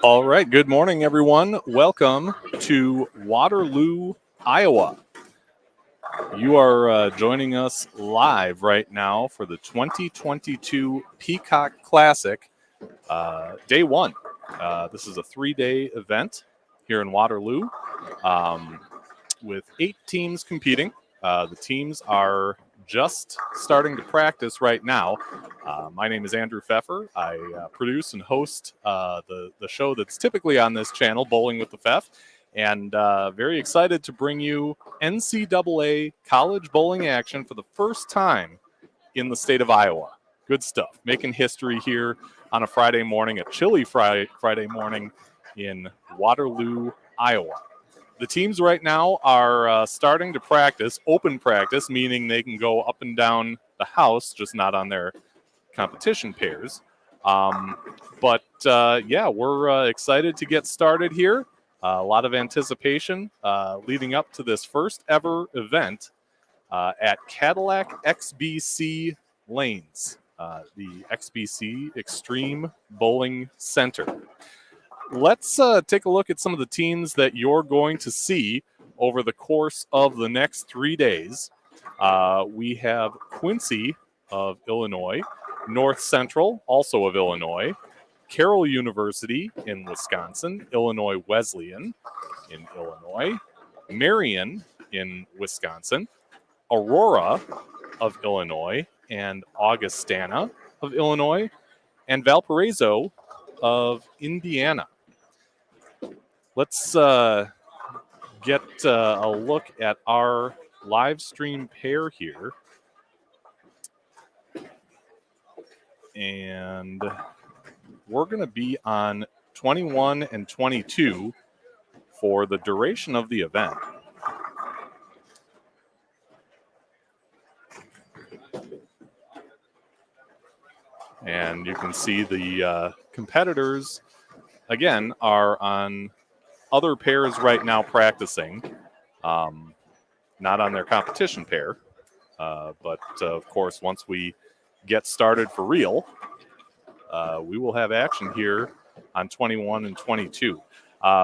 All right, good morning, everyone. Welcome to Waterloo, Iowa. You are joining us live right now for the 2022 Peacock Classic, day one. This is a 3-day event here in Waterloo with 8 teams competing. The teams are just starting to practice right now. My name is Andrew Pfeffer. I produce and host the show that's typically on this channel, Bowling with the Pfeff, and very excited to bring you NCAA college bowling action for the first time in the state of Iowa. Good stuff. Making history here on a Friday morning, a chilly Friday morning in Waterloo, Iowa. The teams right now are starting to practice, open practice, meaning they can go up and down the house, just not on their competition pairs. But we're excited to get started here. A lot of anticipation leading up to this first ever event at Cadillac XBC Lanes, the XBC Extreme Bowling Center. Let's take a look at some of the teams that you're going to see over the course of the next 3 days. We have Quincy of Illinois, North Central, also of Illinois, Carroll University in Wisconsin, Illinois Wesleyan in Illinois, Marion in Wisconsin, Aurora of Illinois, and Augustana of Illinois, and Valparaiso of Indiana. Let's get a look at our live stream pair here. And we're going to be on 21 and 22 for the duration of the event. And you can see the competitors, again, are on other pairs right now practicing, not on their competition pair. But of course, once we get started for real, we will have action here on 21 and 22.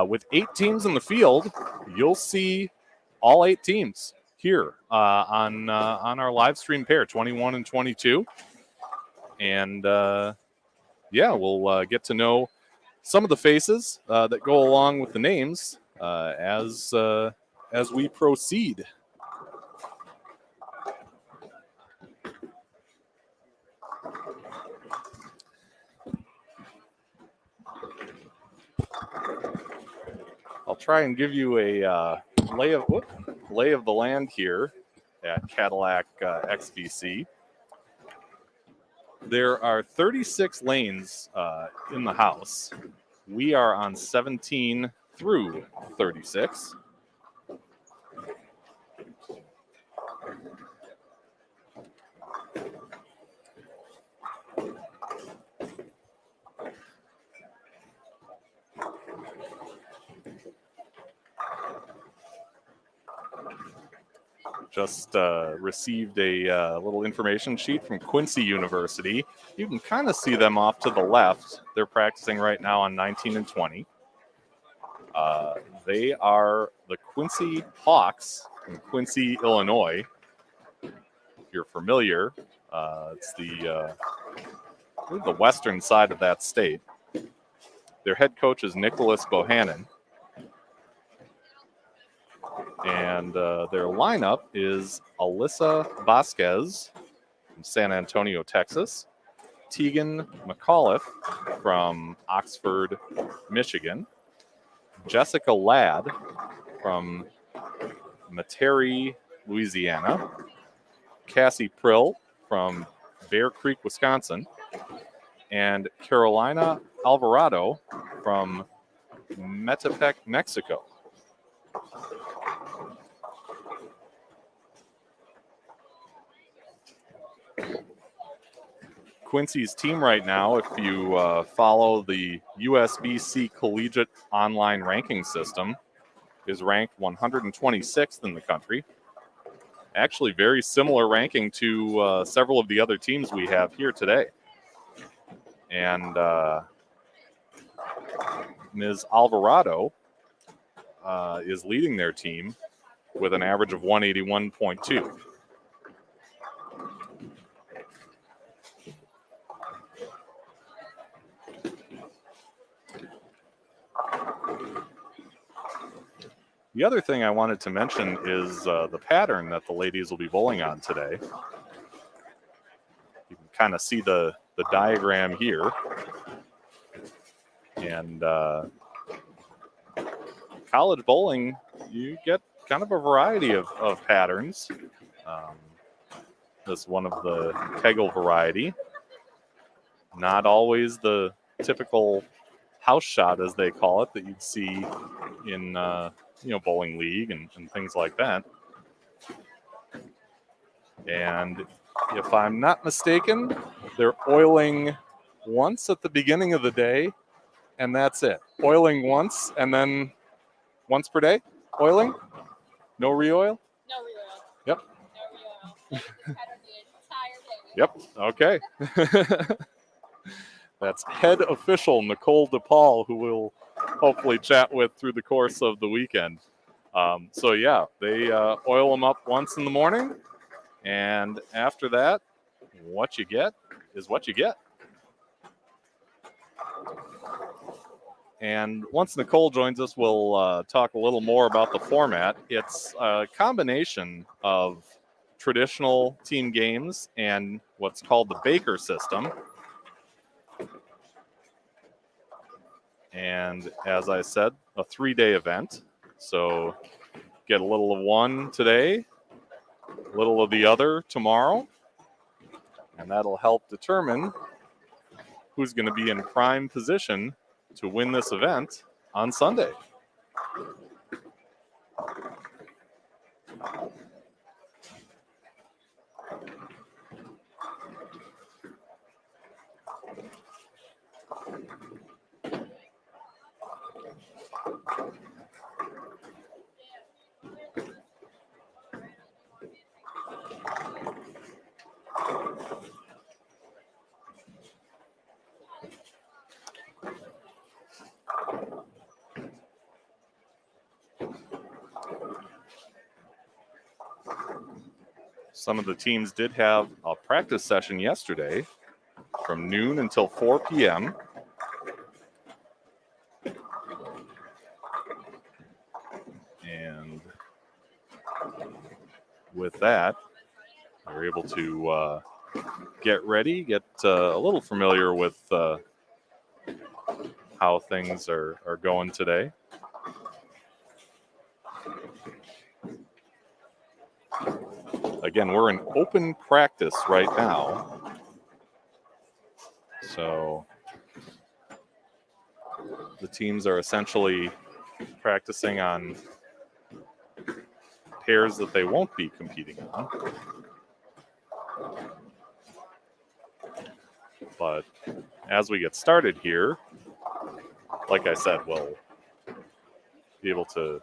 With 8 teams in the field, you'll see all 8 teams here on our live stream pair, 21 and 22. And we'll get to know some of the faces that go along with the names as we proceed. I'll try and give you a lay of the land here at Cadillac XBC. There are 36 lanes in the house. We are on 17 through 36. Just received a little information sheet from Quincy University. You can kind of see them off to the left. They're practicing right now on 19 and 20. They are the Quincy Hawks in Quincy, Illinois. If you're familiar, it's the western side of that state. Their head coach is Nicholas Bohannon. And their lineup is Alyssa Vasquez from San Antonio, Texas, Tegan McAuliffe from Oxford, Michigan, Jessica Ladd from Metairie, Louisiana, Cassie Prill from Bear Creek, Wisconsin, and Carolina Alvarado from Metepec, Mexico. Quincy's team right now, if you follow the USBC Collegiate Online Ranking System, is ranked 126th in the country. Actually, very similar ranking to several of the other teams we have here today. And Ms. Alvarado is leading their team with an average of 181.2. The other thing I wanted to mention is the pattern that the ladies will be bowling on today. You can kind of see the diagram here. And college bowling, you get kind of a variety of patterns. This is one of the Kegel variety. Not always the typical house shot, as they call it, that you'd see in bowling league and things like that. And if I'm not mistaken, they're oiling once at the beginning of the day, and that's it. Oiling once, and then once per day? Oiling? No re-oil? No re-oil. Yep. No re-oil. Yep, okay. That's head official Nicole DePaul, who we'll hopefully chat with through the course of the weekend. So yeah, they oil them up once in the morning, and after that, what you get is what you get. And once Nicole joins us, we'll talk a little more about the format. It's a combination of traditional team games and what's called the Baker system. And as I said, a 3-day event. So get a little of one today, a little of the other tomorrow, and that'll help determine who's going to be in prime position to win this event on Sunday. Some of the teams did have a practice session yesterday from noon until 4 p.m. And with that, we're able to get ready, get a little familiar with how things are going today. Again, we're in open practice right now. So the teams are essentially practicing on pairs that they won't be competing on. But as we get started here, like I said, we'll be able to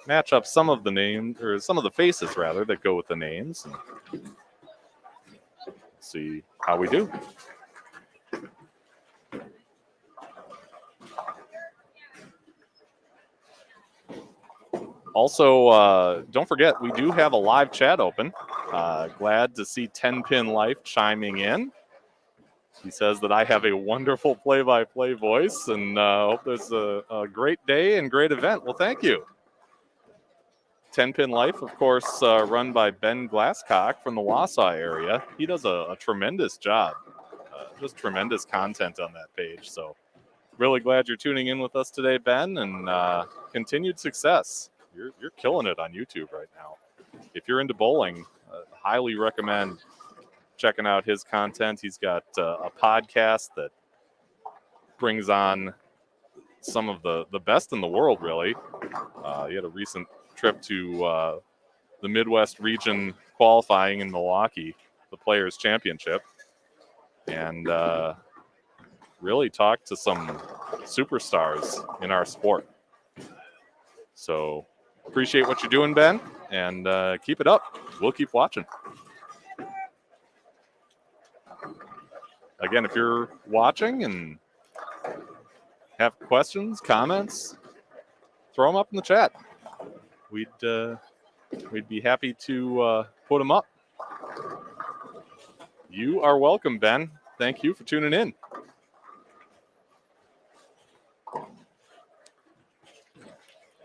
match up some of the names, or some of the faces rather, that go with the names, and see how we do. Also, don't forget, we do have a live chat open. Glad to see 10-Pin Life chiming in. He says that I have a wonderful play-by-play voice, and hope there's a great day and great event. Well, thank you. 10-Pin Life, of course, run by Ben Glasscock from the Wausau area. He does a tremendous job. Just tremendous content on that page. So really glad you're tuning in with us today, Ben, and continued success. You're killing it on YouTube right now. If you're into bowling, highly recommend checking out his content. He's got a podcast that brings on some of the best in the world, really. He had a recent trip to the Midwest region qualifying in Milwaukee, the Players Championship, and really talked to some superstars in our sport. So appreciate what you're doing, Ben, and keep it up. We'll keep watching. Again, if you're watching and have questions, comments, throw them up in the chat. We'd be happy to put them up. You are welcome, Ben. Thank you for tuning in.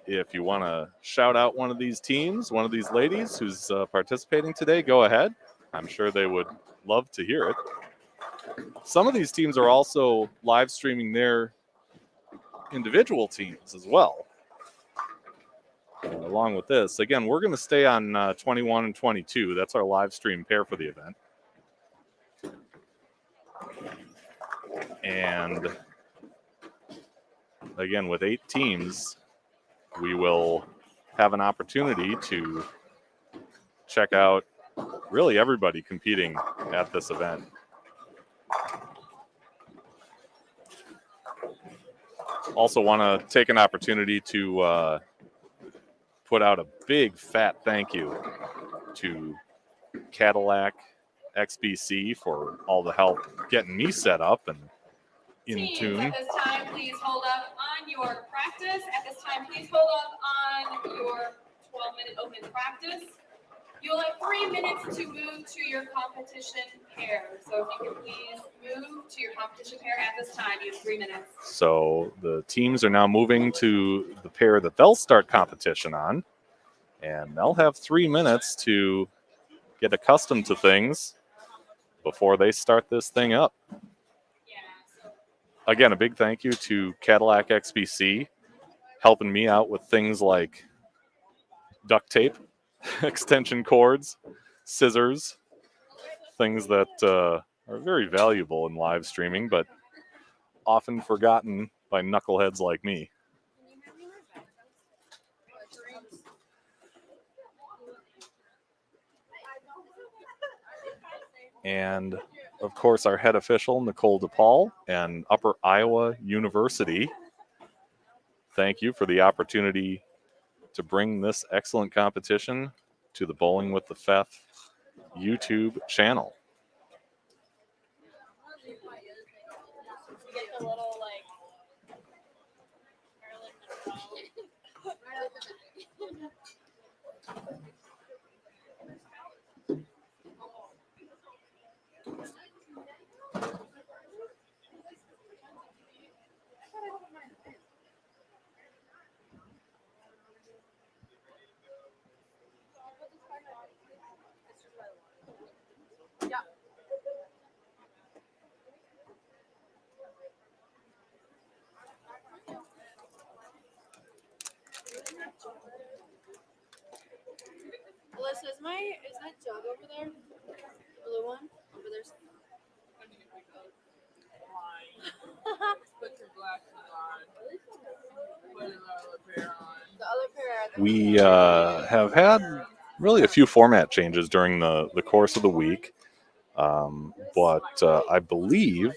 If you want to shout out one of these teams, one of these ladies who's participating today, go ahead. I'm sure they would love to hear it. Some of these teams are also live streaming their individual teams as well. Along with this, again, we're going to stay on 21 and 22. That's our live stream pair for the event. And again, with 8 teams, we will have an opportunity to check out really everybody competing at this event. Also want to take an opportunity to put out a big fat thank you to Cadillac XBC for all the help getting me set up and in Teams, tune. at this time, please hold up on your practice. At this time, please hold up on your 12-minute open practice. You'll have 3 minutes to move to your competition pair. So if you can please move to your competition pair at this time, you have 3 minutes. So the teams are now moving to the pair that they'll start competition on, and they'll have 3 minutes to get accustomed to things before they start this thing up. Again, a big thank you to Cadillac XBC helping me out with things like duct tape, extension cords, scissors, things that are very valuable in live streaming, but often forgotten by knuckleheads like me. And of course, our head official, Nicole DePaul, and Upper Iowa University. Thank you for the opportunity to bring this excellent competition to the Bowling with the Fef YouTube channel. Get the little, yeah. Alyssa, is that jug over there? Blue one? Over there? Put your glasses on. Put another pair on. The other pair. We have had really a few format changes during the course of the week, but I believe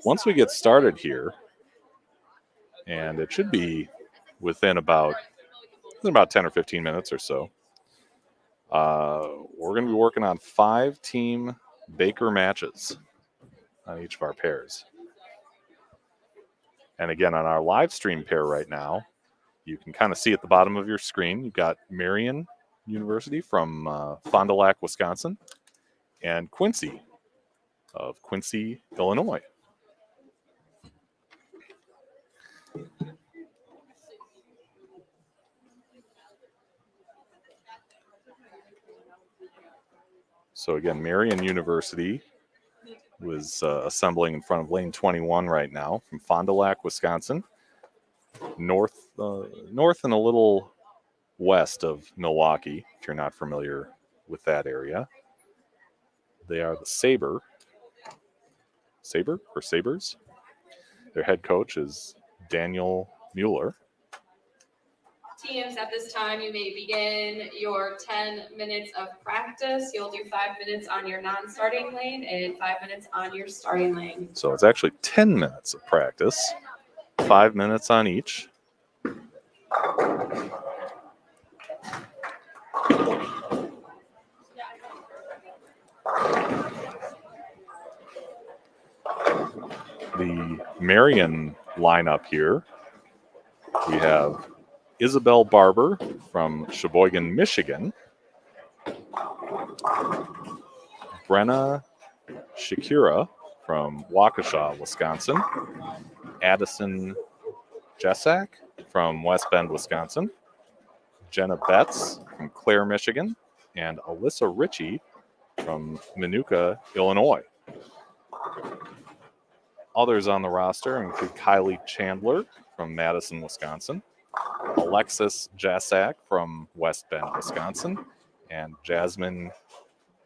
once we get started here, and it should be within about 10 or 15 minutes or so, we're going to be working on 5-team Baker matches on each of our pairs. And again, on our live stream pair right now, you can kind of see at the bottom of your screen, you've got Marion University from Fond du Lac, Wisconsin, and Quincy of Quincy, Illinois. So again, Marion University was assembling in front of lane 21 right now from Fond du Lac, Wisconsin, north and a little west of Milwaukee, if you're not familiar with that area. They are the Saber or Sabres. Their head coach is Daniel Mueller. Teams, at this time, you may begin your 10 minutes of practice. You'll do 5 minutes on your non-starting lane and 5 minutes on your starting lane. So it's actually 10 minutes of practice, 5 minutes on each. The Marion lineup here. We have Isabel Barber from Sheboygan, Michigan. Brenna Shakira from Waukesha, Wisconsin. Addison Jesak from West Bend, Wisconsin. Jenna Betts from Clare, Michigan. And Alyssa Ritchie from Minooka, Illinois. Others on the roster include Kylie Chandler from Madison, Wisconsin. Alexis Jasak from West Bend, Wisconsin. And Jasmine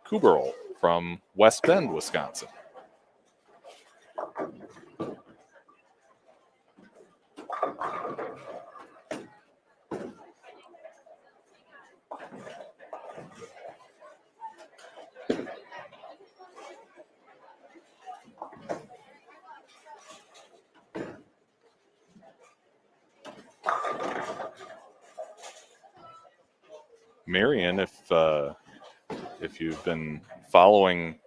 Kuberl from West Bend, Wisconsin. Marion, if you've been following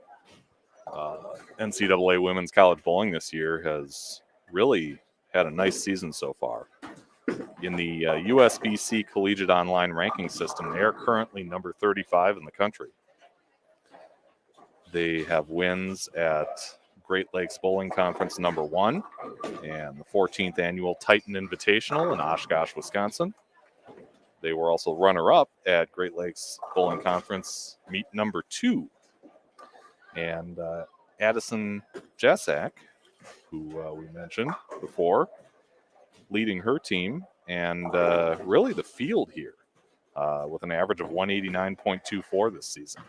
NCAA women's college bowling this year, has really had a nice season so far. In the USBC Collegiate Online Ranking System, they are currently number 35 in the country. They have wins at Great Lakes Bowling Conference number 1 and the 14th Annual Titan Invitational in Oshkosh, Wisconsin. They were also runner-up at Great Lakes Bowling Conference meet number 2. And Addison Jesak, who we mentioned before, leading her team and really the field here with an average of 189.24 this season.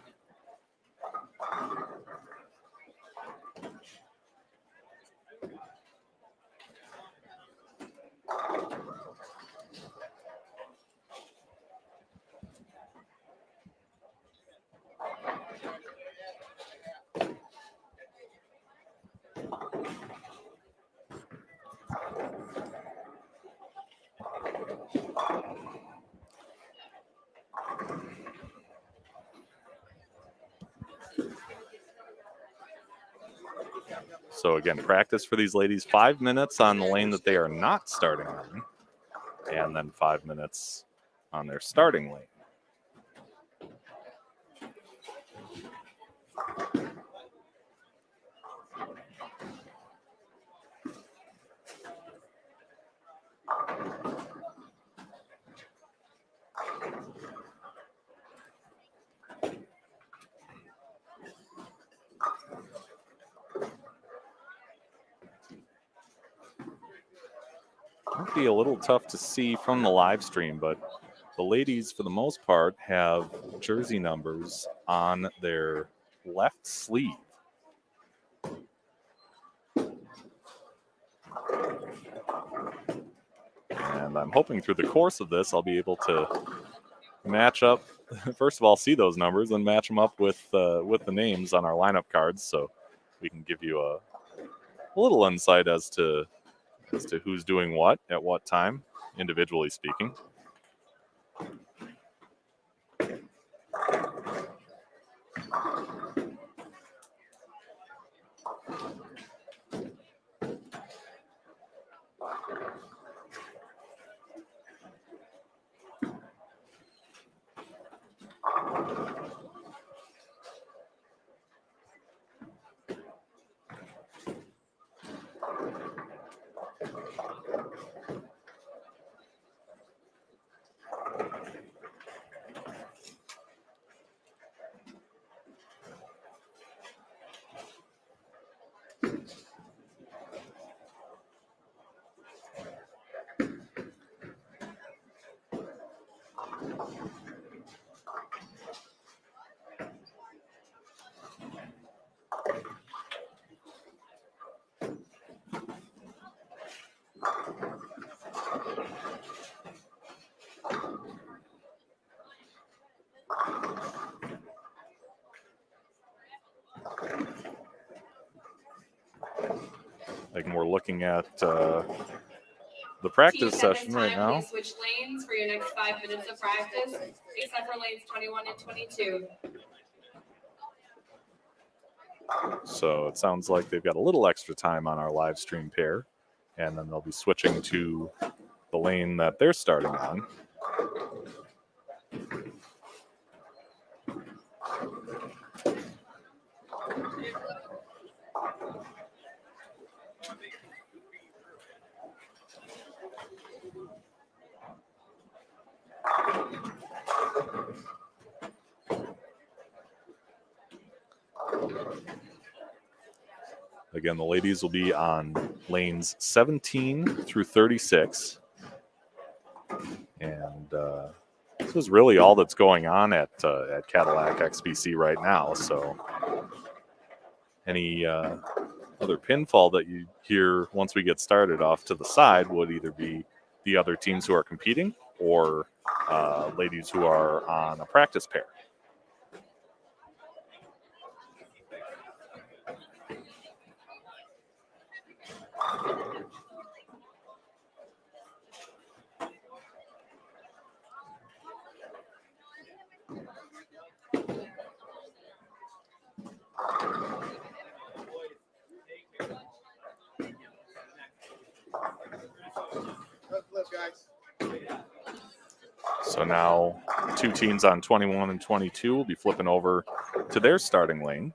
So again, practice for these ladies, 5 minutes on the lane that they are not starting on, and then 5 minutes on their starting lane. Might be a little tough to see from the live stream, but the ladies, for the most part, have jersey numbers on their left sleeve. And I'm hoping through the course of this, I'll be able to match up, first of all, see those numbers and match them up with the names on our lineup cards, so we can give you a little insight as to who's doing what at what time, individually speaking. Like we're looking at the practice Teams at this session right time, now. please switch lanes for your next 5 minutes of practice, except for lanes 21 and 22. So it sounds like they've got a little extra time on our live stream pair, and then they'll be switching to the lane that they're starting on. Again, the ladies will be on lanes 17 through 36. And this is really all that's going on at Cadillac XBC right now. So any other pinfall that you hear once we get started off to the side would either be the other teams who are competing or ladies who are on a practice pair. So now 2 teams on 21 and 22 will be flipping over to their starting lane,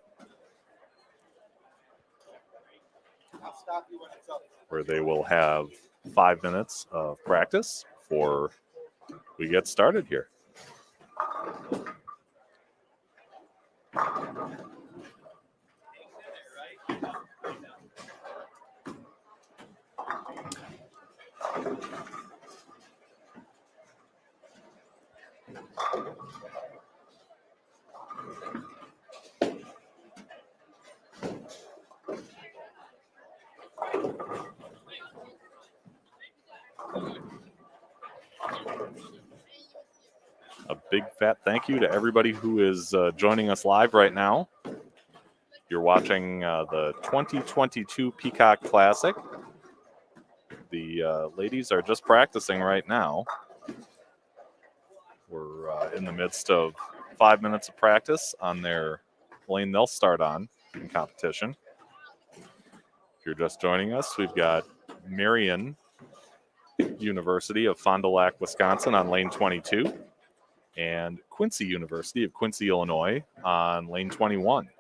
where they will have 5 minutes of practice before we get started here. A big fat thank you to everybody who is joining us live right now. You're watching the 2022 Peacock Classic. The ladies are just practicing right now. We're in the midst of 5 minutes of practice on their lane they'll start on in competition. If you're just joining us, we've got Marion University of Fond du Lac, Wisconsin on lane 22, and Quincy University of Quincy, Illinois on lane 21.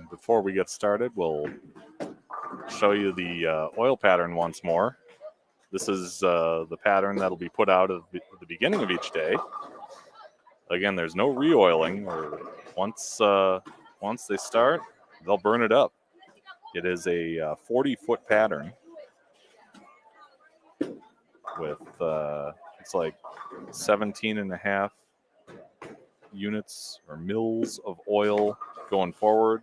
Before we get started, we'll show you the oil pattern once more. This is the pattern that'll be put out at the beginning of each day. Again, there's no re-oiling, or once they start, they'll burn it up. It is a 40-foot pattern with it's like 17 and a half units or mils of oil going forward,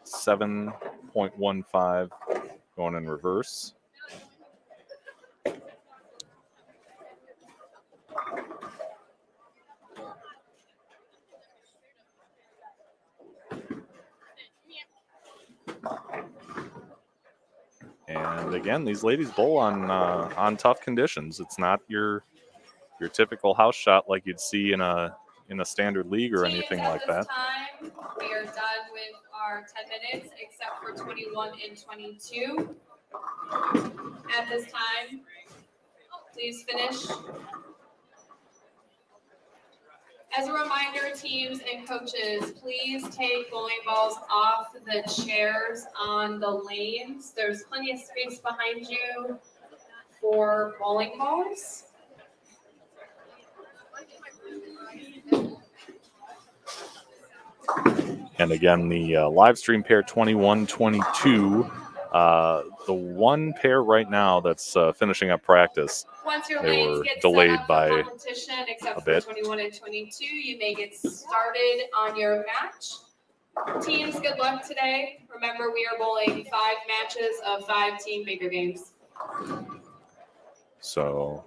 7.15 going in reverse. And again, these ladies bowl on tough conditions. It's not your typical house shot like you'd see in a standard league or anything like that. Time, we are done with our 10 minutes, except for 21 and 22. At this time, please finish. As a reminder, teams and coaches, please take bowling balls off the chairs on the lanes. There's plenty of space behind you for bowling balls. And again, the live stream pair 21-22. The one pair right now that's finishing up practice, once your they lanes were get delayed set up by for competition, except a for bit. 21 and 22, you may get started on your match. Teams, good luck today. Remember, we are bowling 5 matches of 5 team Baker games. So,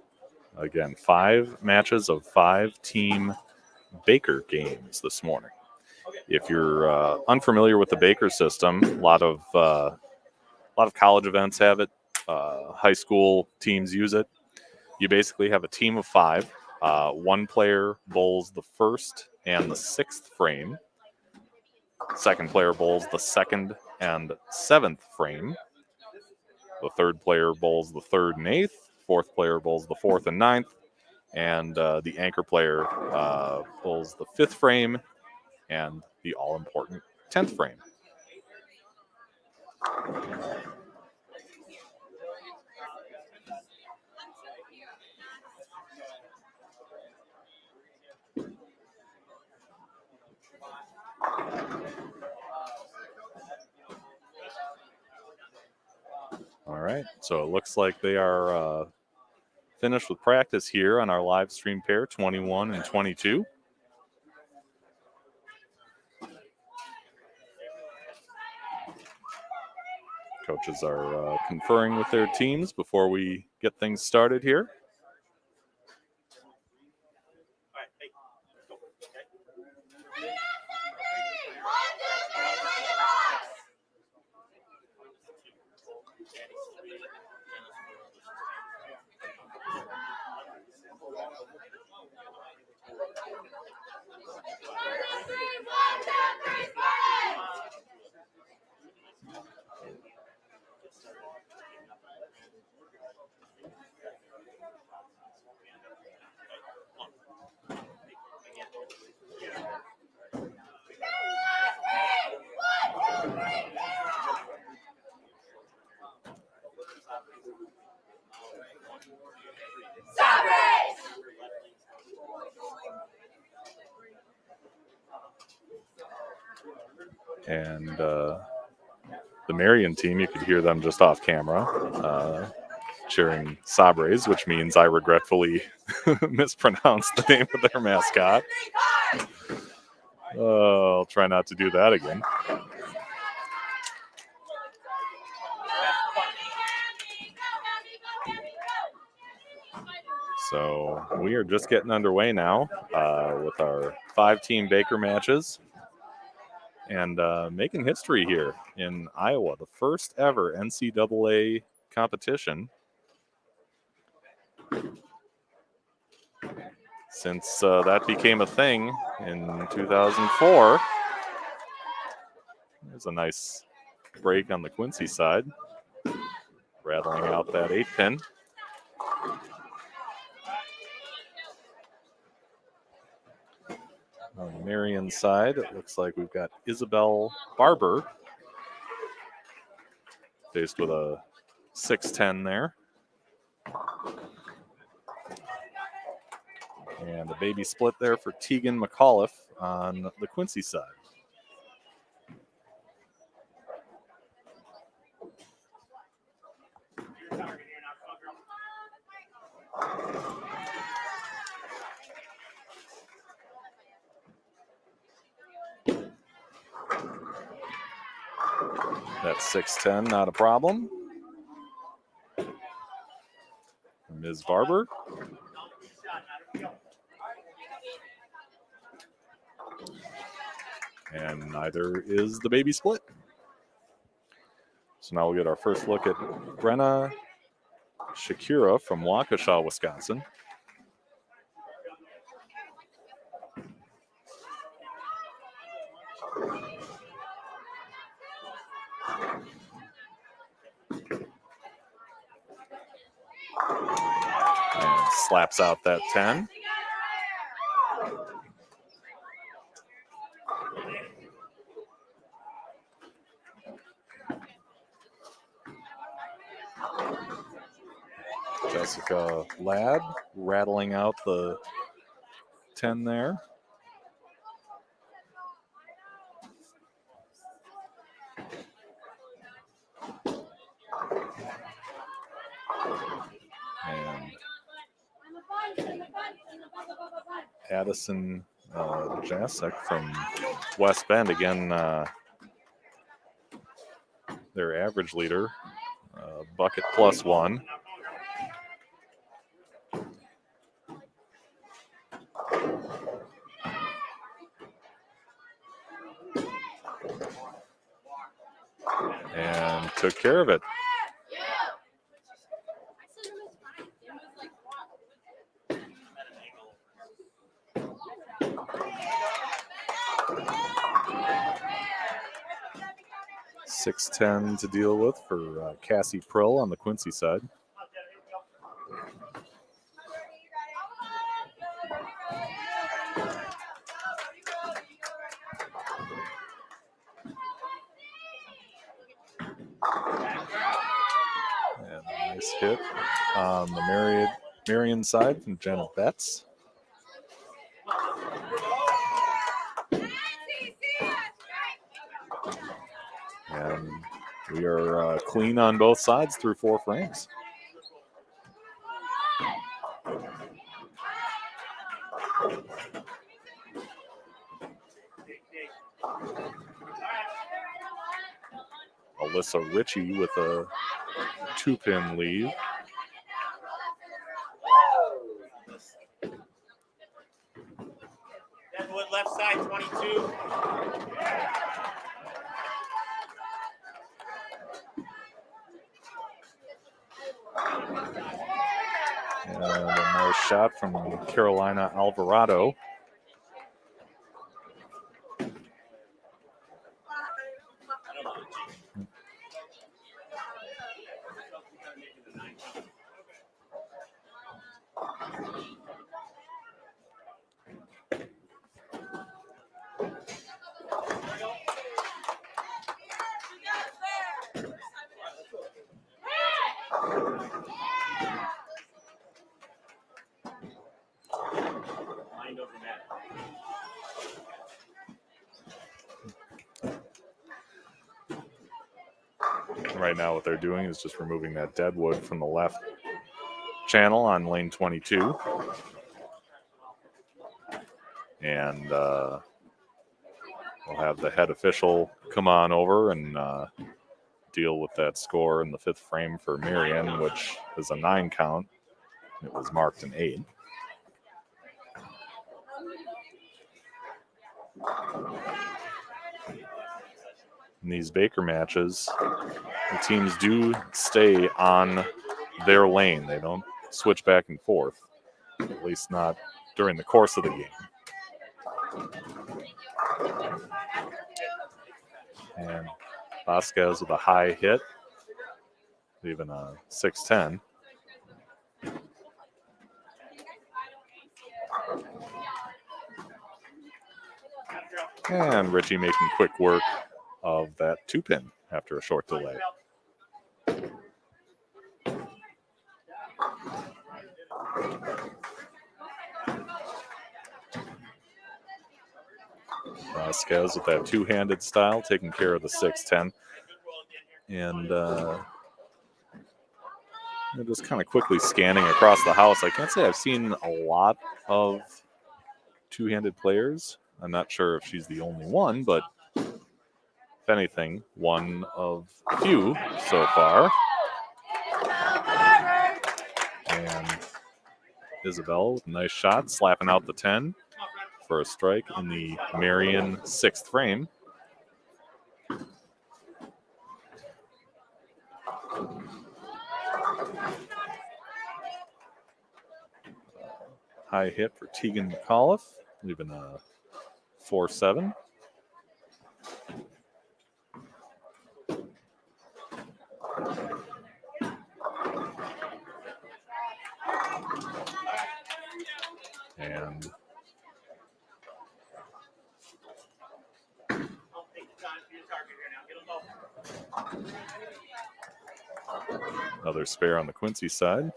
again, 5 matches of 5 team Baker games this morning. If you're unfamiliar with the Baker system, a lot of college events have it. High school teams use it. You basically have a team of 5. One player bowls the first and the 6th frame. Second player bowls the 2nd and 7th frame. The third player bowls the 3rd and 8th. Fourth player bowls the 4th and 9th. And the anchor player bowls the 5th frame and the all-important 10th frame. All right, so it looks like they are finished with practice here on our live stream pair, 21 and 22. Coaches are conferring with their teams before we get things started here. And the Marion team, you could hear them just off camera cheering Sabres, which means I regretfully mispronounced the name of their mascot. I'll try not to do that again. So we are just getting underway now with our 5-team Baker matches and making history here in Iowa, the first ever NCAA competition since that became a thing in 2004. There's a nice break on the Quincy side, rattling out that 8-pin. On the Marion side, it looks like we've got Isabel Barber faced with a 6-10 there. And a baby split there for Tegan McAuliffe on the Quincy side. That's 6-10, not a problem. Ms. Barber. And neither is the baby split. So now we'll get our first look at Brenna Shakira from Waukesha, Wisconsin. And slaps out that 10. Jessica Ladd rattling out the 10 there. And Addison Jasek from West Bend, again, their average leader, bucket +1. And took care of it. .610 to deal with for Cassie Prill on the Quincy side. And a nice hit on the Marion side from Jenna Betts. And we are clean on both sides through 4 frames. Alyssa Ritchie with a 2-pin lead. Deadwood left side 22. And a nice shot from Carolina Alvarado. Right now what they're doing is just removing that dead wood from the left channel on lane 22. And we'll have the head official come on over and deal with that score in the 5th frame for Marion, which is a 9 count. It was marked an 8. In these Baker matches, the teams do stay on their lane. They don't switch back and forth, at least not during the course of the game. And Vasquez with a high hit, even a 610. And Ritchie making quick work of that 2-pin after a short delay. Vasquez with that 2-handed style, taking care of the 610. And just kind of quickly scanning across the house. I can't say I've seen a lot of 2-handed players. I'm not sure if she's the only one, but if anything, one of few so far. And Isabel with a nice shot, slapping out the 10 for a strike in the Marion 6th frame. high hit for Tegan McAuliffe, leaving a 4-7. And another spare on the Quincy side.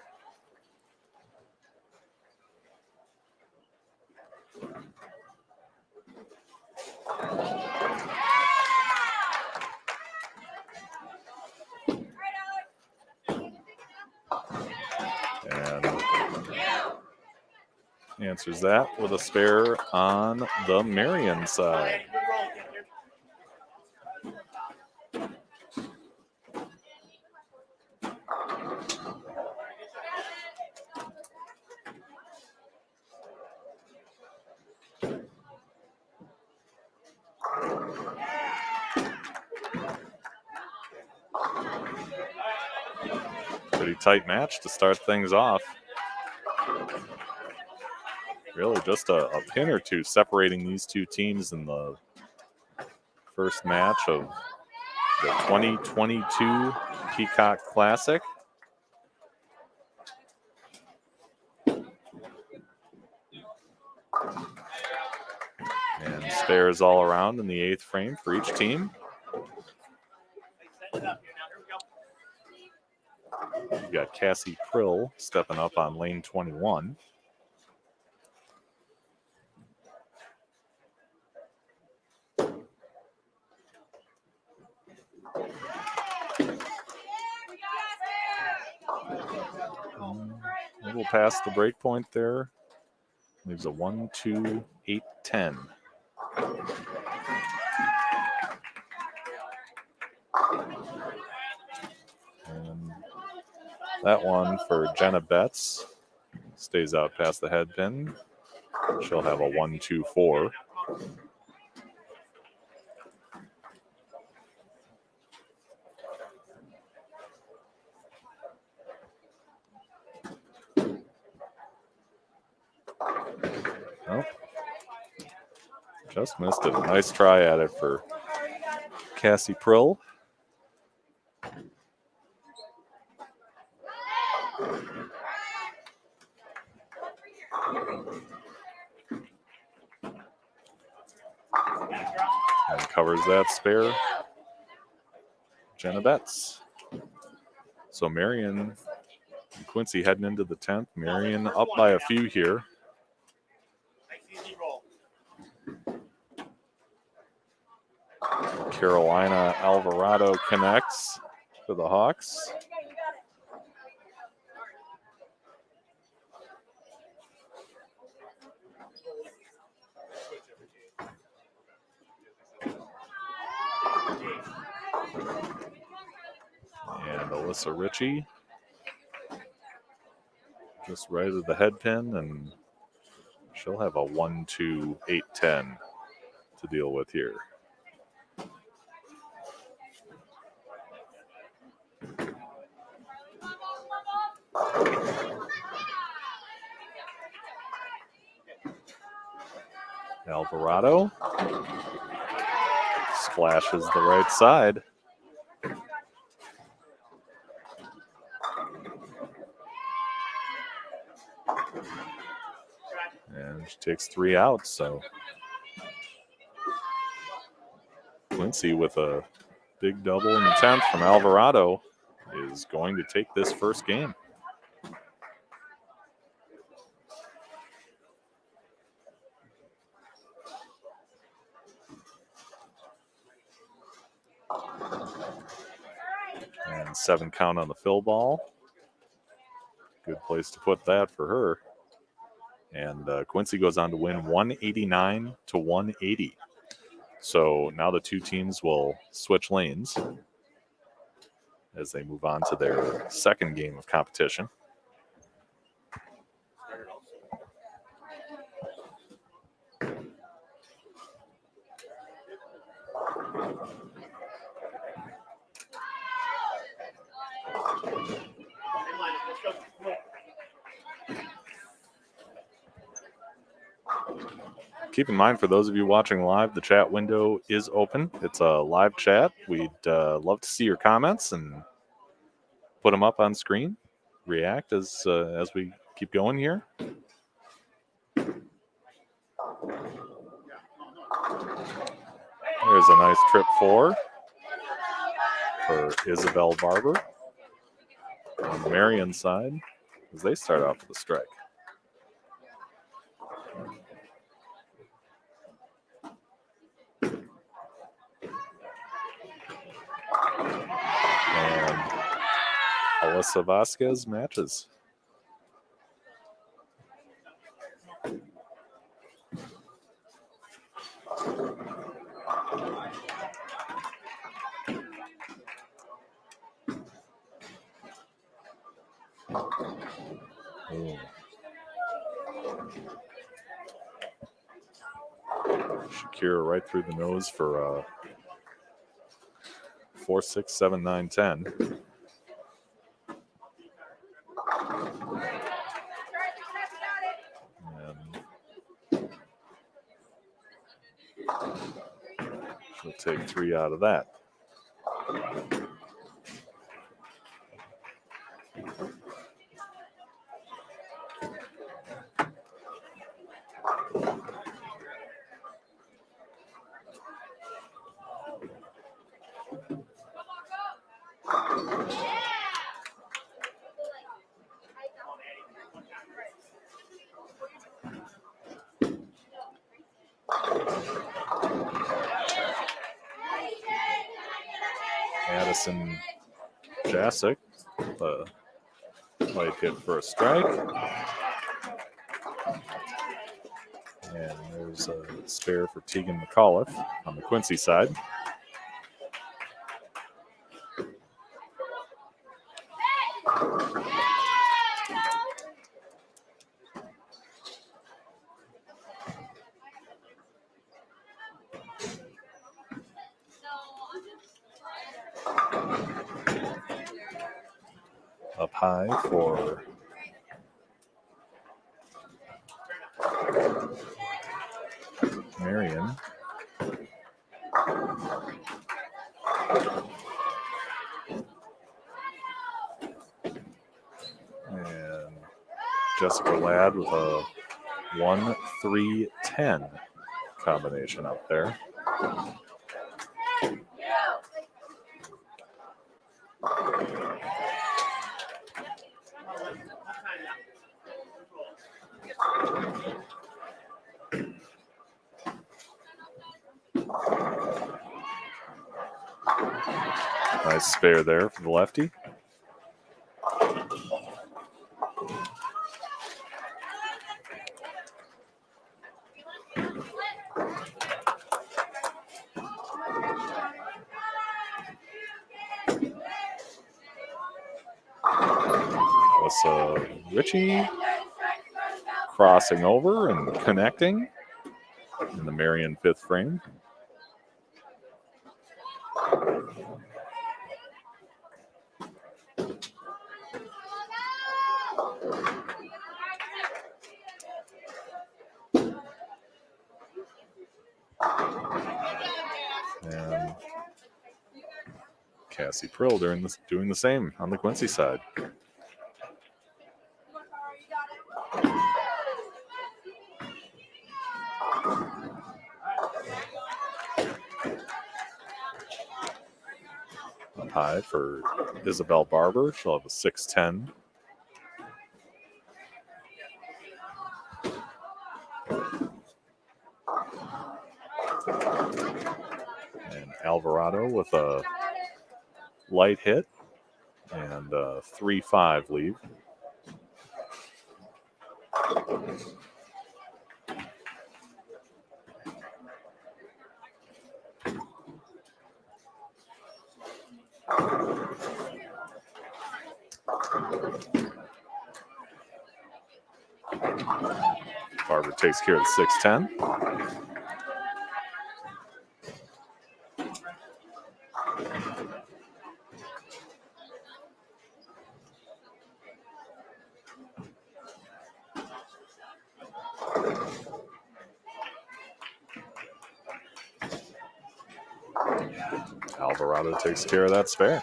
And answers that with a spare on the Marion side. Pretty tight match to start things off. Really just a pin or two separating these two teams in the first match of the 2022 Peacock Classic. And spares all around in the 8th frame for each team. You've got Cassie Prill stepping up on lane 21. A little past the break point there. Leaves a 1-2-8-10. And that one for Jenna Betts stays out past the head pin. She'll have a 1-2-4. Nope. Just missed it. A nice try at it for Cassie Prill. And covers that spare. Jenna Betts. So Marion and Quincy heading into the 10th. Marion up by a few here. Carolina Alvarado connects for the Hawks. And Alyssa Ritchie just right at the head pin, and she'll have a 1-2-8-10 to deal with here. Alvarado splashes the right side. And she takes 3 outs, so Quincy with a big double in the 10th from Alvarado is going to take this first game. And 7 count on the fill ball. Good place to put that for her. And Quincy goes on to win 189-180. So now the two teams will switch lanes as they move on to their second game of competition. keep in mind, for those of you watching live, the chat window is open. It's a live chat. We'd love to see your comments and put them up on screen. React as we keep going here. There's a nice trip for Isabel Barber on the Marion side as they start off with a strike. And Alyssa Vasquez matches. Oh. Shakira right through the nose for 4, 6, 7, 9, 10. And she'll take 3 out of that. Addison Jasic, light hit for a strike. And there's a spare for Tegan McAuliffe on the Quincy side. Up high for Marion. And Jessica Ladd with a 1-3-10 combination up there. Nice spare there for the lefty. Richie crossing over and connecting in the Marion 5th frame. And Cassie Prill doing the same on the Quincy side. Up high for Isabel Barber. She'll have a 6-10. And Alvarado with a light hit and a 3-5 lead. Barber takes care of the 6-10. Alvarado takes care of that spare.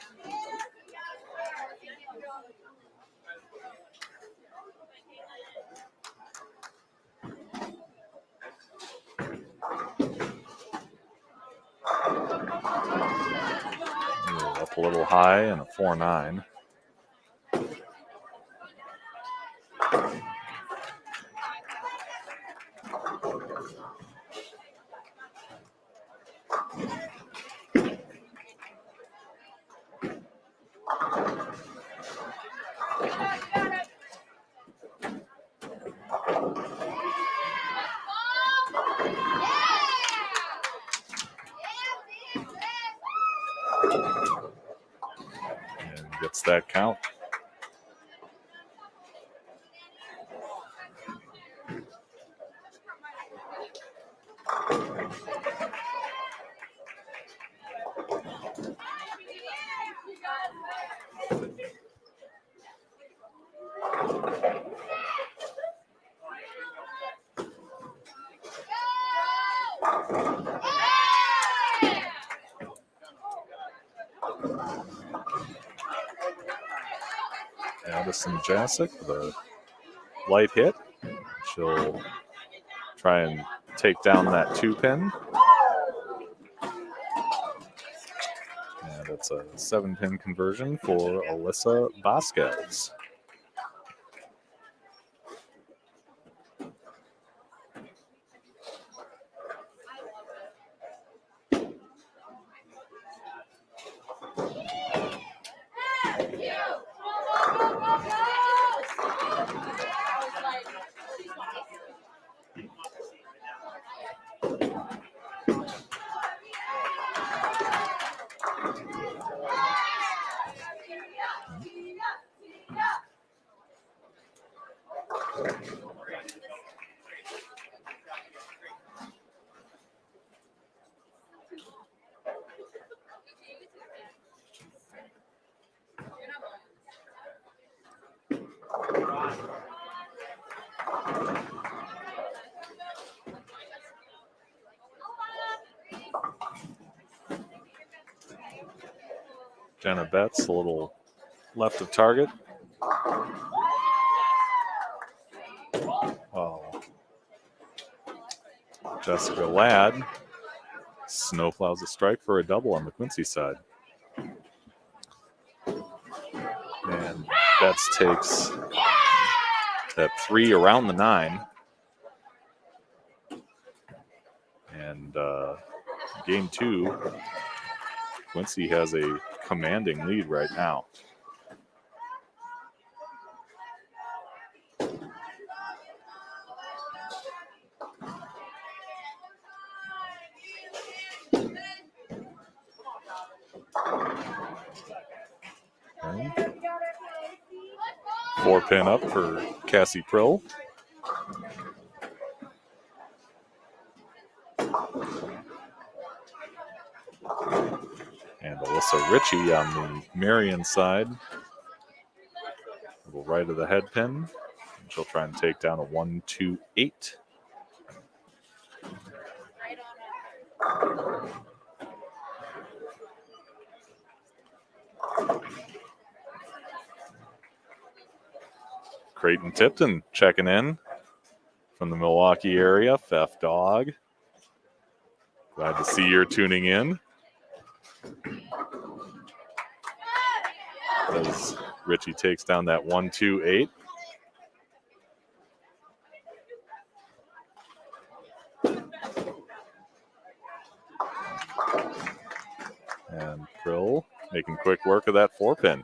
Up a little high and a 4-9. And gets that count. Addison Jasic with a light hit. She'll try and take down that 2-pin. And it's a 7-pin conversion for Alyssa Vasquez. Jenna Betts a little left of target. Oh. Jessica Ladd snowplows a strike for a double on the Quincy side. And Betts takes that 3 around the 9. And game 2, Quincy has a commanding lead right now. Okay. 4-pin up for Cassie Prill. And Alyssa Ritchie on the Marion side. A little right of the head pin. She'll try and take down a 1-2-8. Creighton Tipton checking in from the Milwaukee area. Fef Dog. Glad to see you're tuning in. As Ritchie takes down that 1-2-8. And Prill making quick work of that 4-pin.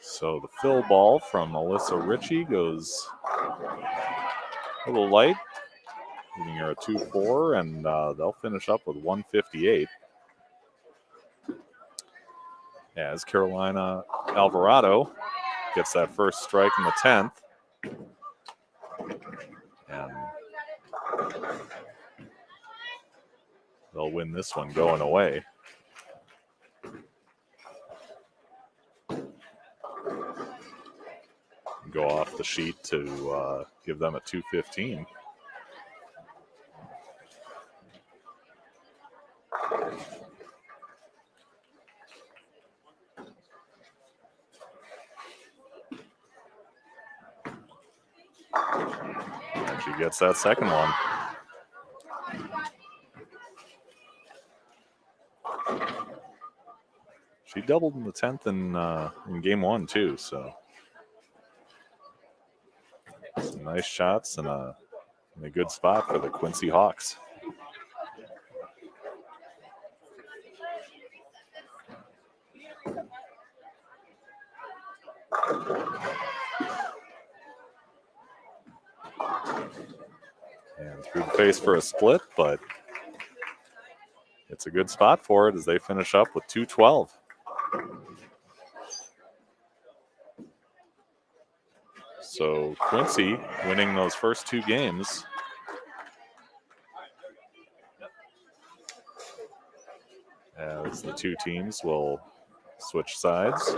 So the fill ball from Alyssa Ritchie goes a little light, giving her a 2-4, and they'll finish up with 158. As Carolina Alvarado gets that first strike in the 10th. And they'll win this one going away. Go off the sheet to give them a 2:15. And she gets that second one. She doubled in the 10th in game one too, so some nice shots and a good spot for the Quincy Hawks. And through the face for a split, but it's a good spot for it as they finish up with 2:12. So Quincy winning those first two games. As the two teams will switch sides.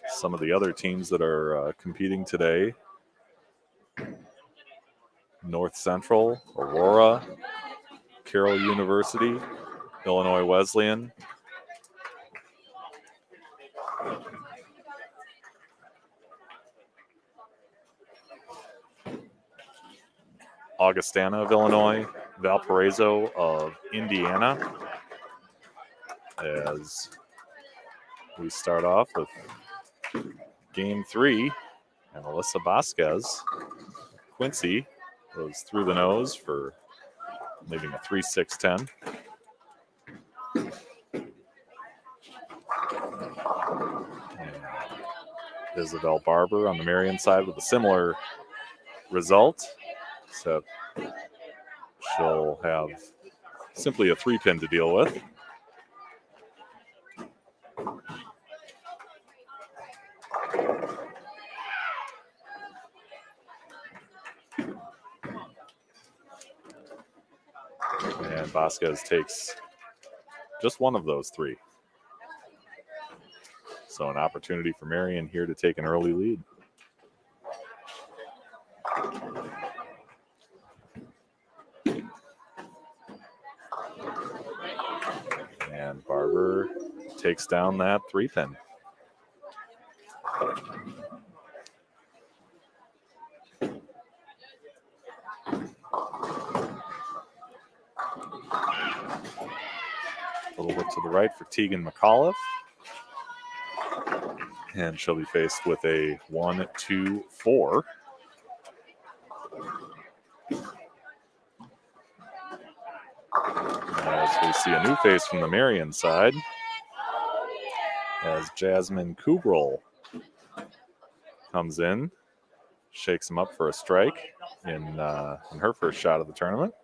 Some of the other teams that are competing today: North Central, Aurora, Carroll University, Illinois Wesleyan. Augustana of Illinois, Valparaiso of Indiana. As we start off with game 3, and Alyssa Vasquez, Quincy, goes through the nose for leaving a 3-6-10. Isabel Barber on the Marion side with a similar result, except she'll have simply a 3-pin to deal with. And Vasquez takes just one of those 3. So an opportunity for Marion here to take an early lead. And Barber takes down that 3-pin. A little bit to the right for Tegan McAuliffe. And she'll be faced with a 1-2-4. As we see a new face from the Marion side, as Jasmine Kubrel comes in, shakes him up for a strike in her first shot of the tournament.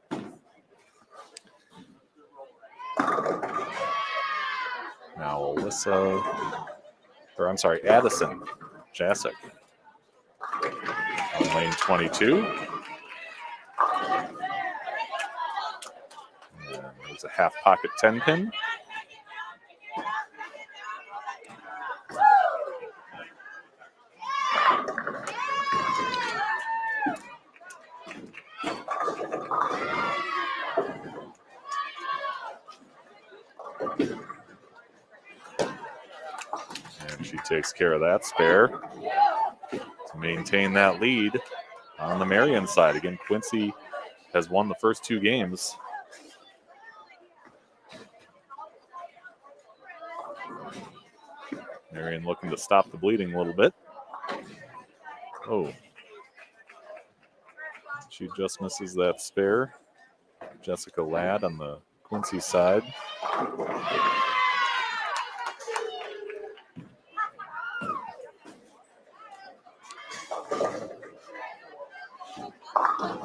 Now Addison Jasic on lane 22. And there's a half pocket 10-pin. And she takes care of that spare to maintain that lead on the Marion side. Again, Quincy has won the first 2 games. Marion looking to stop the bleeding a little bit. Oh. She just misses that spare. Jessica Ladd on the Quincy side.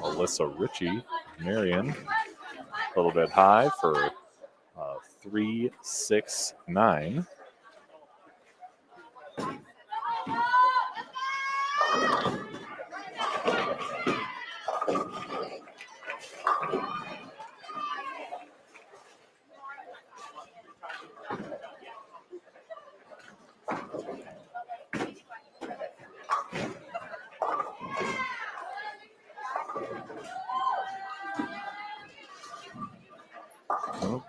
Alyssa Ritchie, Marion, a little bit high for 369. Oh,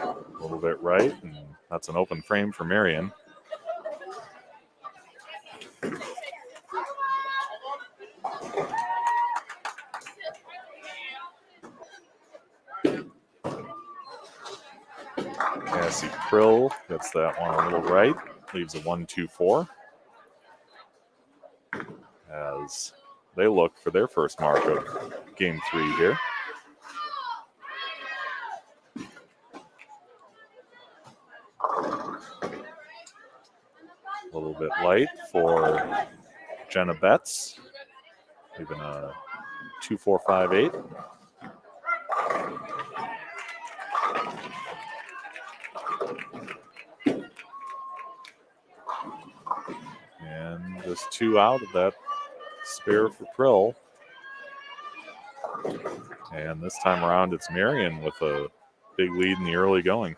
a little bit right, and that's an open frame for Marion. Cassie Krill gets that one a little right, leaves a 1-2-4 as they look for their first mark of game 3 here. A little bit light for Jenna Betts, leaving a 2-4-5-8. And just 2 out of that spare for Krill. And this time around, it's Marion with a big lead in the early going.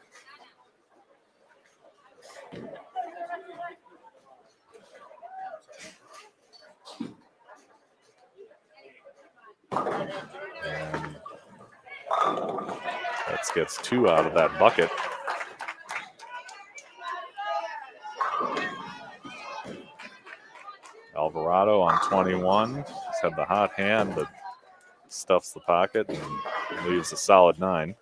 And that gets 2 out of that bucket. Alvarado on 21. He's had the hot hand, but stuffs the pocket and leaves a solid 9.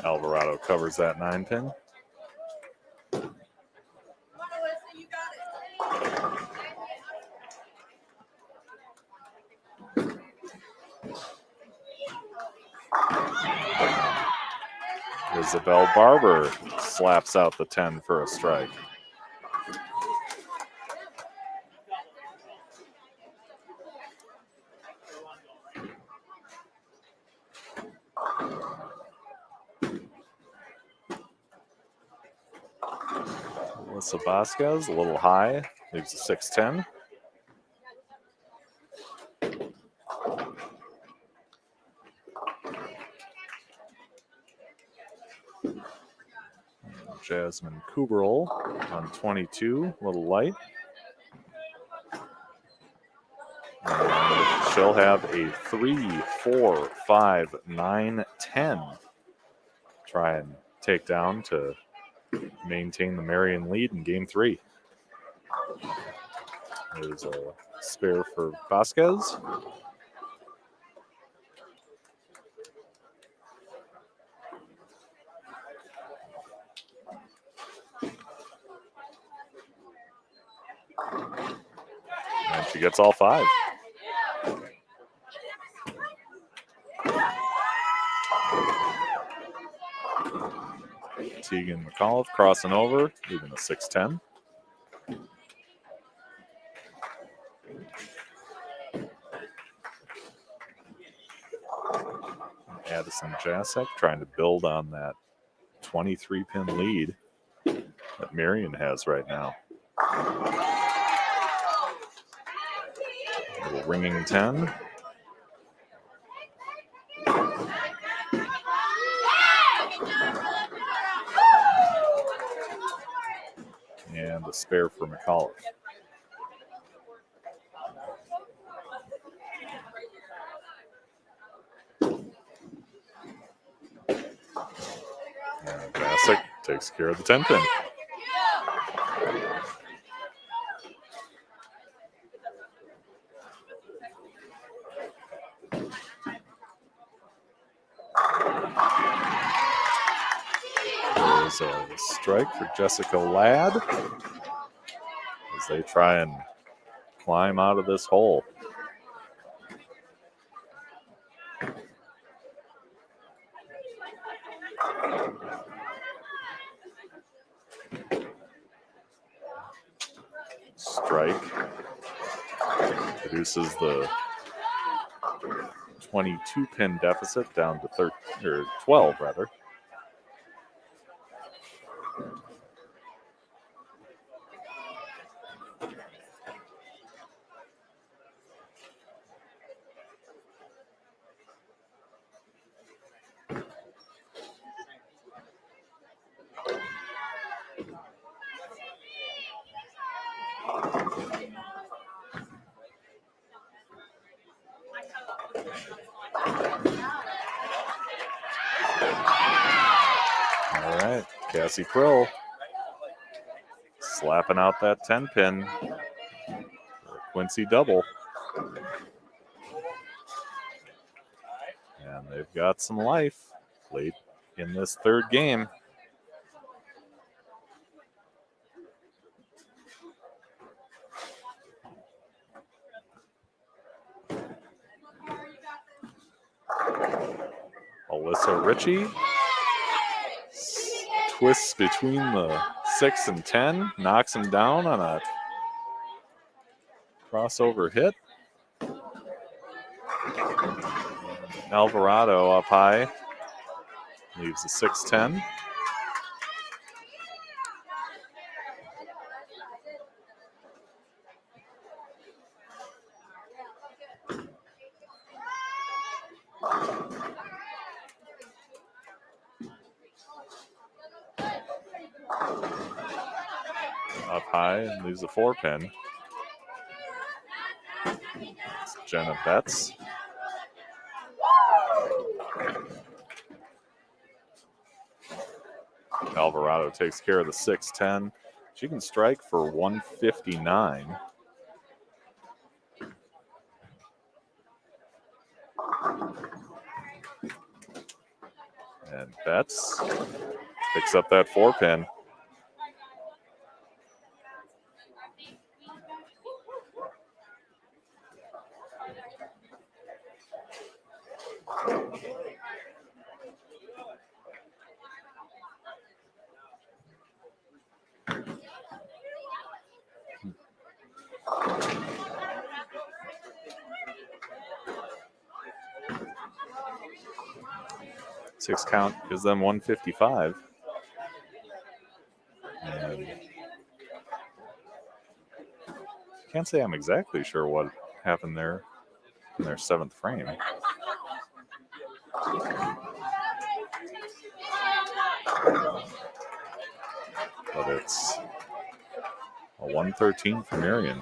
Alvarado covers that 9-pin. Isabel Barber slaps out the 10 for a strike. Alyssa Vasquez, a little high, leaves a 6-10. Jasmine Kuberl on 22, a little light. And she'll have a 3, 4, 5, 9, 10. Try and take down to maintain the Marion lead in game 3. There's a spare for Vasquez. And she gets all 5. Tegan McAuliffe crossing over, leaving a 6-10. Addison Jasek trying to build on that 23-pin lead that Marion has right now. A little ringing 10. And a spare for McAuliffe. And Bassick takes care of the 10-pin. There's a strike for Jessica Ladd as they try and climb out of this hole. Strike reduces the 22-pin deficit down to 12, rather. All right, Cassie Krill slapping out that 10-pin for a Quincy double. And they've got some life late in this third game. Alyssa Ritchie twists between the 6 and 10, knocks him down on a crossover hit. Alvarado up high, leaves a 6-10. Up high and leaves a 4-pin. It's Jenna Betts. Alvarado takes care of the 6-10. She can strike for 159. And Betts picks up that 4-pin. Six count gives them 155. And can't say I'm exactly sure what happened there in their 7th frame. But it's a 113 for Marion.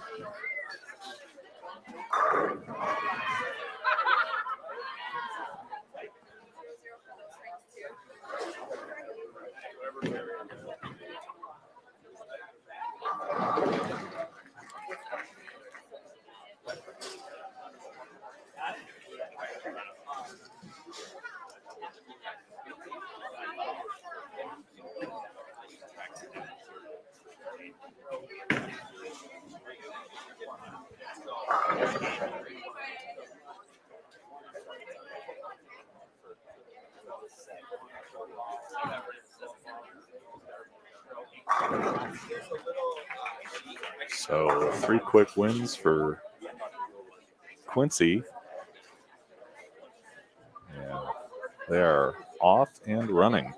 So 3 quick wins for Quincy. And they are off and running.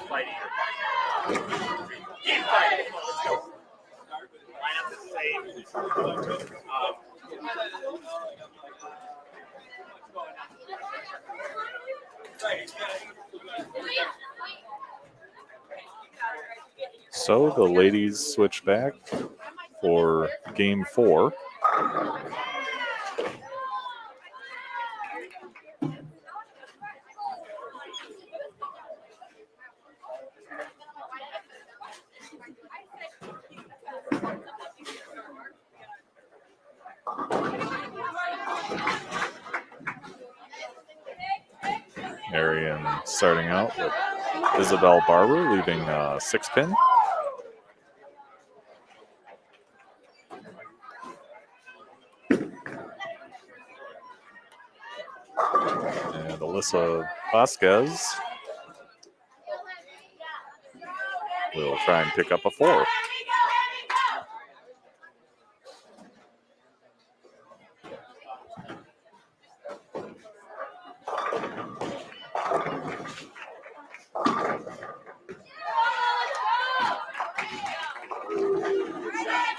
Fighting. Keep fighting. Let's go. Line up the same. So the ladies switch back for game 4. Marion starting out with Isabel Barber leaving 6-pin. And Alyssa Vasquez will try and pick up a 4.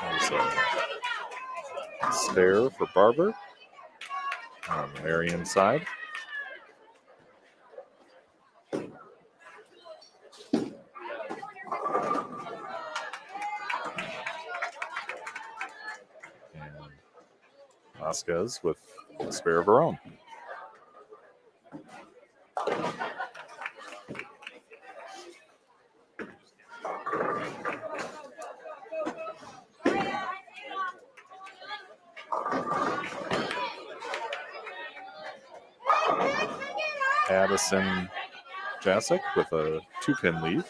There's a spare for Barber on the Marion side. And Vasquez with a spare of her own. Addison Jasic with a 2-pin lead.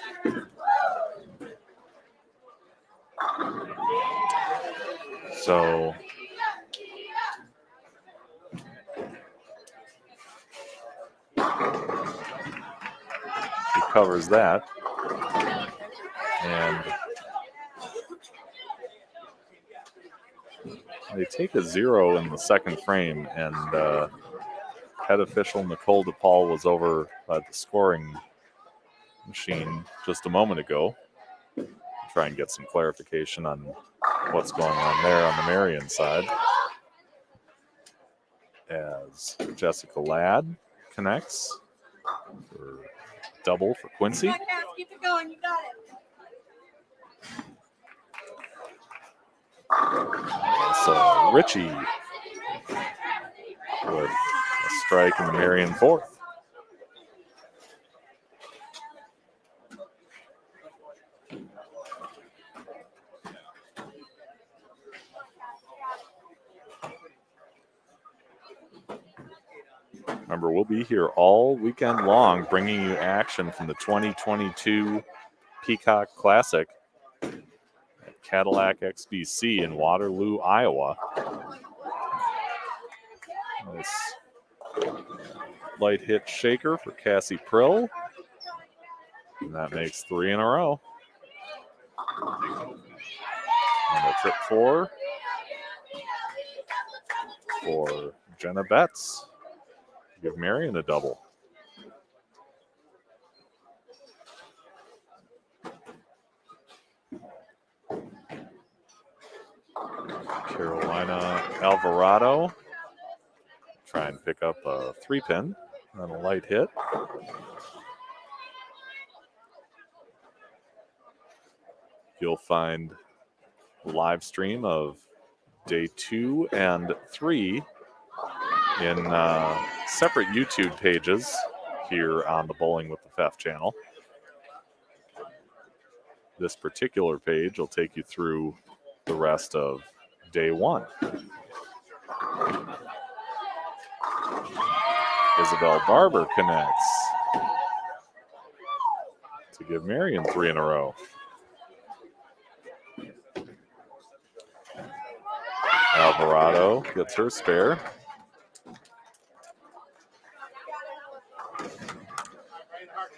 So he covers that. And they take a 0 in the second frame, and head official Nicole DePaul was over at the scoring machine just a moment ago. Try and get some clarification on what's going on there on the Marion side. As Jessica Ladd connects for double for Quincy. Keep it going, you got it. So Richie with a strike in the Marion 4th. Remember, we'll be here all weekend long bringing you action from the 2022 Peacock Classic at Cadillac XBC in Waterloo, Iowa. Nice light hit shaker for Cassie Prill. And that makes 3 in a row. And a trip 4 for Jenna Betts. Give Marion a double. Carolina Alvarado. Try and pick up a 3-pin on a light hit. You'll find a live stream of day 2 and 3 in separate YouTube pages here on the Bowling with the Fef channel. This particular page will take you through the rest of day 1. Isabel Barber connects to give Marion 3 in a row. Alvarado gets her spare.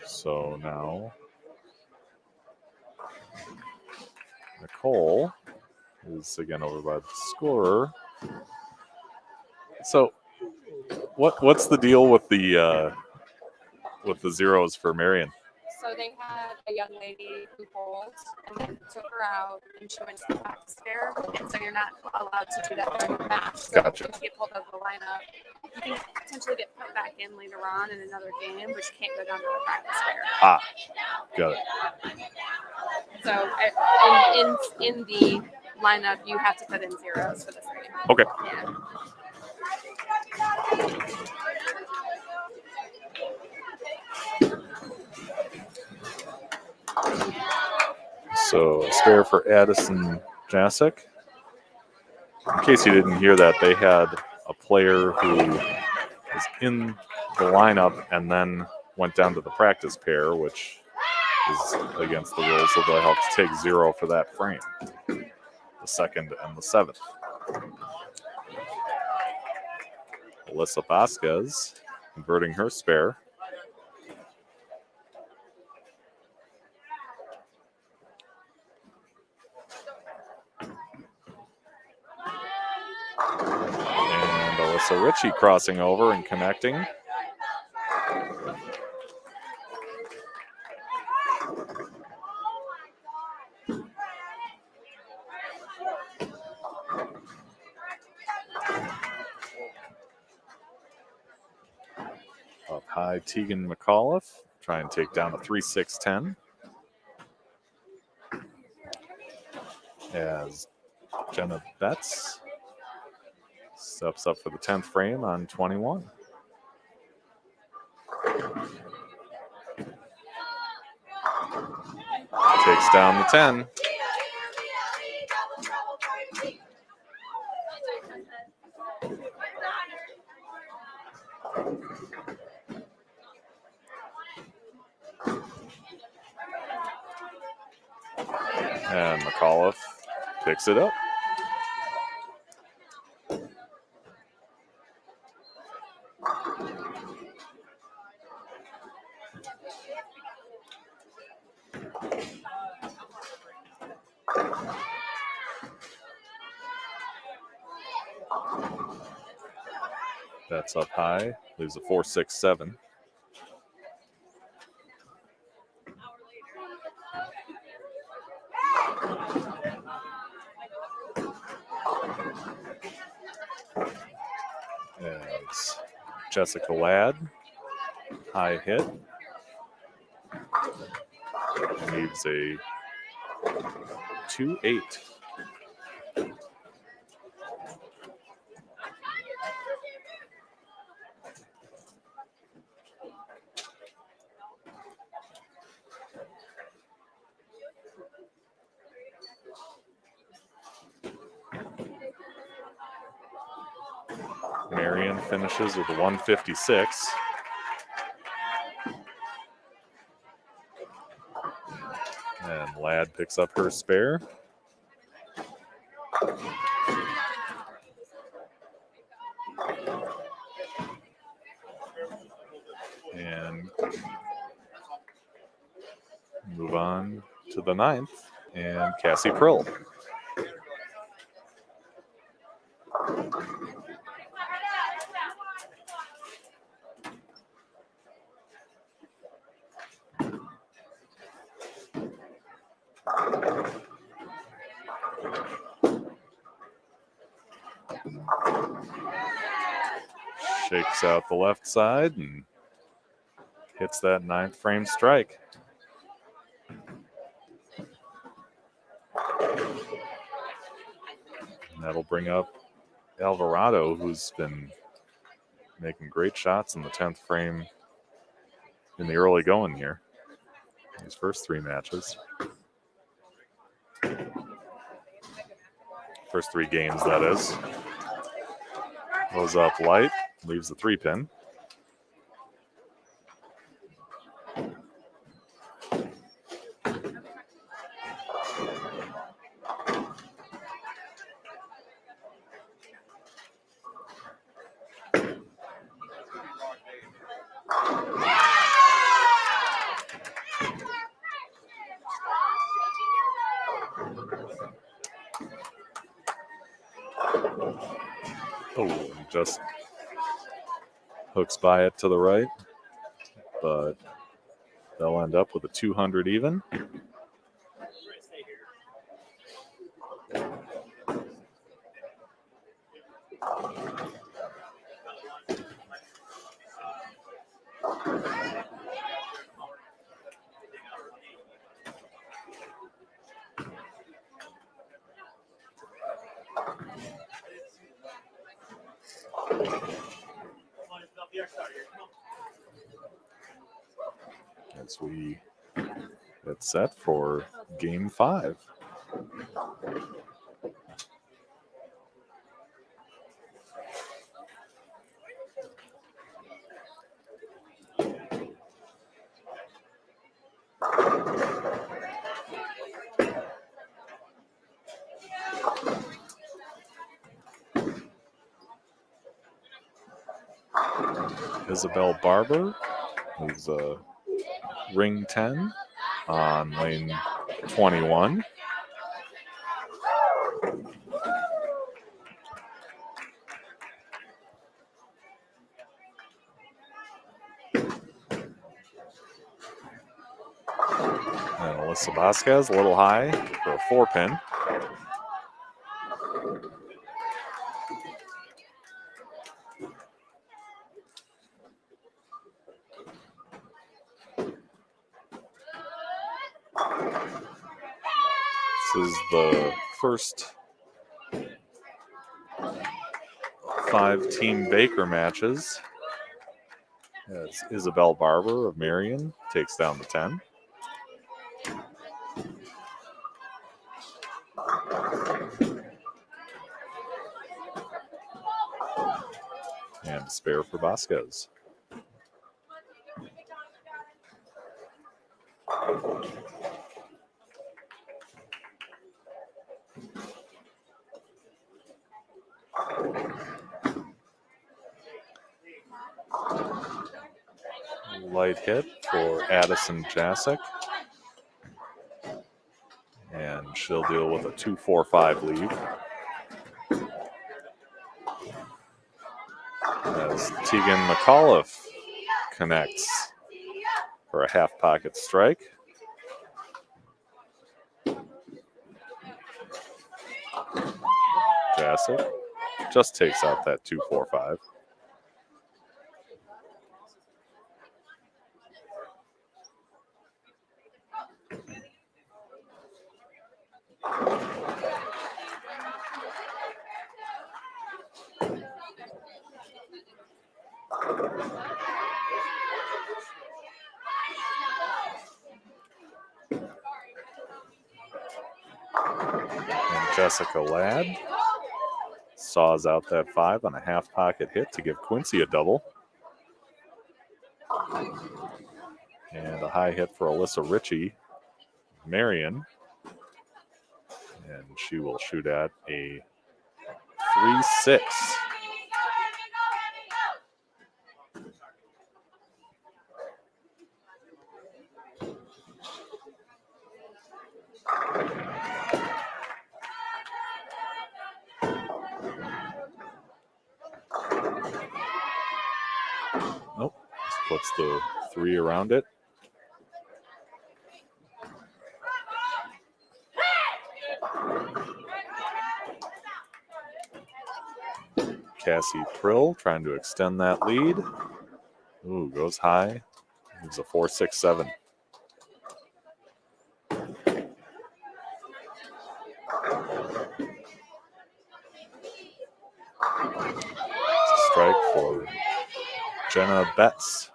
So now Nicole is again over by the scorer. So, what's the deal with the zeros for Marion? So they had a young lady who bowled and then took her out and she went to the practice fair. And so you're not allowed to do that during the match. So Gotcha. if you get pulled out of the lineup, you can potentially get put back in later on in another game, but you can't go down to the practice fair. Ah, got it. So in the lineup, you have to put in zeros for this game. Okay. Yeah. So spare for Addison Jasic. In case you didn't hear that, they had a player who was in the lineup and then went down to the practice pair, which is against the rules, so they'll have to take 0 for that frame, the 2nd and the 7th. Alyssa Vasquez converting her spare. And Alyssa Ritchie crossing over and connecting. Up high, Tegan McAuliffe try and take down a 3-6-10. As Jenna Betts steps up for the 10th frame on 21. Takes down the 10. And McAuliffe picks it up. That's up high, leaves a 4-6-7. As Jessica Ladd, high hit, leaves a 2-8. Marion finishes with a 156. And Ladd picks up her spare. And move on to the 9th. And Cassie Prill. Shakes out the left side and hits that 9th frame strike. And that'll bring up Alvarado, who's been making great shots in the 10th frame in the early going here. His first 3 matches. First 3 games, that is. Goes up light, leaves the 3-pin. Oh, just hooks by it to the right, but they'll end up with a 200 even. As we get set for game 5. Isabel Barber, who's a ring 10 on lane 21. And Alyssa Vasquez, a little high for a 4-pin. This is the first 5 Team Baker matches. As Isabel Barber of Marion takes down the 10. And spare for Vasquez. Light hit for Addison Jasic. And she'll deal with a 2-4-5 lead. As Tegan McAuliffe connects for a half pocket strike. Jasic just takes out that 2-4-5. And Jessica Ladd saws out that 5 on a half pocket hit to give Quincy a double. And a high hit for Alyssa Ritchie, Marion. And she will shoot at a 3-6. Nope, just puts the 3 around it. Cassie Prill trying to extend that lead. Ooh, goes high. It's a 4-6-7. It's a strike for Jenna Betts.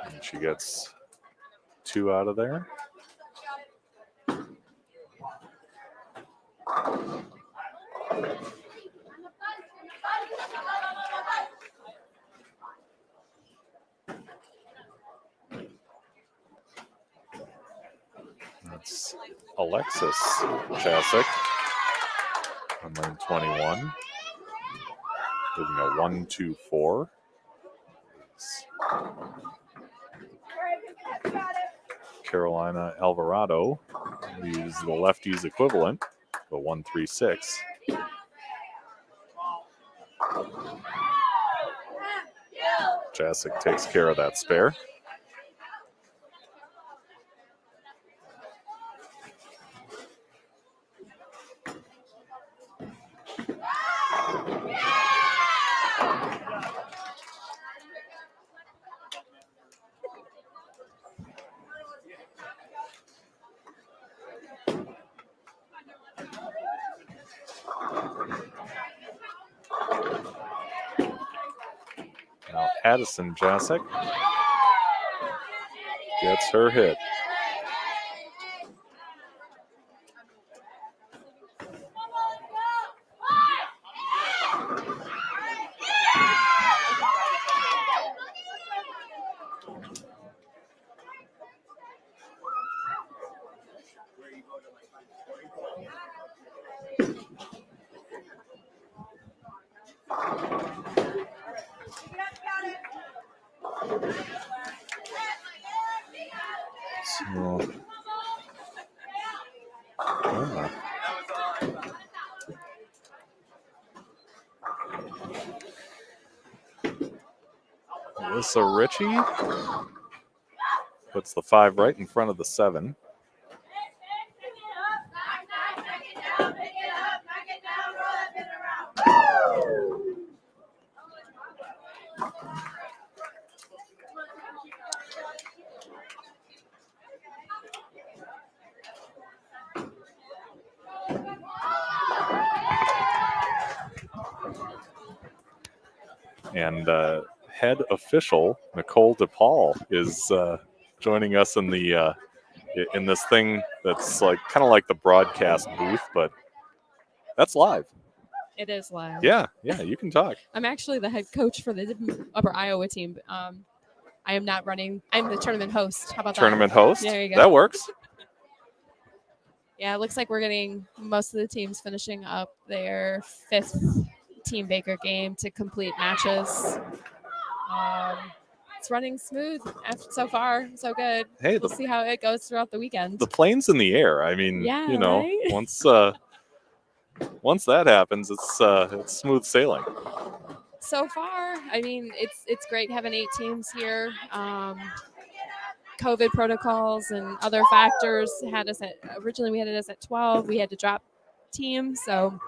And she gets 2 out of there. Alexis Jasic on lane 21. Moving a 1-2-4. Carolina Alvarado leaves the lefties equivalent, the 1-3-6. Jasic takes care of that spare. Now Addison Jasic gets her hit. So, Melissa Ritchie puts the 5 right in front of the 7. And head official Nicole DePaul is joining us in the in this thing that's like kind of like the broadcast booth, but that's live. It is live. Yeah, you can talk. I'm actually the head coach for the Upper Iowa team. I am not running. I'm the tournament host. How about Tournament host? There you go. That works. Yeah, it looks like we're getting most of the teams finishing up their 5th Team Baker game to complete matches. It's running smooth so far, so good. Hey, we'll see how it goes throughout the weekend. The plane's in the air. I mean, Yeah, you know, right? once that happens, it's smooth sailing. So far, I mean, it's great having 8 teams here. COVID protocols and other factors had us originally we had us at 12. We had to drop teams, so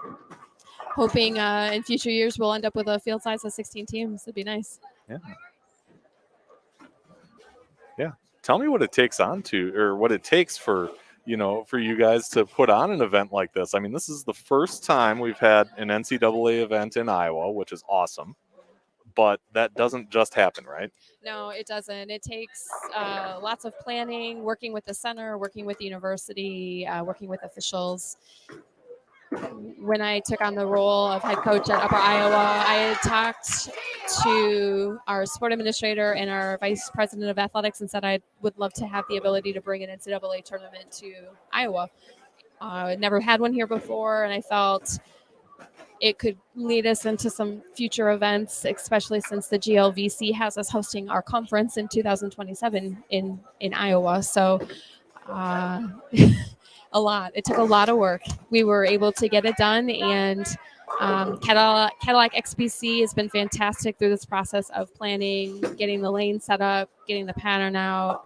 hoping in future years we'll end up with a field size of 16 teams. It'd be nice. Yeah. Tell me what it takes what it takes for you guys to put on an event like this. I mean, this is the first time we've had an NCAA event in Iowa, which is awesome. But that doesn't just happen, right? No, it doesn't. It takes lots of planning, working with the center, working with the university, working with officials. When I took on the role of head coach at Upper Iowa, I had talked to our sport administrator and our vice president of athletics and said I would love to have the ability to bring an NCAA tournament to Iowa. I'd never had one here before, and I felt it could lead us into some future events, especially since the GLVC has us hosting our conference in 2027 in Iowa. So a lot. It took a lot of work. We were able to get it done, and Cadillac XBC has been fantastic through this process of planning, getting the lane set up, getting the pattern out.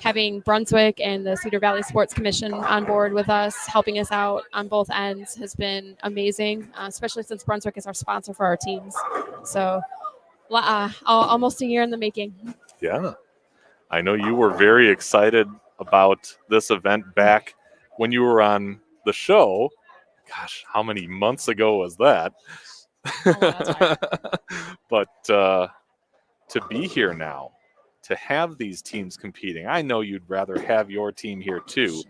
Having Brunswick and the Cedar Valley Sports Commission on board with us, helping us out on both ends, has been amazing, especially since Brunswick is our sponsor for our teams. So almost a year in the making. Yeah. I know you were very excited about this event back when you were on the show. Gosh, how many months ago was that? But to be here now, to have these teams competing, I know you'd rather have your team here too,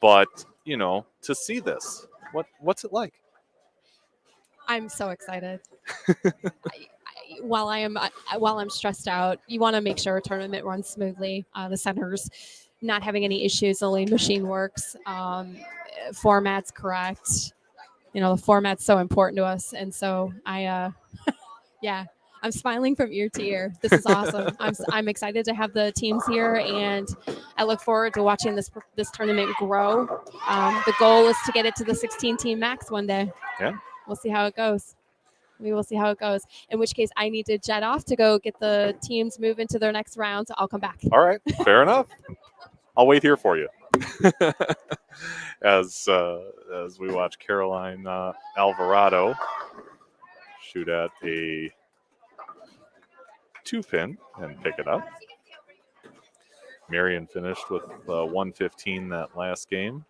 but to see this, what's it like? I'm so excited. While I'm stressed out, you want to make sure a tournament runs smoothly. The centers not having any issues. The lane machine works. Format's correct. You know, the format's so important to us. And so yeah, I'm smiling from ear to ear. This is awesome. I'm excited to have the teams here, and I look forward to watching this tournament grow. The goal is to get it to the 16-team max one day. Yeah. We'll see how it goes. We will see how it goes. In which case, I need to jet off to go get the teams move into their next round. So I'll come back. All right. Fair enough. I'll wait here for you. as we watch Caroline Alvarado shoot at a 2-pin and pick it up. Marion finished with 115 that last game.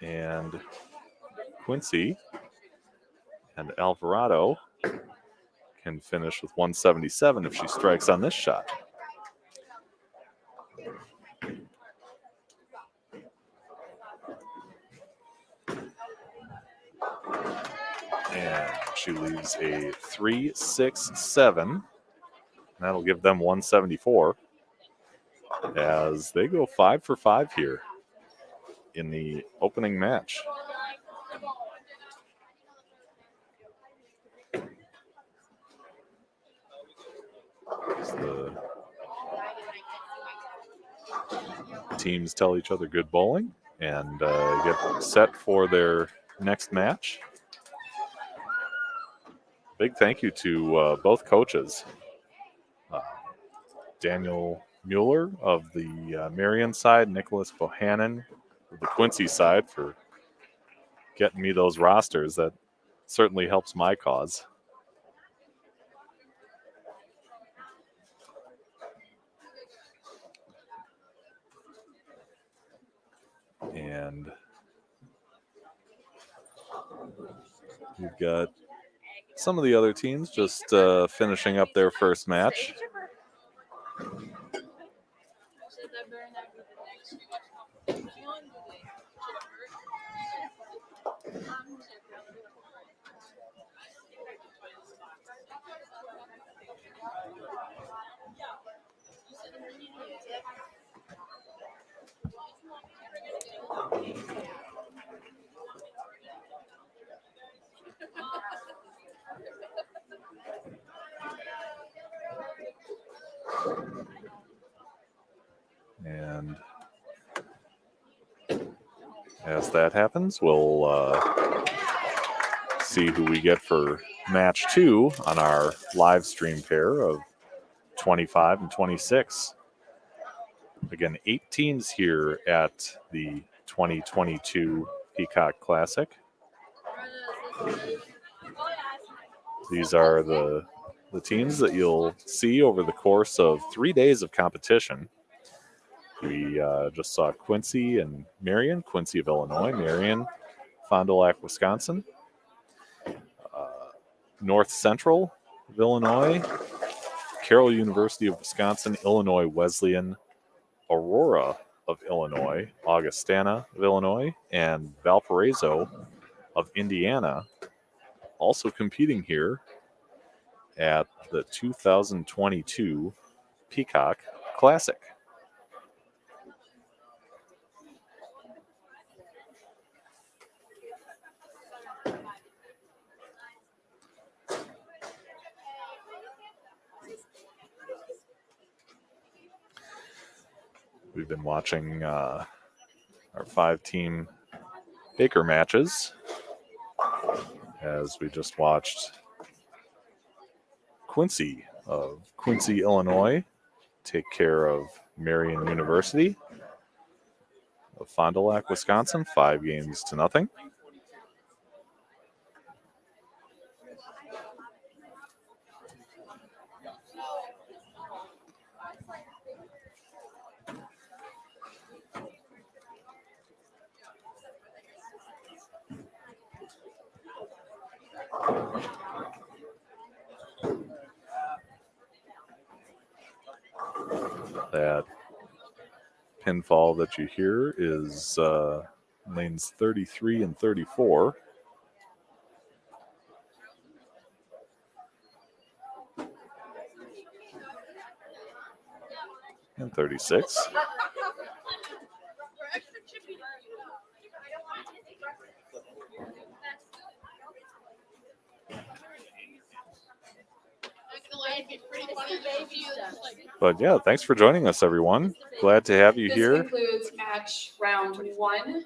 And Quincy and Alvarado can finish with 177 if she strikes on this shot. And she leaves a 3-6-7. That'll give them 174 as they go 5 for 5 here in the opening match. As the teams tell each other good bowling and get set for their next match. Big thank you to both coaches. Daniel Mueller of the Marion side, Nicholas Bohannon of the Quincy side for getting me those rosters. That certainly helps my cause. And we've got some of the other teams just finishing up their first match. And as that happens, we'll see who we get for match 2 on our live stream pair of 25 and 26. Again, 8 teams here at the 2022 Peacock Classic. These are the teams that you'll see over the course of 3 days of competition. We just saw Quincy and Marion, Quincy of Illinois, Marion, Fond du Lac, Wisconsin, North Central of Illinois, Carroll University of Wisconsin, Illinois Wesleyan, Aurora of Illinois, Augustana of Illinois, and Valparaiso of Indiana, also competing here at the 2022 Peacock Classic. We've been watching our 5-team Baker matches as we just watched Quincy of Quincy, Illinois take care of Marion University of Fond du Lac, Wisconsin, 5-0. That pinfall that you hear is lanes 33 and 34. And 36. But yeah, thanks for joining us, everyone. Glad to have you This here. concludes match round 1.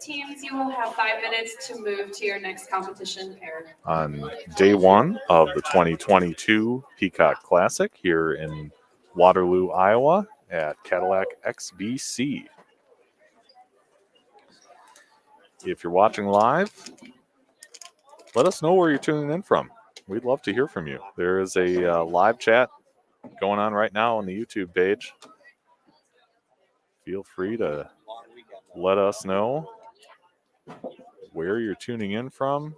Teams, you will have 5 minutes to move to your next competition pair. On day 1 of the 2022 Peacock Classic here in Waterloo, Iowa at Cadillac XBC. If you're watching live, let us know where you're tuning in from. We'd love to hear from you. There is a live chat going on right now on the YouTube page. Feel free to let us know where you're tuning in from.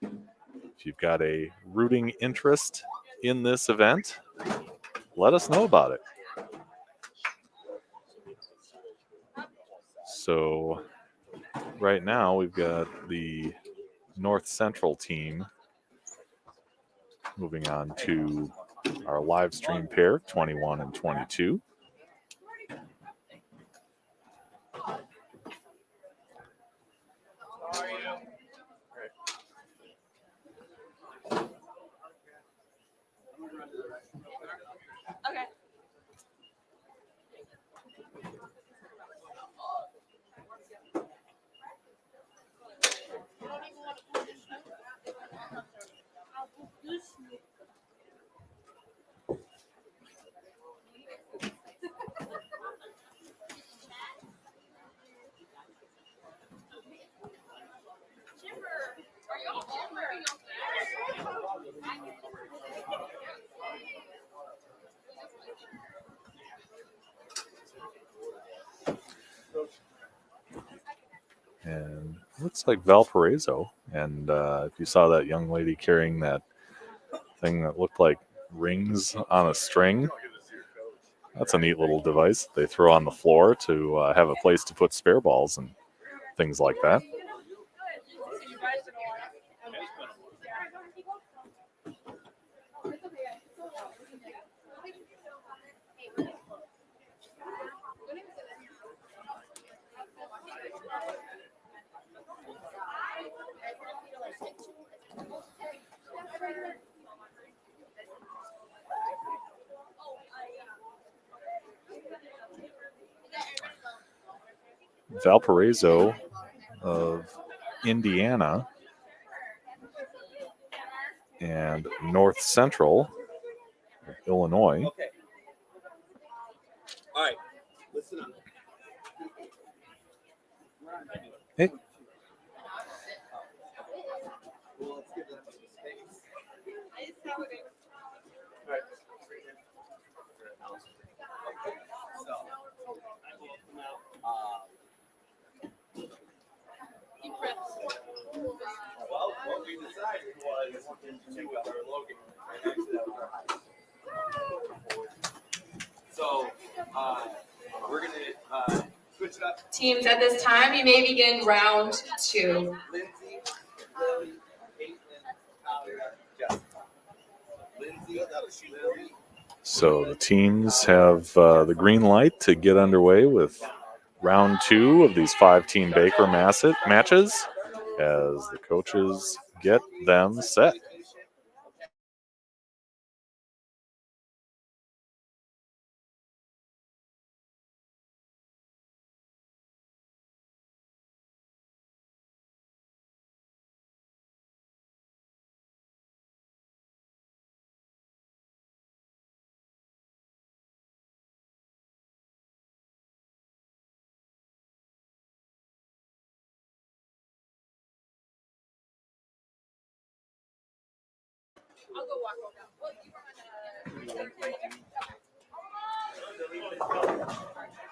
If you've got a rooting interest in this event, let us know about it. So right now we've got the North Central team moving on to our live stream pair, 21 and 22. Okay. And looks like Valparaiso. And if you saw that young lady carrying that thing that looked like rings on a string, that's a neat little device they throw on the floor to have a place to put spare balls and things like that. Valparaiso of Indiana and North Central of Illinois. Okay. All right. Listen up. Hey. Well, let's give them some space. Okay. So, I will come out. Well, what we decided was to Logan right next to that other house. So, we're gonna switch it up. Teams, at this time, you may begin round 2. Lindsay, Lily, Caitlin, Tyler, Jessica. Lindsay, Lily. So the teams have the green light to get underway with round 2 of these 5-team Baker matches as the coaches get them set.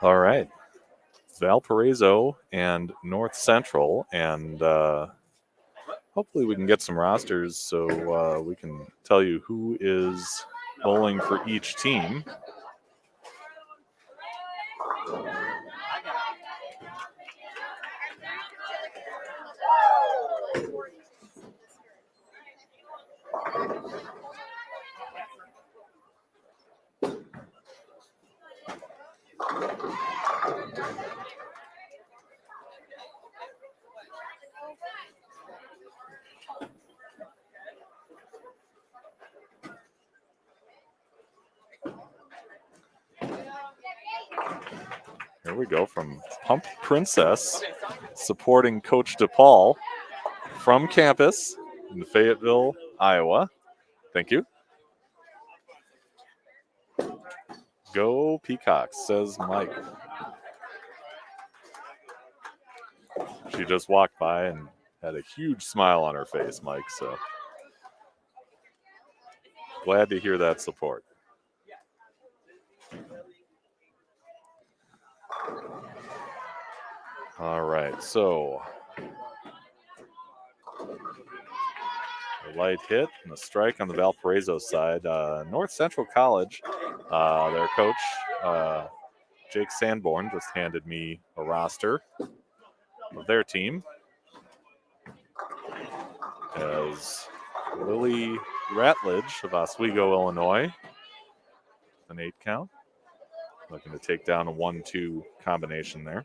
All right. Valparaiso and North Central, and hopefully we can get some rosters so we can tell you who is bowling for each team. There we go from Pump Princess, supporting Coach DePaul from campus in Fayetteville, Iowa. Thank you. Go Peacocks, says Mike. She just walked by and had a huge smile on her face, Mike, so glad to hear that support. All right, so a light hit and a strike on the Valparaiso side. North Central College, their coach, Jake Sanborn, just handed me a roster of their team. As Lily Ratledge of Oswego, Illinois, an 8 count. Looking to take down a 1-2 combination there.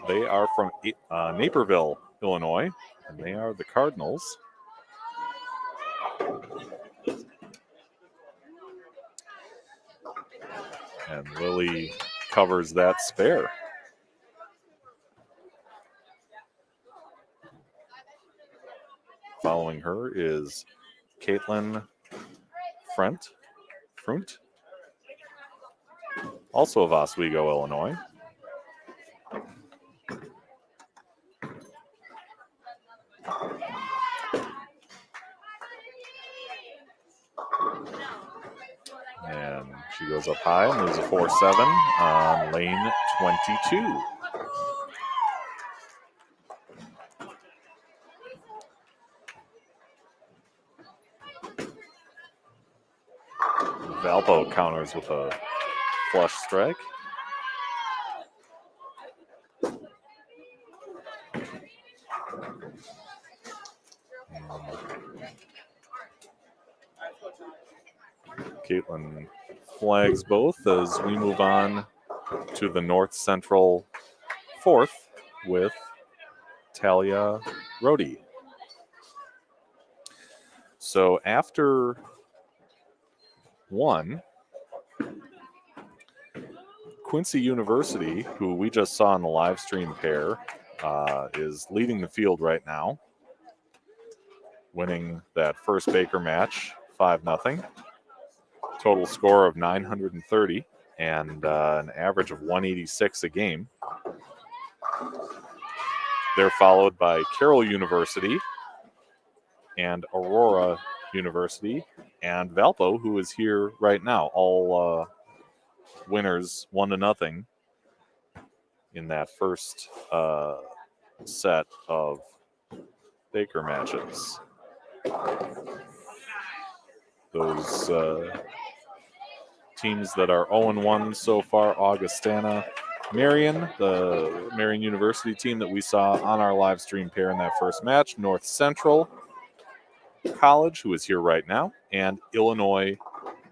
They are from Naperville, Illinois, and they are the Cardinals. And Lily covers that spare. Following her is Caitlin Frunt, also of Oswego, Illinois. And she goes up high and moves a 4-7 on lane 22. Valpo counters with a flush strike. Caitlin flags both as we move on to the North Central fourth with Talia Rohde. So after one, Quincy University, who we just saw in the live stream pair, is leading the field right now, winning that first Baker match 5-0. Total score of 930 and an average of 186 a game. They're followed by Carroll University and Aurora University and Valpo, who is here right now. All winners 1-0 in that first set of Baker matches. Those teams that are 0-1 so far: Augustana, Marion, the Marion University team that we saw on our live stream pair in that first match, North Central College, who is here right now, and Illinois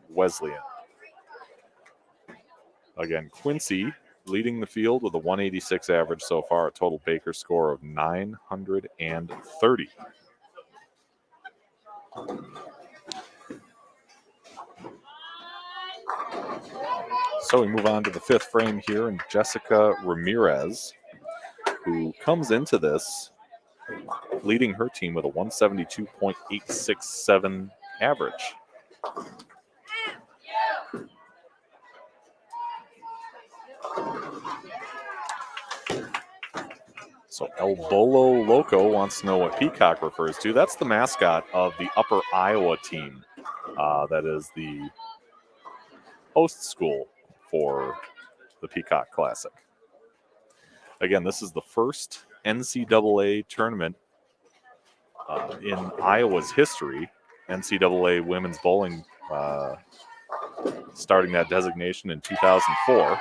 Wesleyan. Again, Quincy leading the field with a 186 average so far, a total Baker score of 930. So we move on to the fifth frame here, and Jessica Ramirez, who comes into this leading her team with a 172.867 average. So El Bolo Loco wants to know what Peacock refers to. That's the mascot of the Upper Iowa team. That is the host school for the Peacock Classic. Again, this is the first NCAA tournament in Iowa's history. NCAA women's bowling starting that designation in 2004.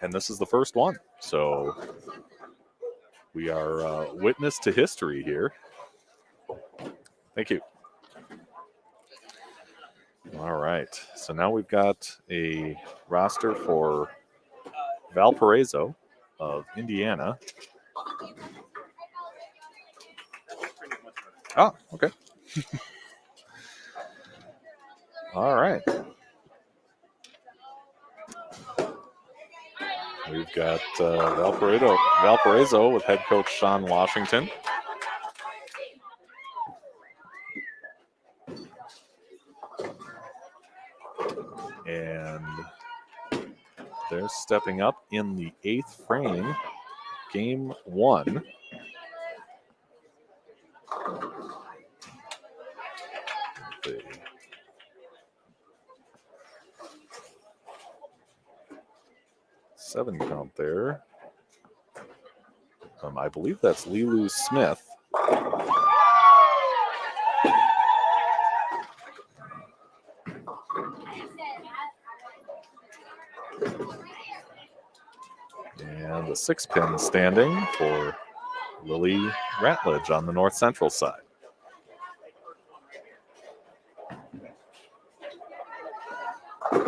And this is the first one. So we are witness to history here. Thank you. All right. So now we've got a roster for Valparaiso of Indiana. Oh, okay. All right. We've got Valparaiso with head coach Sean Washington. And they're stepping up in the 8th frame, game 1. The 7 count there. I believe that's Lilu Smith. And the 6-pin standing for Lily Ratledge on the north central side. And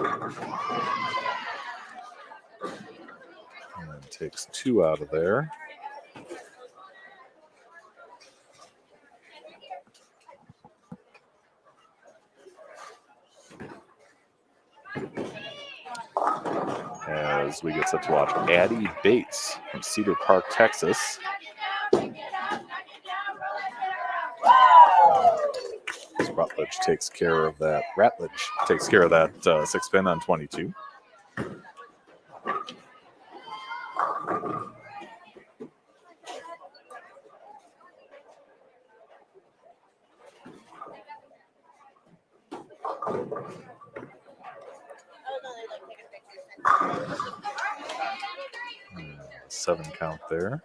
takes 2 out of there. As we get set to watch Addie Bates from Cedar Park, Texas. As Ratledge takes care of that. 6-pin on 22. And 7 count there.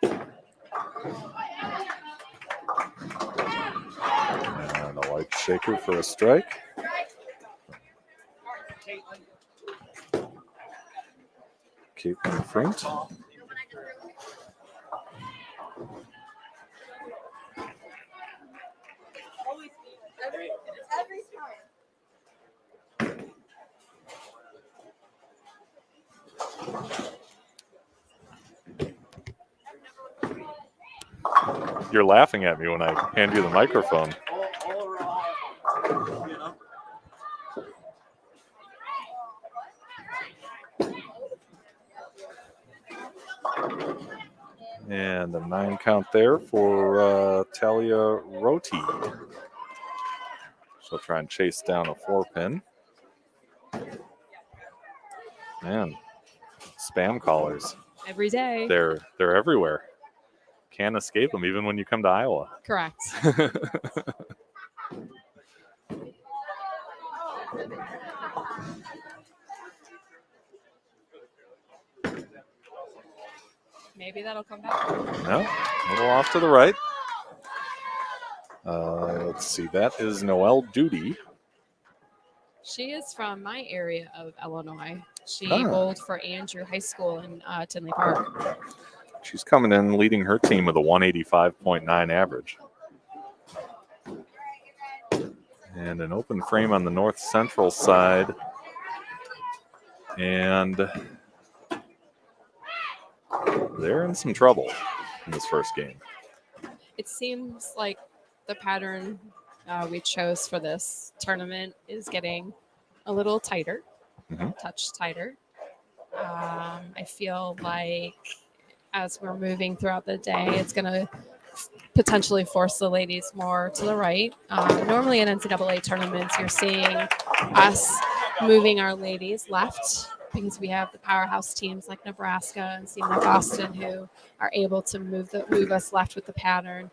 And a light shaker for a strike. Caitlin Frint. Every time. You're laughing at me when I hand you the microphone. And a 9 count there for Talia Roti. She'll try and chase down a 4-pin. Man, spam callers. Every day. They're everywhere. Can't escape them even when you come to Iowa. Correct. Maybe that'll come back. No, a little off to the right. Let's see. That is Noelle Duty. She is from my area of Illinois. She Ah. bowled for Andrew High School in Tinley Park. She's coming in leading her team with a 185.9 average. And an open frame on the north central side. And they're in some trouble in this first game. It seems like the pattern we chose for this tournament is getting a little tighter, touch tighter. I feel like as we're moving throughout the day, it's going to potentially force the ladies more to the right. Normally in NCAA tournaments, you're seeing us moving our ladies left because we have the powerhouse teams like Nebraska and teams like Austin who are able to move us left with the pattern.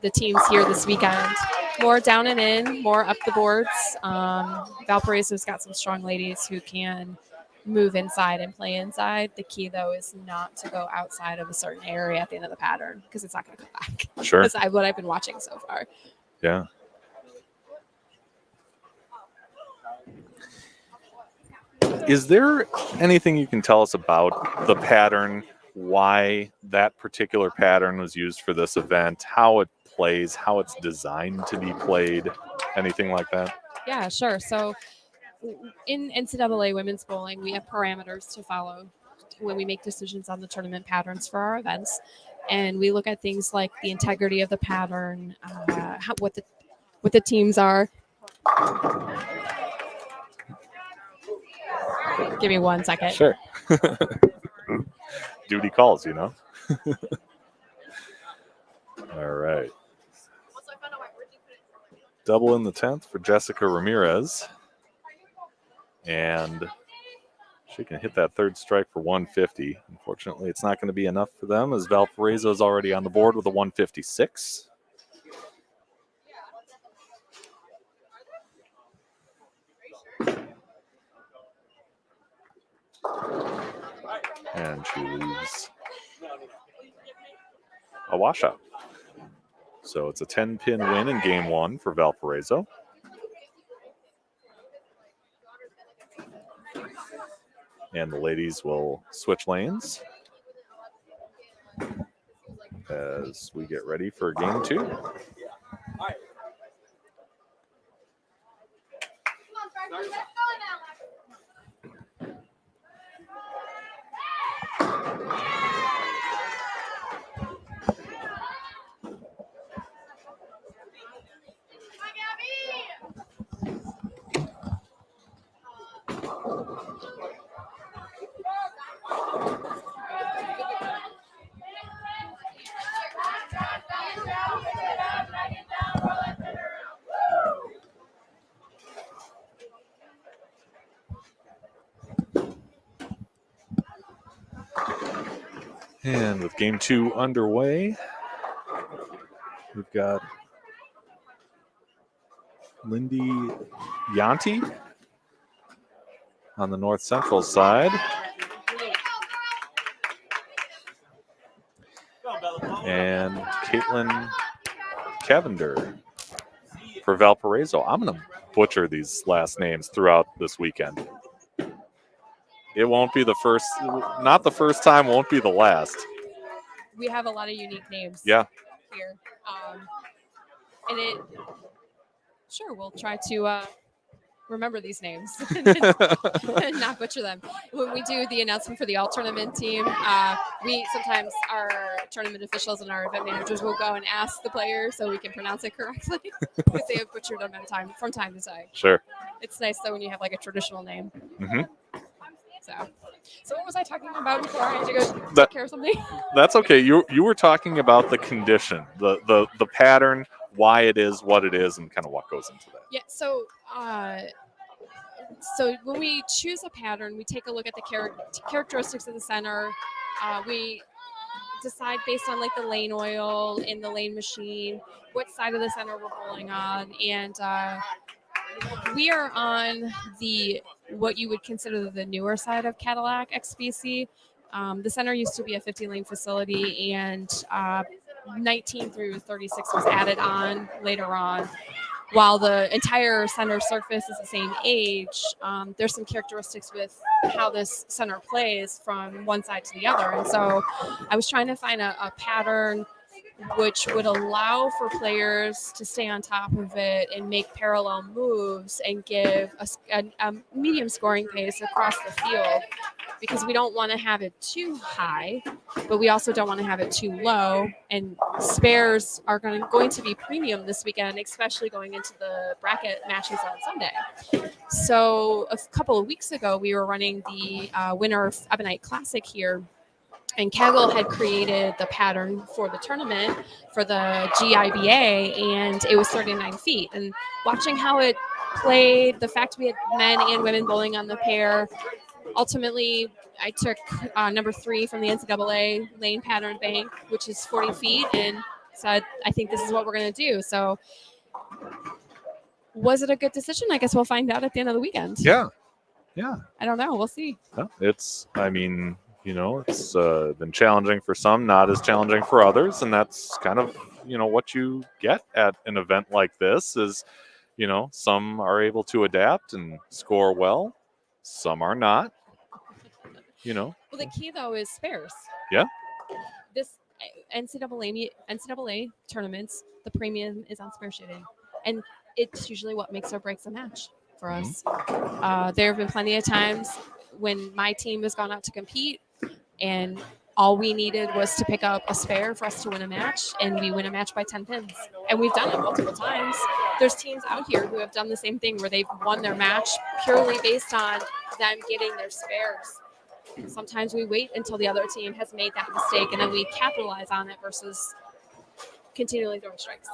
The teams here this weekend, more down and in, more up the boards. Valparaiso's got some strong ladies who can move inside and play inside. The key, though, is not to go outside of a certain area at the end of the pattern because it's not going to come back. Sure. That's what I've been watching so far. Yeah. Is there anything you can tell us about the pattern, why that particular pattern was used for this event, how it plays, how it's designed to be played, anything like that? Yeah, sure. So in NCAA women's bowling, we have parameters to follow when we make decisions on the tournament patterns for our events. And we look at things like the integrity of the pattern, what the teams are. Give me 1 second. Sure. Duty calls, you know. All right. Double in the 10th for Jessica Ramirez. And she can hit that third strike for 150. Unfortunately, it's not going to be enough for them as Valparaiso is already on the board with a 156. And she leaves a washout. So it's a 10-pin win in game 1 for Valparaiso. And the ladies will switch lanes as we get ready for game 2. And with game 2 underway, we've got Lindy Yanti on the north central side. And Caitlin Cavender for Valparaiso. I'm going to butcher these last names throughout this weekend. It won't be the first, not the first time, won't be the last. We have a lot of unique names Yeah. here. And sure, we'll try to remember these names and not butcher them. When we do the announcement for the all tournament team, we sometimes, our tournament officials and our event managers will go and ask the players so we can pronounce it correctly because they have butchered them from time to time. Sure. It's nice though when you have like a traditional name. Mm-hmm. So what was I talking about before I had to go take care of something? That's okay. You were talking about the condition, the pattern, why it is what it is, and kind of what goes into that. Yeah. So when we choose a pattern, we take a look at the characteristics of the center. We decide based on like the lane oil in the lane machine, what side of the center we're bowling on, and we are on what you would consider the newer side of Cadillac XBC. The center used to be a 50-lane facility, and 19 through 36 was added on later on. While the entire center surface is the same age, there's some characteristics with how this center plays from one side to the other. And so I was trying to find a pattern which would allow for players to stay on top of it and make parallel moves and give a medium scoring pace across the field, because we don't want to have it too high, but we also don't want to have it too low. And spares are going to be premium this weekend, especially going into the bracket matches on Sunday. So a couple of weeks ago, we were running the winner of Peacock Classic here, and Carroll had created the pattern for the tournament for the GIBA, and it was 39 feet. And watching how it played, the fact we had men and women bowling on the pair, ultimately I took number 3 from the NCAA lane pattern bank, which is 40 feet, and said, I think this is what we're going to do. So was it a good decision? I guess we'll find out at the end of the weekend. Yeah. I don't know. We'll see. Well, it's been challenging for some, not as challenging for others. And that's kind of, what you get at an event like this is, some are able to adapt and score well. Some are not, Well, the key, though, is spares. Yeah. NCAA tournaments, the premium is on spare shooting, and it's usually what makes or breaks a match for us. There have been plenty of times when my team has gone out to compete, and all we needed was to pick up a spare for us to win a match, and we win a match by 10 pins. And we've done it multiple times. There's teams out here who have done the same thing where they've won their match purely based on them getting their spares. Sometimes we wait until the other team has made that mistake, and then we capitalize on it versus continually throwing strikes.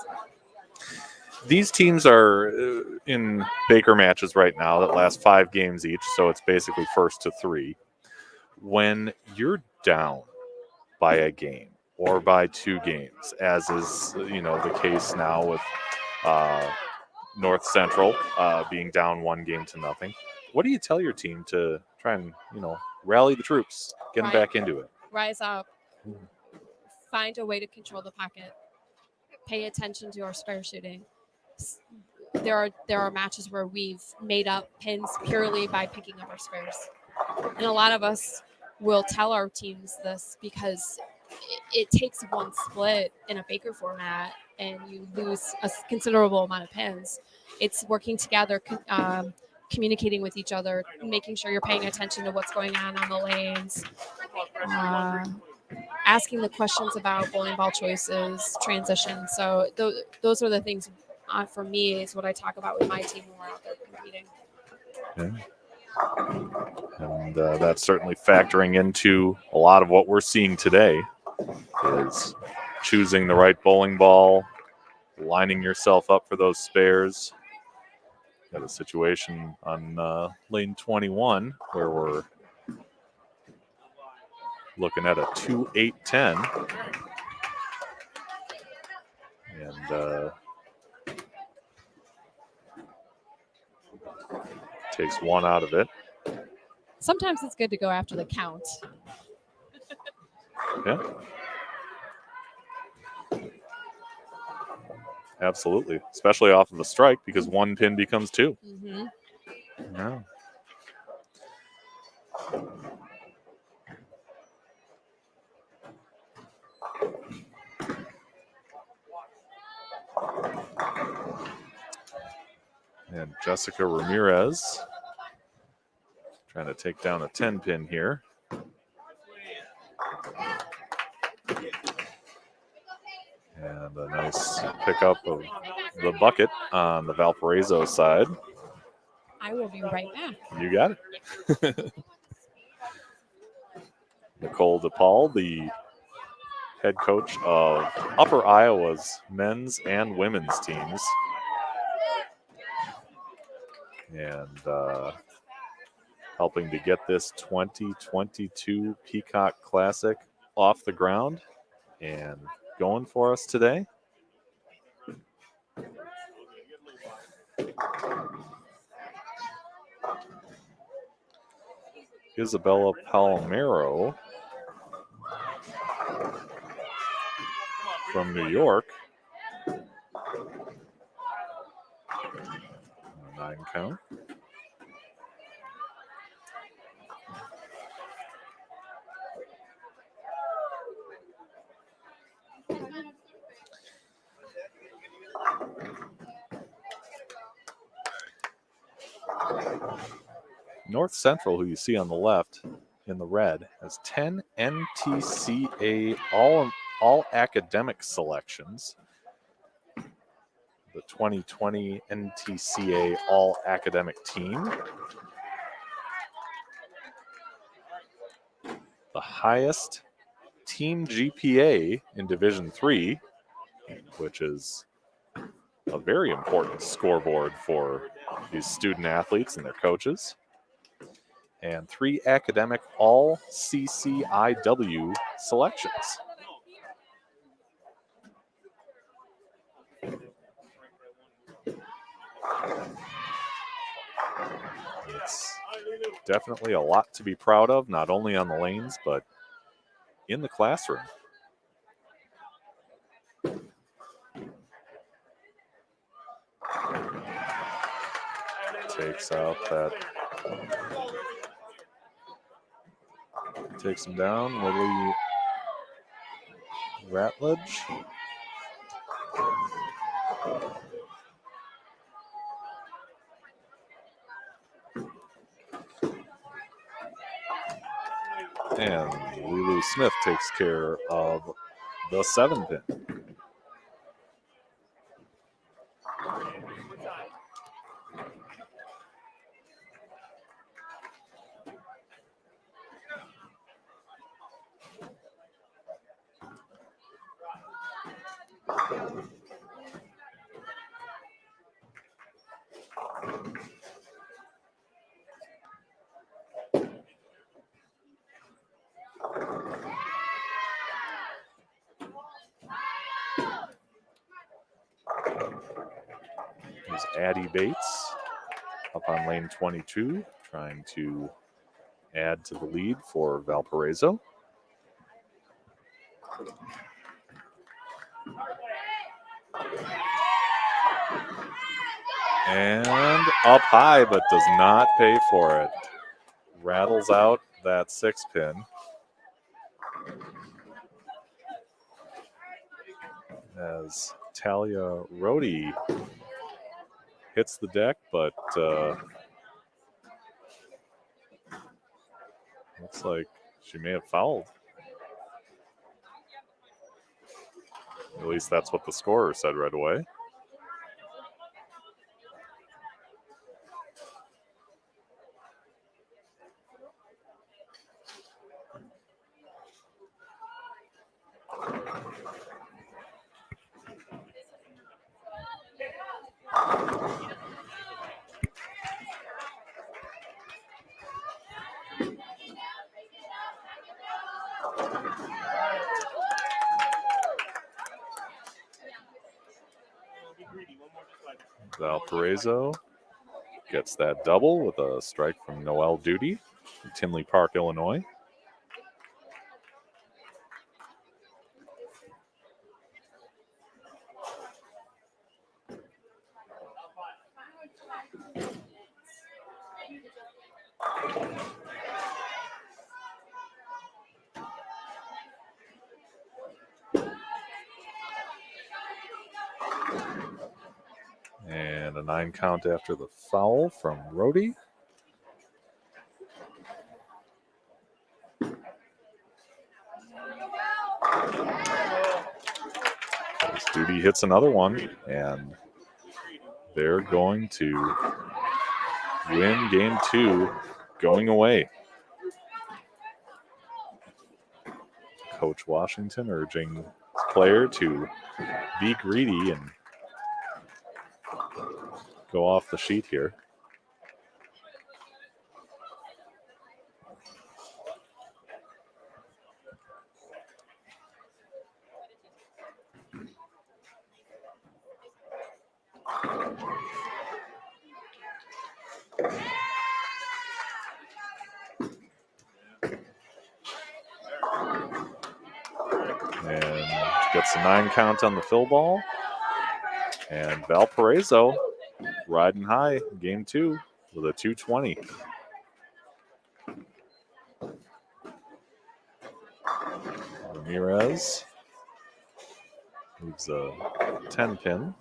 These teams are in Baker matches right now that last 5 games each, so it's basically first to 3. When you're down by a game or by 2 games, as is the case now with North Central being down 1 game to nothing, what do you tell your team to try and rally the troops, get them back into it? Rise up, find a way to control the pocket, pay attention to our spare shooting. There are matches where we've made up pins purely by picking up our spares, and a lot of us will tell our teams this because it takes one split in a Baker format and you lose a considerable amount of pins. It's working together, communicating with each other, making sure you're paying attention to what's going on the lanes, asking the questions about bowling ball choices, transition. So those are the things for me is what I talk about with my team when we're out there competing. Yeah. And that's certainly factoring into a lot of what we're seeing today is choosing the right bowling ball, lining yourself up for those spares. Got a situation on lane 21 where we're looking at a 2-8-10. And takes 1 out of it. Sometimes it's good to go after the count. Yeah. Absolutely. Especially off of a strike because 1 pin becomes 2. Mm-hmm. Yeah. And Jessica Ramirez trying to take down a 10 pin here. And a nice pickup of the bucket on the Valparaiso side. I will be right back. You got it. Nicole DePaul, the head coach of Upper Iowa's men's and women's teams. And helping to get this 2022 Peacock Classic off the ground and going for us today. Isabella Palomero from New York. 9 count. North Central, who you see on the left in the red, has 10 NTCA all academic selections. The 2020 NTCA all academic team. The highest team GPA in Division III, which is a very important scoreboard for these student athletes and their coaches. And 3 academic all CCIW selections. It's definitely a lot to be proud of, not only on the lanes, but in the classroom. Takes out that. Takes him down. Ratledge. And Lulu Smith takes care of the 7 pin. There's Addie Bates up on lane 22, trying to add to the lead for Valparaiso. And up high, but does not pay for it. Rattles out that 6 pin. As Talia Rohde hits the deck, but looks like she may have fouled. At least that's what the scorer said right away. Valparaiso gets that double with a strike from Noelle Duty from Tinley Park, Illinois. And a 9 count after the foul from Rohde. Duty hits another one, and they're going to win game 2 going away. Coach Washington urging his player to be greedy and go off the sheet here. And gets a 9 count on the fill ball. And Valparaiso riding high in game 2 with a 220. Ramirez leaves a 10 pin.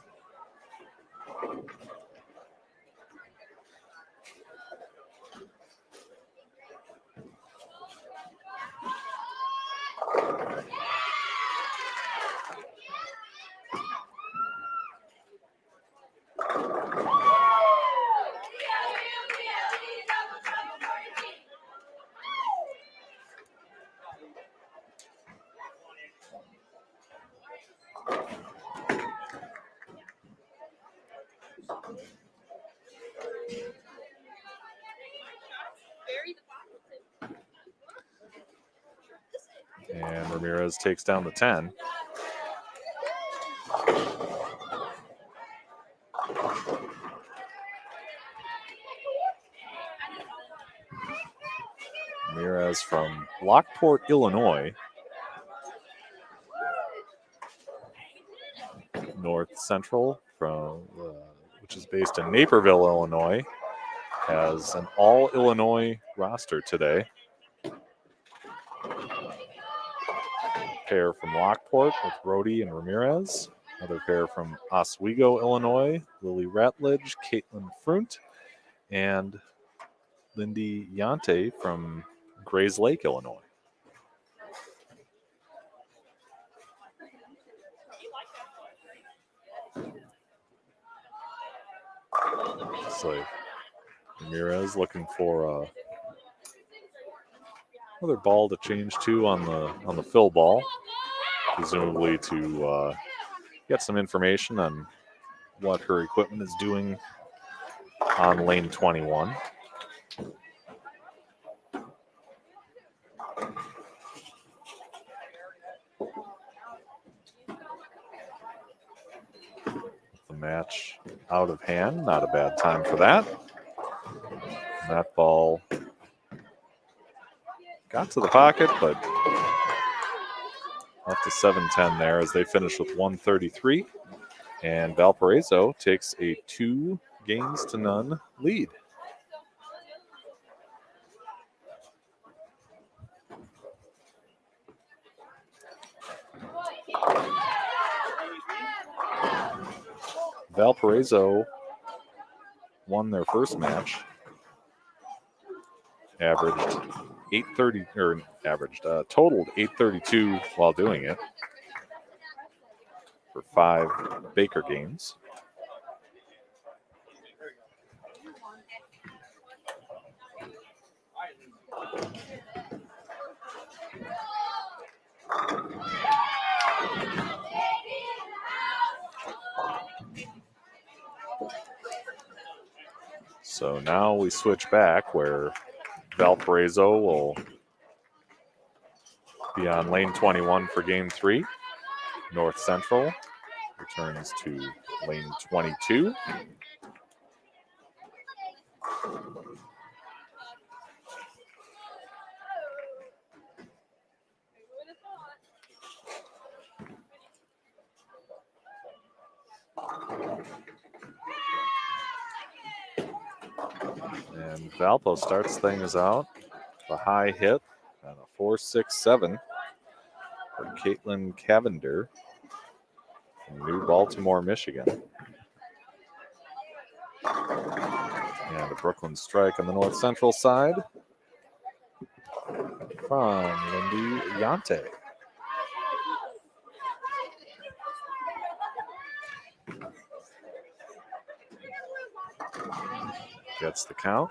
And Ramirez takes down the 10. Ramirez from Lockport, Illinois. North Central, from which is based in Naperville, Illinois, has an all-Illinois roster today. pair from Lockport with Brody and Ramirez. Another pair from Oswego, Illinois, Lily Ratledge, Caitlin Frunt, and Lindy Yante from Grays Lake, Illinois. So Ramirez looking for another ball to change to on the fill ball, presumably to get some information on what her equipment is doing on lane 21. The match out of hand, not a bad time for that. And that ball got to the pocket, but up to 7-10 there as they finish with 133. And Valparaiso takes a 2-0 lead. Valparaiso won their first match. Totaled 832 while doing it for 5 Baker games. So now we switch back where Valparaiso will be on lane 21 for game 3. North Central returns to lane 22. And Valpo starts things out. A high hit and a 4.67 for Caitlin Cavender from New Baltimore, Michigan. And a Brooklyn strike on the North Central side from Lindy Yante. Gets the count.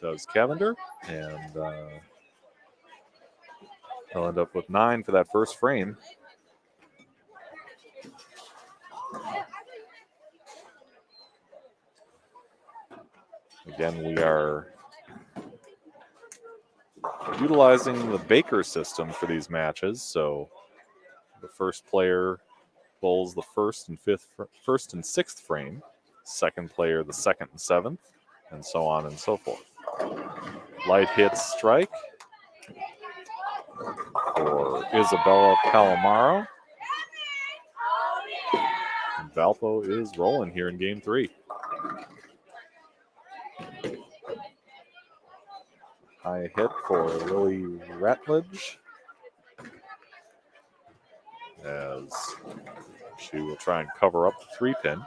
Does Cavender, and they'll end up with 9 for that first frame. Again, we are utilizing the Baker system for these matches, so the first player bowls the first and sixth frame, second player the second and seventh, and so on and so forth. Light hit strike for Isabella Palomaro. And Valpo is rolling here in game 3. High hit for Lily Ratledge as she will try and cover up the 3-pin.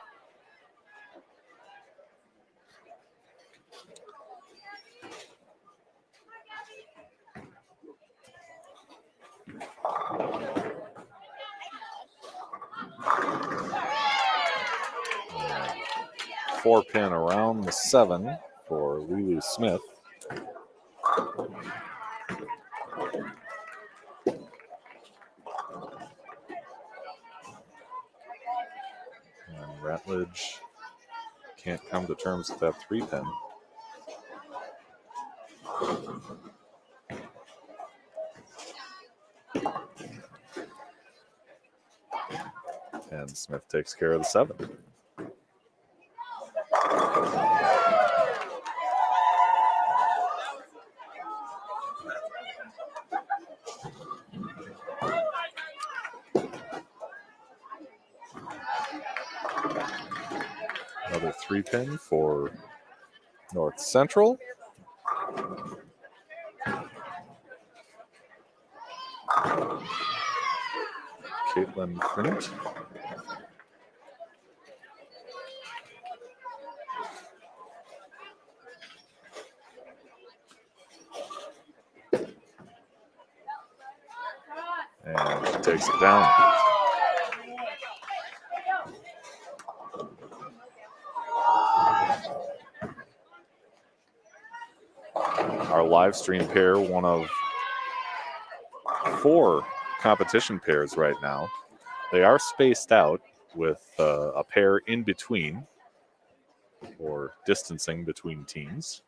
Four pin around the 7 for Lulu Smith. And Ratledge can't come to terms with that 3-pin. And Smith takes care of the 7. Another 3-pin for North Central. Caitlin Frunt. And she takes it down. Our live stream pair, one of 4 competition pairs right now. They are spaced out with a pair in between or distancing between teams.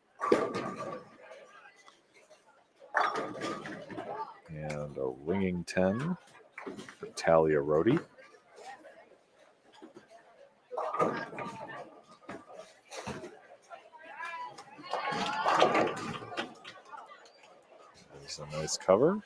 And a ringing 10 for Talia Rhodey. There's a nice cover.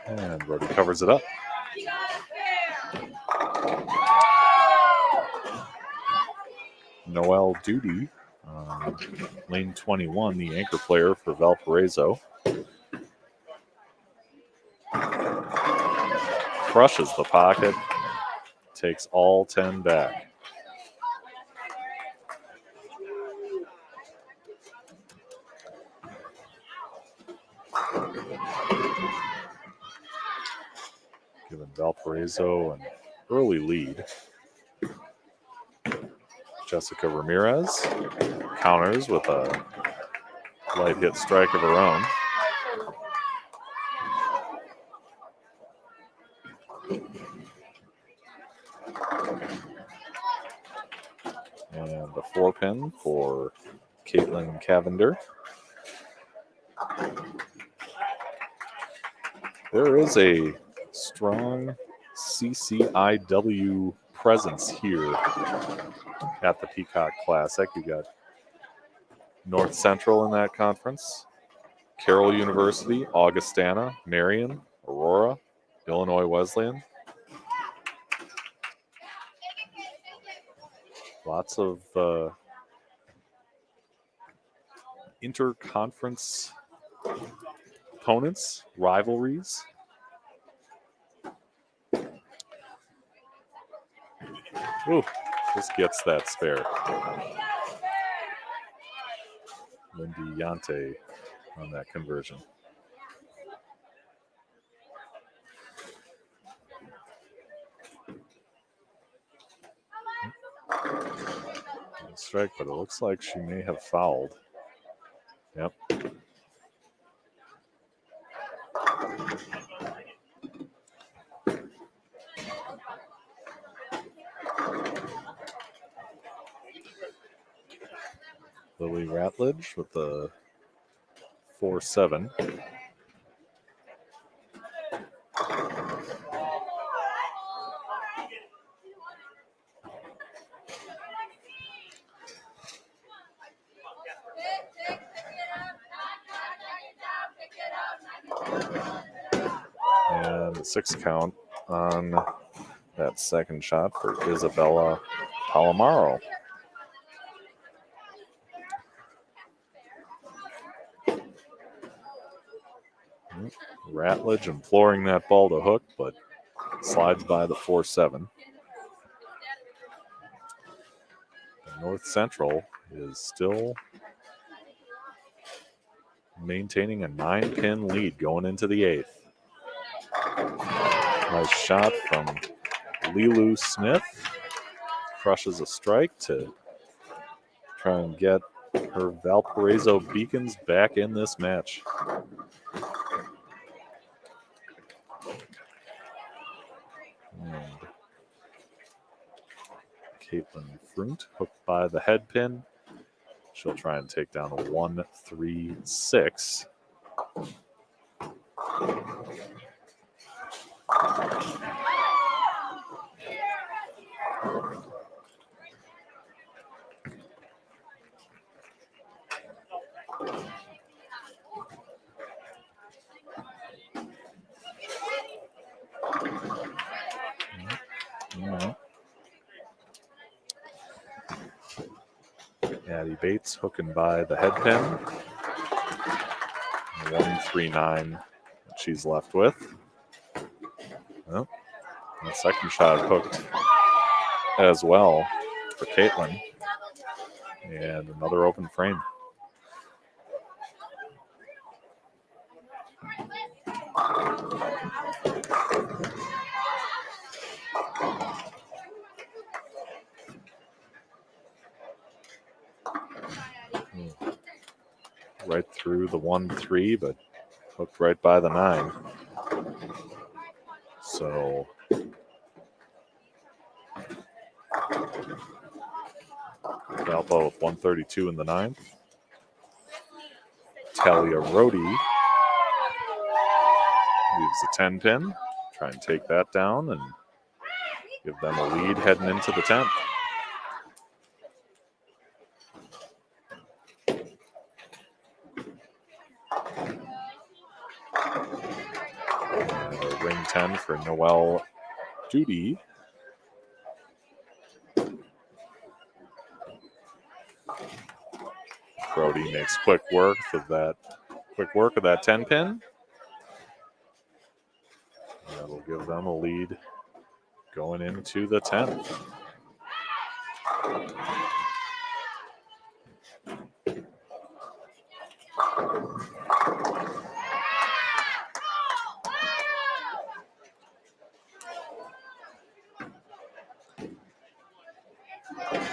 And Rhodey covers it up. Noelle Duty, lane 21, the anchor player for Valparaiso. Crushes the pocket, takes all 10 back. Giving Valparaiso an early lead. Jessica Ramirez counters with a light hit strike of her own. And a 4-pin for Caitlin Cavender. There is a strong CCIW presence here at the Peacock Classic. You got North Central in that conference, Carroll University, Augustana, Marion, Aurora, Illinois Wesleyan. Lots of interconference opponents, rivalries. Ooh, just gets that spare. Lindy Yante on that conversion. Strike, but it looks like she may have fouled. Yep. Lily Ratledge with the 4-7. And a 6 count on that second shot for Isabella Palomaro. Ratledge imploring that ball to hook, but slides by the 4-7. North Central is still maintaining a 9-pin lead going into the 8th. Nice shot from Lilu Smith. Crushes a strike to try and get her Valparaiso Beacons back in this match. And Caitlin Frunt hooked by the head pin. She'll try and take down a 1-3-6. Maddie Bates hooking by the head pin. 139 that she's left with. Well, the second shot hooked as well for Caitlin. And another open frame. Right through the 1-3, but hooked right by the 9. So Valpo with 132 in the 9th. Talia Rhodey leaves the 10 pin. Try and take that down and give them a lead heading into the 10th. And a ring 10 for Noelle Duty. Brody makes quick work of that 10 pin. That'll give them a lead going into the 10th.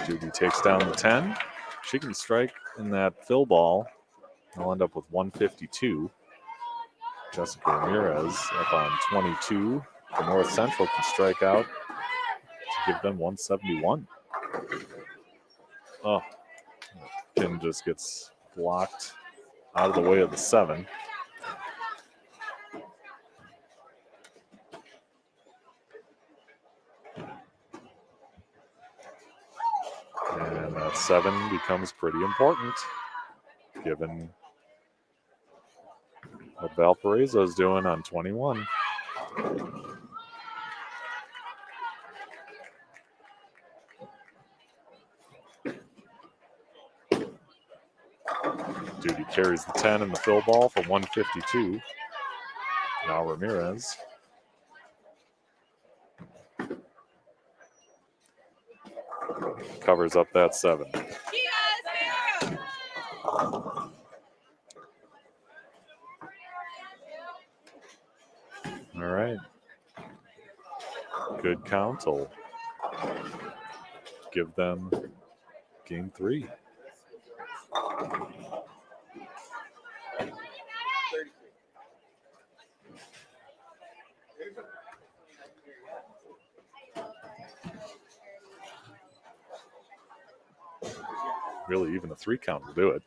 Judy takes down the 10. She can strike in that fill ball. They'll end up with 152. Jessica Ramirez up on 22. The North Central can strike out to give them 171. Oh, pin just gets blocked out of the way of the 7. And that 7 becomes pretty important, given what Valparaiso is doing on 21. Duty carries the 10 in the fill ball for 152. Now Ramirez. Covers up that 7. All right. Good count will give them game 3. Really, even a 3 count will do it.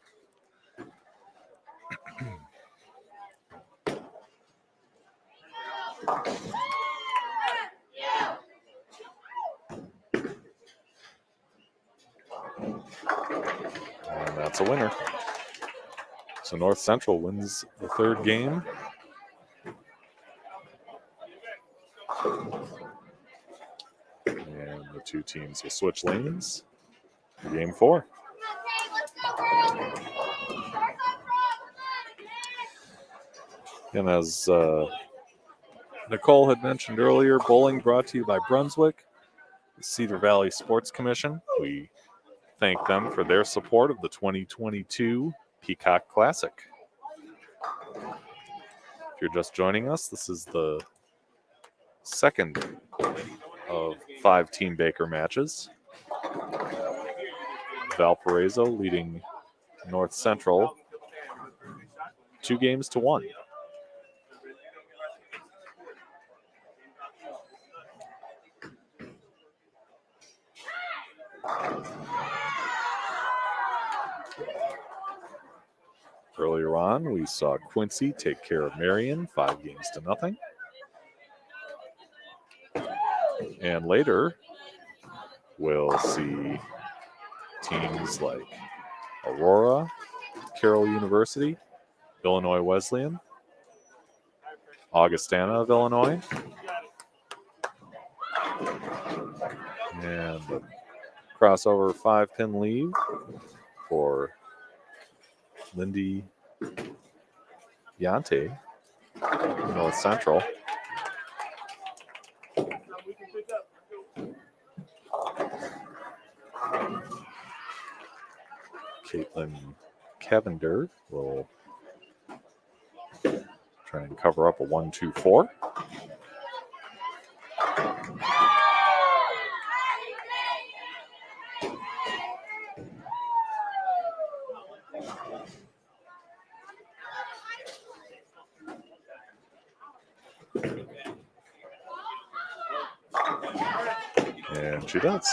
And that's a winner. So North Central wins the 3rd game. And the 2 teams will switch lanes for game 4. And as Nicole had mentioned earlier, bowling brought to you by Brunswick, the Cedar Valley Sports Commission. We thank them for their support of the 2022 Peacock Classic. If you're just joining us, this is the second of 5 Team Baker matches. Valparaiso leading North Central 2-1. Earlier on, we saw Quincy take care of Marion 5-0. And later, we'll see teams like Aurora, Carroll University, Illinois Wesleyan, Augustana of Illinois, and the crossover 5-pin lead for Lindy Yante, North Central. Caitlin Cavender will try and cover up a 1-2-4. And she does.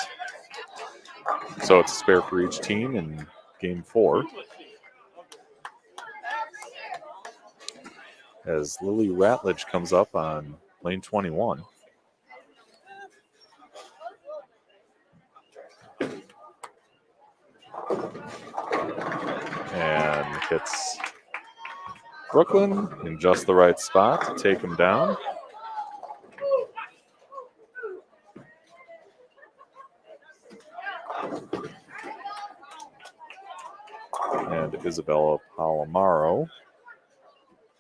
So it's a spare for each team in game 4. As Lily Ratledge comes up on lane 21. And hits Brooklyn in just the right spot to take him down. And Isabella Palomaro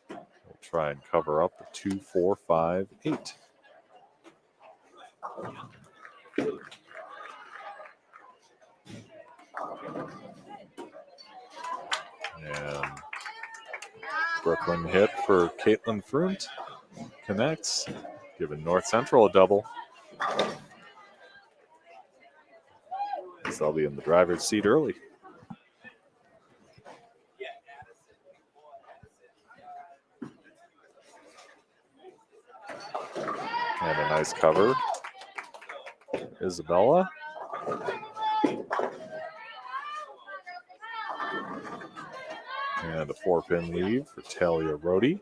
will try and cover up the 2-4-5-8. And Brooklyn hit for Caitlin Frunt. Connects, giving North Central a double. So they'll be in the driver's seat early. And a nice cover. Isabella. And a 4-pin lead for Talia Rohde.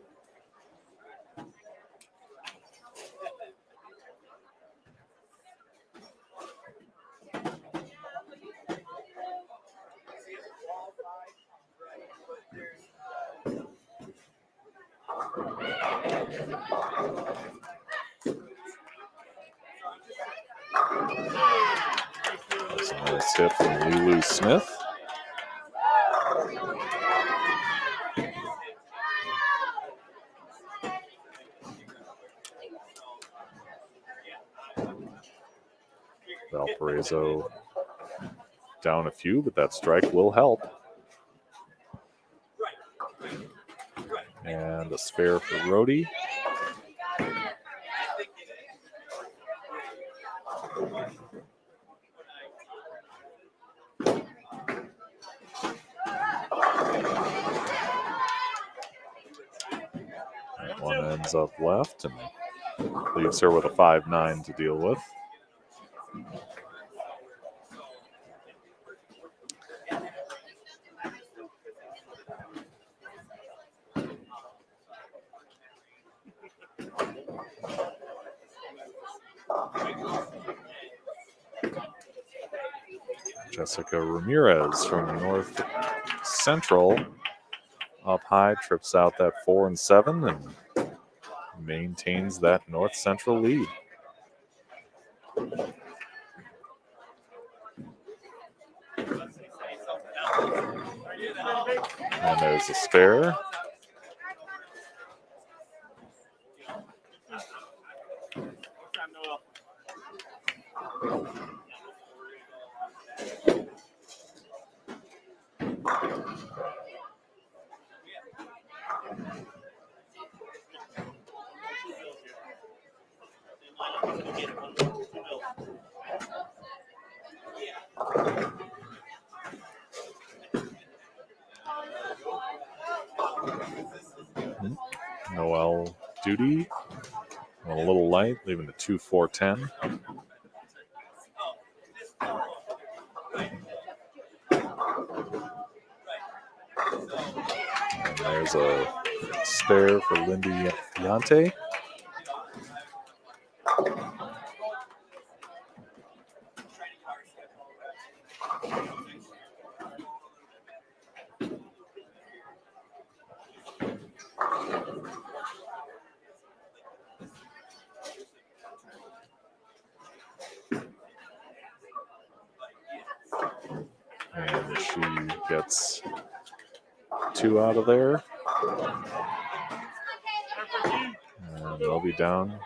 That's a nice hit from Lulu Smith. Valparaiso down a few, but that strike will help. And a spare for Rohde. That one ends up left and leaves her with a 5-9 to deal with. Jessica Ramirez from North Central up high, trips out that 4 and 7 and maintains that North Central lead. And there's a spare. Noel Duty a little light, leaving the 2-4-10. And there's a spare for Lindy Yante. And she gets 2 out of there. And they'll be down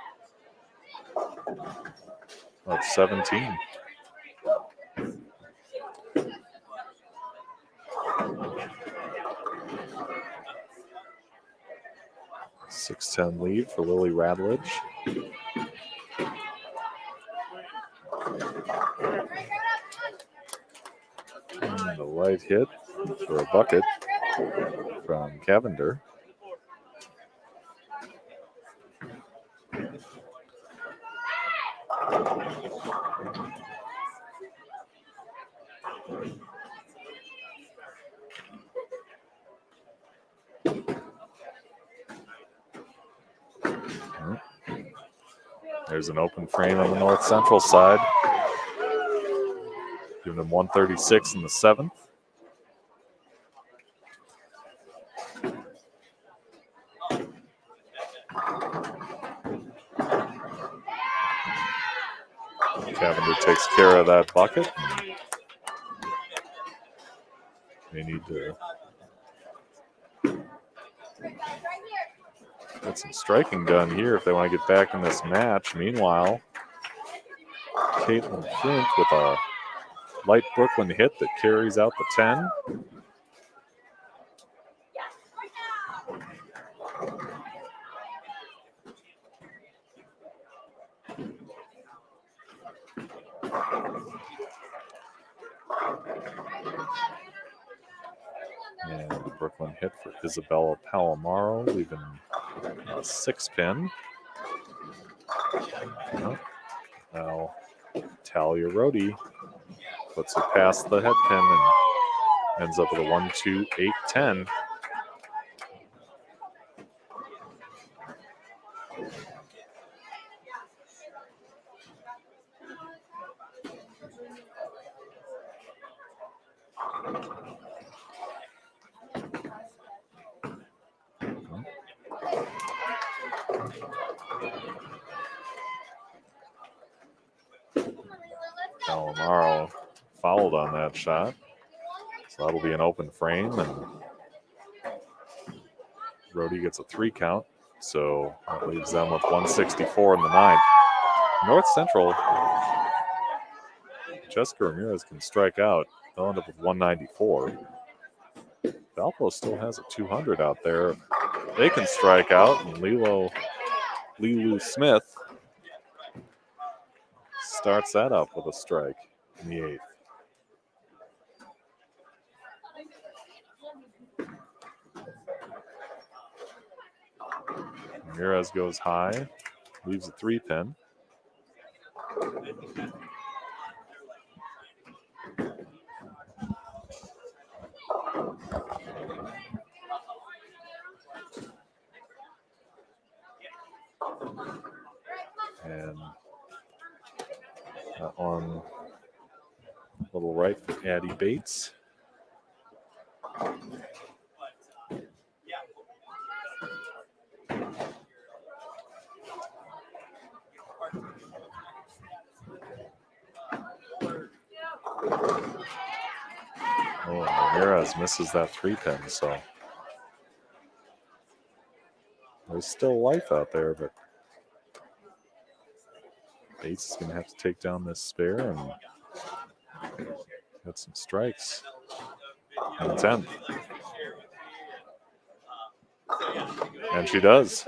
of 17. .610 lead for Lily Radledge. And a light hit for a bucket from Cavender. There's an open frame on the North Central side. Giving them 136 in the 7th. Cavender takes care of that bucket. They need to get some striking done here if they want to get back in this match. Meanwhile, Caitlin Flint with a light Brooklyn hit that carries out the 10. And Brooklyn hit for Isabella Palomaro, leaving a 6-pin. Now, Talia Rhodey puts it past the head pin and ends up with a 1-2-8-10. Palomaro fouled on that shot. So that'll be an open frame, and Rhodey gets a 3 count. So that leaves them with 164 in the 9th. North Central, Jessica Ramirez can strike out. They'll end up with 194. Valpo still has a 200 out there. They can strike out, and Lilu Smith starts that up with a strike in the 8th. Ramirez goes high, leaves a 3-pin. And that one, a little right for Addie Bates. Oh, Ramirez misses that 3-pin, so there's still life out there, but Bates is going to have to take down this spare and get some strikes in the 10th. And she does.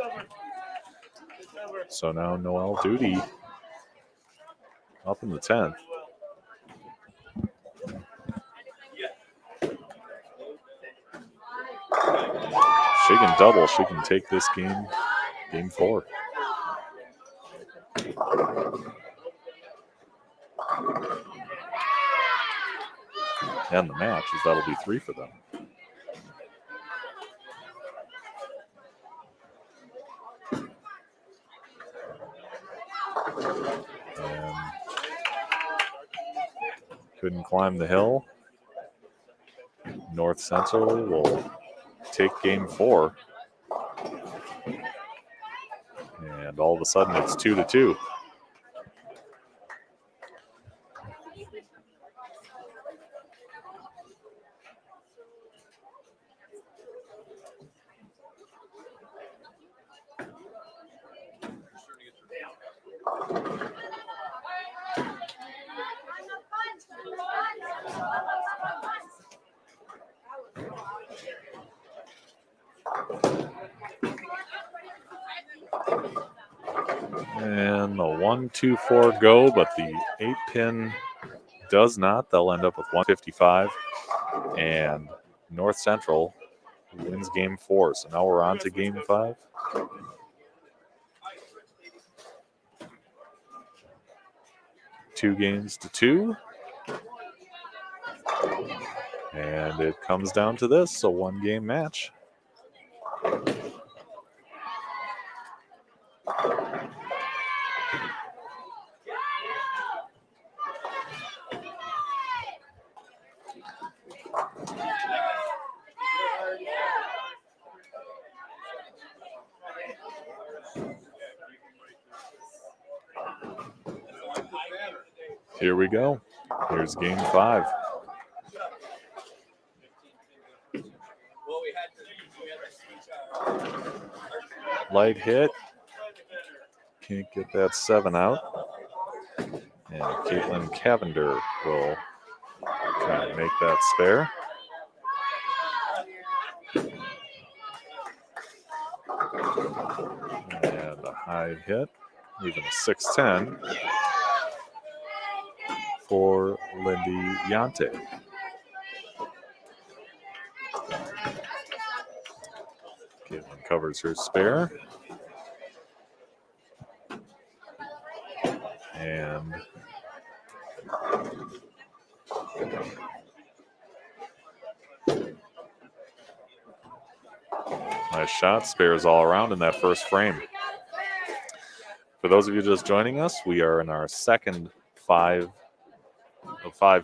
So now Noelle Duty up in the 10th. She can double. She can take this game 4. And the match is that'll be 3 for them. And couldn't climb the hill. North Central will take game 4. And all of a sudden it's 2-2. And the 1-2-4 go, but the 8-pin does not. They'll end up with 155. And North Central wins game 4. So now we're on to game 5. Two games to 2. And it comes down to this, a 1-game match. Here we go. Here's game 5. Light hit. Can't get that 7 out. And Caitlin Cavender will try to make that spare. And a high hit, even a 6-10 for Lindy Yante. Caitlin covers her spare. And nice shot, spares all around in that first frame. For those of you just joining us, we are in our second 5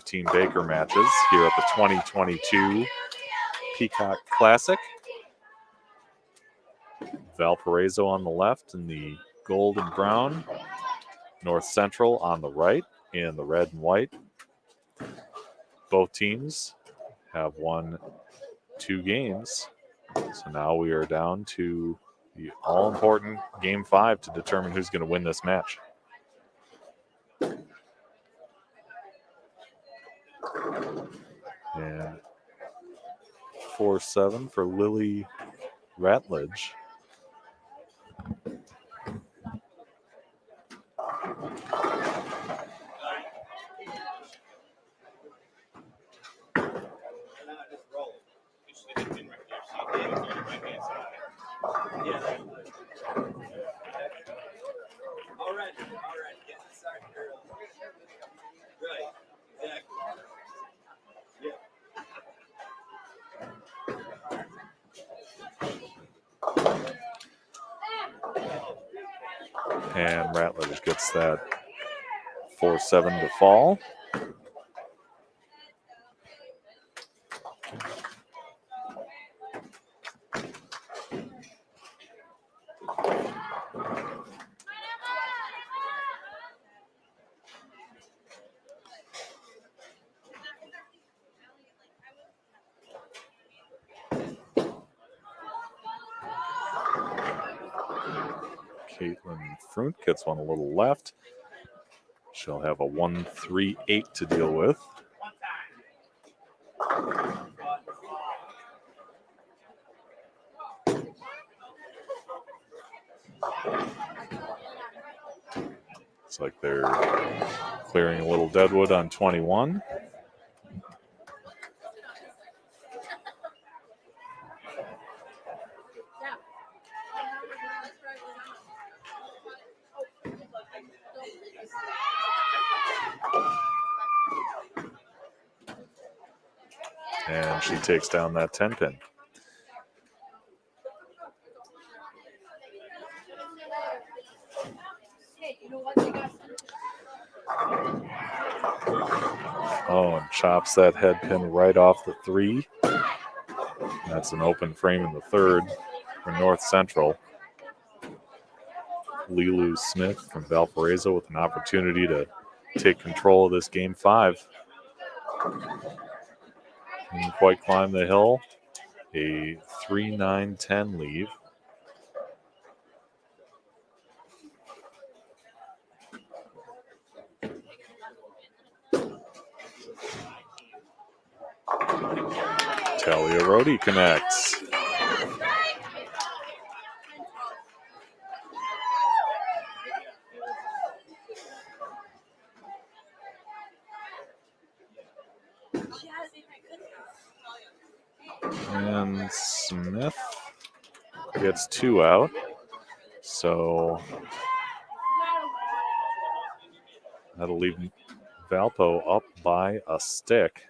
team Baker matches here at the 2022 Peacock Classic. Valparaiso on the left in the gold and brown. North Central on the right in the red and white. Both teams have won 2 games. So now we are down to the all-important game 5 to determine who's going to win this match. And 4-7 for Lily Ratledge. And Ratledge gets that 4-7 to fall. Caitlin Frunt gets one a little left. She'll have a 1-3-8 to deal with. Looks like they're clearing a little deadwood on 21. And she takes down that 10-pin. Oh, and chops that head pin right off the 3. That's an open frame in the 3rd for North Central. Lilu Smith from Valparaiso with an opportunity to take control of this game 5. Didn't quite climb the hill. A 3-9-10 lead. Talia Rodi connects. And Smith gets 2 out. So that'll leave Valpo up by a stick.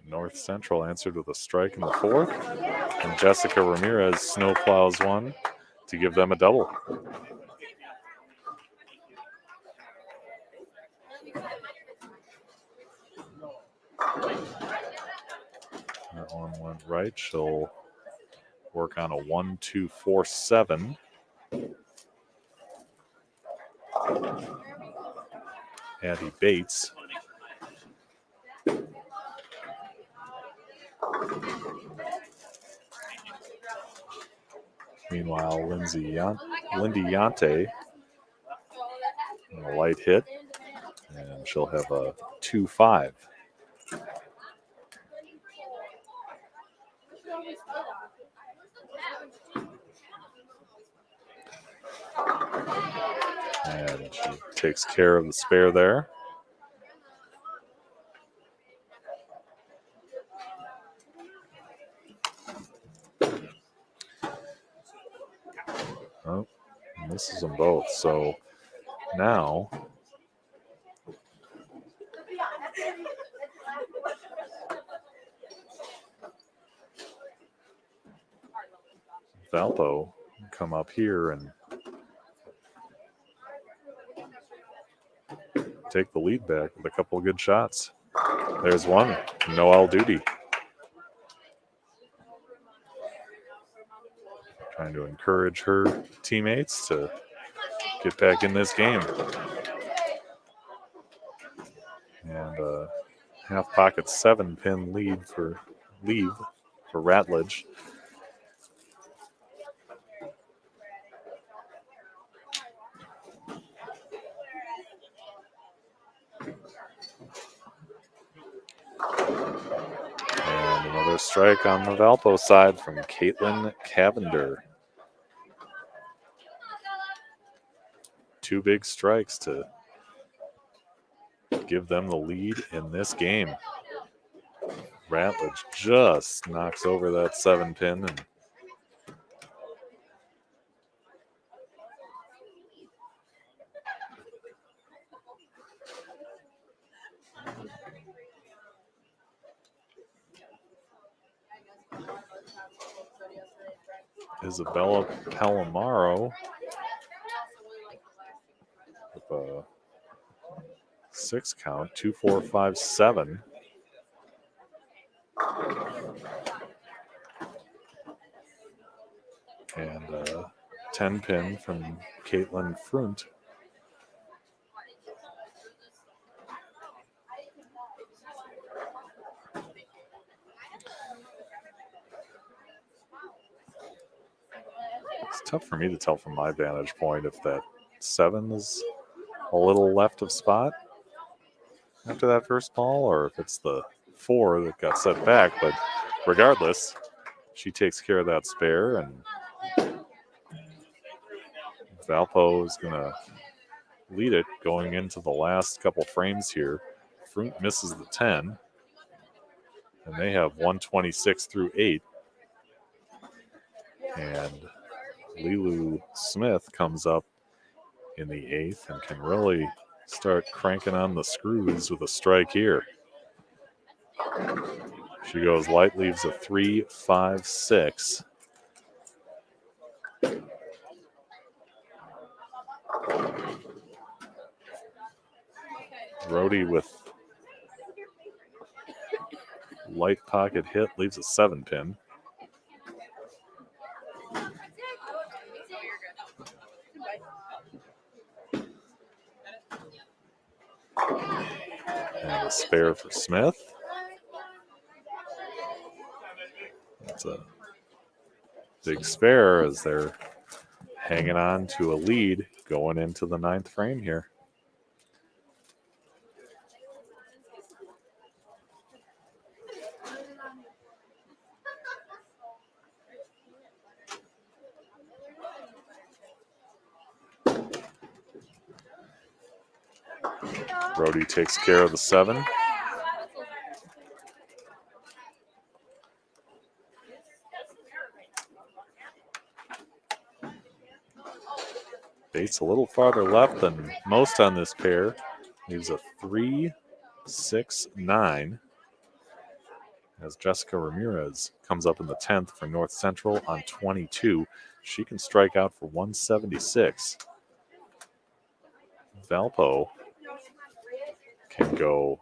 North Central answered with a strike in the 4th. And Jessica Ramirez snowplows one to give them a double. That one went right. She'll work on a 1-2-4-7. Addie Bates. Meanwhile, Lindy Yante on a light hit, and she'll have a 2-5. And she takes care of the spare there. Oh, misses them both. So now Valpo come up here and take the lead back with a couple of good shots. There's one, Noelle Duty. Trying to encourage her teammates to get back in this game. And a half pocket 7-pin lead for Ratledge. And another strike on the Valpo side from Caitlin Cavender. 2 big strikes to give them the lead in this game. Ratledge just knocks over that 7-pin and Isabella Palomaro with a 6 count, 2-4-5-7. And a 10-pin from Caitlin Frunt. It's tough for me to tell from my vantage point if that 7 is a little left of spot after that first ball or if it's the 4 that got set back. But regardless, she takes care of that spare, and Valpo is going to lead it going into the last couple frames here. Frunt misses the 10, and they have 126 through 8. And Lilu Smith comes up in the 8th and can really start cranking on the screws with a strike here. She goes light, leaves a 3-5-6. Brody with light pocket hit leaves a 7-pin. And a spare for Smith. That's a big spare as they're hanging on to a lead going into the 9th frame here. Brody takes care of the 7. Bates a little farther left than most on this pair. Leaves a 3-6-9 as Jessica Ramirez comes up in the 10th for North Central on 22. She can strike out for 176. Valpo can go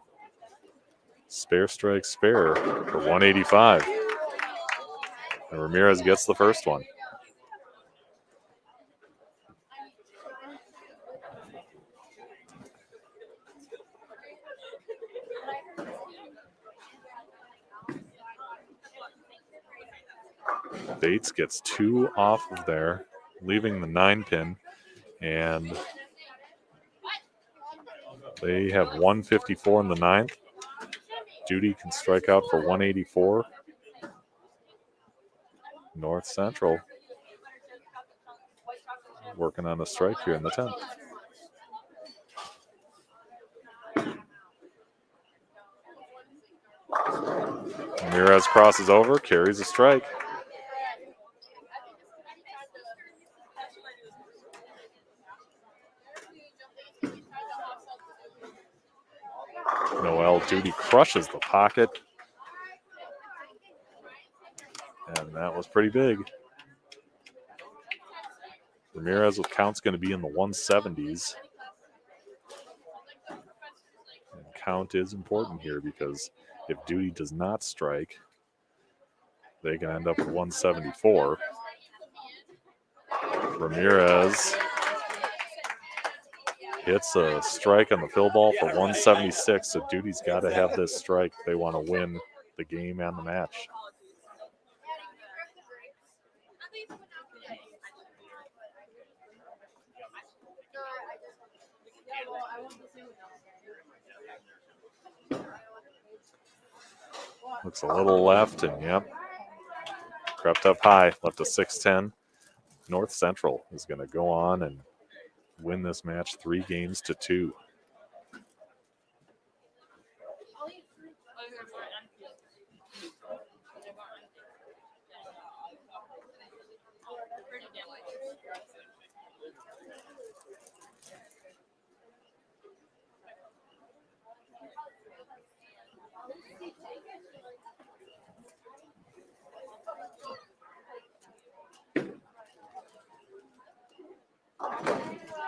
spare strike spare for 185. And Ramirez gets the first one. Bates gets 2 off of there, leaving the 9-pin, and they have 154 in the 9th. Duty can strike out for 184. North Central working on a strike here in the 10th. Ramirez crosses over, carries a strike. Noel Duty crushes the pocket. And that was pretty big. Ramirez with count's going to be in the 170s. And count is important here because if Duty does not strike, they can end up with 174. Ramirez hits a strike on the fill ball for 176, so Duty's got to have this strike if they want to win the game and the match. Looks a little left, and yep, crept up high, left a 6-10. North Central is going to go on and win this match 3-2.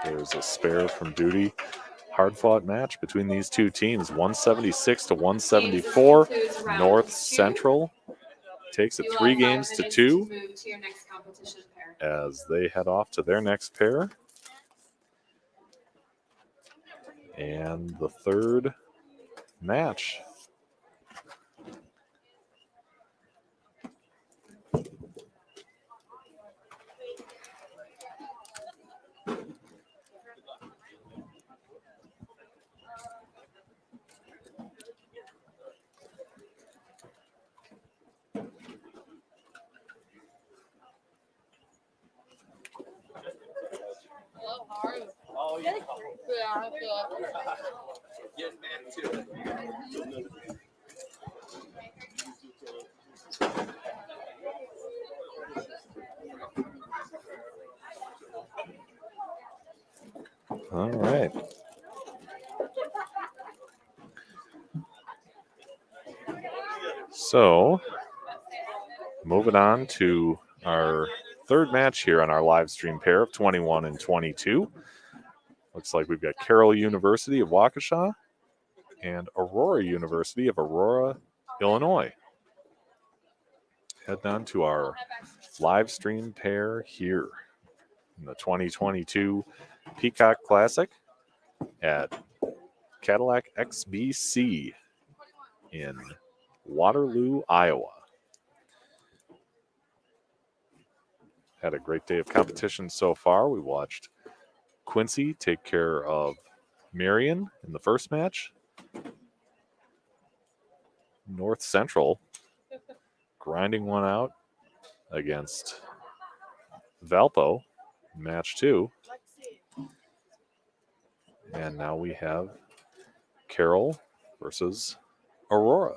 There's a spare from Duty. Hard-fought match between these two teams, 176 to 174. North Central takes it 3-2 as they head off to their next pair. And the third match. Oh, yeah. Yeah, Getting back to it. All right. So, moving on to our third match here on our live stream pair of 21 and 22. Looks like we've got Carroll University of Waukesha and Aurora University of Aurora, Illinois. Head on to our live stream pair here in the 2022 Peacock Classic at Cadillac XBC in Waterloo, Iowa. Had a great day of competition so far. We watched Quincy take care of Marion in the first match. North Central grinding one out against Valpo, match 2. And now we have Carroll versus Aurora.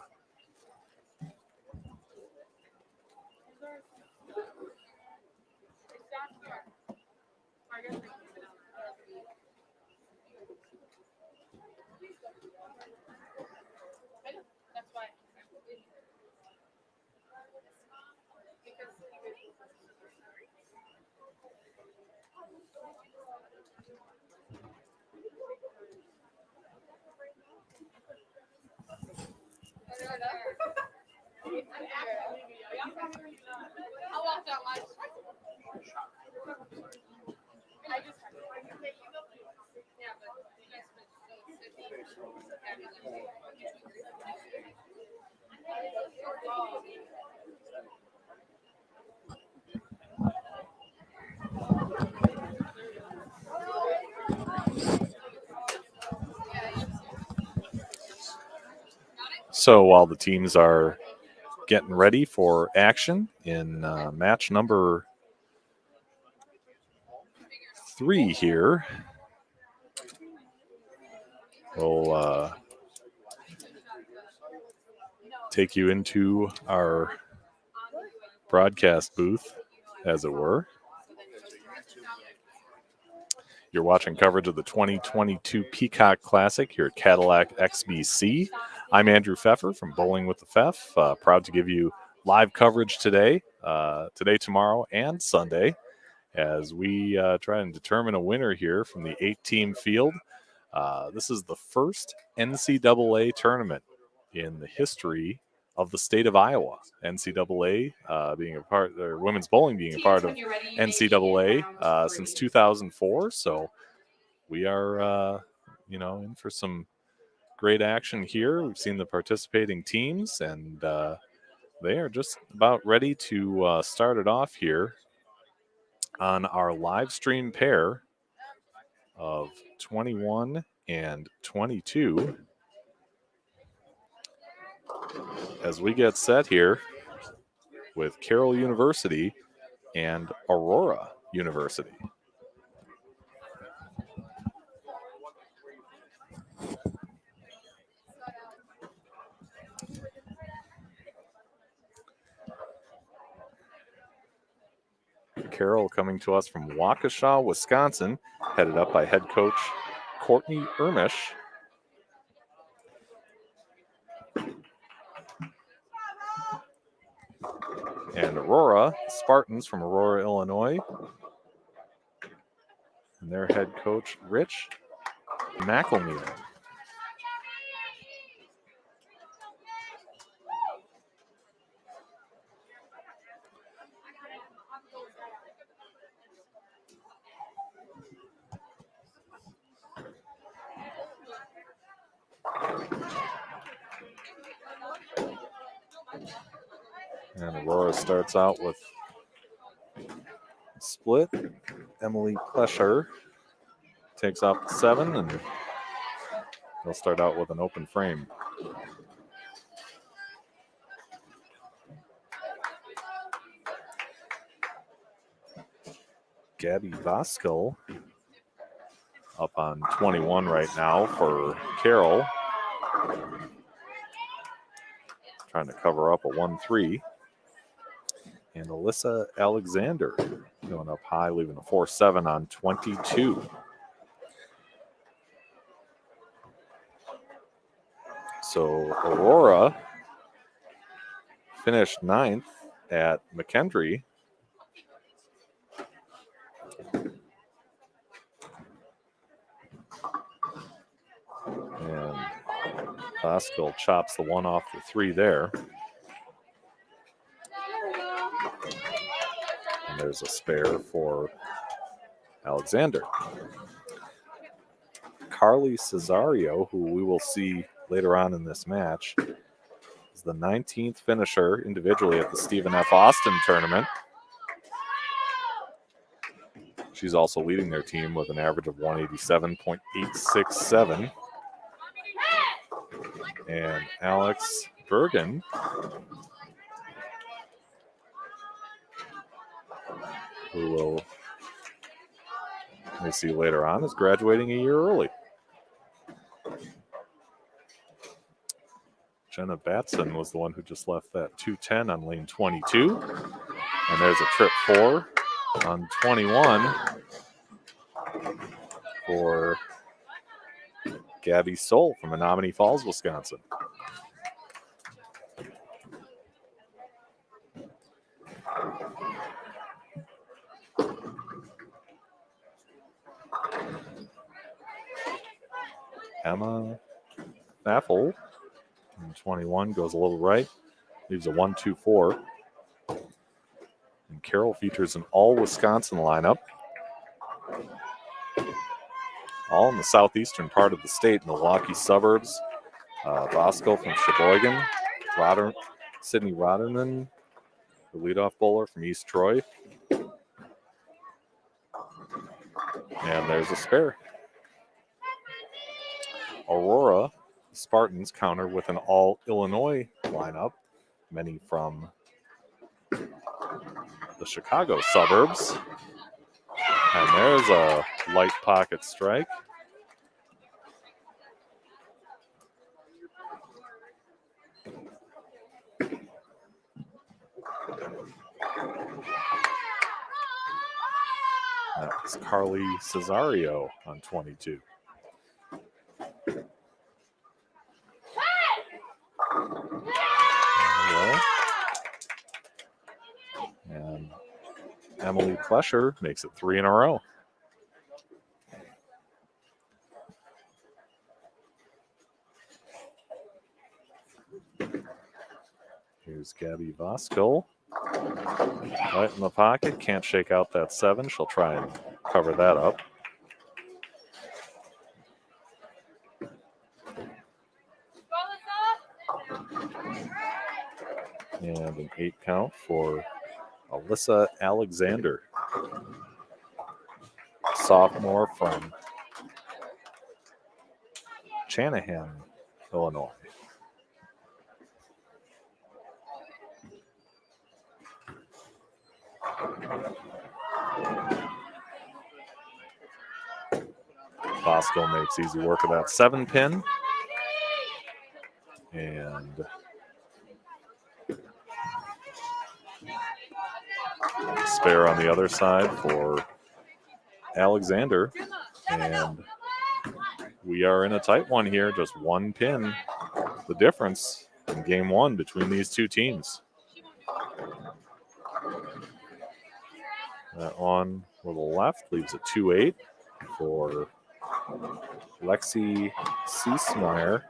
So while the teams are getting ready for action in match number 3 here, we'll take you into our broadcast booth, as it were. You're watching coverage of the 2022 Peacock Classic here at Cadillac XBC. I'm Andrew Pfeffer from Bowling with the Pfeff. Proud to give you live coverage today, tomorrow, and Sunday as we try and determine a winner here from the 8-team field. This is the first NCAA tournament in the history of the state of Iowa. NCAA being a part, or women's bowling being a part of NCAA since 2004. So we are, in for some great action here. We've seen the participating teams, and they are just about ready to start it off here on our live stream pair of 21 and 22 as we get set here with Carroll University and Aurora University. Carroll coming to us from Waukesha, Wisconsin, headed up by head coach Courtney Ermish. And Aurora, Spartans from Aurora, Illinois. And their head coach, Rich McElmere. And Aurora starts out with split. Emily Plesher takes off the 7, and they'll start out with an open frame. Gabby Voskel up on 21 right now for Carroll. Trying to cover up a 1-3. And Alyssa Alexander going up high, leaving a 4-7 on 22. So Aurora finished 9th at McKendree. And Voskel chops the 1 off the 3 there. And there's a spare for Alexander. Carly Cesario, who we will see later on in this match, is the 19th finisher individually at the Stephen F. Austin tournament. She's also leading their team with an average of 187.867. And Alex Bergen, who will, we see later on, is graduating a year early. Jenna Batson was the one who just left that 210 on lane 22. And there's a trip 4 on 21 for Gabby Soul from Menominee Falls, Wisconsin. Emma Baffle in 21 goes a little right, leaves a 1-2-4. And Carroll features an all-Wisconsin lineup, all in the southeastern part of the state, Milwaukee suburbs. Bosco from Sheboygan, Sydney Roderman, the leadoff bowler from East Troy. And there's a spare. Aurora Spartans counter with an all-Illinois lineup, many from the Chicago suburbs. And there's a light pocket strike. That's Carly Cesario on 22. And Emily Klesher makes it 3 in a row. Here's Gabby Voskuhl. Right in the pocket. Can't shake out that 7. She'll try and cover that up. And an 8 count for Alyssa Alexander, sophomore from Channaham, Illinois. Bosco makes easy work of that 7 pin. And spare on the other side for Alexander. And we are in a tight one here, just 1 pin, the difference in game 1 between these two teams. That one with the left leaves a 2-8 for Lexi Seesmeyer.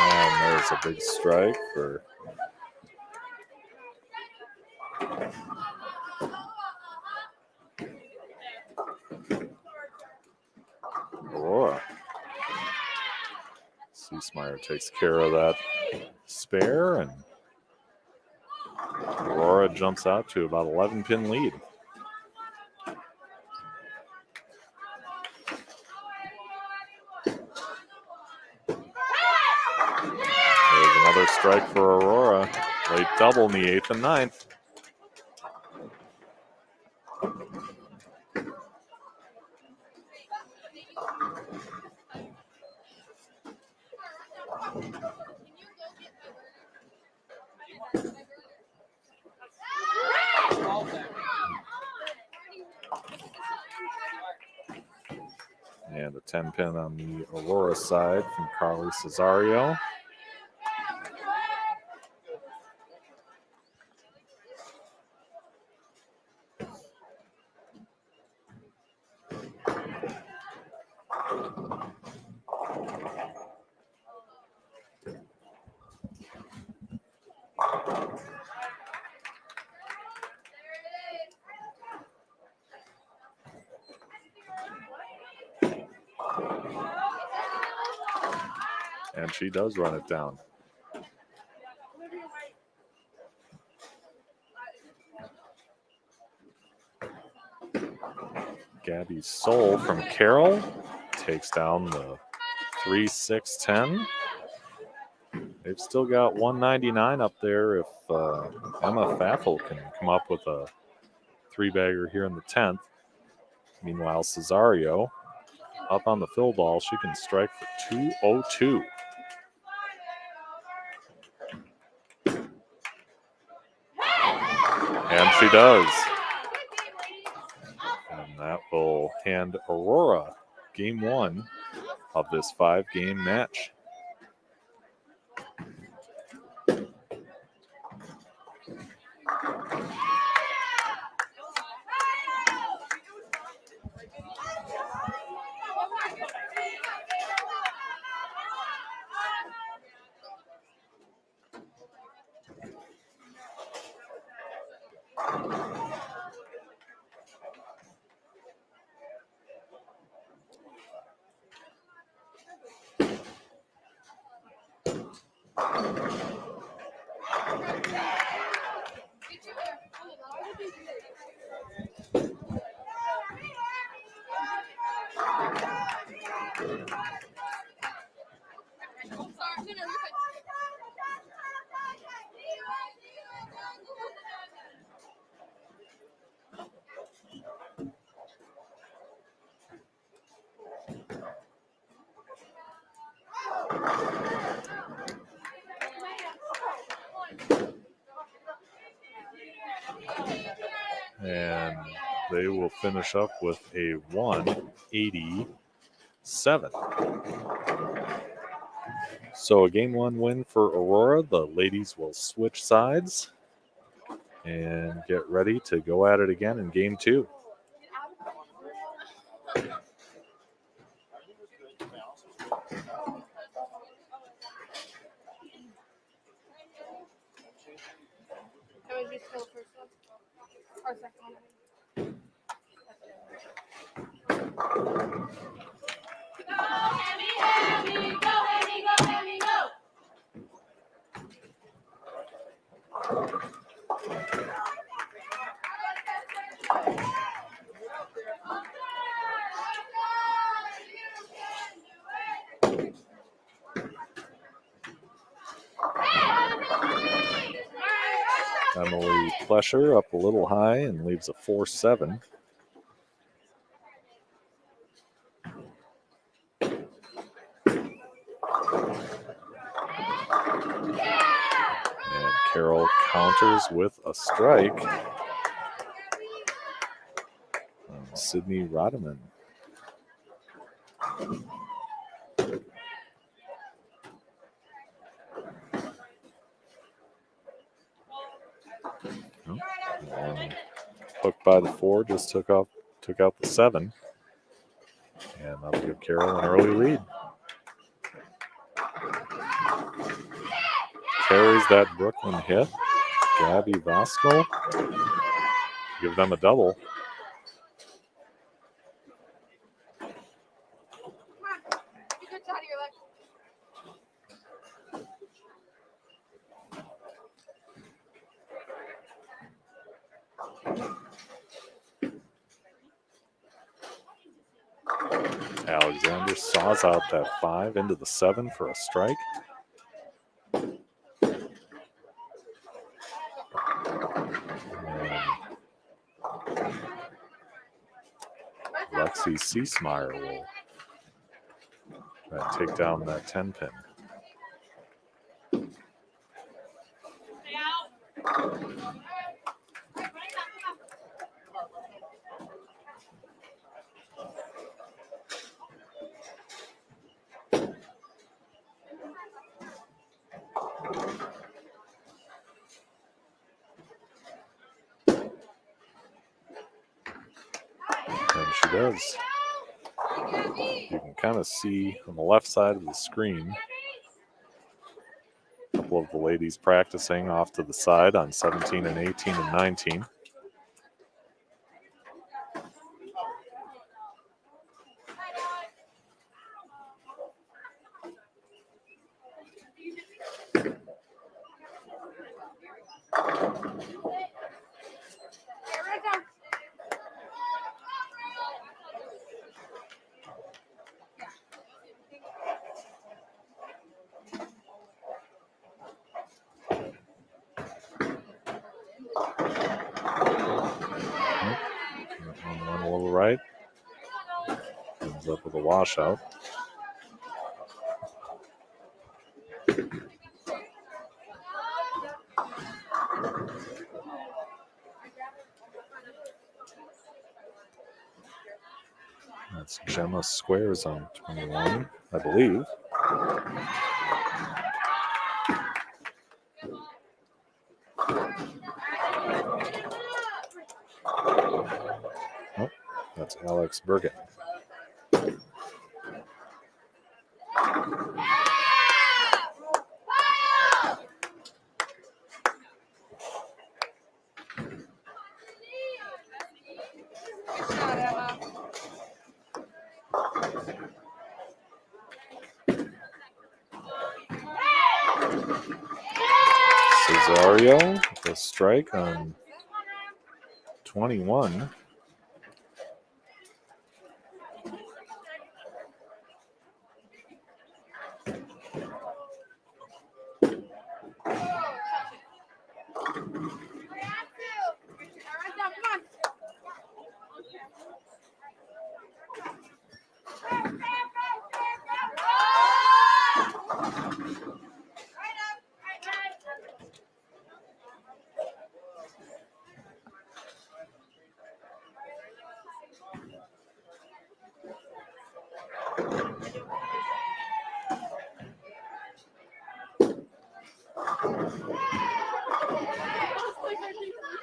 And there's a big strike for Aurora. Seesmeyer takes care of that spare, and Aurora jumps out to about 11 pin lead. There's another strike for Aurora. Late double in the 8th and 9th. And a 10 pin on the Aurora side from Carly Cesario. And she does run it down. Gabby Soul from Carroll takes down the 3-6-10. They've still got 199 up there if Emma Faffel can come up with a 3-bagger here in the 10th. Meanwhile, Cesario up on the fill ball. She can strike for 202. And she does. And that will hand Aurora game 1 of this 5-game match. And they will finish up with a 187. So a game 1 win for Aurora. The ladies will switch sides and get ready to go at it again in game 2. Emily Plesher up a little high and leaves a 4-7. And Carroll counters with a strike. Sydney Rodeman. Hooked by the 4, just took out the 7. And that'll give Carroll an early lead. Carries that Brooklyn hit. Gabby Vasco. Give them a double. Alexander saws out that 5 into the 7 for a strike. And Lexi Seesmeyer will try to take down that 10 pin. Does. You can kind of see on the left side of the screen a couple of the ladies practicing off to the side on 17 and 18 and 19. Ends up with a washout. That's Gemma Squares on 21, I believe. Nope, that's Alex Bergen. Cesario with a strike on 21.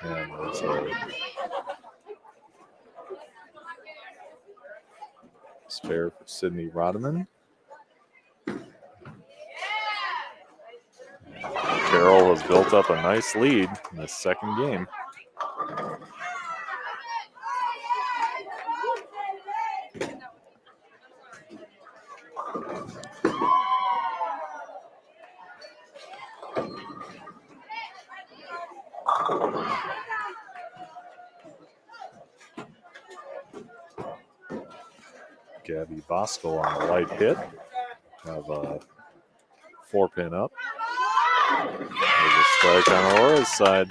And there's a spare for Sydney Rodman. Carroll has built up a nice lead in this second game. Gabby Bosco on the light hit. Have a 4-pin up. There's a strike on Aurora's side.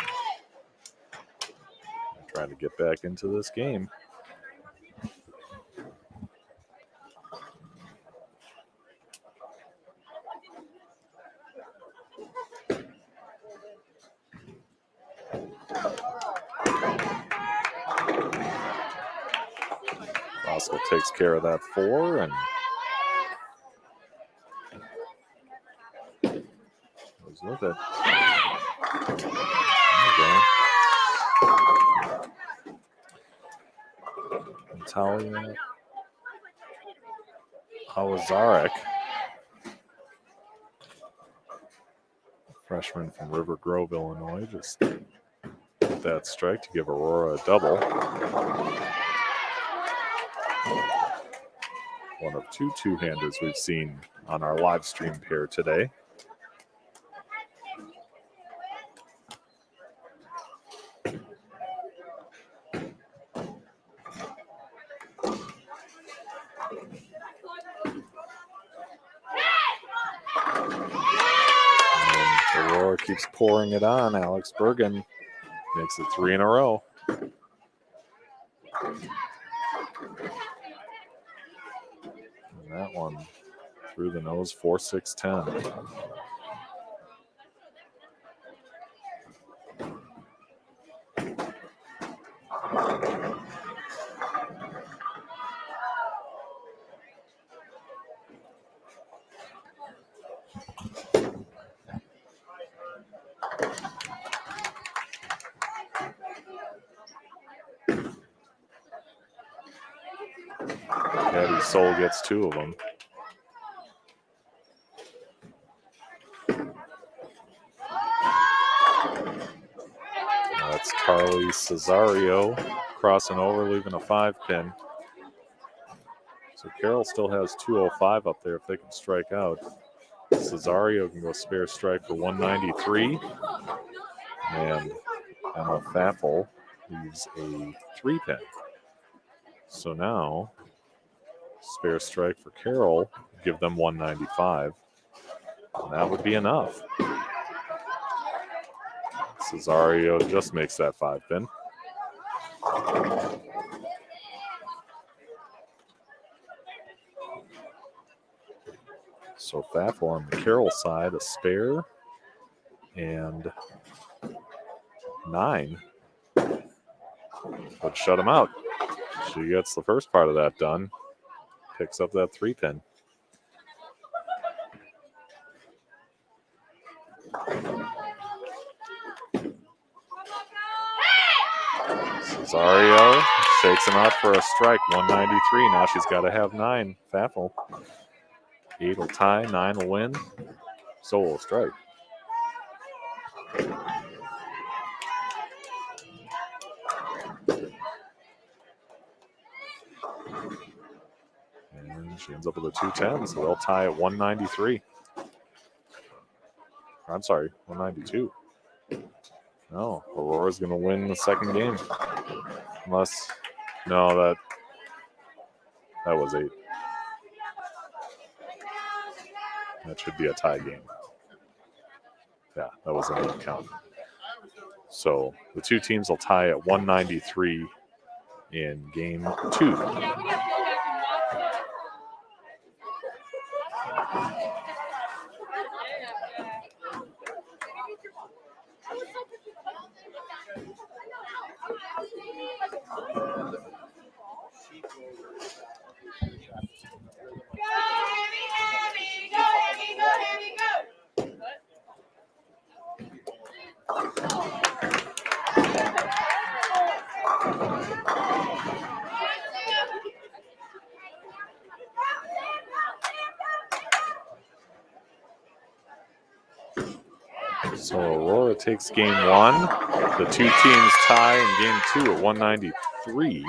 Trying to get back into this game. Bosco takes care of that 4 and goes with it. There you go. Natalia Awazarek, freshman from River Grove, Illinois, just hit that strike to give Aurora a double. One of 2 two-handers we've seen on our live stream pair today. And Aurora keeps pouring it on. Alex Bergen makes it 3 in a row. And that one through the nose, 4-6-10. Caddy Soul gets 2 of them. That's Carly Cesario crossing over, leaving a 5-pin. So Carroll still has 205 up there if they can strike out. Cesario can go spare strike for 193. And Emma Faffel leaves a 3-pin. So now, spare strike for Carroll, give them 195. And that would be enough. Cesario just makes that 5-pin. So Faffel on the Carroll side, a spare, and 9 would shut him out. She gets the first part of that done, picks up that 3-pin. Cesario shakes him out for a strike, 193. Now she's got to have 9. Faffel. 8 will tie, 9 will win. So will strike. And she ends up with a 210, so they'll tie at 193. I'm sorry, 192. No, Aurora's going to win the second game. Unless, no, that was 8. That should be a tie game. Yeah, that was an 8 count. So the two teams will tie at 193 in game 2. Yeah, we got to go back and watch that. So Aurora takes game 1. The two teams tie in game 2 at 193.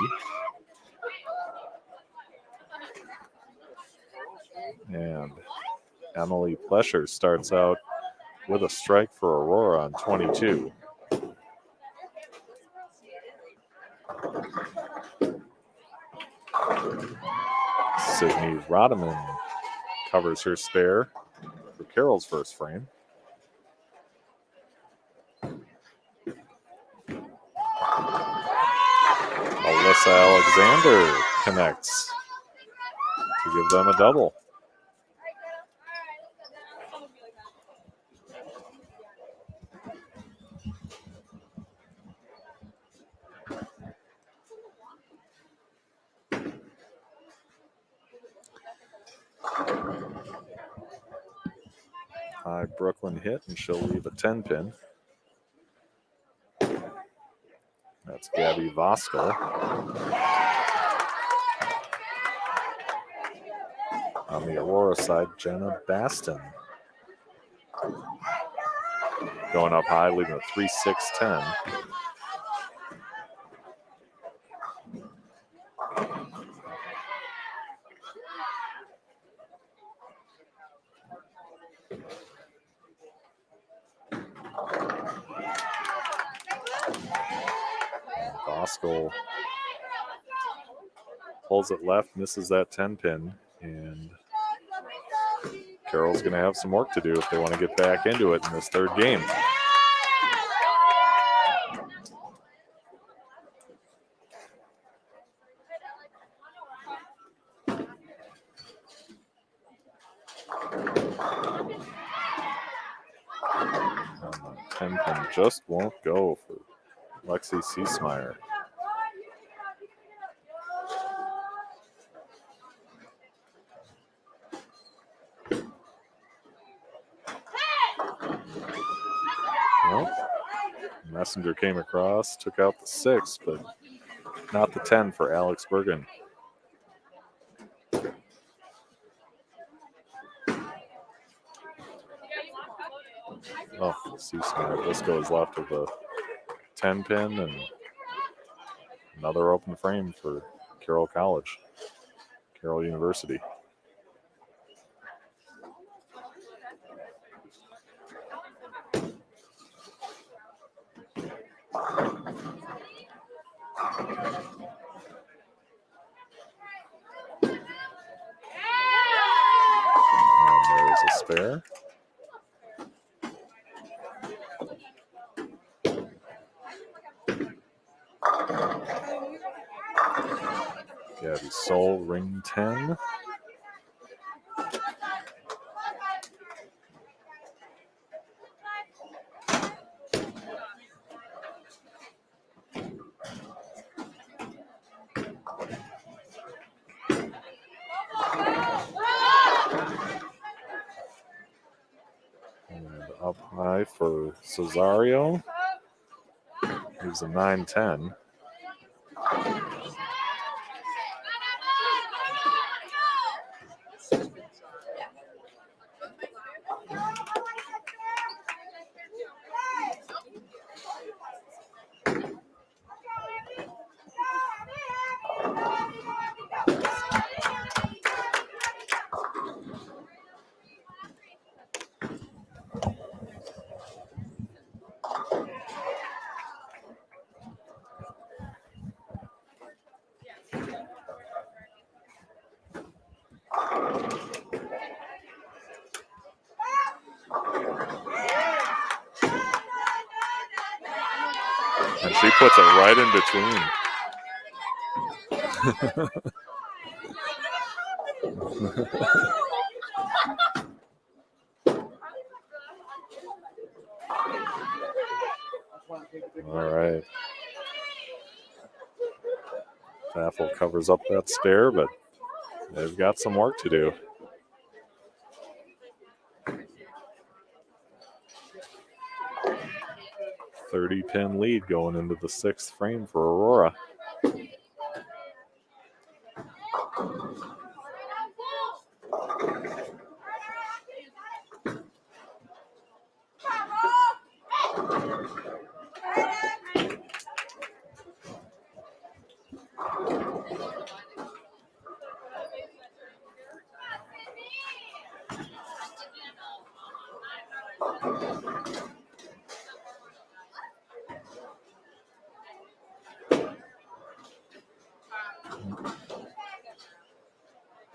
And Emily Plesher starts out with a strike for Aurora on 22. Sydney Rodeman covers her spare for Carroll's first frame. Alyssa Alexander connects to give them a double. High Brooklyn hit, and she'll leave a 10-pin. That's Gabby Voskel. On the Aurora side, Jenna Baston. Going up high, leaving a 3-6-10. Voskel pulls it left, misses that 10-pin, and Carroll's going to have some work to do if they want to get back into it in this third game. And the 10-pin just won't go for Lexi Seesmeyer. Well, Messenger came across, took out the 6, but not the 10 for Alex Bergen. Oh, Seesmeyer just goes left with a 10-pin and another open frame for Carroll College, Carroll University. And there's a spare. Gabby Soul, ring 10. High for Cesario. He's a 9-10. And she puts it right in between. All right. Baffle covers up that spare, but they've got some work to do. .30-pin lead going into the 6th frame for Aurora.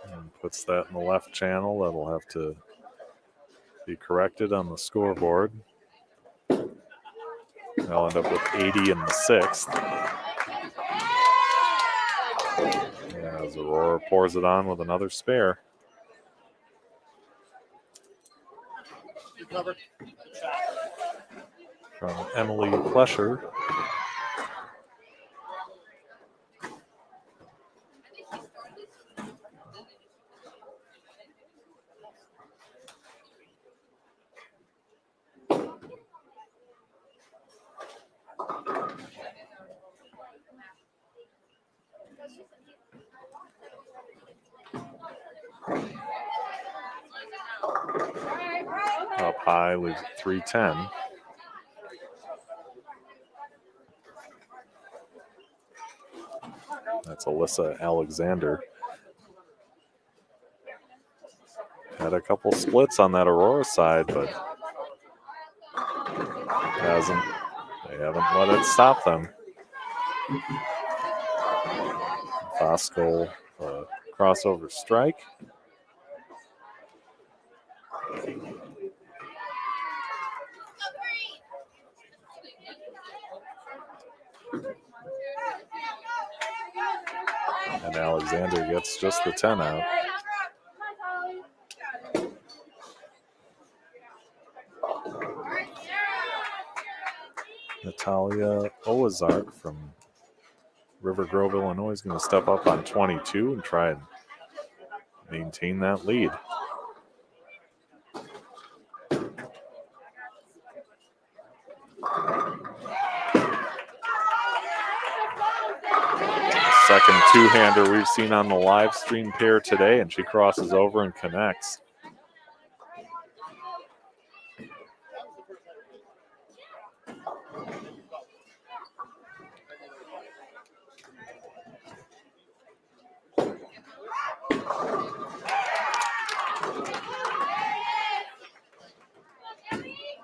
And puts that in the left channel. That'll have to be corrected on the scoreboard. They'll end up with 80 in the 6th. As Aurora pours it on with another spare. From Emily Plesher. Up high, leaves at 310. That's Alyssa Alexander. Had a couple splits on that Aurora side, but they haven't let it stop them. Fosco crossover strike. And Alexander gets just the 10 out. Natalia Owazark from River Grove, Illinois is going to step up on 22 and try and maintain that lead. Second two-hander we've seen on the live stream pair today, and she crosses over and connects.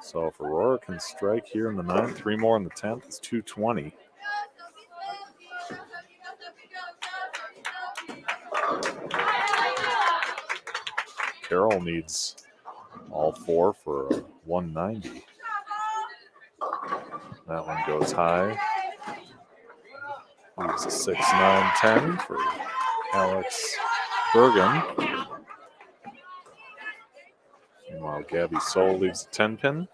So if Aurora can strike here in the 9th, 3 more in the 10th, it's 220. Carroll needs all 4 for a 190. That one goes high. Leaves a 6, 9, 10 for Alex Bergen. Meanwhile, Gabby Soul leaves a 10-pin.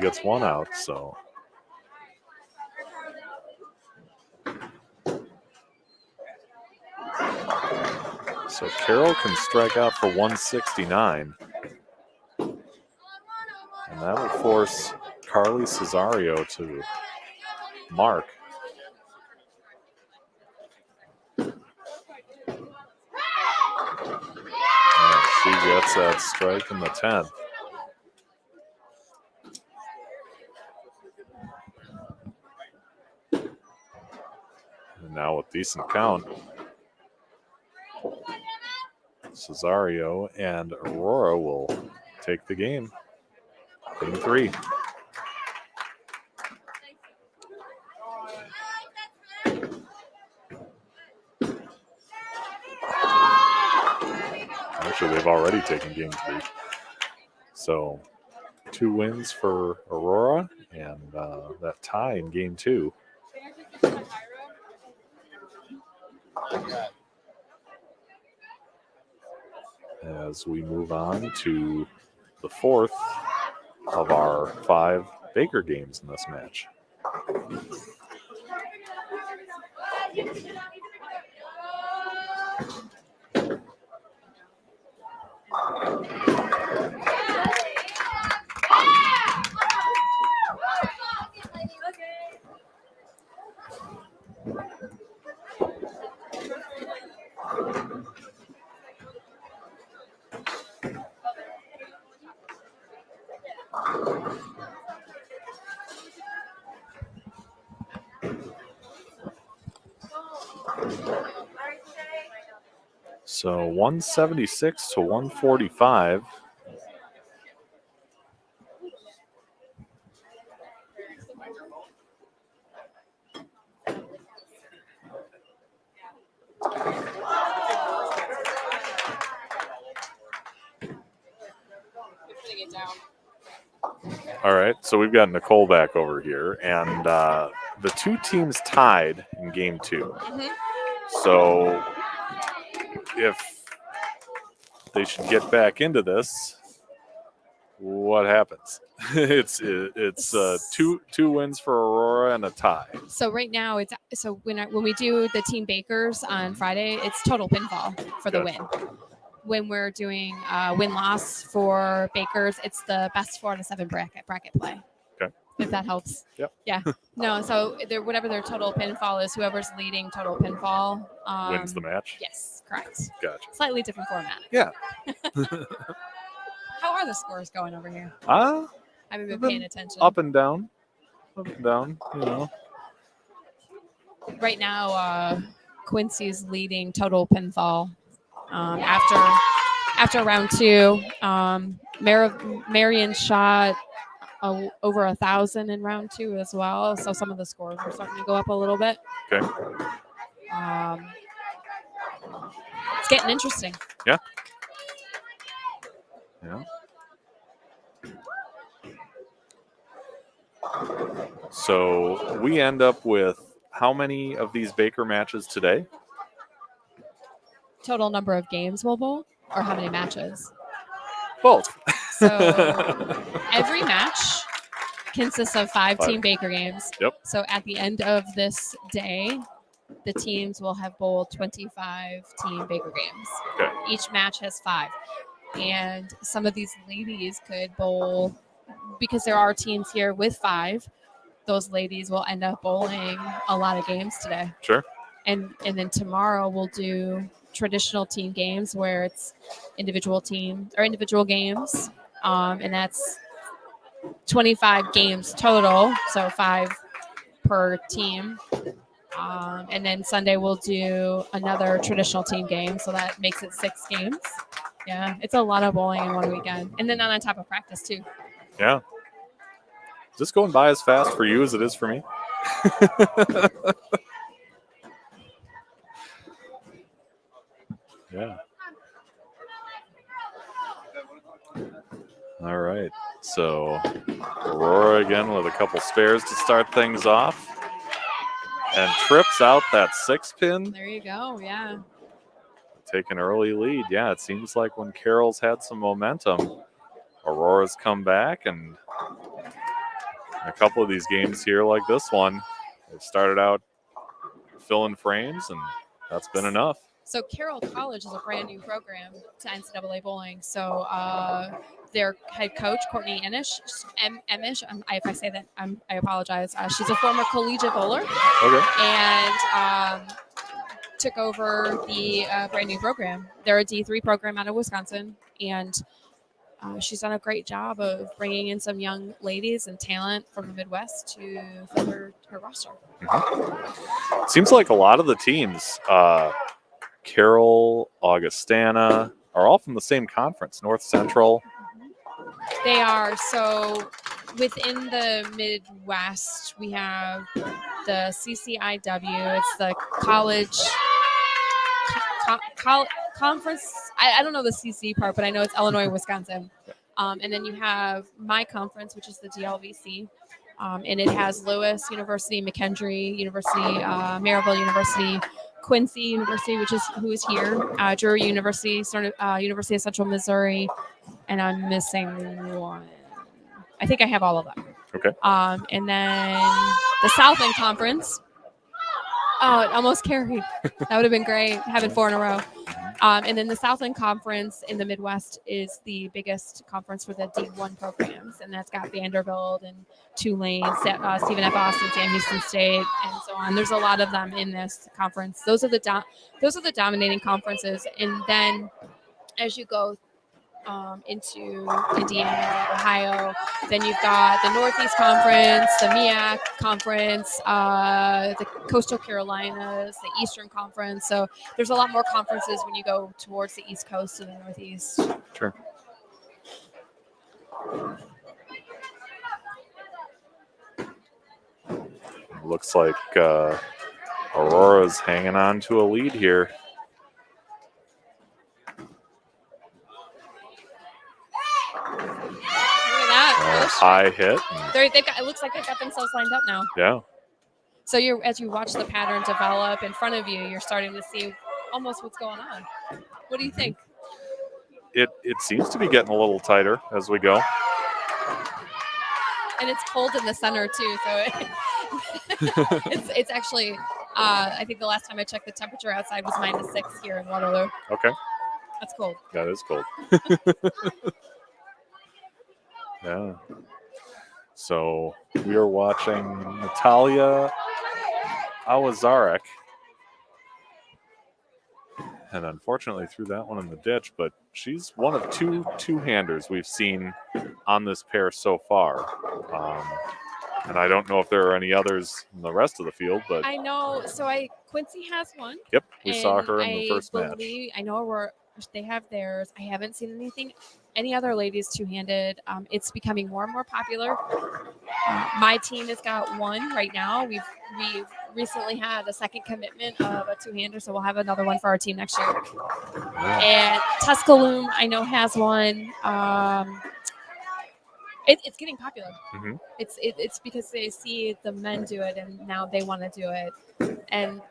gets one out, so. So Carroll can strike out for 169. And that will force Carly Cesario to mark. And she gets that strike in the 10th. And now with decent count, Cesario and Aurora will take the game. Game 3. Actually, they've already taken game 3. So 2 wins for Aurora and that tie in game 2. As we move on to the 4th of our 5 Baker games in this match. So 176 to 145. All right, so we've got Nicole back over here, and the 2 teams tied in game 2. So if they should get back into this, what happens? it's two wins for Aurora and a tie. So right now it's when we do the team Bakers on Friday, it's total pinfall for the win. When we're doing win-loss for Bakers, it's the best 4 out of 7 bracket play. Okay. If that helps. Yep. Yeah. No, so whatever their total pinfall is, whoever's leading total pinfall Wins the match? Yes, correct. Gotcha. Slightly different format. Yeah. How are the scores going over here? I haven't been paying attention. Up and down. Up and down, you know. Right now, Quincy's leading total pinfall. After round 2, Marion shot over 1,000 in round 2 as well. So some of the scores are starting to go up a little bit. Okay. It's getting interesting. Yeah. Yeah. So we end up with how many of these Baker matches today? Total number of games we'll bowl, or how many matches? Both. So every match consists of 5 Team Baker games. Yep. So at the end of this day, the teams will have bowled 25 Team Baker games. Okay. Each match has 5. And some of these ladies could bowl, because there are teams here with 5, those ladies will end up bowling a lot of games today. Sure. And then tomorrow we'll do traditional team games where it's individual games. And that's 25 games total, so 5 per team. And then Sunday we'll do another traditional team game, so that makes it 6 games. Yeah, it's a lot of bowling in one weekend. And then on top of practice too. Yeah. Is this going by as fast for you as it is for me? Yeah. All right. So Aurora again with a couple spares to start things off. And trips out that 6 pin. There you go. Yeah. Take an early lead. Yeah, it seems like when Carroll's had some momentum, Aurora's come back and A couple of these games here, like this one, they've started out filling frames, and that's been enough. So Carroll College is a brand new program to NCAA bowling. So their head coach, Courtney Emish, if I say that, I apologize. She's a former collegiate bowler. Okay. And took over the brand new program. They're a D3 program out of Wisconsin, and she's done a great job of bringing in some young ladies and talent from the Midwest to fill her roster. Mm-hmm. Seems like a lot of the teams, Carroll, Augustana, are all from the same conference, North Central. They are. So within the Midwest, we have the CCIW. It's the college conference. I don't know the CC part, but I know it's Illinois, Wisconsin. And then you have my conference, which is the DLVC. And it has Lewis University, McKendree University, Maryville University, Quincy University, who is here, Drury University, University of Central Missouri, and I'm missing one. I think I have all of them. Okay. And then the Southland Conference. Oh, it almost carried. That would have been great, having 4 in a row. And then the Southland Conference in the Midwest is the biggest conference for the D1 programs, and that's got Vanderbilt and Tulane, Stephen F. Austin, Sam Houston State, and so on. There's a lot of them in this conference. Those are the dominating conferences. And then as you go into Indiana, Ohio, then you've got the Northeast Conference, the MEAC Conference, the Coastal Carolinas, the Eastern Conference. So there's a lot more conferences when you go towards the East Coast and the Northeast. Sure. Looks like Aurora's hanging on to a lead here. High hit. It looks like they've got themselves lined up now. Yeah. So as you watch the pattern develop in front of you, you're starting to see almost what's going on. What do you think? It seems to be getting a little tighter as we go. And it's cold in the center too, so it's actually. I think the last time I checked, the temperature outside was -6 here in Waterloo. Okay. That's cold. That is cold. Yeah. So we are watching Natalia Awazarek. And unfortunately threw that one in the ditch, but she's one of two-handers we've seen on this pair so far. And I don't know if there are any others in the rest of the field, but I know. So Quincy has one. Yep, we saw her in the first match. I know they have theirs. I haven't seen any other ladies two-handed. It's becoming more and more popular. My team has got one right now. We've recently had a second commitment of a two-hander, so we'll have another one for our team next year. Yeah. And Tuscaloosa, I know, has one. It's getting popular. Mm-hmm. It's because they see the men do it, and now they want to do it. And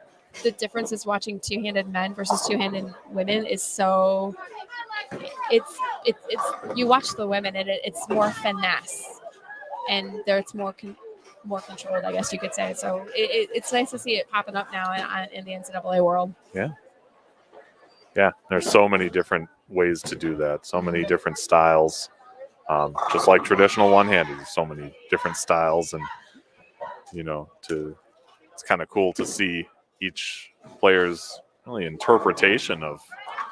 the difference is watching two-handed men versus two-handed women is so. It's you watch the women, and it's more finesse, and it's more controlled, I guess you could say. So it's nice to see it popping up now in the NCAA world. Yeah, there's so many different ways to do that. So many different styles. Just like traditional one-handed, there's so many different styles, and it's kind of cool to see each player's really interpretation of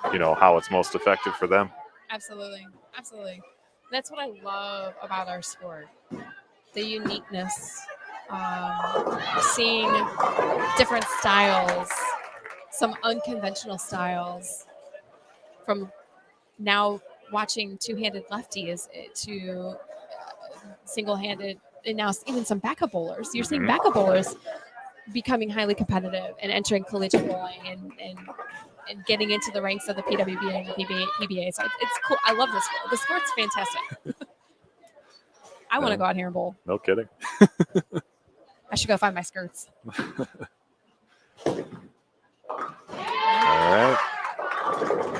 how it's most effective for them. Absolutely. That's what I love about our sport, the uniqueness, seeing different styles, some unconventional styles, from now watching two-handed lefties to single-handed, and now even some backup bowlers. You're seeing backup bowlers becoming highly competitive and entering collegiate bowling and getting into the ranks of the PWBA and the PBA. So it's cool. I love this sport. The sport's fantastic. I want to go out here and bowl. No kidding. I should go find my skirts. All right.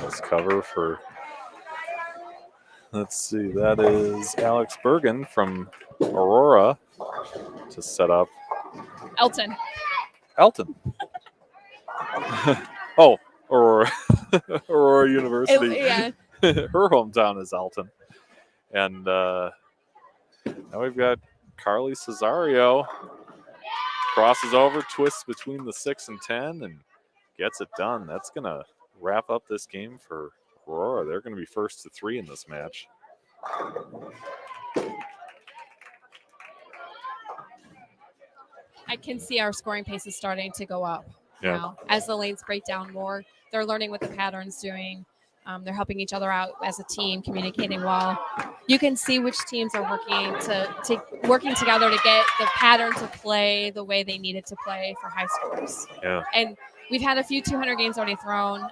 Let's cover for, let's see, that is Alex Bergen from Aurora. to set up. Elton. Elton. Oh, Aurora, Aurora University. Yeah. Her hometown is Elton. And now we've got Carly Cesario. Crosses over, twists between the 6 and 10, and gets it done. That's going to wrap up this game for Aurora. They're going to be first to 3 in this match. I can see our scoring pace is starting to go up Yeah. now. As the lanes break down more, they're learning what the pattern's doing. They're helping each other out as a team, communicating well. You can see which teams are working together to get the pattern to play the way they need it to play for high scores. Yeah. And we've had a few 200 games already thrown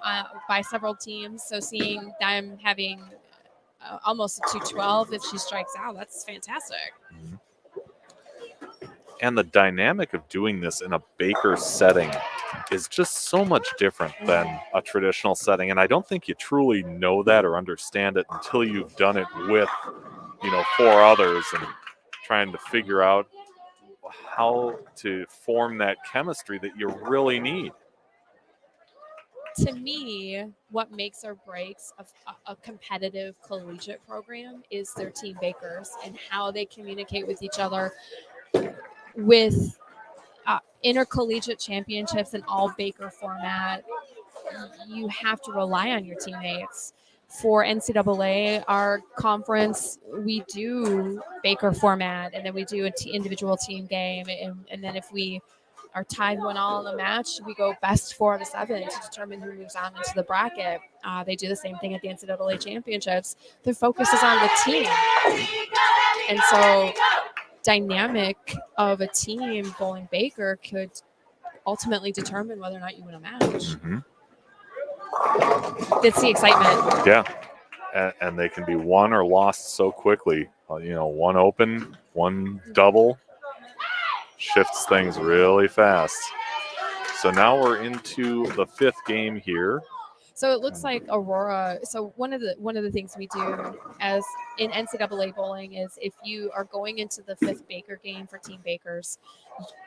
by several teams, so seeing them having almost a 212 if she strikes out, that's fantastic. Mm-hmm. And the dynamic of doing this in a Baker setting is just so much different than a traditional setting. And I don't think you truly know that or understand it until you've done it with, 4 others and trying to figure out how to form that chemistry that you really need. To me, what makes or breaks a competitive collegiate program is their team Bakers and how they communicate with each other. With intercollegiate championships and all Baker format, you have to rely on your teammates. For NCAA, our conference, we do Baker format, and then we do an individual team game. And then if we are tied 1-1 in the match, we go best 4 out of 7 to determine who moves on into the bracket. They do the same thing at the NCAA championships. Their focus is on the team. And so dynamic of a team bowling Baker could ultimately determine whether or not you win a match. Mm-hmm. It's the excitement. Yeah. And they can be won or lost so quickly. One open, one double shifts things really fast. So now we're into the 5th game here. So it looks like Aurora. So one of the things we do as in NCAA bowling is if you are going into the 5th Baker game for Team Bakers,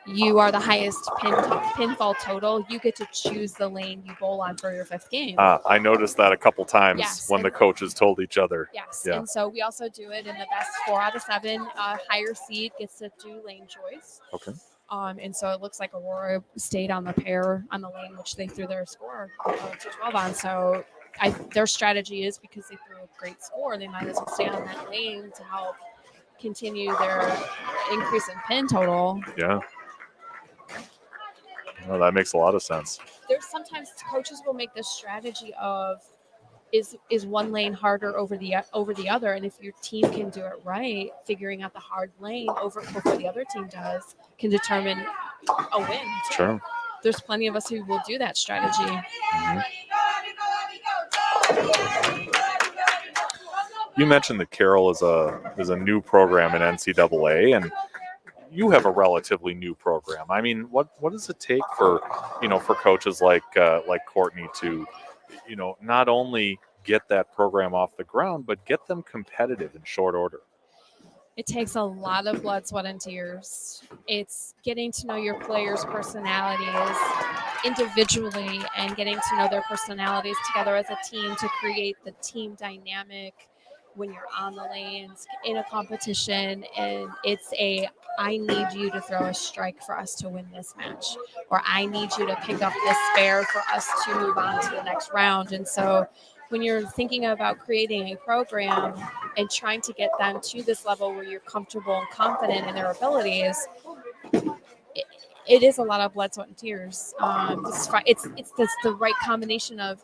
you are the highest pinfall total. You get to choose the lane you bowl on for your 5th game. I noticed that a couple times Yes, when the coaches told each other. Yes, Yeah. And so we also do it in the best 4 out of 7. Higher seed gets to do lane choice. Okay. And so it looks like Aurora stayed on the pair on the lane, which they threw their score 212 on. So their strategy is because they threw a great score, they might as well stay on that lane to help continue their increase in pin total. Yeah. Well, that makes a lot of sense. There's sometimes coaches will make this strategy of is one lane harder over the other, and if your team can do it right, figuring out the hard lane before the other team does can determine a win. Sure. There's plenty of us who will do that strategy. Mm-hmm. You mentioned that Carroll is a new program in NCAA, and you have a relatively new program. I mean, what does it take for coaches like Courtney to not only get that program off the ground, but get them competitive in short order? It takes a lot of blood, sweat, and tears. It's getting to know your players' personalities individually and getting to know their personalities together as a team to create the team dynamic when you're on the lanes in a competition. And it's I need you to throw a strike for us to win this match, or I need you to pick up this spare for us to move on to the next round. And so when you're thinking about creating a program and trying to get them to this level where you're comfortable and confident in their abilities, it is a lot of blood, sweat, and tears. It's the right combination of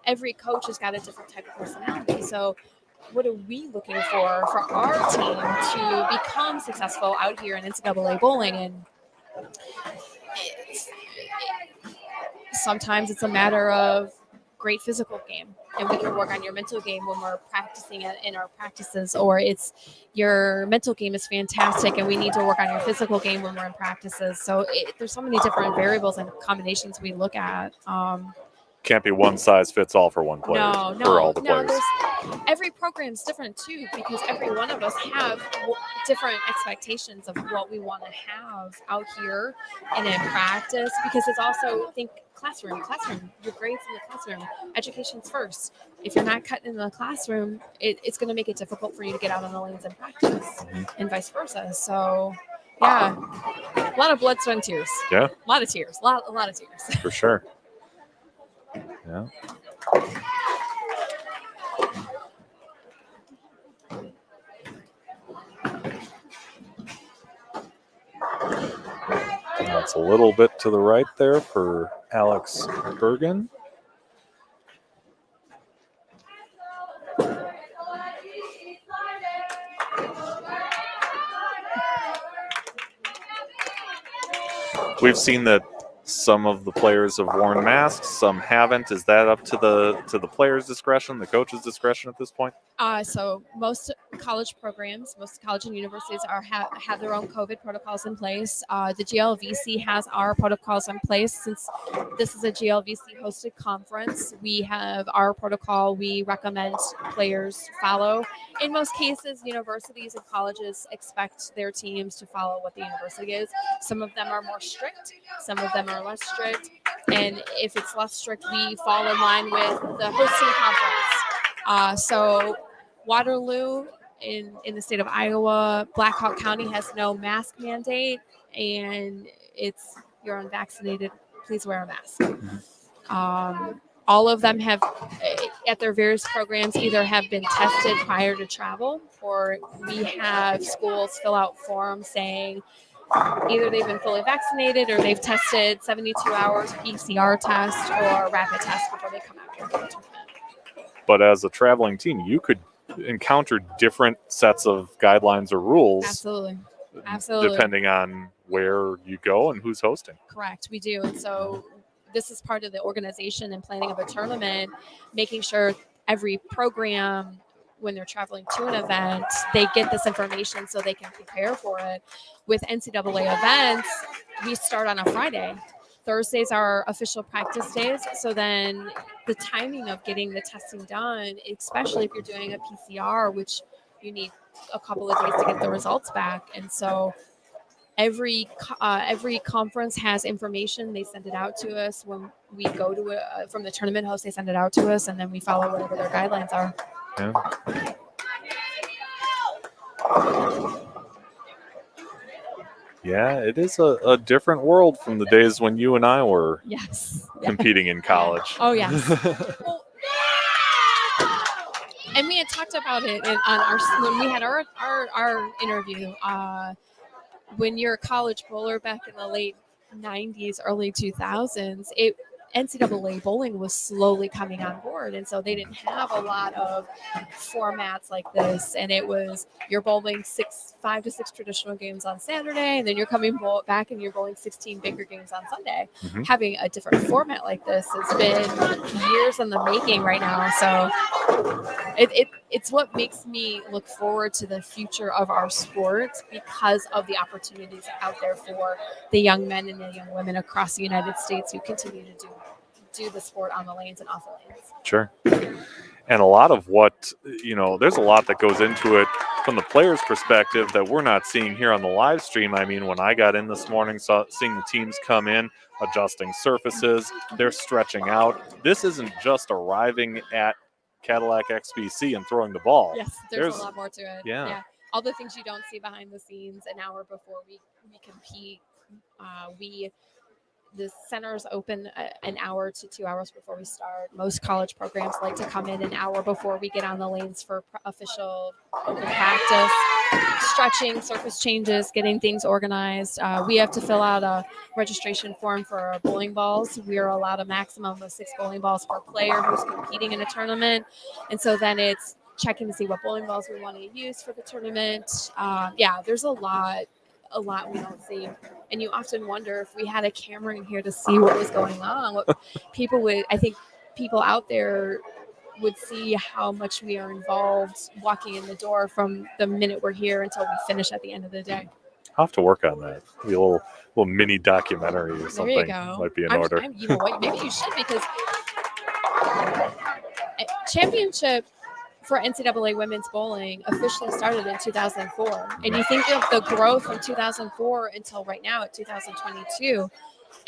every coach has got a different type of personality. So what are we looking for our team to become successful out here in NCAA bowling? And sometimes it's a matter of great physical game, and we can work on your mental game when we're practicing it in our practices, or it's your mental game is fantastic and we need to work on your physical game when we're in practices. So there's so many different variables and combinations we look at. can't be one size fits all for one player. For all the players. Every program's different too, because every one of us have different expectations of what we want to have out here and in practice. Because it's also, think classroom, your grades in the classroom, education's first. If you're not cutting in the classroom, it's going to make it difficult for you to get out on the lanes and practice, and vice versa. So, yeah, a lot of blood, sweat, and tears. Yeah, a lot of tears, a lot of tears. For sure. Yeah. That's a little bit to the right there for Alex Bergen. We've seen that some of the players have worn masks, some haven't. Is that up to the player's discretion, the coach's discretion at this point? So most college programs, most college and universities have their own COVID protocols in place. The GLVC has our protocols in place. Since this is a GLVC hosted conference, we have our protocol we recommend players follow. In most cases, universities and colleges expect their teams to follow what the university is. Some of them are more strict, some of them are less strict. And if it's less strict, we fall in line with the hosting conference. So Waterloo in the state of Iowa, Black Hawk County has no mask mandate, and it's you're unvaccinated, please wear a mask. All of them have, at their various programs, either have been tested prior to travel, or we have schools fill out forms saying either they've been fully vaccinated or they've tested 72 hours PCR test or rapid test before they come out here. But as a traveling team, you could encounter different sets of guidelines or rules. Absolutely. Depending on where you go and who's hosting. Correct, we do. And so this is part of the organization and planning of a tournament, making sure every program, when they're traveling to an event, they get this information so they can prepare for it. With NCAA events, we start on a Friday. Thursdays are official practice days. So then the timing of getting the testing done, especially if you're doing a PCR, which you need a couple of days to get the results back. And so every conference has information. They send it out to us when we go to it from the tournament host. They send it out to us, and then we follow whatever their guidelines are. Yeah. Yeah, it is a different world from the days when you and I were competing in college. Oh, yes. Well, and we had talked about it when we had our interview. When you're a college bowler back in the late 90s, early 2000s, NCAA bowling was slowly coming on board. And so they didn't have a lot of formats like this. And it was you're bowling 5 to 6 traditional games on Saturday, and then you're coming back and you're bowling 16 bigger games on Sunday. Mm-hmm. Having a different format like this has been years in the making right now. So it's what makes me look forward to the future of our sport, because of the opportunities out there for the young men and the young women across the United States who continue to do the sport on the lanes and off the lanes. Sure. And a lot of what, there's a lot that goes into it from the player's perspective that we're not seeing here on the live stream. I mean, when I got in this morning, seeing the teams come in, adjusting surfaces, they're stretching out. This isn't just arriving at Cadillac XBC and throwing the ball. Yes, there's a lot more to it. Yeah. All the things you don't see behind the scenes an hour before we compete. The centers open an hour to 2 hours before we start. Most college programs like to come in an hour before we get on the lanes for official open practice, stretching, surface changes, getting things organized. We have to fill out a registration form for our bowling balls. We are allowed a maximum of 6 bowling balls per player who's competing in a tournament. And so then it's checking to see what bowling balls we want to use for the tournament. There's a lot we don't see. And you often wonder if we had a camera in here to see what was going on, I think people out there would see how much we are involved walking in the door from the minute we're here until we finish at the end of the day. I'll have to work on that. Maybe a little mini documentary or something. There you go. Might be in order. You know what? Maybe you should, because championship for NCAA women's bowling officially started in 2004. And you think of the growth from 2004 until right now at 2022,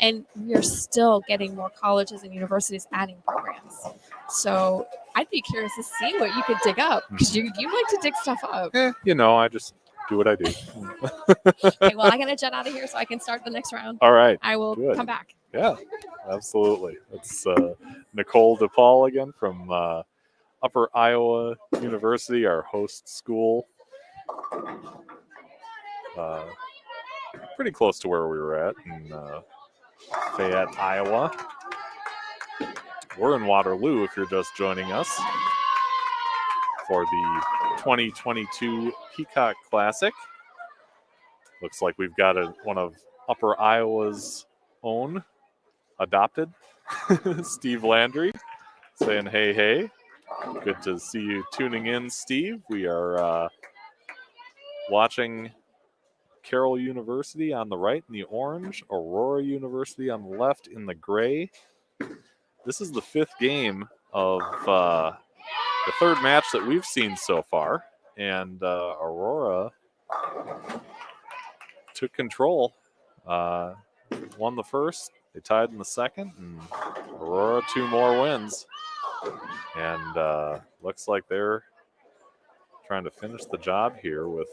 and we're still getting more colleges and universities adding programs. So I'd be curious to see what you could dig up, because you like to dig stuff up. I just do what I do. Okay, well, I got to jet out of here so I can start the next round. All right. I will Good. come back. Yeah, absolutely. It's Nicole DePaul again from Upper Iowa University, our host school. Pretty close to where we were at in Fayette, Iowa. We're in Waterloo if you're just joining us for the 2022 Peacock Classic. Looks like we've got one of Upper Iowa's own adopted, Steve Landry, saying hey, hey. Good to see you tuning in, Steve. We are watching Carroll University on the right in the orange, Aurora University on the left in the gray. This is the fifth game of the third match that we've seen so far, and Aurora took control, won the first, they tied in the second, and Aurora 2 more wins. And looks like they're trying to finish the job here with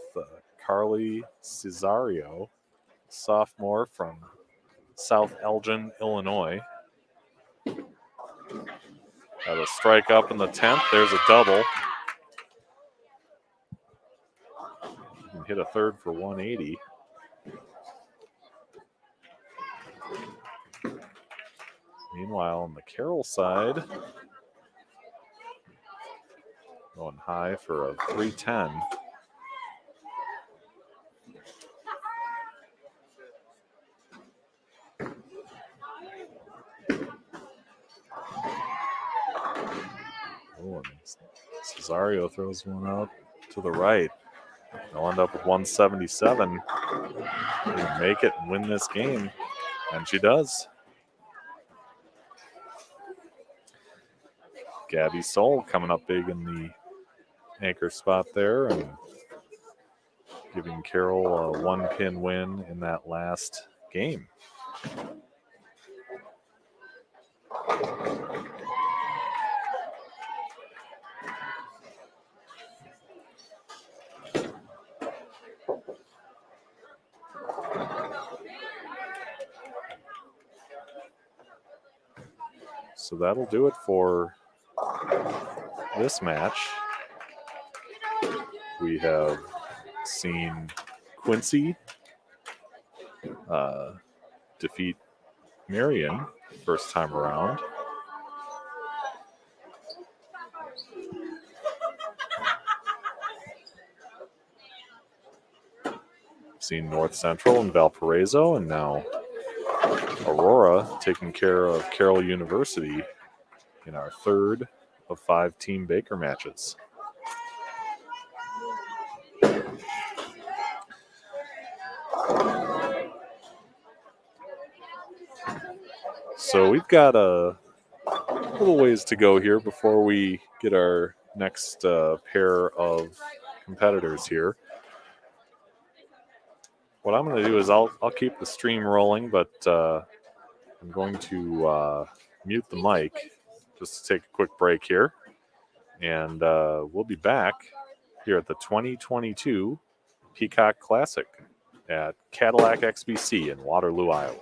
Carly Cesario, sophomore from South Elgin, Illinois. Got a strike up in the 10th. There's a double. And hit a third for 180. Meanwhile, on the Carroll side, going high for a 310. Oh, and Cesario throws one out to the right. They'll end up with 177. They'll make it and win this game. And she does. Gabby Soul coming up big in the anchor spot there and giving Carroll a 1-pin win in that last game. So that'll do it for this match. We have seen Quincy defeat Marion first time around. Seen North Central and Valparaiso, and now Aurora taking care of Carroll University in our third of 5 Team Baker matches. So we've got a little ways to go here before we get our next pair of competitors here. What I'm going to do is I'll keep the stream rolling, but I'm going to mute the mic just to take a quick break here. And we'll be back here at the 2022 Peacock Classic at Cadillac XBC in Waterloo, Iowa.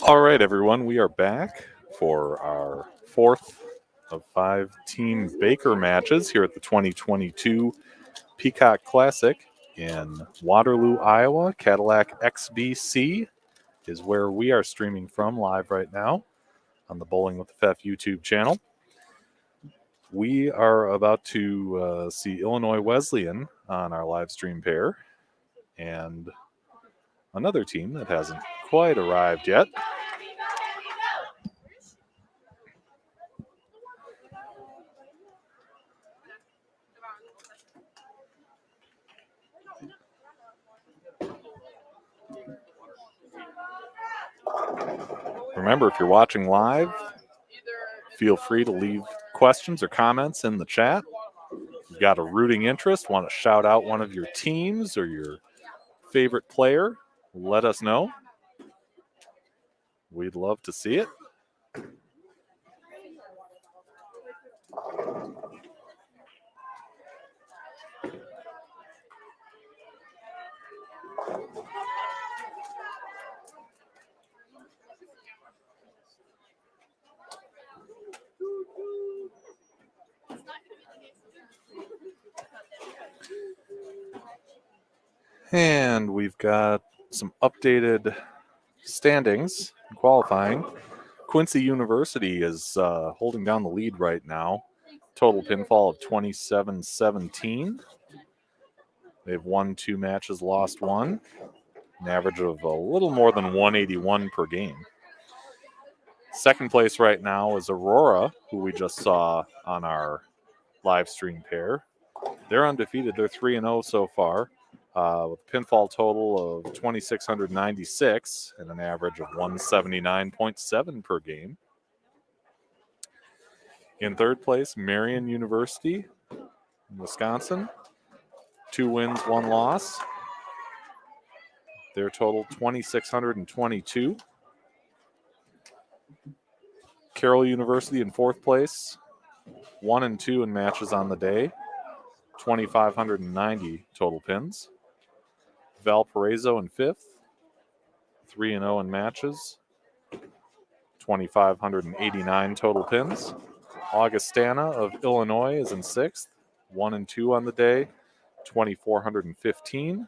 All right, everyone, we are back for our fourth of 5 Team Baker matches here at the 2022 Peacock Classic in Waterloo, Iowa. Cadillac XBC is where we are streaming from live right now on the Bowling with the Pfeff YouTube channel. We are about to see Illinois Wesleyan on our live stream pair and another team that hasn't quite arrived yet. Remember, if you're watching live, feel free to leave questions or comments in the chat. If you've got a rooting interest, want to shout out one of your teams or your favorite player, let us know. We'd love to see it. And we've got some updated standings in qualifying. Quincy University is holding down the lead right now. Total pinfall of 27-17. They've won 2 matches, lost 1. An average of a little more than 181 per game. Second place right now is Aurora, who we just saw on our live stream pair. They're undefeated. They're 3-0 so far, with a pinfall total of 2,696 and an average of 179.7 per game. In third place, Marion University in Wisconsin. 2 wins, 1 loss. Their total 2,622. Carroll University in fourth place, 1 and 2 in matches on the day, 2,590 total pins. Valparaiso in fifth, 3-0 in matches, 2,589 total pins. Augustana of Illinois is in sixth, 1 and 2 on the day, 2,415.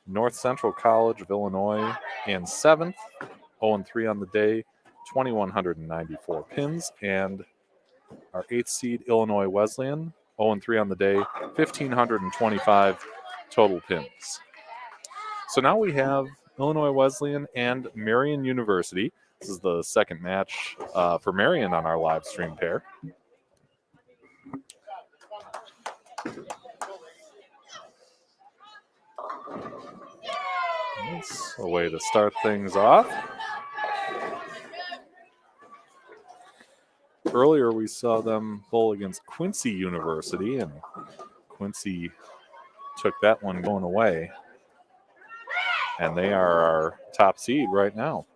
North Central College of Illinois in seventh, 0-3 on the day, 2,194 pins. And our 8th seed, Illinois Wesleyan, 0-3 on the day, 1,525 total pins. So now we have Illinois Wesleyan and Marion University. This is the second match for Marion on our live stream pair. That's a way to start things off. Earlier we saw them bowl against Quincy University, and Quincy took that one going away. And they are our top seed right now.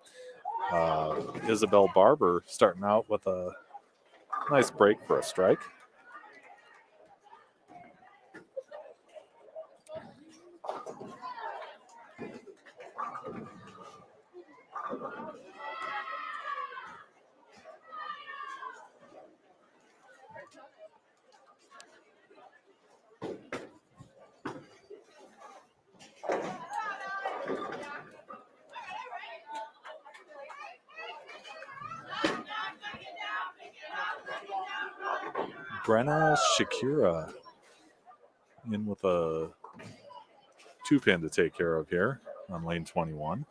Isabel Barber starting out with a nice break for a strike. Brenna Shakira in with a 2-pin to take care of here on lane 21.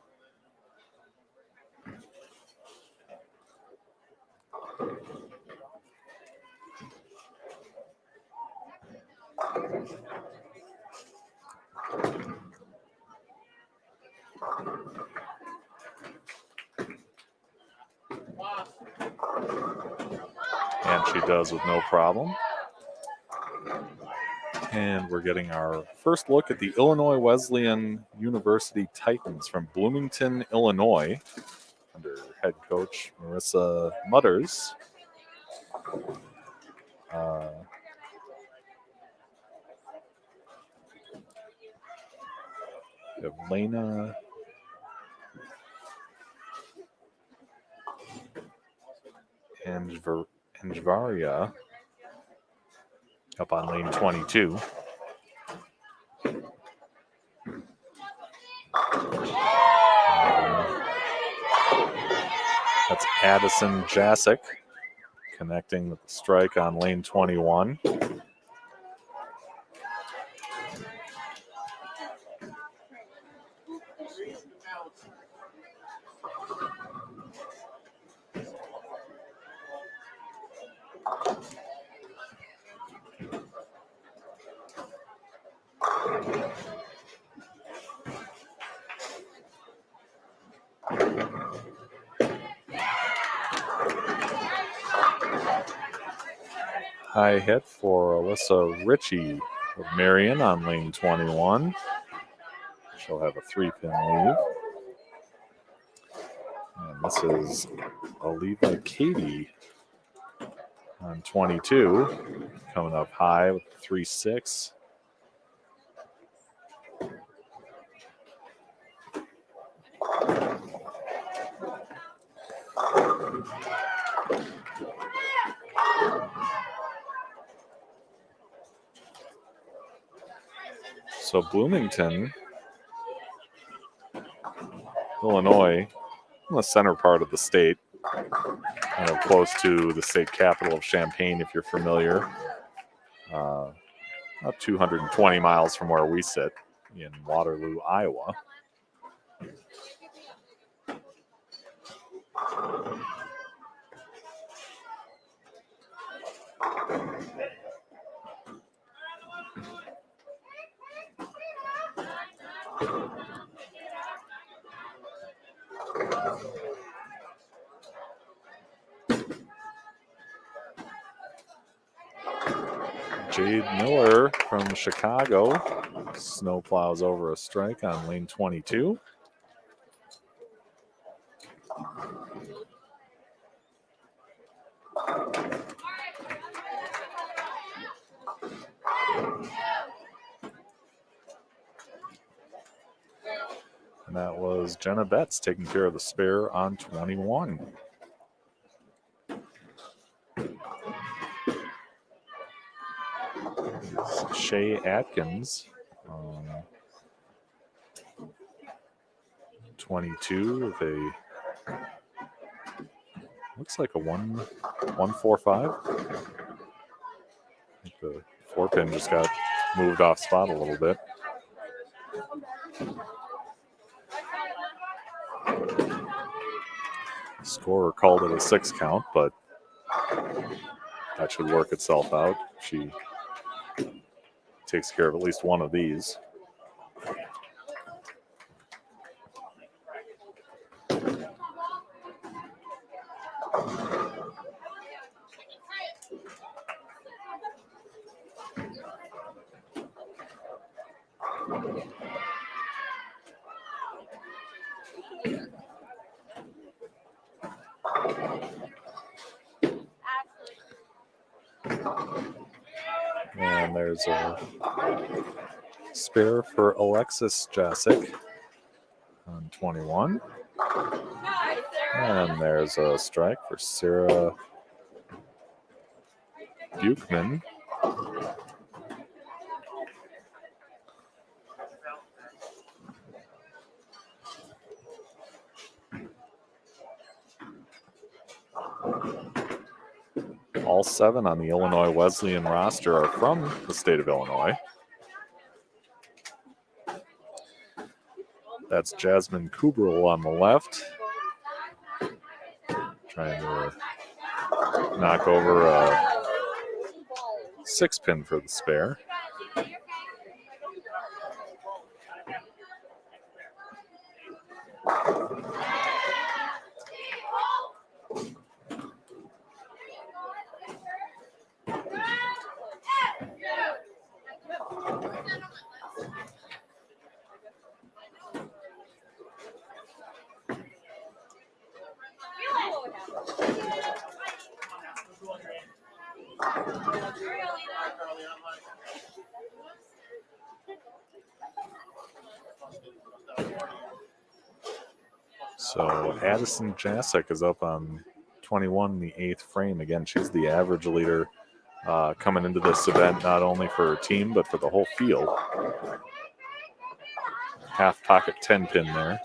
And she does with no problem. And we're getting our first look at the Illinois Wesleyan University Titans from Bloomington, Illinois, under head coach Marissa Mutters. We have Lena Anjvaria up on lane 22. That's Addison Jasic connecting with the strike on lane 21. High hit for Alyssa Ritchie of Marion on lane 21. She'll have a 3-pin lead. And this is Aliva Katie on 22, coming up high with 3-6. So Bloomington, Illinois, in the center part of the state, kind of close to the state capital of Champaign, if you're familiar. About 220 miles from where we sit in Waterloo, Iowa. Jade Miller from Chicago snowplows over a strike on lane 22. And that was Jenna Betts taking care of the spare on 21. Shay Atkins, 22 with a, looks like a 145. I think the 4-pin just got moved off spot a little bit. Scorer called it a 6 count, but that should work itself out. She takes care of at least one of these. And there's a spare for Alexis Jasic on 21. And there's a strike for Sarah Buchman. All 7 on the Illinois Wesleyan roster are from the state of Illinois. That's Jasmine Kubrel on the left, trying to knock over a 6-pin for the spare. So Addison Jasic is up on 5:21 in the 8th frame. Again, she's the average leader coming into this event, not only for her team, but for the whole field. Half pocket 10 pin there.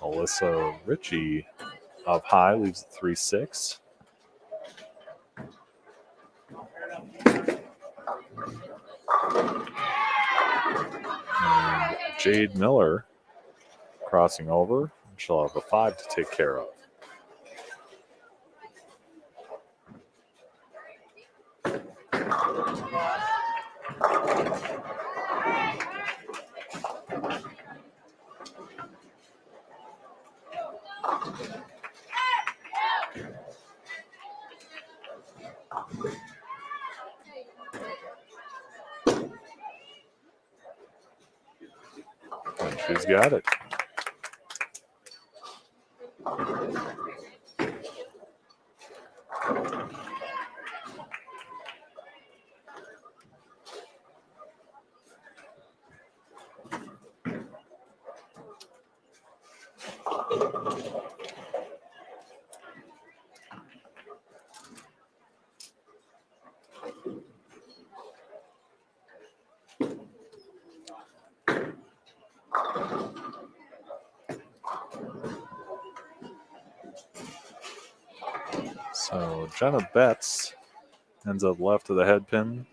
Alyssa Ritchie up high, leaves at 3-6. And Jade Miller crossing over. She'll have a 5 to take care of. And she's got it. So Jenna Betts ends up left of the head pin.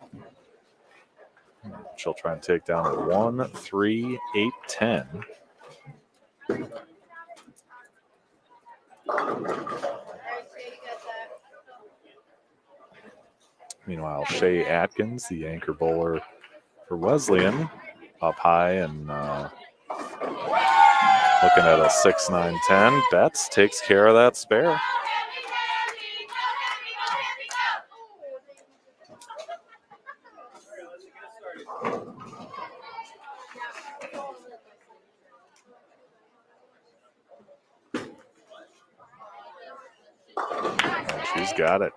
She'll try and take down a 1, 3, 8, 10. Meanwhile, Shay Atkins, the anchor bowler for Wesleyan, up high and looking at a 6, 9, 10. Betts takes care of that spare. And she's got it.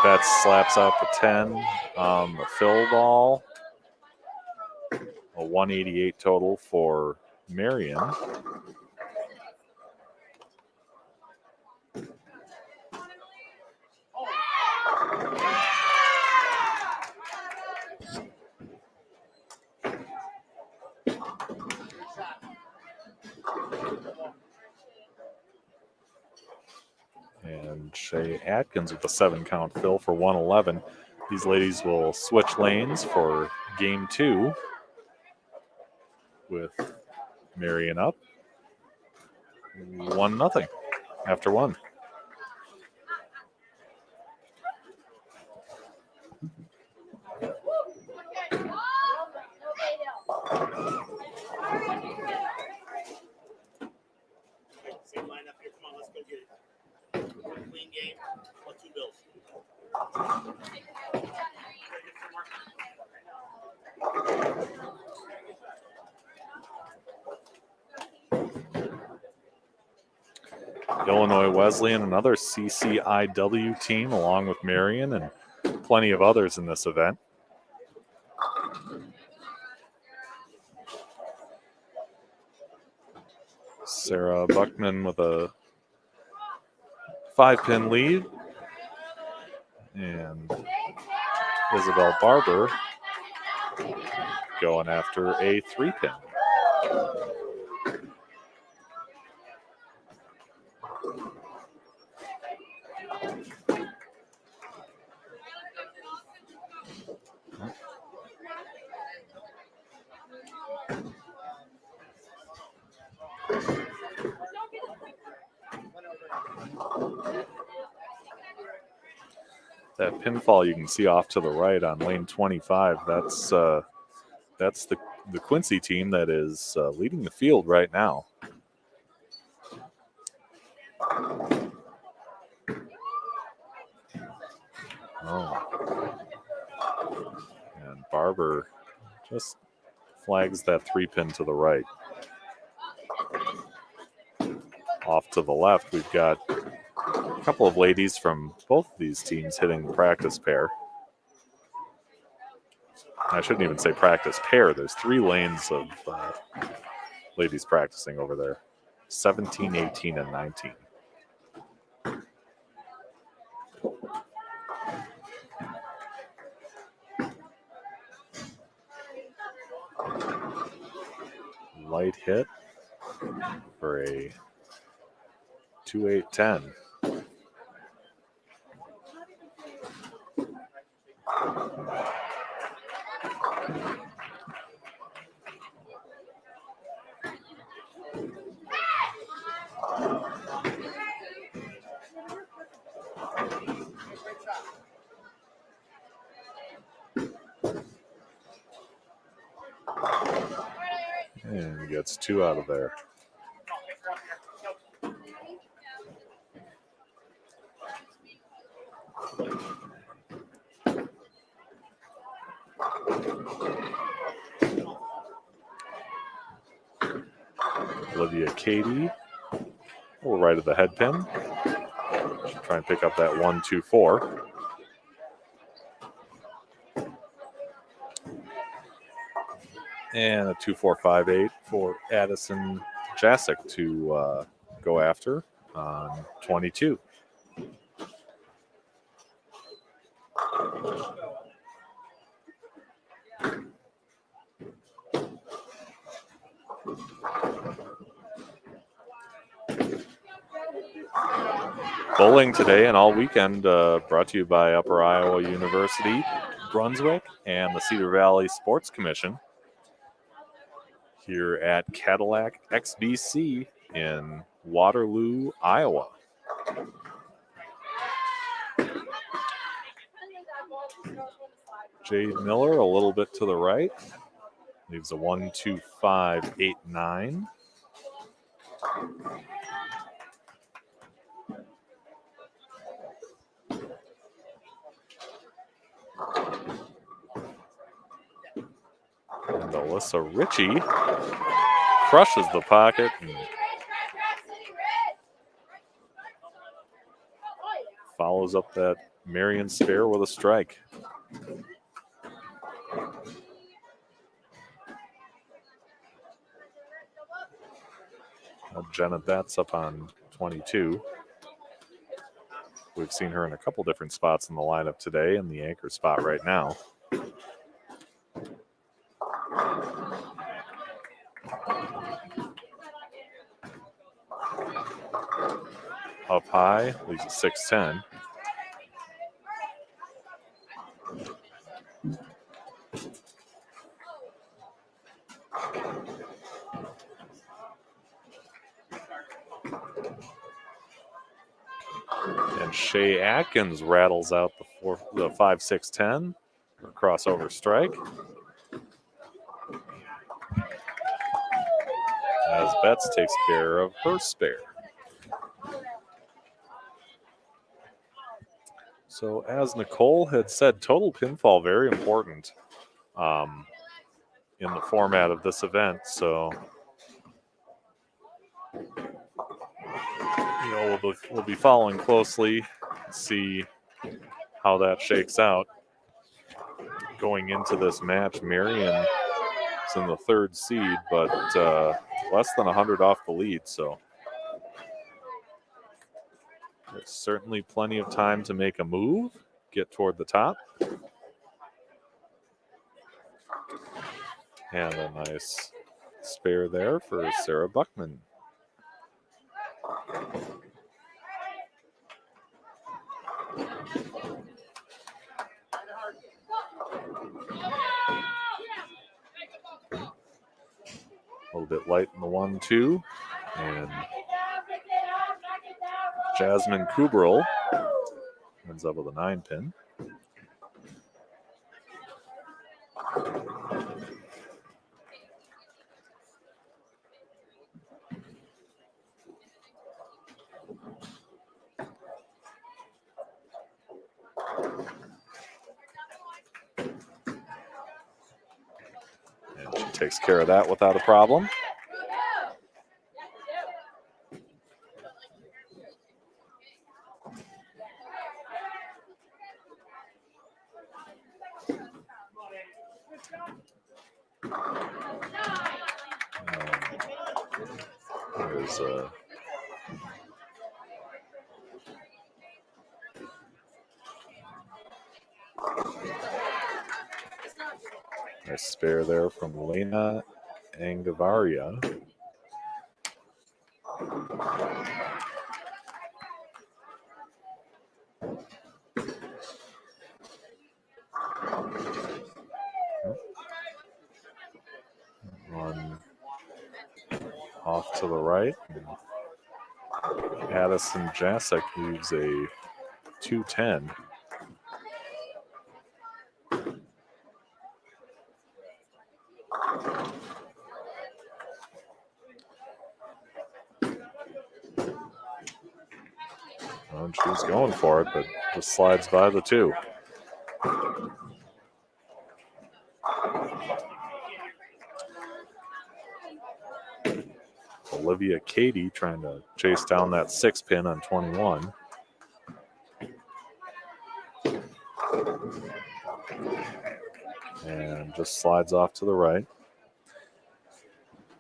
Betts slaps out the 10 on the fill ball. A 188 total for Marion. And Shay Atkins with a 7-count fill for 111. These ladies will switch lanes for game 2 with Marion up 1-0 after 1. Same lineup here. Come on, let's go get it. Clean game. What 2 bills? Illinois Wesleyan, another CCIW team, along with Marion and plenty of others in this event. Sarah Buckman with a 5-pin lead. And Isabel Barber going after a 3-pin. That pinfall you can see off to the right on lane 25. That's the Quincy team that is leading the field right now. Oh. And Barber just flags that 3-pin to the right. Off to the left, we've got a couple of ladies from both of these teams hitting the practice pair. I shouldn't even say practice pair. There's 3 lanes of ladies practicing over there. 17, 18, and 19. Light hit for a 2-8-10. And gets 2 out of there. Olivia Cady, we'll right of the head pin. She'll try and pick up that 1-2-4. And a 2-4-5-8 for Addison Jasic to go after on 22. Bowling today and all weekend brought to you by Upper Iowa University, Brunswick, and the Cedar Valley Sports Commission here at Cadillac XBC in Waterloo, Iowa. Jade Miller a little bit to the right. Leaves a 1-2-5-8-9. And Alyssa Ritchie crushes the pocket and follows up that Marion spare with a strike. Jenna Betts up on 22. We've seen her in a couple different spots in the lineup today, in the anchor spot right now. Up high, leaves a 6-10. And Shea Atkins rattles out the 5-6-10 for crossover strike. As Betts takes care of her spare. So as Nicole had said, total pinfall very important in the format of this event. So we'll be following closely, see how that shakes out. Going into this match, Marion is in the 3rd seed, but less than 100 off the lead. So there's certainly plenty of time to make a move, get toward the top. And a nice spare there for Sarah Buckman. A little bit light in the 1-2. And Jasmine Kubrel ends up with a 9-pin. takes care of that without a problem. There's a spare there from Lena Angavaria. Run off to the right. Addison Jasek leaves a 2:10. And she was going for it, but just slides by the 2. Olivia Cady trying to chase down that 6 pin on 21. And just slides off to the right.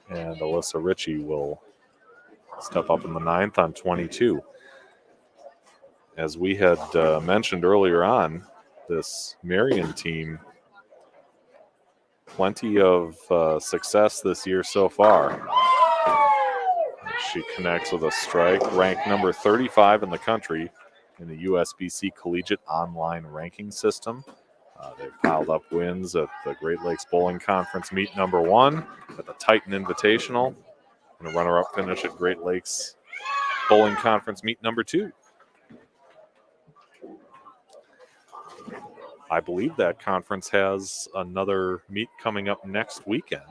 And Alyssa Ritchie will step up in the 9th on 22. As we had mentioned earlier on, this Marion team, plenty of success this year so far. She connects with a strike, ranked number 35 in the country in the USBC Collegiate Online Ranking System. They've piled up wins at the Great Lakes Bowling Conference meet number 1, at the Titan Invitational, and a runner-up finish at Great Lakes Bowling Conference meet number 2. I believe that conference has another meet coming up next weekend.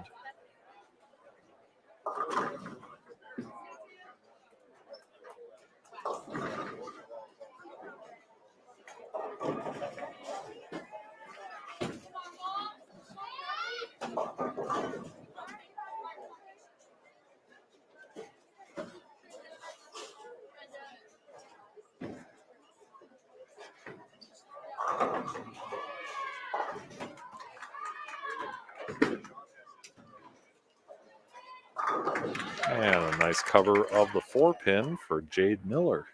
And a nice cover of the 4 pin for Jade Miller.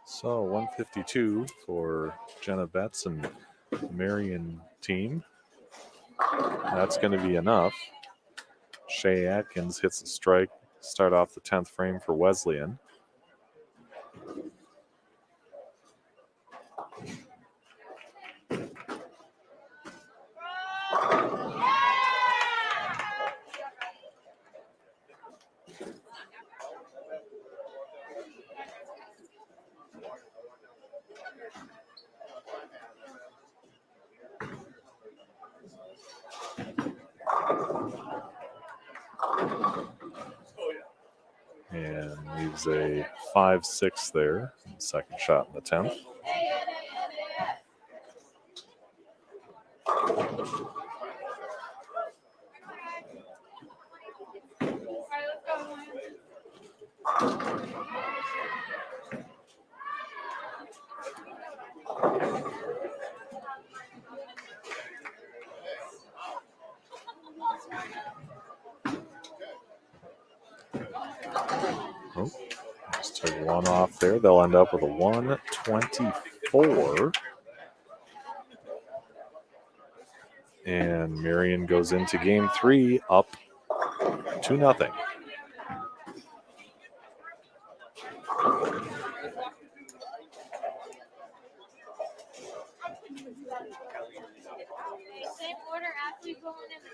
So 152 for Jenna Betts and Marion team. That's going to be enough. Shay Atkins hits a strike, start off the 10th frame for Wesleyan. And leaves a 5-6 there. Second shot in the 10th. Oh, just took one off there. They'll end up with a 124. And Marion goes into game 3 up 2-0. Same order athlete going in the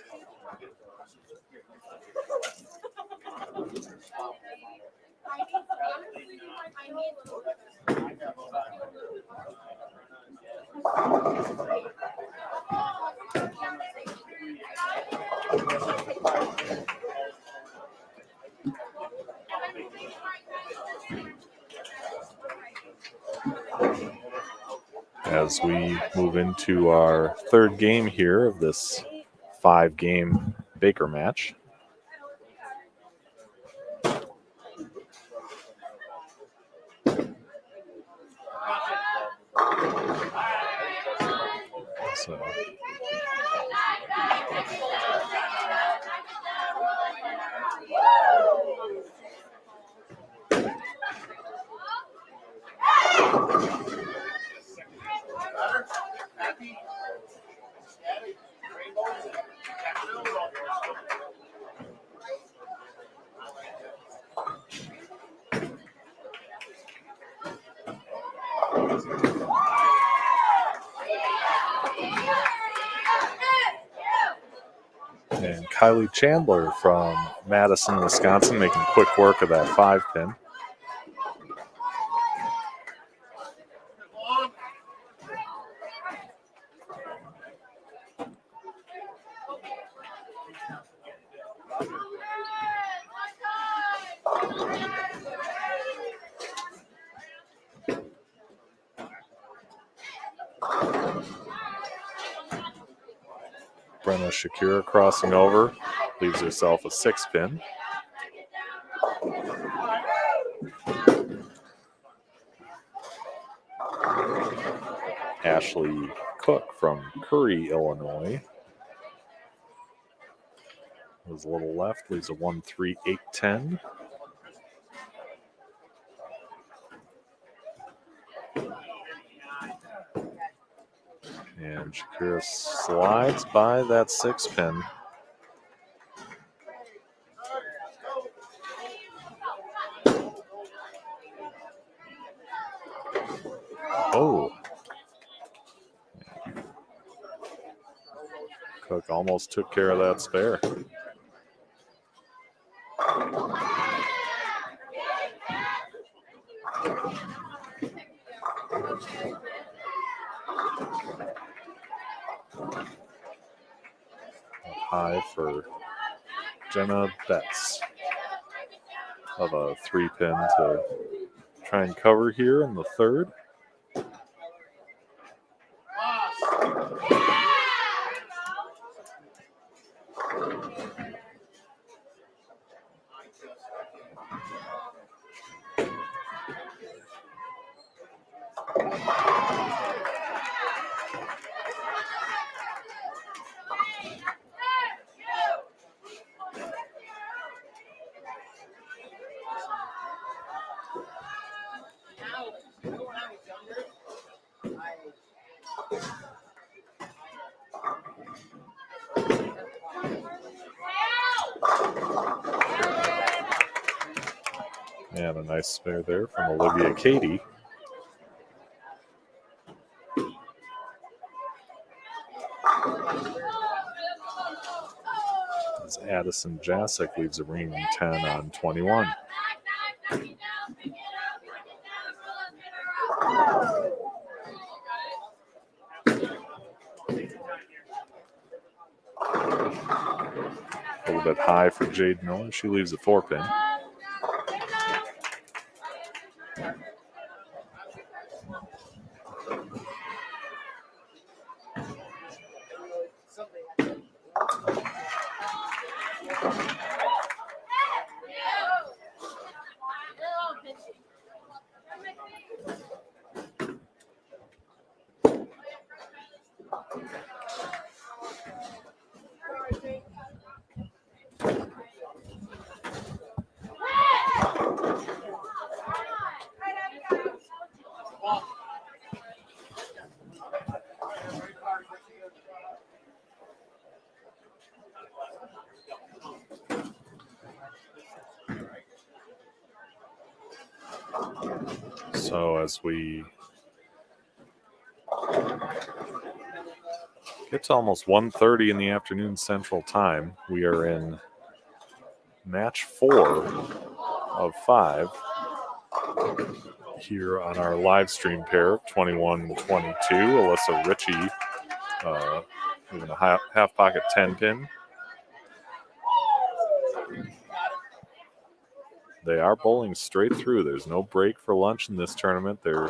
as we move into our third game here of this 5-game Baker match. So, and Kylie Chandler from Madison, Wisconsin, making quick work of that 5-pin. Brenna Shakira crossing over, leaves herself a 6-pin. Ashley Cook from Curry, Illinois. Goes a little left, leaves a 1-3-8-10. And Shakira slides by that 6-pin. Oh. Cook almost took care of that spare. High for Jenna Betts of a 3-pin to try and cover here in the third. And a nice spare there from Olivia Cady. As Addison Jasic leaves a reigning 10 on 21. A little bit high for Jade Miller. She leaves a 4-pin. So as we get to almost 1:30 in the afternoon Central Time, we are in match 4 of 5 here on our live stream pair of 21-22. Alyssa Ritchie moving a half pocket 10-pin. They are bowling straight through. There's no break for lunch in this tournament. They're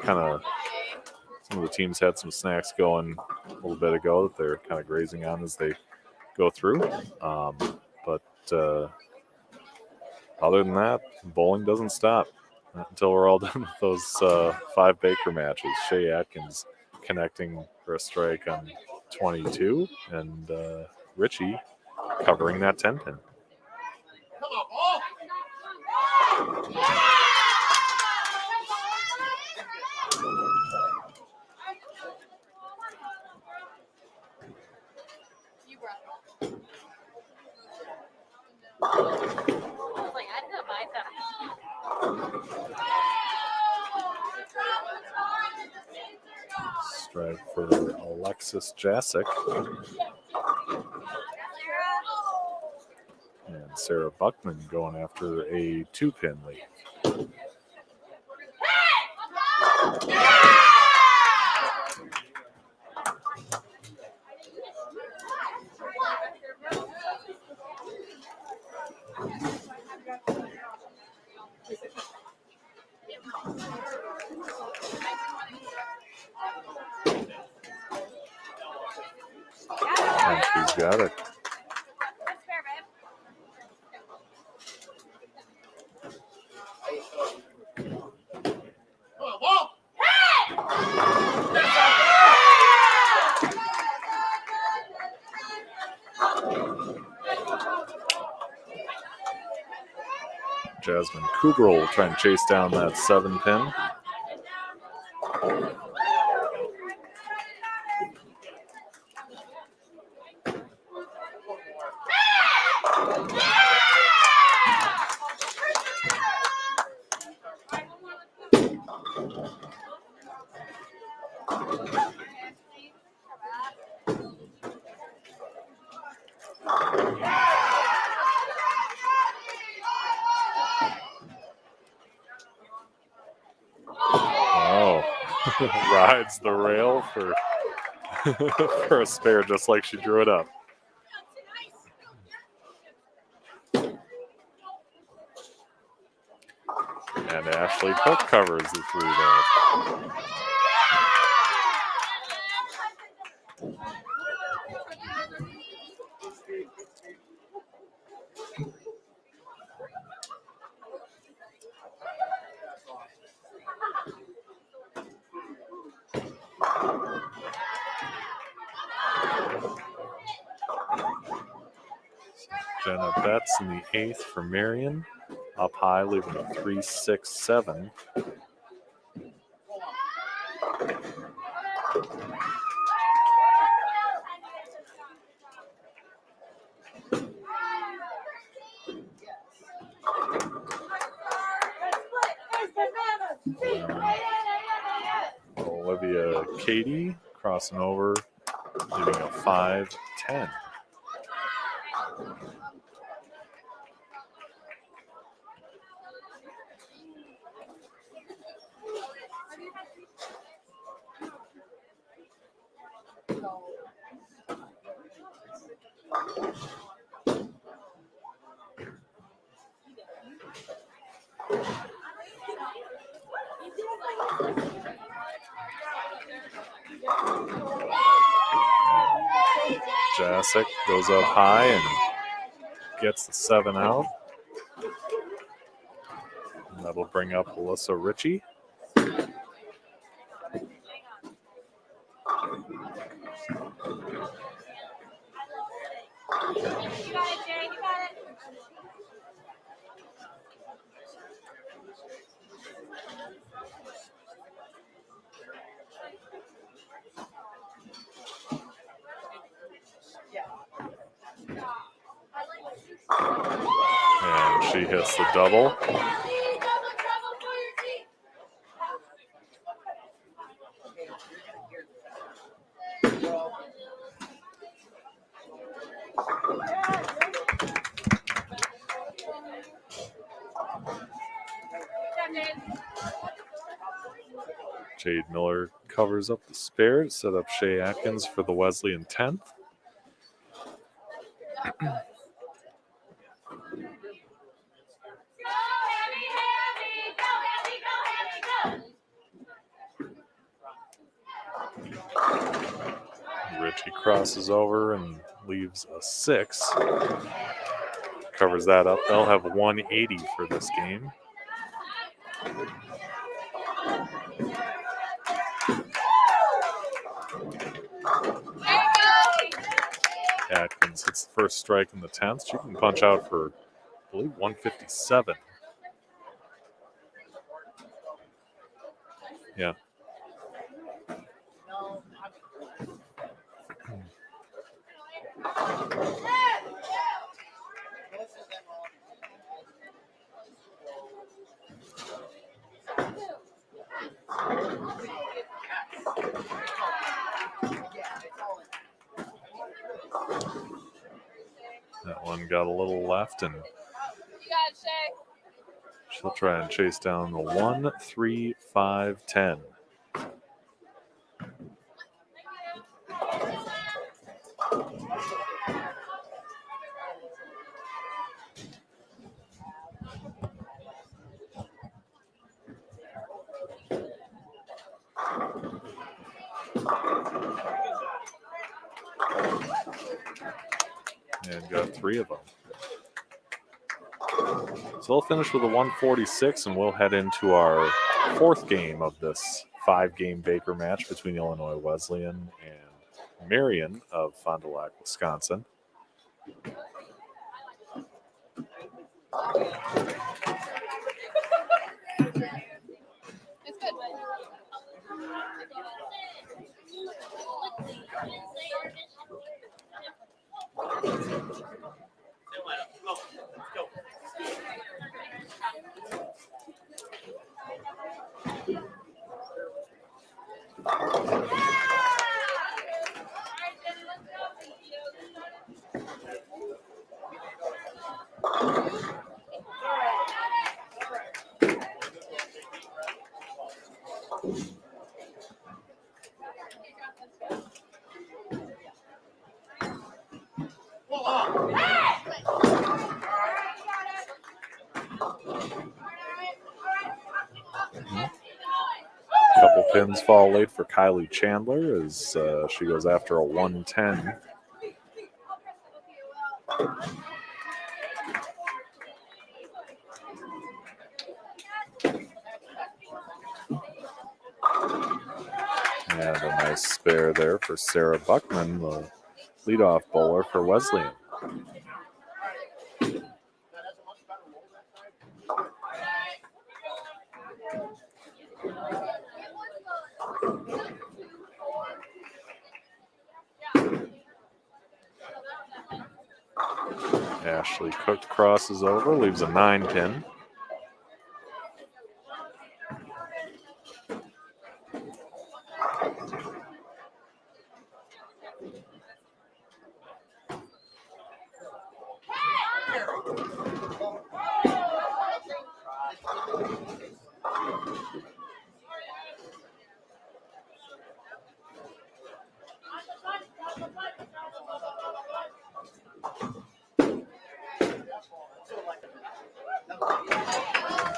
kind of Some of the teams had some snacks going a little bit ago that they're kind of grazing on as they go through. But other than that, bowling doesn't stop until we're all done with those 5 Baker matches. Shea Atkins connecting for a strike on 22, and Richie covering that 10 pin. Strike for Alexis Jasic. And Sarah Buckman going after a 2-pin lead. And she's got it. Jasmine Kugrel trying to chase down that 7-pin. Rides the rail for for a spare, just like she drew it up. And Ashley Cook covers the 3 there. Jenna Betts in the 8th for Marion. Up high, leaving a 3-6-7. Olivia Katie crossing over, leaving a 5-10. Jasic goes up high and gets the 7 out. And that'll bring up Alyssa Ritchie. And she hits the double. Jade Miller covers up the spare to set up Shea Atkins for the Wesleyan 10th. crosses over and leaves a 6. Covers that up. They'll have 180 for this game. Atkins hits the first strike in the 10th. She can punch out for, I believe, 157. Yeah. That one got a little left, and she'll try and chase down the 1, 3, 5, 10. And got 3 of them. So they'll finish with a 146, and we'll head into our 4th game of this 5-game Baker match between Illinois Wesleyan and Marion of Fond du Lac, Wisconsin. It's good. Couple pins fall late for Kylie Chandler as she goes after a 110. And a nice spare there for Sarah Buckman, the leadoff bowler for Wesleyan. Ashley Cook crosses over, leaves a 9 pin.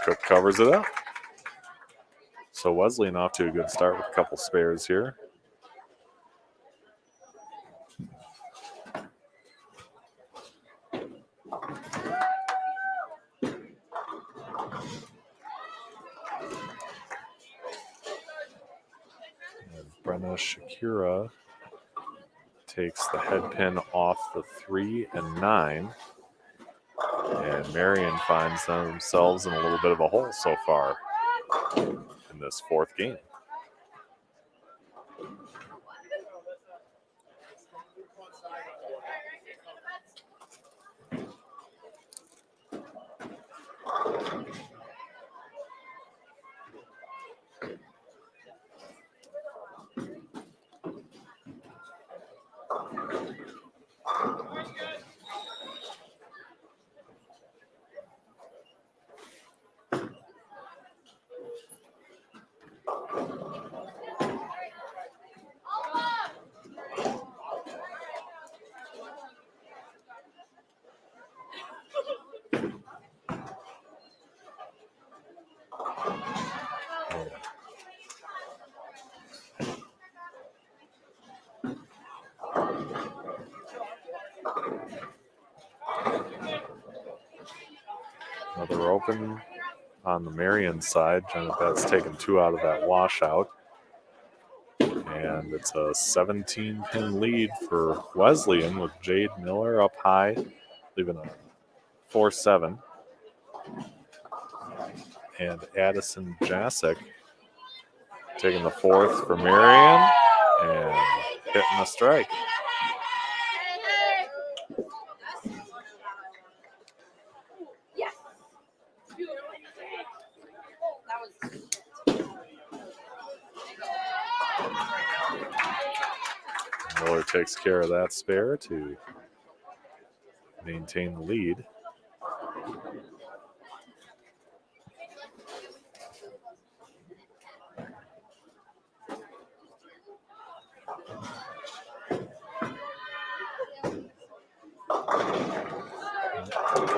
Cook covers it up. So Wesleyan off to a good start with a couple spares here. And Brenna Shakira takes the head pin off the 3 and 9. And Marion finds themselves in a little bit of a hole so far in this 4th game. Another open on the Marion side. Jenna Betts taking 2 out of that washout. And it's a 17-pin lead for Wesleyan with Jade Miller up high, leaving a 4-7. And Addison Jasic taking the 4th for Marion and hitting a strike. Miller takes care of that spare to maintain the lead.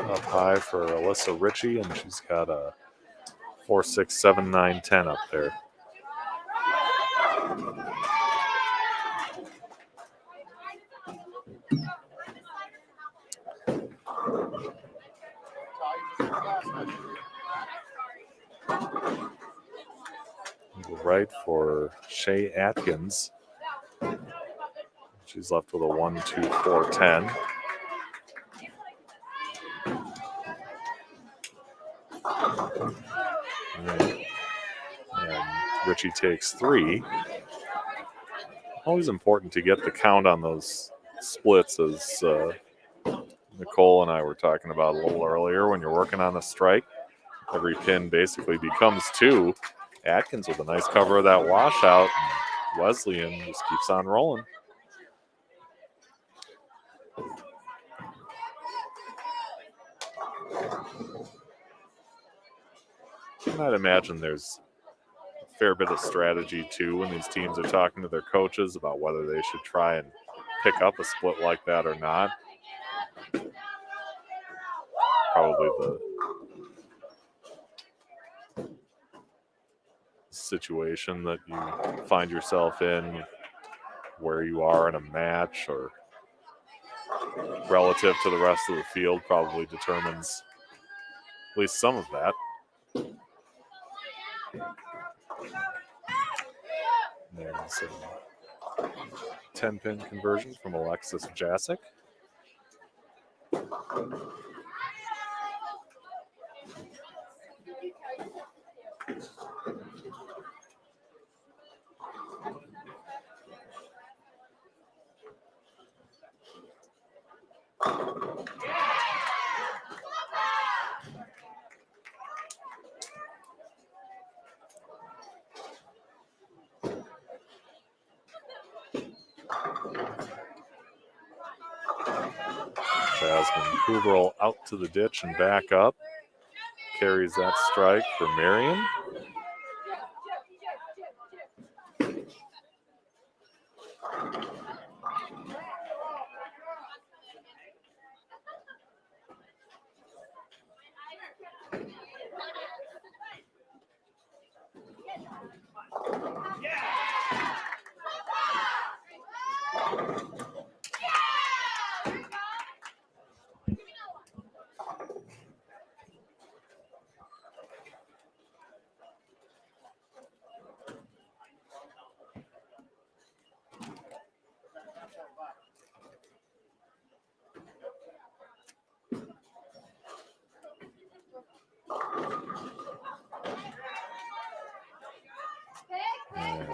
Up high for Alyssa Ritchie, and she's got a 4, 6, 7, 9, 10 up there. Right for Shay Atkins. She's left with a 1, 2, 4, 10. And Ritchie takes 3. Always important to get the count on those splits, as Nicole and I were talking about a little earlier. When you're working on a strike, every pin basically becomes 2. Atkins with a nice cover of that washout. And Wesleyan just keeps on rolling. And I'd imagine there's a fair bit of strategy too when these teams are talking to their coaches about whether they should try and pick up a split like that or not. Probably the situation that you find yourself in, where you are in a match or relative to the rest of the field, probably determines at least some of that. There's a 10-pin conversion from Alexis Jasic. Jasmine Kuberl out to the ditch and back up. Carries that strike for Marion. And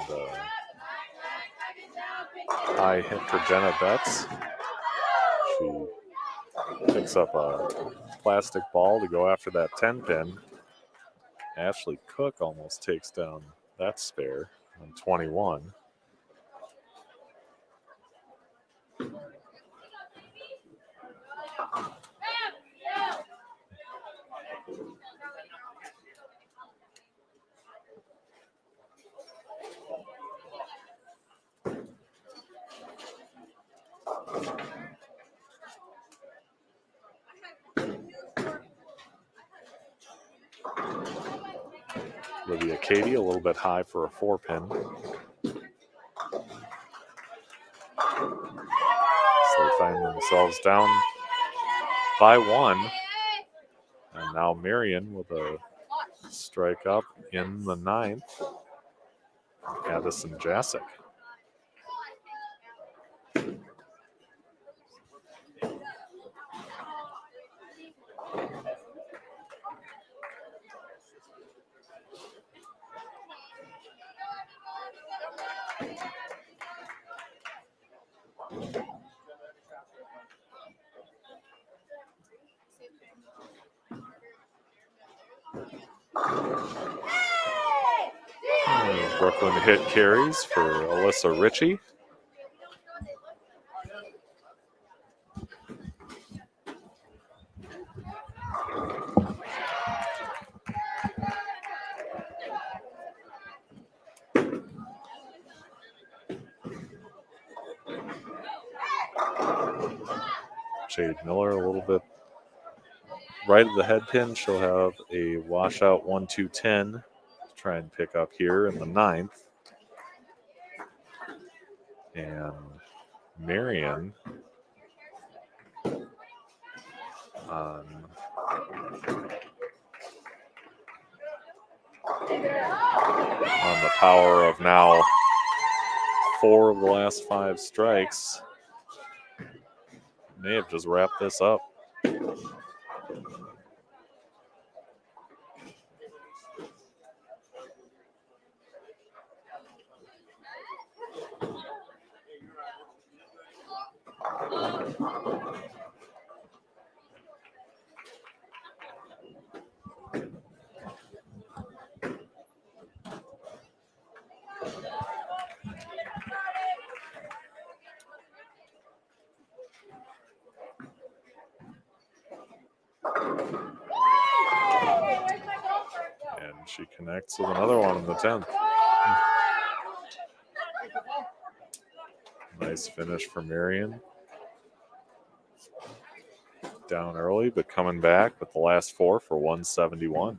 high hit for Jenna Betts. She picks up a plastic ball to go after that 10-pin. Ashley Cook almost takes down that spare on 21. Olivia Cady a little bit high for a 4-pin. So they find themselves down by 1. And now Marion with a strike up in the 9th. Addison Jasic. Brooklyn hit carries for Alyssa Ritchie. Jade Miller a little bit right of the head pin. She'll have a washout 1-2-10 to try and pick up here in the 9th. And Marion on the power of now 4 of the last 5 strikes. May have just wrapped this up. And she connects with another one in the 10th. Nice finish for Marion. Down early, but coming back with the last 4 for 171.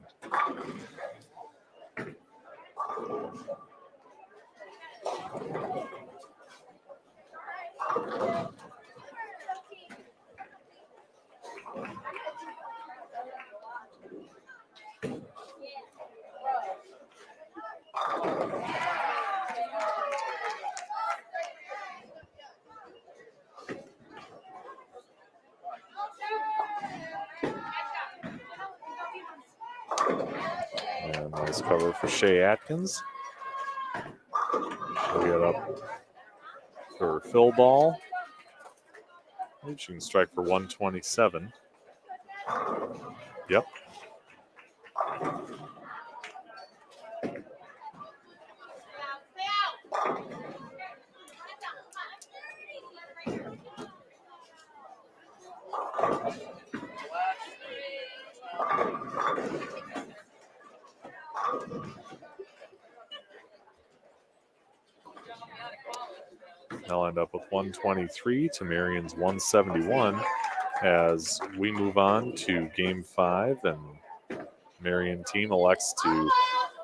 And nice cover for Shea Atkins. She'll get up for Phil Ball. I think she can strike for 127. Yep. They'll end up with 123 to Marion's 171 as we move on to game 5, and Marion team elects to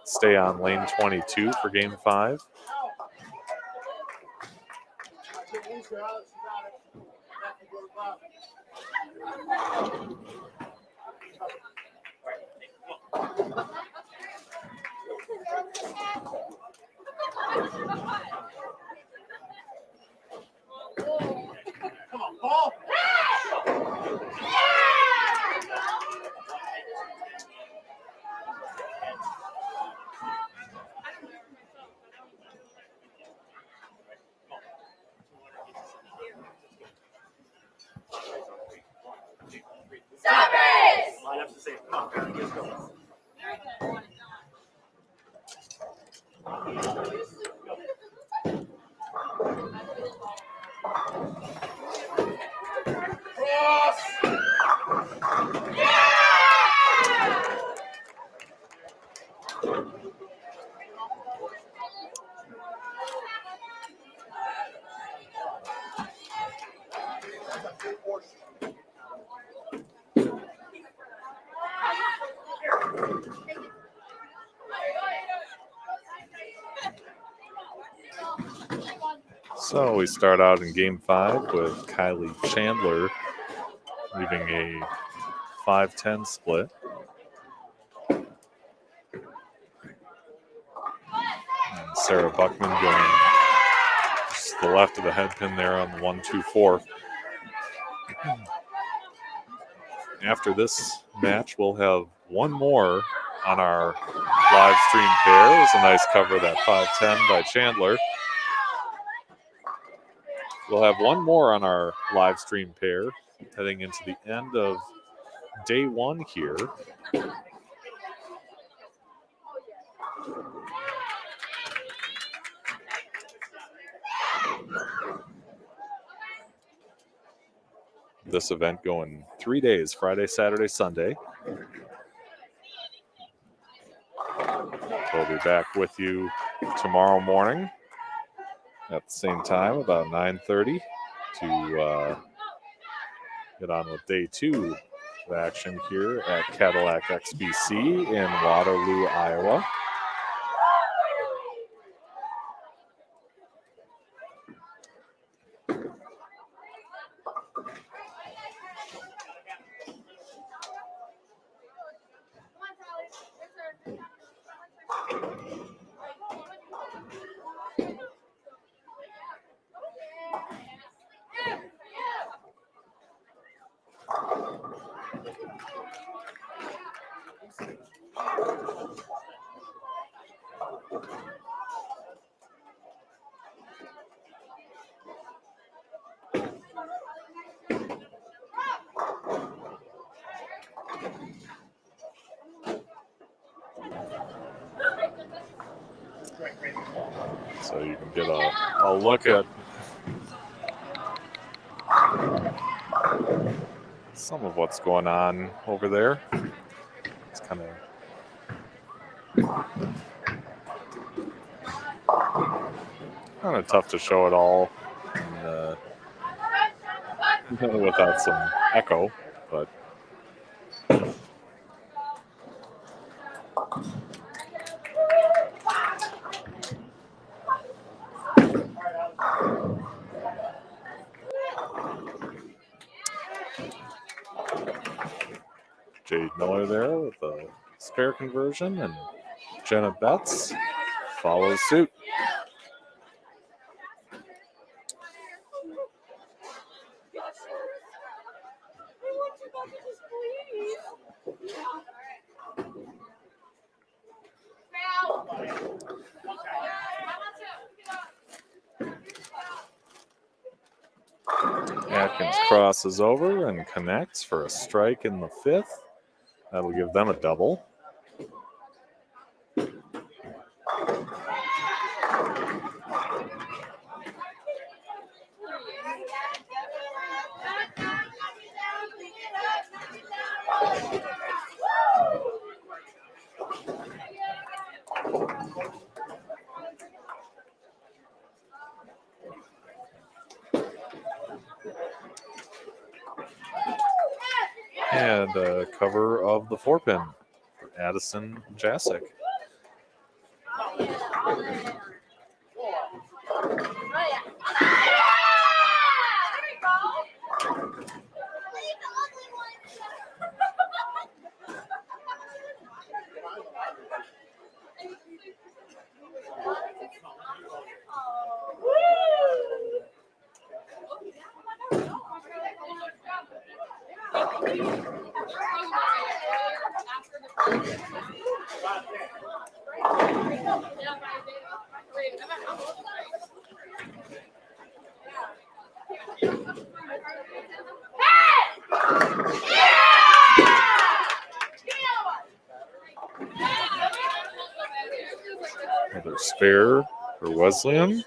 stay on lane 22 for game 5. Come on, Paul. Line up the same. Come on, let's go. So we start out in game 5 with Kylie Chandler leaving a 5-10 split. Sarah Buckman going just to the left of the head pin there on the 1-2-4. After this match, we'll have one more on our live stream pair. It was a nice cover, that 5-10 by Chandler. We'll have one more on our live stream pair heading into the end of day one here. This event going 3 days, Friday, Saturday, Sunday. We'll be back with you tomorrow morning at the same time, about 9:30, to get on with day two of action here at Cadillac XBC in Waterloo, Iowa. So you can get a look at some of what's going on over there. It's kind of tough to show it all without some echo, but Jade Miller there with a spare conversion, and Jenna Betts follows suit. Atkins crosses over and connects for a strike in the fifth. That'll give them a double. And a cover of the 4-pin for Addison Jasic. Another spare for Wesleyan.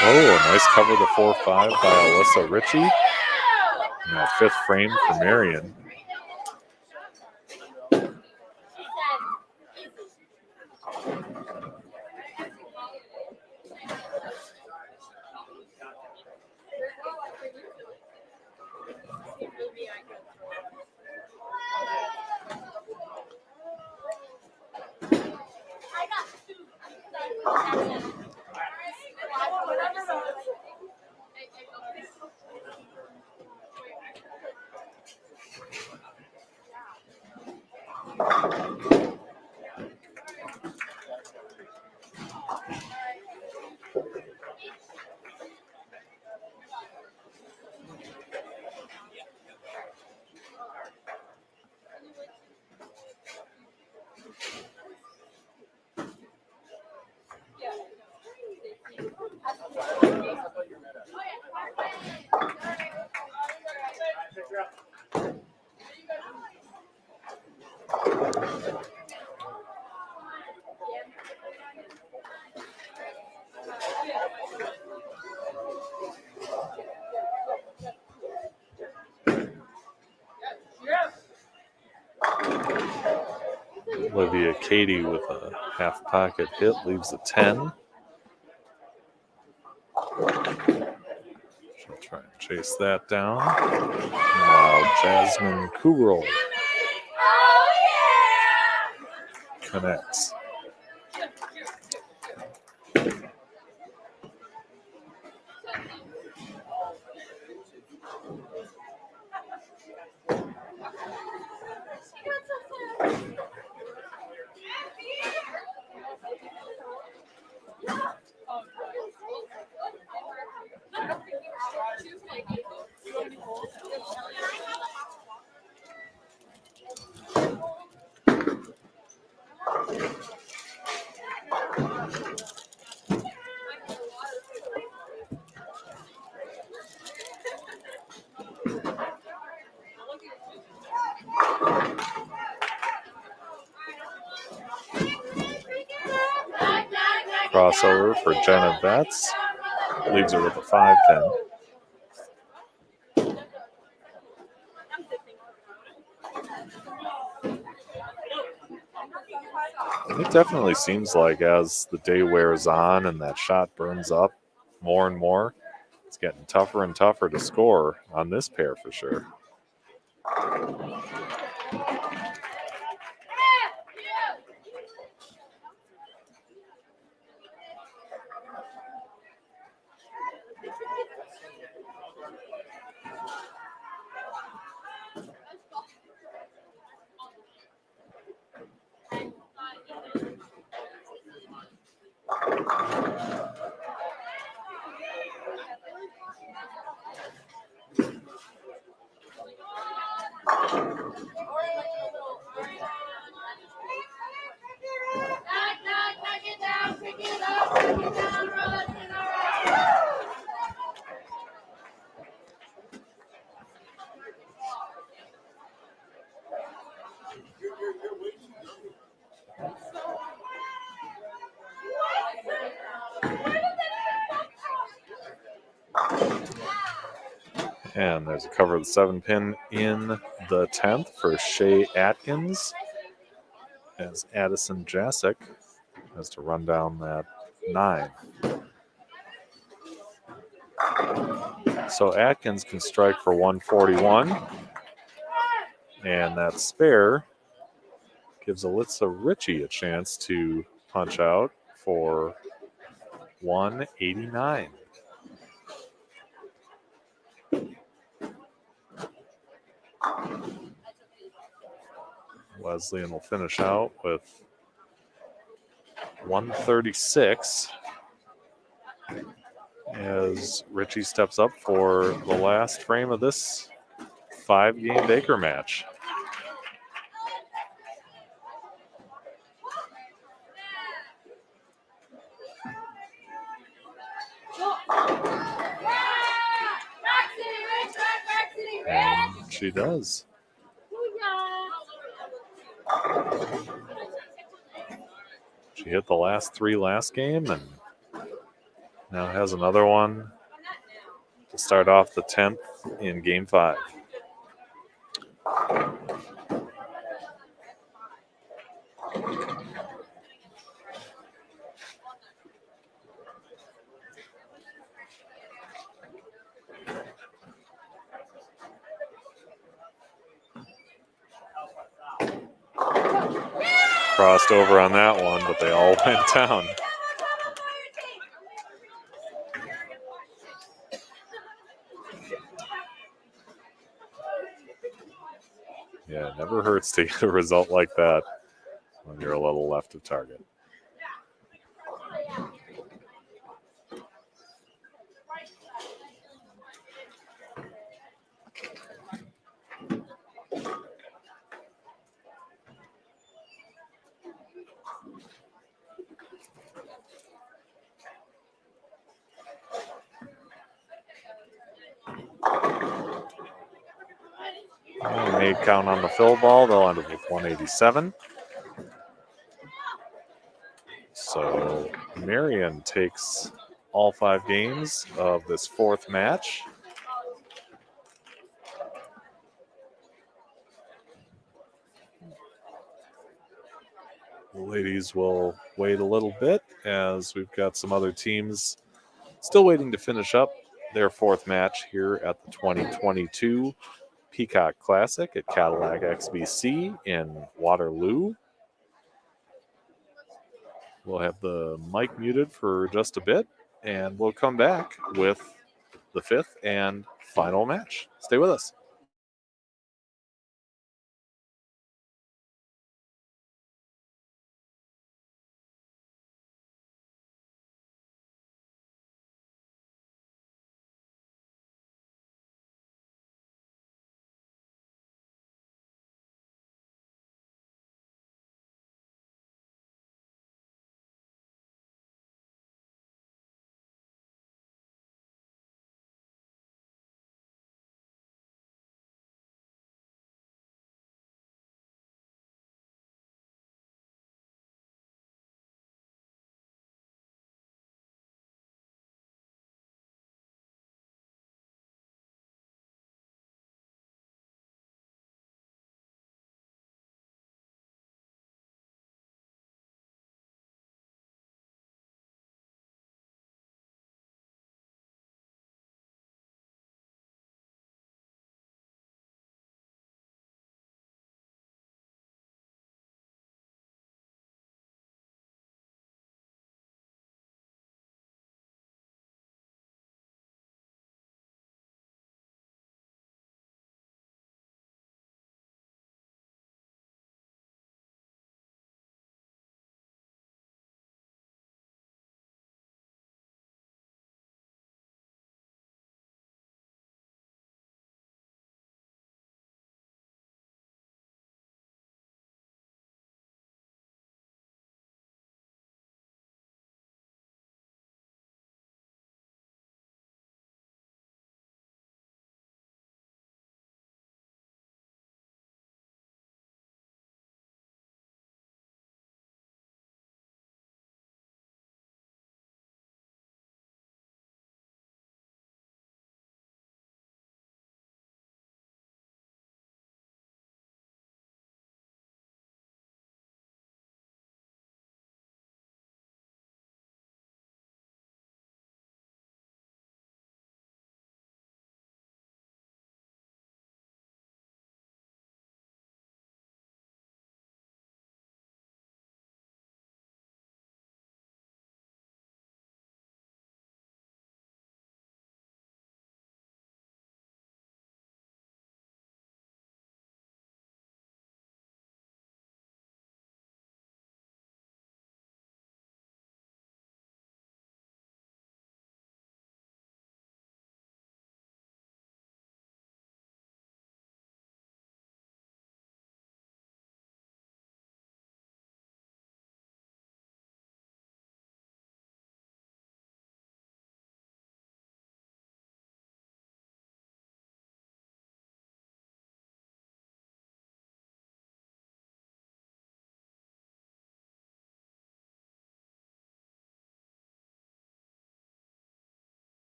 Oh, a nice cover, the 4-5 by Alyssa Ritchie. And that fifth frame for Marion. Olivia Cady with a half pocket hit leaves a 10. She'll try and chase that down. Now Jasmine Kugel connects. Crossover for Jenna Betts. Leaves her with a 5-10. It definitely seems like as the day wears on and that shot burns up more and more, it's getting tougher and tougher to score on this pair for sure. And there's a cover of the 7-pin in the 10th for Shay Atkins, as Addison Jasic has to run down that 9. So Atkins can strike for 141, and that spare gives Alyssa Ritchie a chance to punch out for 189. Wesleyan will finish out with 136 as Ritchie steps up for the last frame of this 5-game Baker match. And she does. She hit the last 3 last game and now has another one to start off the 10th in Game 5. Crossed over on that one, but they all went down. Yeah, it never hurts to get a result like that when you're a little left of target. Made count on the fill ball. They'll end up with 187. So Marion takes all 5 games of this 4th match. The ladies will wait a little bit as we've got some other teams still waiting to finish up their fourth match here at the 2022 Peacock Classic at Cadillac XBC in Waterloo. We'll have the mic muted for just a bit, and we'll come back with the fifth and final match. Stay with us.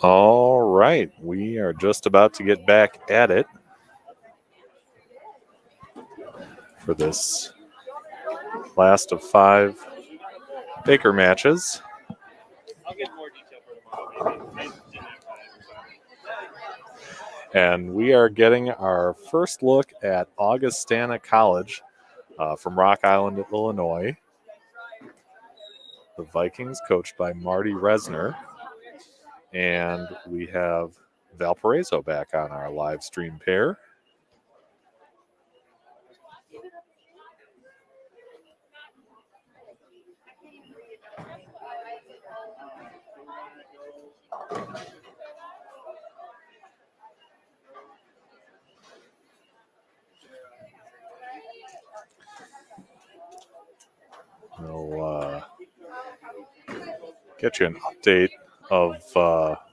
All right, we are just about to get back at it for this last of 5 Baker matches. I'll get more detail for tomorrow. Maybe. I didn't have time. And we are getting our first look at Augustana College from Rock Island, Illinois. The Vikings, coached by Marty Resner. And we have Valparaiso back on our live stream pair. We'll get you an update of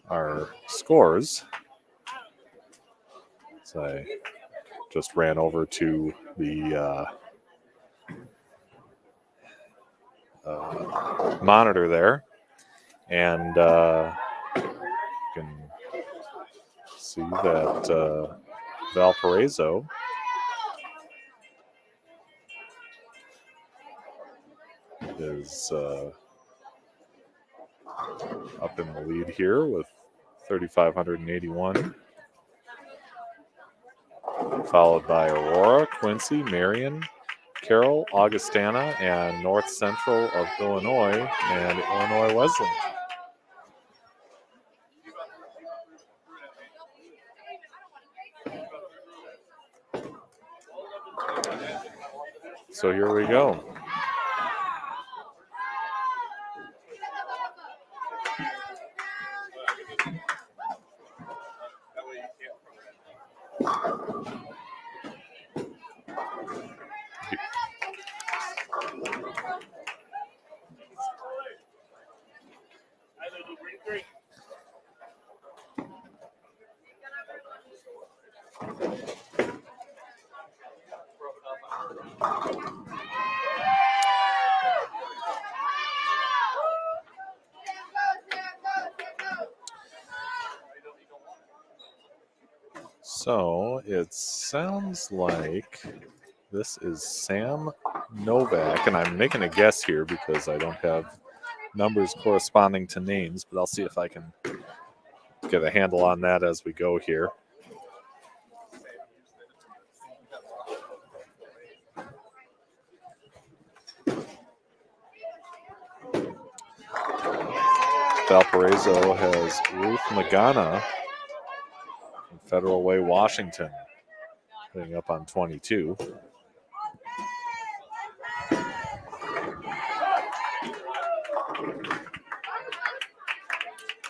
our scores. So I just ran over to the monitor there, and you can see that Valparaiso is up in the lead here with 3,581, followed by Aurora, Quincy, Marion, Carroll, Augustana, and North Central of Illinois, and Illinois Wesleyan. So here we go. So it sounds like this is Sam Novak, and I'm making a guess here because I don't have numbers corresponding to names, but I'll see if I can get a handle on that as we go here. Valparaiso has Ruth Magana from Federal Way, Washington, hitting up on 22.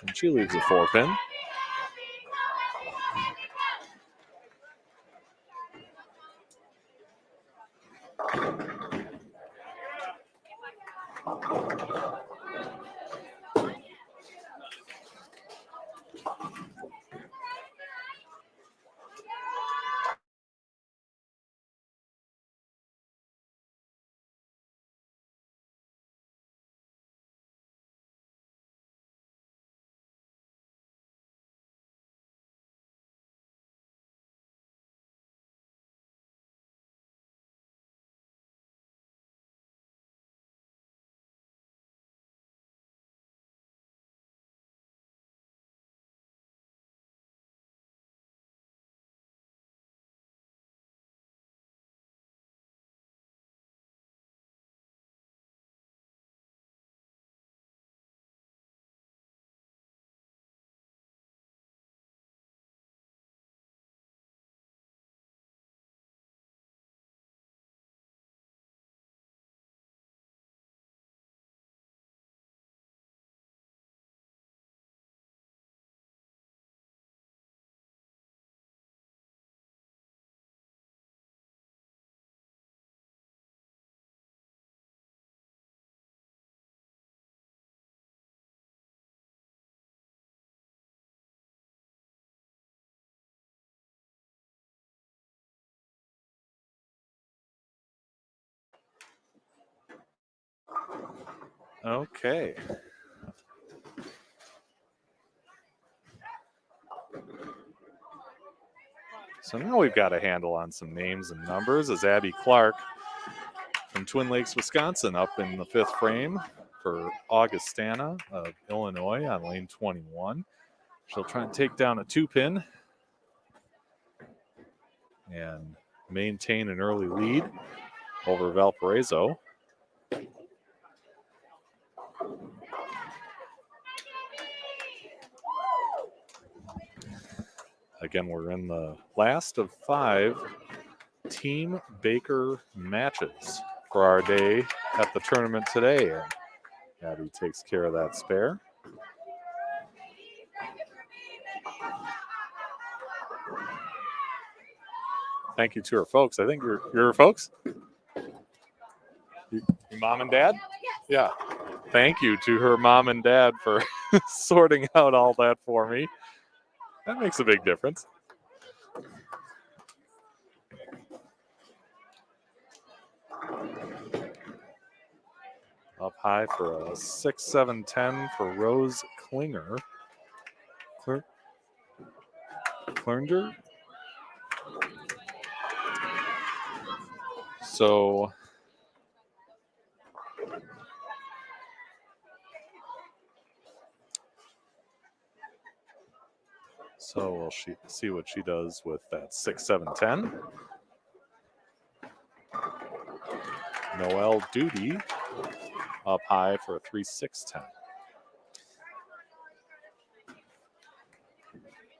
And she leaves a 4-pin. Okay. So now we've got a handle on some names and numbers as Abby Clark from Twin Lakes, Wisconsin, up in the 5th frame for Augustana of Illinois on lane 21. She'll try and take down a 2-pin and maintain an early lead over Valparaiso. Again, we're in the last of 5 Team Baker matches for our day at the tournament today. And Abby takes care of that spare. Thank you to her folks. I think you're her folks? Your mom and dad? Yeah. Thank you to her mom and dad for sorting out all that for me. That makes a big difference. Up high for a 6-7-10 for Rose Klinger. Klinger? So we'll see what she does with that 6-7-10. Noelle Duty up high for a 3-6-10.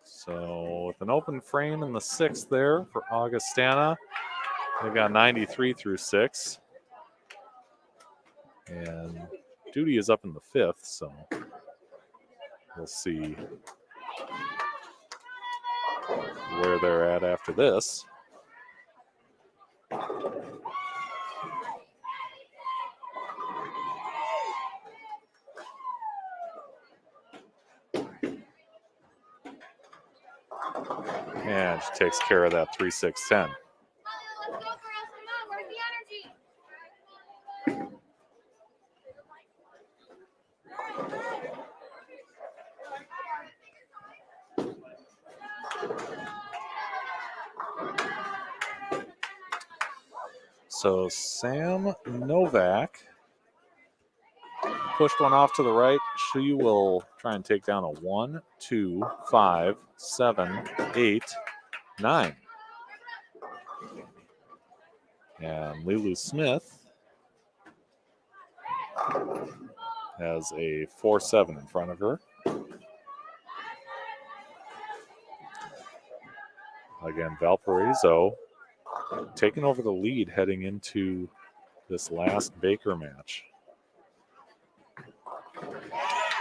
So with an open frame in the 6th there for Augustana, they've got 93 through 6. And Duty is up in the 5th, so we'll see where they're at after this. And she takes care of that 3-6-10. So Sam Novak pushed one off to the right. She will try and take down a 1, 2, 5, 7, 8, 9. And Lulu Smith has a 4-7 in front of her. Again, Valparaiso taking over the lead heading into this last Baker match.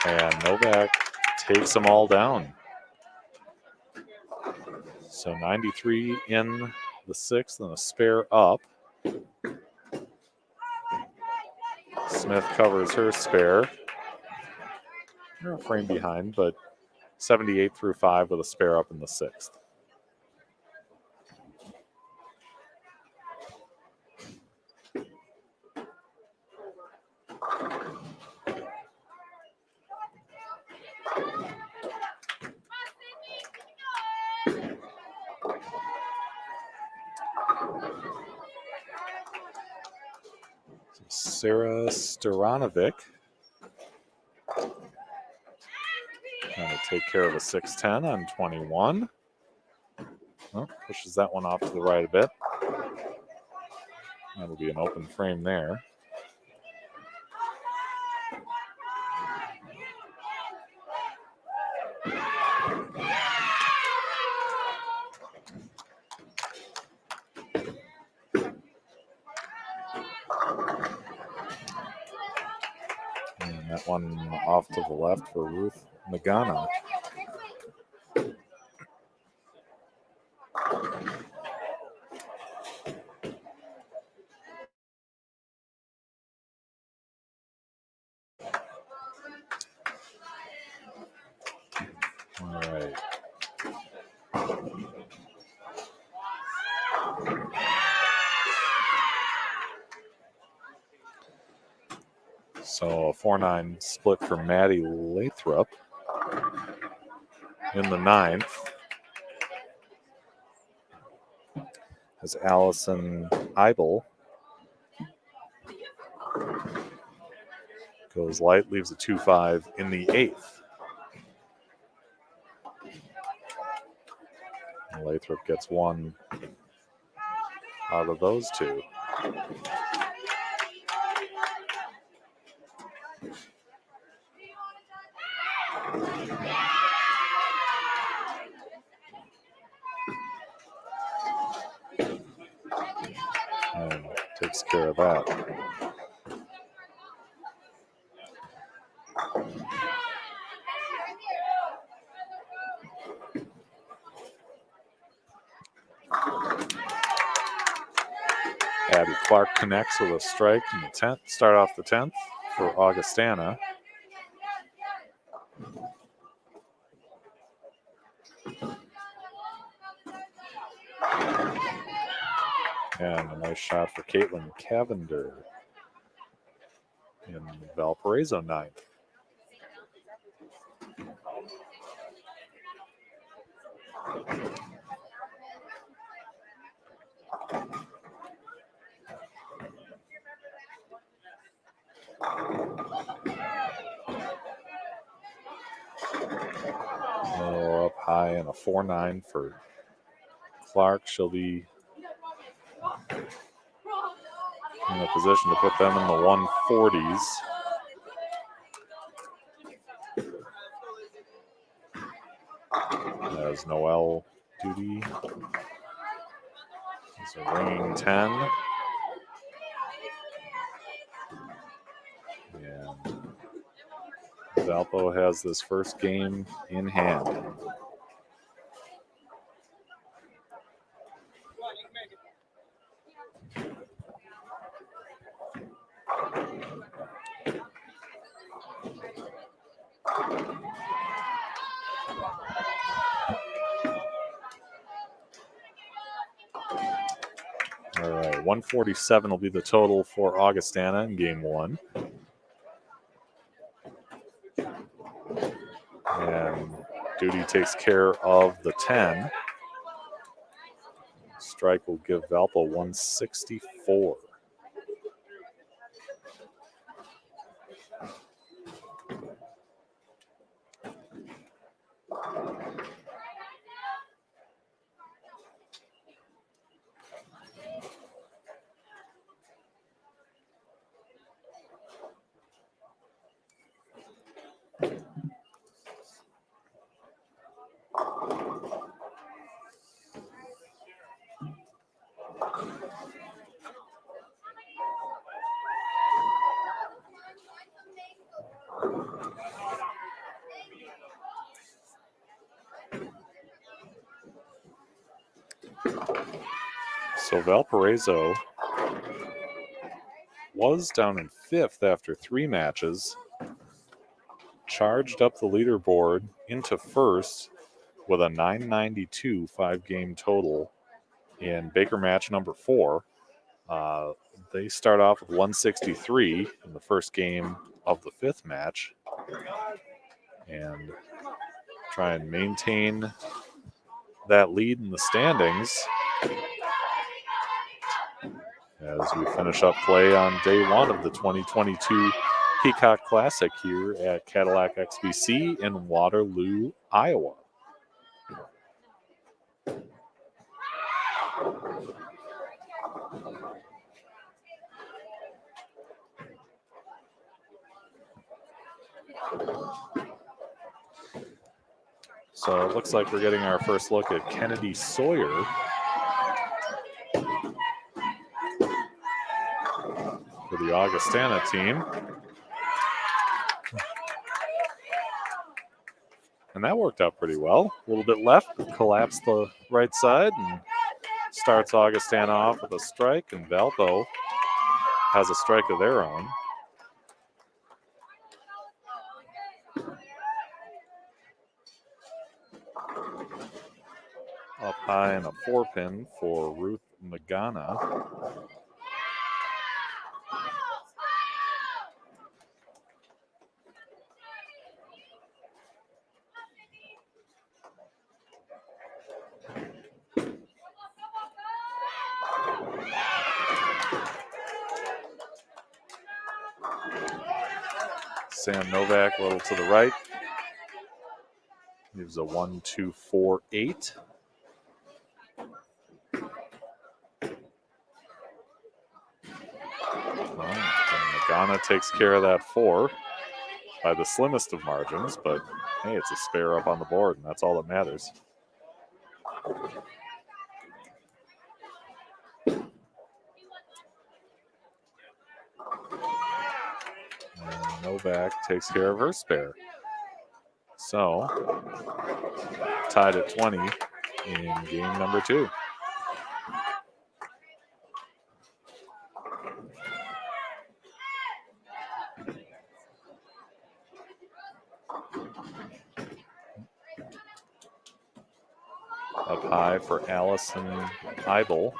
And Novak takes them all down. So 93 in the 6th and a spare up. Smith covers her spare. They're a frame behind, but 78 through 5 with a spare up in the 6th. Sarah Storanovic trying to take care of a 6-10 on 21. Oh, pushes that one off to the right a bit. That'll be an open frame there. And that one off to the left for Ruth Nagana. All right. So a 4-9 split for Maddie Lathrop in the 9th. as Allison Eibel goes light, leaves a 2-5 in the 8th. And Lathrop gets one out of those two. And takes care of that. Abby Clark connects with a strike in the 10th. Start off the 10th for Augustana. And a nice shot for Caitlin Cavender in Valparaiso 9th. Oh, up high and a 4-9 for Clark. She'll be in a position to put them in the 140s. As Noelle Duty is a ringing 10. And Valpo has this first game in hand. All right, 147 will be the total for Augustana in game 1. And Duty takes care of the 10. Strike will give Valpo 164. So Valparaiso was down in 5th after 3 matches, charged up the leaderboard into 1st with a 992 5-game total in Baker match number 4. They start off with 163 in the first game of the 5th match and try and maintain that lead in the standings as we finish up play on day 1 of the 2022 Peacock Classic here at Cadillac XBC in Waterloo, Iowa. So it looks like we're getting our first look at Kennedy Sawyer for the Augustana team. And that worked out pretty well. A little bit left, collapsed the right side, and starts Augustana off with a strike, and Valpo has a strike of their own. Up high and a 4-pin for Ruth Magana. Sam Novak a little to the right. Gives a 1-2-4-8. Ghana takes care of that 4 by the slimmest of margins, but hey, it's a spare up on the board, and that's all that matters. And Novak takes care of her spare. So, tied at 20 in game number 2. Up high for Allison Eibel.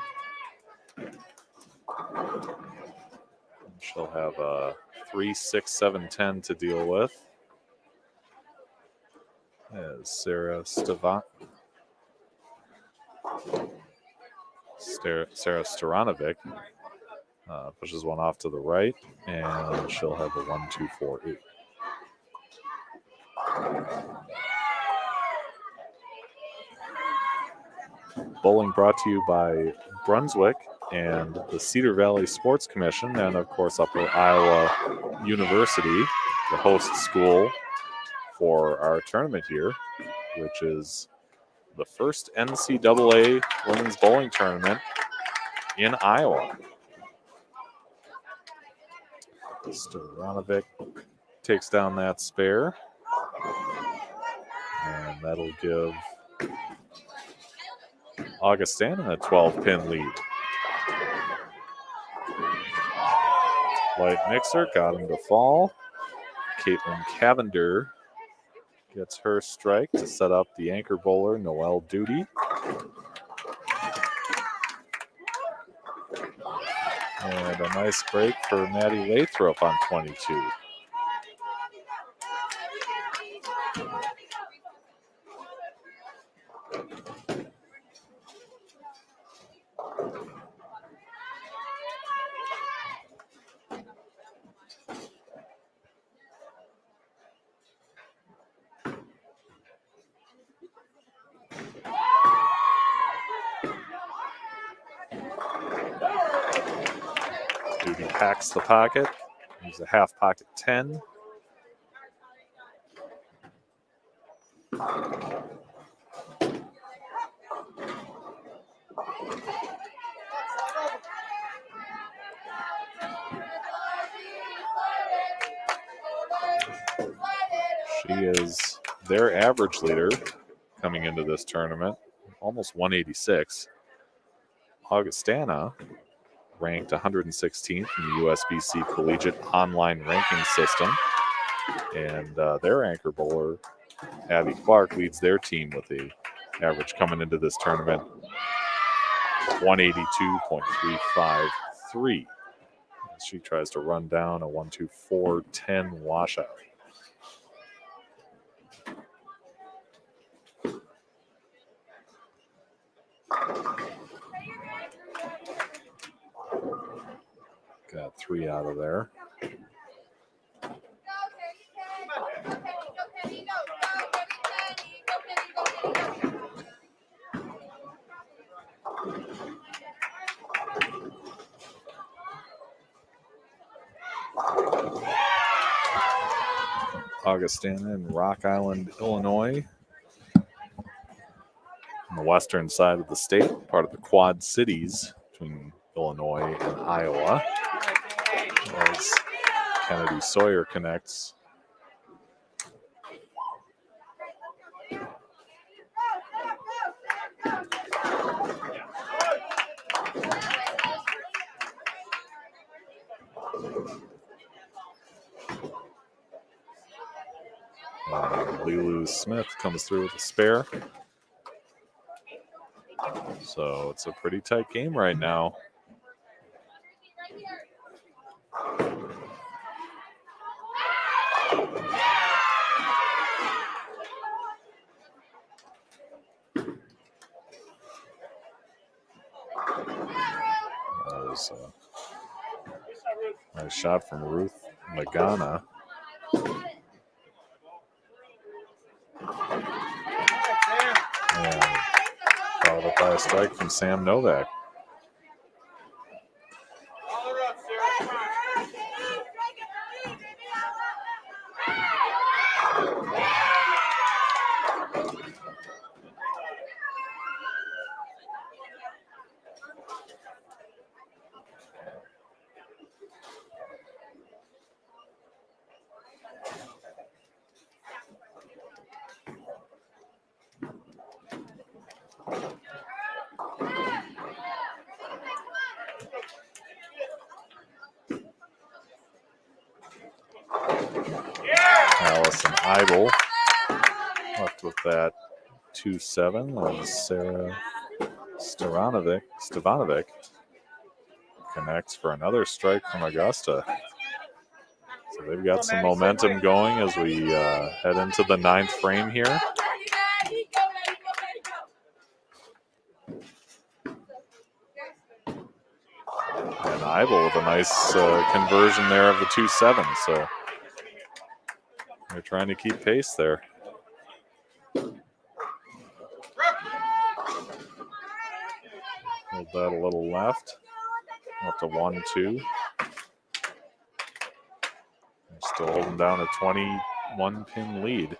She'll have a 3, 6, 7, 10 to deal with. As Sarah Staranovic pushes one off to the right, and she'll have a 1-2-4-8. Bowling brought to you by Brunswick and the Cedar Valley Sports Commission, and of course Upper Iowa University, the host school for our tournament here, which is the first NCAA women's bowling tournament in Iowa. Staranovic takes down that spare, and that'll give Augustana a 12-pin lead. Light mixer got him to fall. Caitlin Cavender gets her strike to set up the anchor bowler, Noelle Duty. And a nice break for Maddie Lathrop on 22. Duty packs the pocket. He's a half pocket 10. She is their average leader coming into this tournament, almost 186. Augustana ranked 116th in the USBC Collegiate Online Ranking System. And their anchor bowler, Abby Clark, leads their team with the average coming into this tournament, 182.353. She tries to run down a 1-2-4-10 washout. Got 3 out of there. Augustana in Rock Island, Illinois, on the western side of the state, part of the Quad Cities between Illinois and Iowa. As Kennedy Sawyer connects. Lilu Smith comes through with a spare. So it's a pretty tight game right now. That was a nice shot from Ruth Magana. And followed up by a strike from Sam Novak. Allison Eibel left with that 2-7 as Sarah Stevanovic connects for another strike from Augusta. So they've got some momentum going as we head into the 9th frame here. And Eibel with a nice conversion there of the 2-7. So they're trying to keep pace there. Hold that a little left. Up to 1-2. Still holding down a 21-pin lead.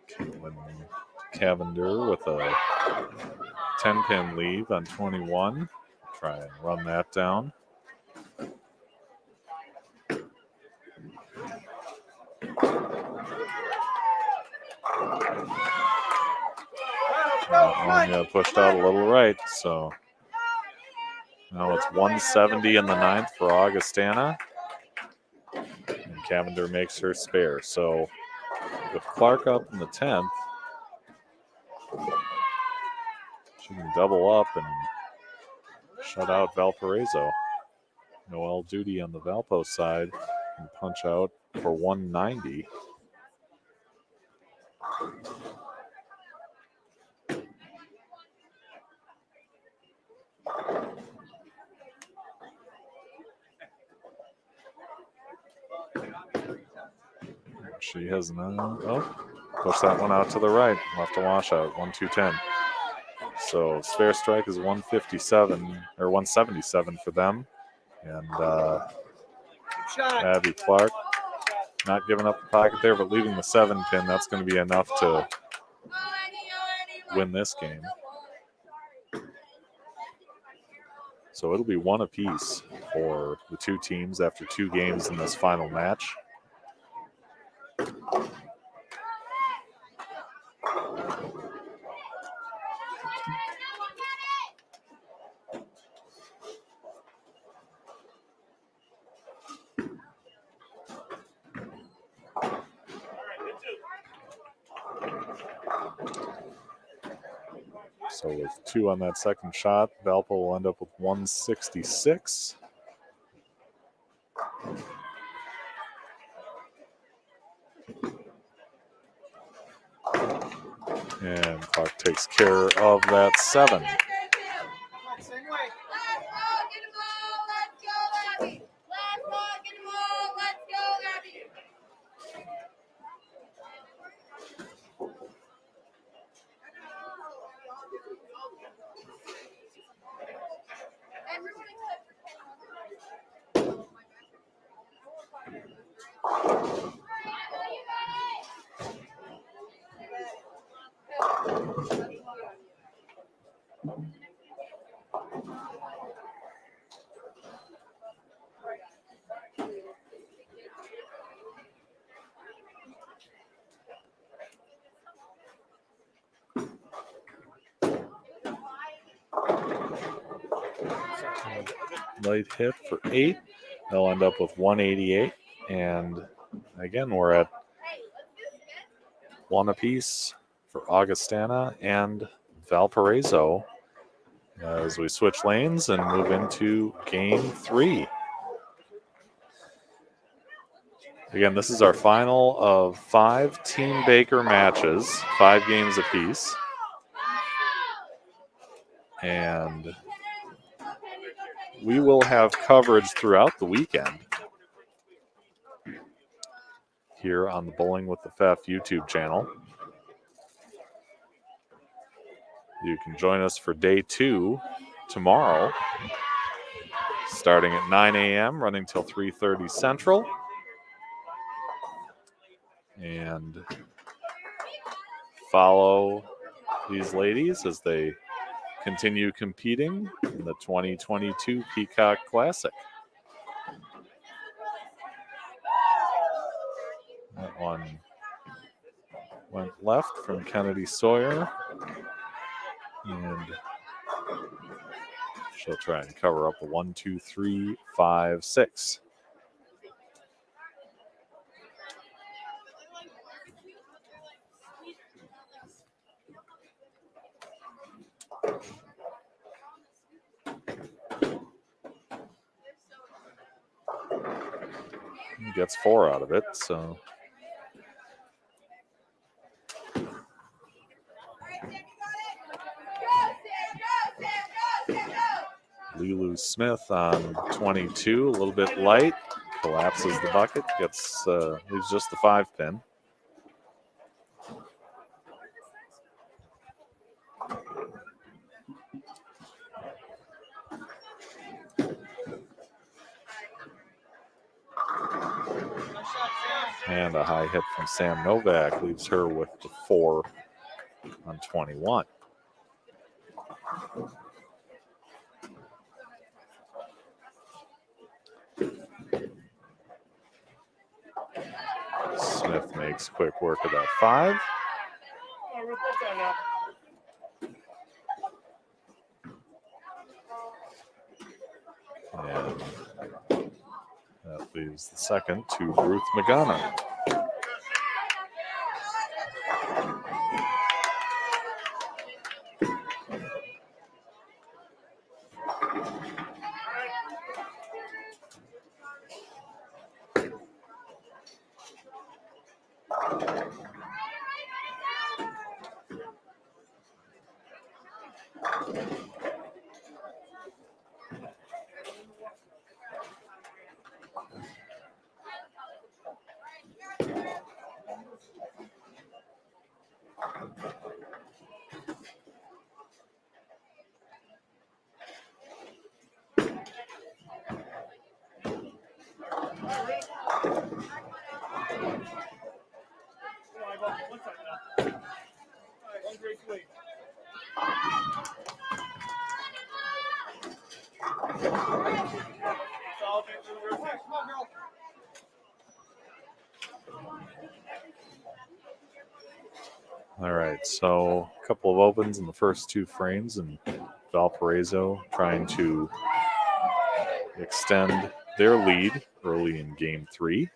Caitlin Cavender with a 10-pin lead on 21. Try and run that down. That one pushed out a little right, so now it's 170 in the 9th for Augustana. And Cavender makes her spare. So with Clark up in the 10th, she can double up and shut out Valparaiso. Noelle Duty on the Valpo side can punch out for 190. She has push that one out to the right. Left a washout, 1-2-10. So spare strike is 157 or 177 for them. And Abby Clark not giving up the pocket there, but leaving the 7-pin. That's going to be enough to win this game. So it'll be one apiece for the two teams after 2 games in this final match. So with 2 on that second shot, Valpo will end up with 166. And Clark takes care of that 7. Light hit for 8. They'll end up with 188. And again, we're at 1 apiece for Augustana and Valparaiso as we switch lanes and move into game 3. Again, this is our final of 5 Team Baker matches, 5 games apiece. And we will have coverage throughout the weekend here on the Bowling with the Pfeff YouTube channel. You can join us for day 2 tomorrow, starting at 9 a.m., running till 3:30 Central. And follow these ladies as they continue competing in the 2022 Peacock Classic. That one went left from Kennedy Sawyer, and she'll try and cover up a 1, 2, 3, 5, 6. He gets 4 out of it, so Lulu Smith on 22, a little bit light, collapses the bucket, gets leaves just the 5-pin. And a high hit from Sam Novak leaves her with the 4 on 21. Smith makes quick work of that 5. And that leaves the second to Ruth Magana. All right, so a couple of opens in the first 2 frames, and Valparaiso trying to extend their lead early in game 3.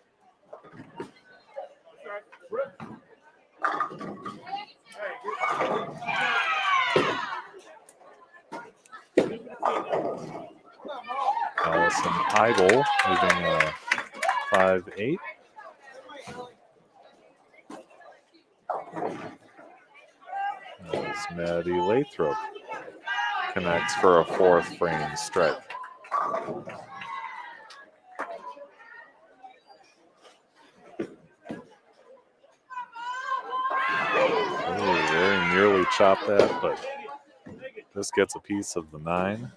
Allison Idle moving a 5-8. As Maddie Lathrop connects for a 4th frame strike. Very nearly chopped that, but this gets a piece of the 9.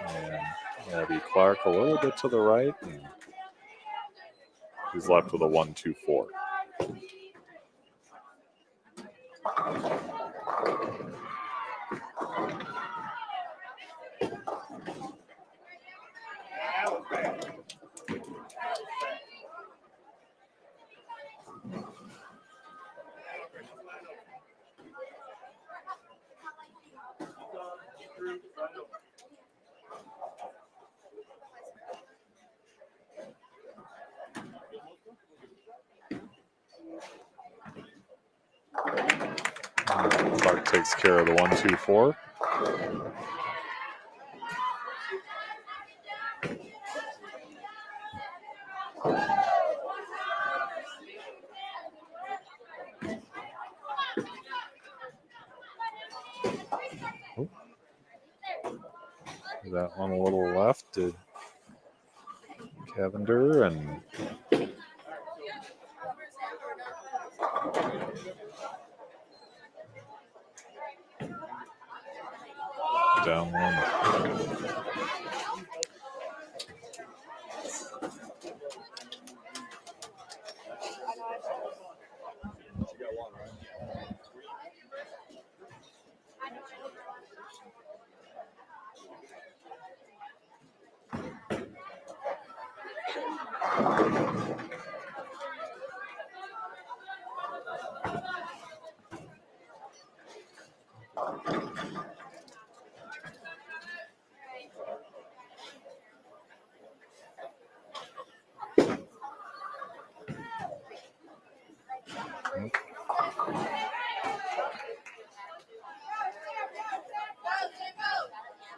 And Abby Clark a little bit to the right. And he's left with a 1, 2, 4. Clark takes care of the 1, 2, 4. that one a little left to Cavender, and down one.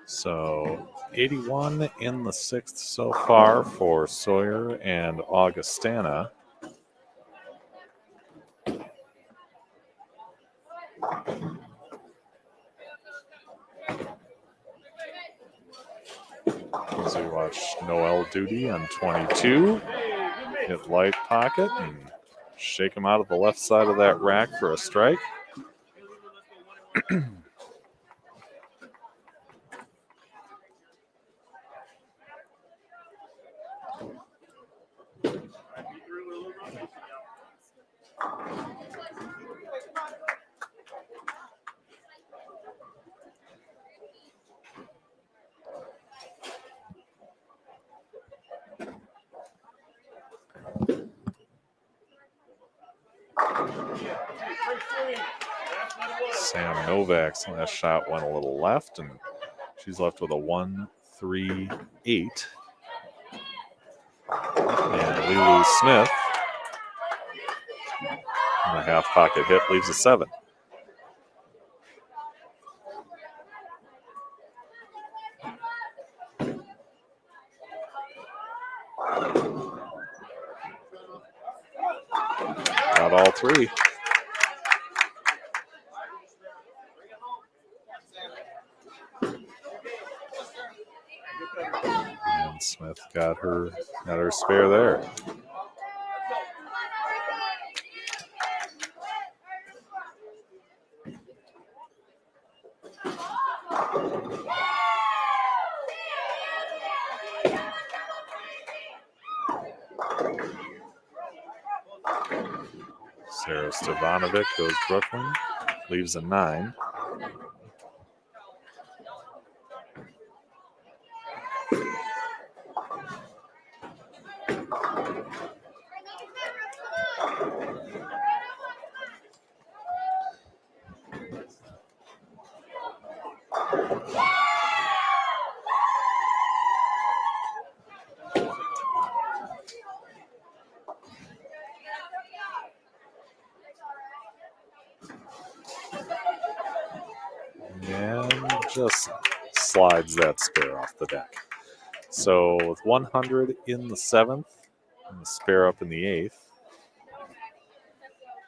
So 81 in the sixth so far for Sawyer and Augustana. As we watch Noel Duty on 22 hit light pocket and shake him out of the left side of that rack for a strike. Sam Novak's last shot went a little left, and she's left with a 1-3-8. And Lulu Smith, and a half pocket hit leaves a 7. Got all three. And Smith got her spare there. Sarah Stevanovic goes Brooklyn, leaves a 9. And just slides that spare off the deck. So with 100 in the 7th and the spare up in the 8th,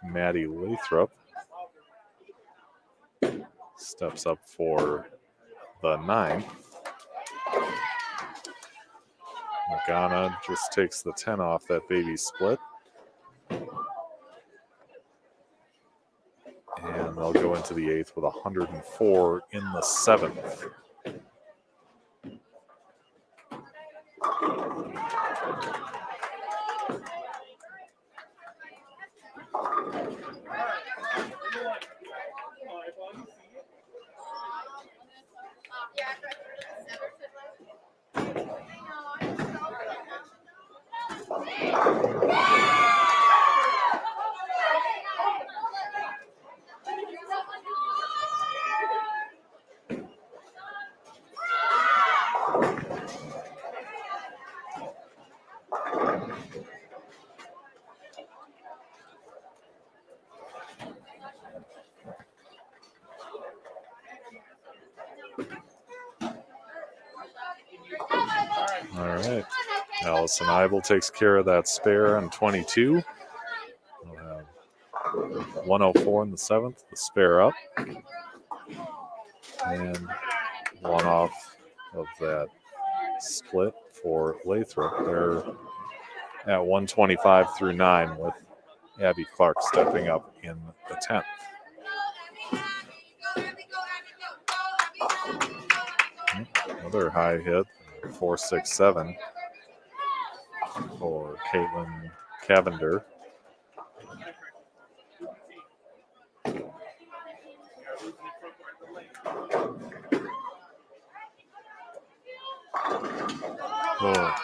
Maddie Lathrop steps up for the 9th. Magana just takes the 10 off that baby split. And they'll go into the 8th with 104 in the 7th. All right. Allison Eibel takes care of that spare on 22. We'll have 104 in the 7th, the spare up. And one off of that split for Lathrop. They're at 125 through 9 with Abby Clark stepping up in the 10th. Another high hit, 4.67 for Caitlin Cavender. Oh.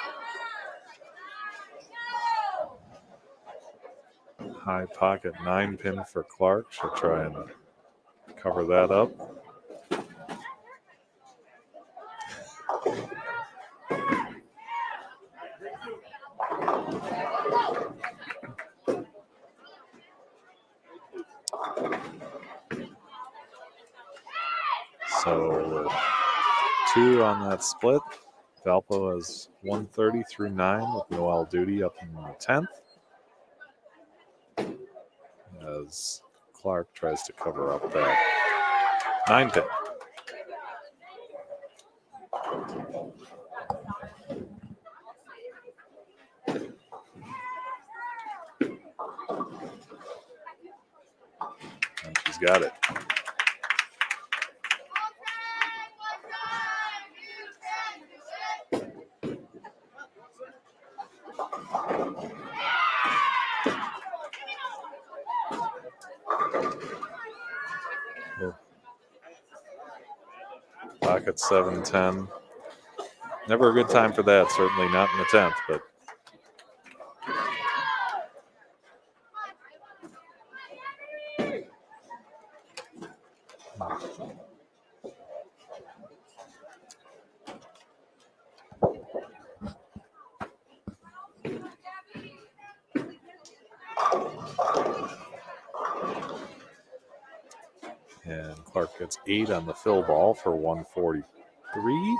High pocket 9-pin for Clark. She'll try and cover that up. So with 2 on that split, Valpo has 130 through 9 with Noel Duty up in the 10th. As Clark tries to cover up that 9-pin. And she's got it. Pocket 7-10. Never a good time for that, certainly not in the 10th, but and Clark gets 8 on the fill ball for 143.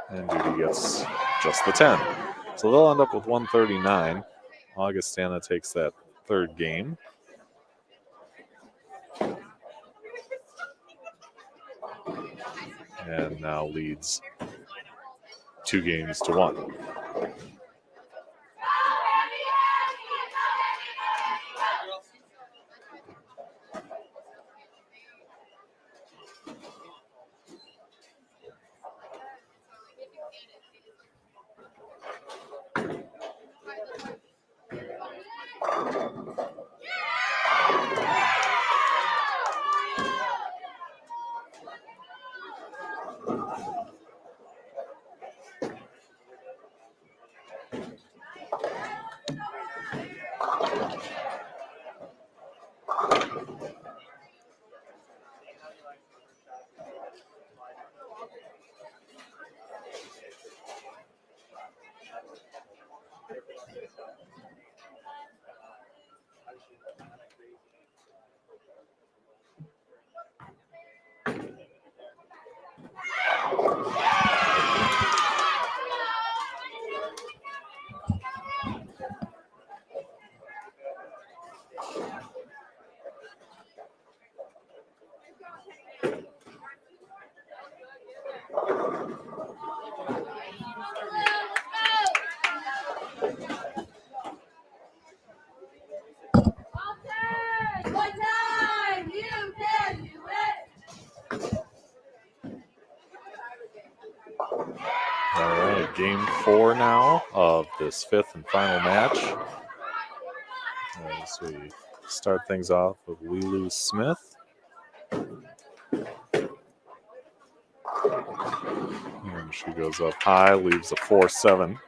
And Duty gets just the 10. So they'll end up with 139. Augustana takes that 3rd game. And now leads 2 games to 1. Game 4 now of this 5th and final match. As we start things off with Lilu Smith. And she goes up high, leaves a 4-7.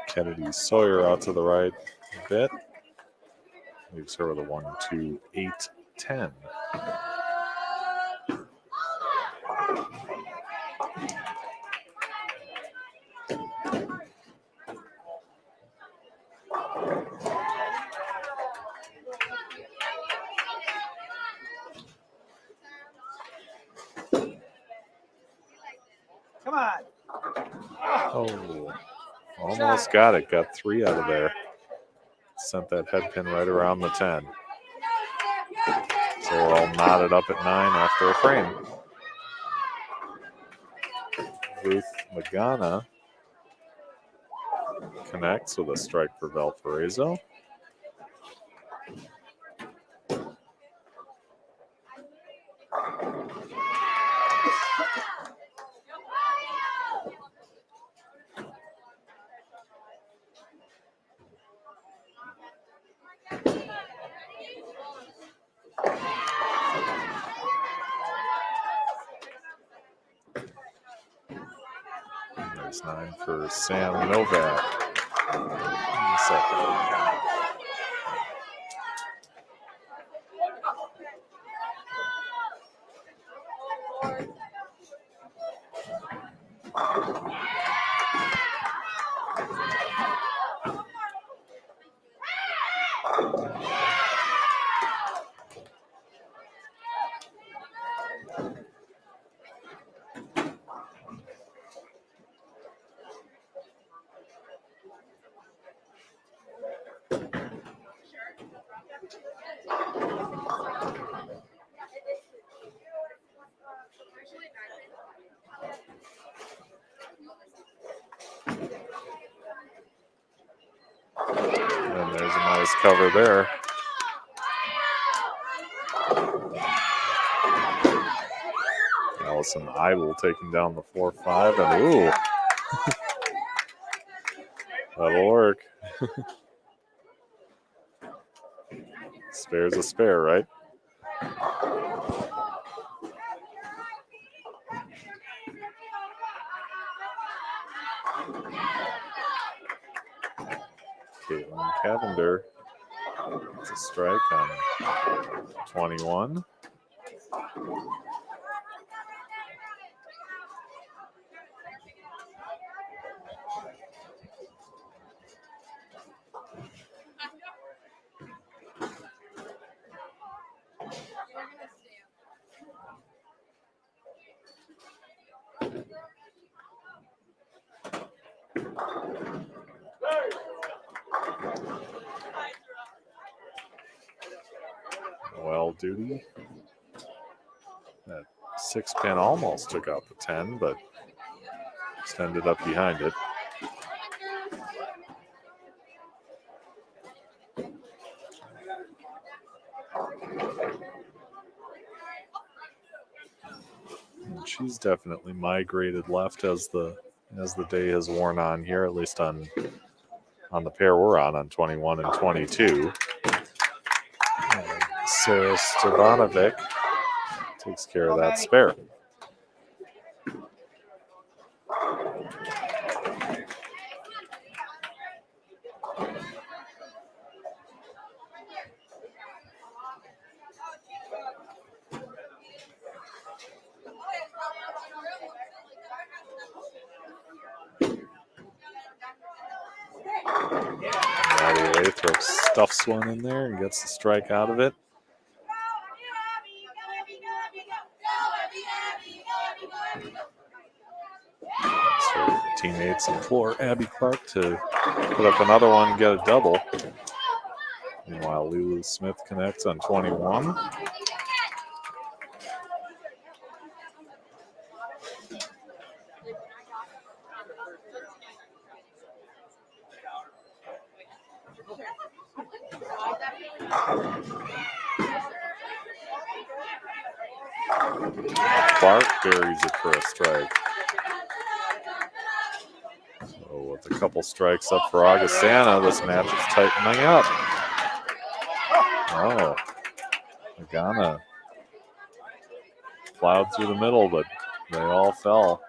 Kennedy Sawyer out to the right a bit. Leaves her with a 1-2-8-10. Oh, almost got it. Got 3 out of there. Sent that head pin right around the 10. So we're all knotted up at 9 after a frame. Ruth Magana connects with a strike for Valparaiso. There's 9 for Sam Novak. And there's a nice cover there. Allison Idle taking down the 4-5, and ooh, that'll work. Spare's a spare, right? Caitlin Cavender gets a strike on 21. Well, Duty. That 6-pin almost took out the 10, but just ended up behind it. And she's definitely migrated left as the day has worn on here, at least on the pair we're on 21 and 22. And Sarah Stevanovic takes care of that spare. Maddie Lathrop stuffs one in there and gets the strike out of it. So teammates implore Abby Clark to put up another one and get a double. Meanwhile, Lulu Smith connects on 21. Clark buries it for a strike. So with a couple strikes up for Augustana, this match is tightening up. Oh, Magana plowed through the middle, but they all fell.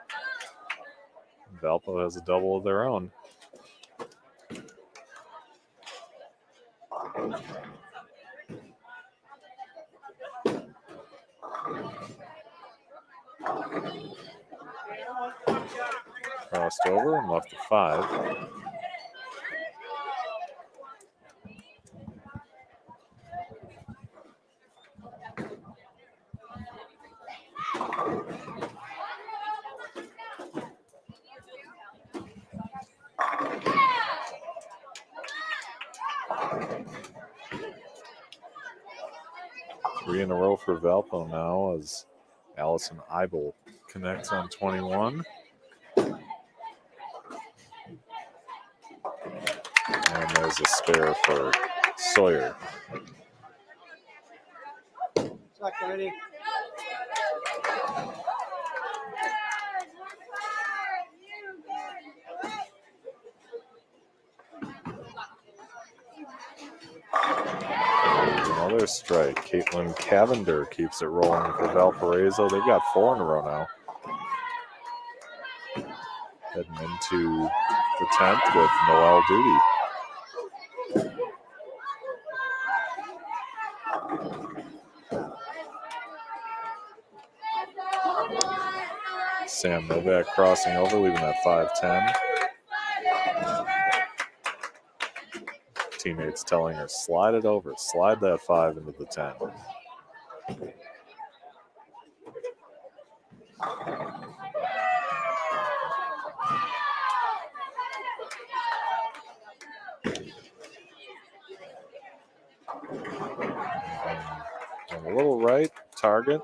Valpo has a double of their own. Crossed over and left a 5. 3 in a row for Valpo now as Allison Eibel connects on 21. And there's a spare for Sawyer. Ready? Another strike. Caitlin Cavender keeps it rolling for Valparaiso. They've got 4 in a row now. Heading into the 10th with Noelle Duty. Sam Novak crossing over, leaving that 5-10. Teammates telling her, slide it over, slide that 5 into the 10. And a little right, target.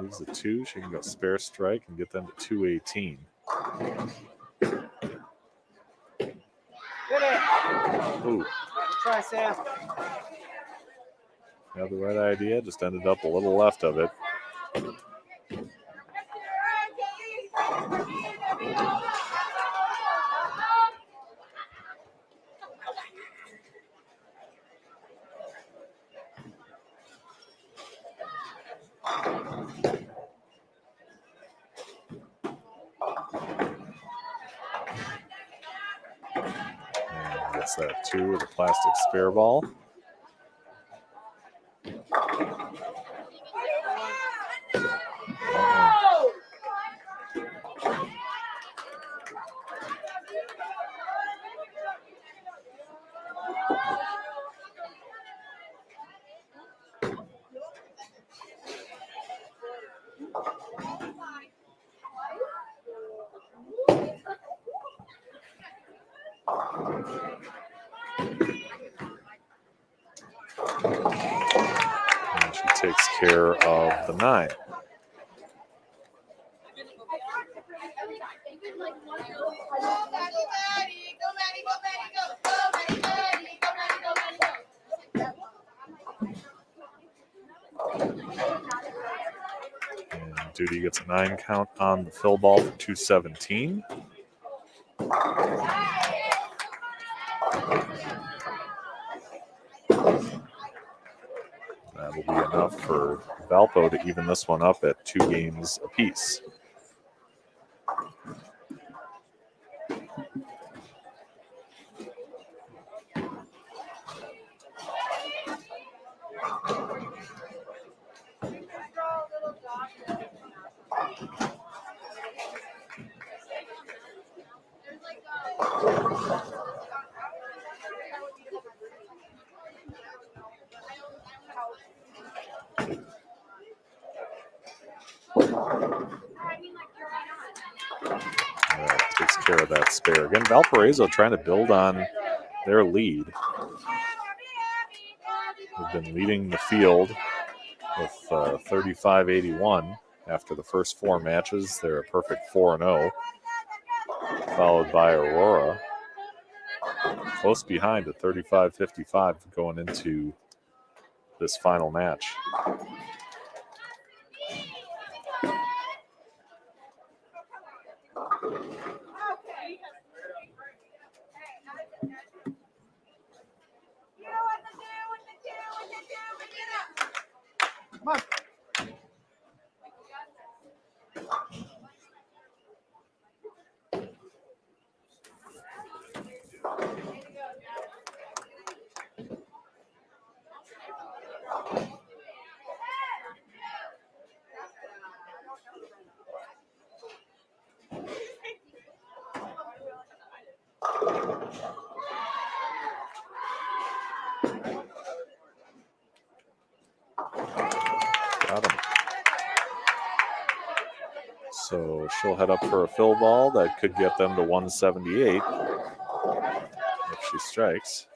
Leaves the 2. She can go spare strike and get them to 218. Ooh. Try, Sam. Had the right idea, just ended up a little left of it. And gets that 2 with a plastic spare ball. And she takes care of the 9. And Duty gets a 9 count on the fill ball for 217. That will be enough for Valpo to even this one up at 2 games apiece. Takes care of that spare. Again, Valparaiso trying to build on their lead. They've been leading the field with 35-81 after the first 4 matches. They're a perfect 4-0, followed by Aurora. Close behind at 35-55 going into this final match. Got him. So she'll head up for a fill ball that could get them to 178 if she strikes.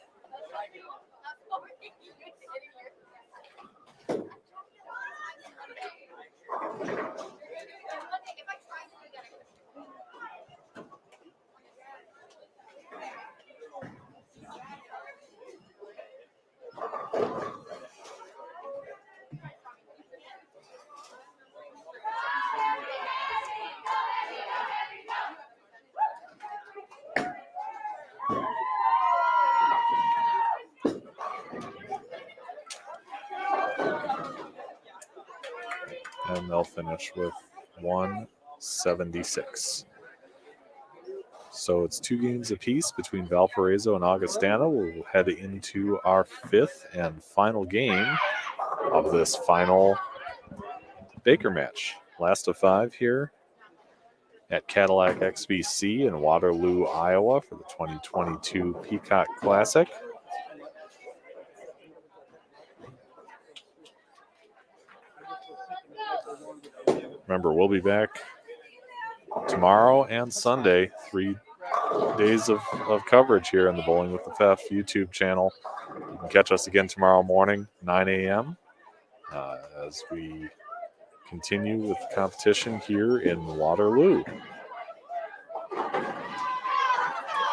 and they'll finish with 176. So it's 2 games apiece between Valparaiso and Augustana. We'll head into our 5th and final game of this final Baker match. Last of 5 here at Cadillac XBC in Waterloo, Iowa for the 2022 Peacock Classic. Remember, we'll be back tomorrow and Sunday, 3 days of coverage here on the Bowling with the Fef YouTube channel. You can catch us again tomorrow morning, 9 a.m. As we continue with the competition here in Waterloo.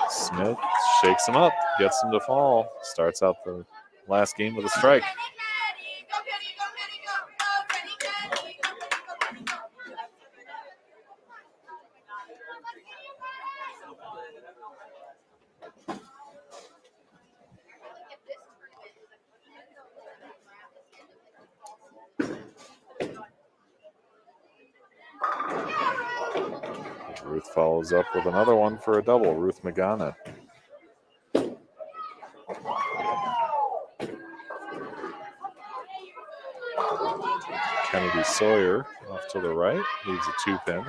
Smith shakes him up, gets him to fall, starts out the last game with a strike. Ruth follows up with another one for a double. Ruth Magana. Kennedy Sawyer off to the right, leaves a 2-pin.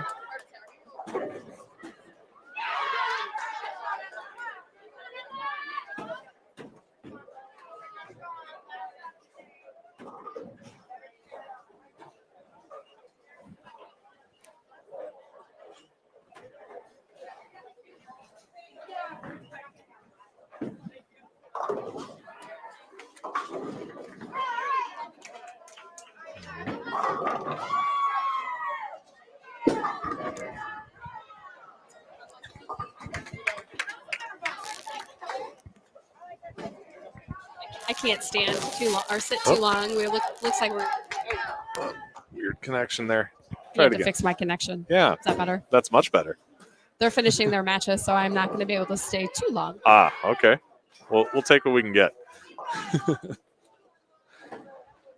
I can't stand too long or sit too long. Looks like we're Weird connection there. you Try have it to again. fix my connection. Yeah, Is that better? that's much better. They're finishing their matches, so I'm not going to be able to stay too long. Ah, okay. Well, we'll take what we can get.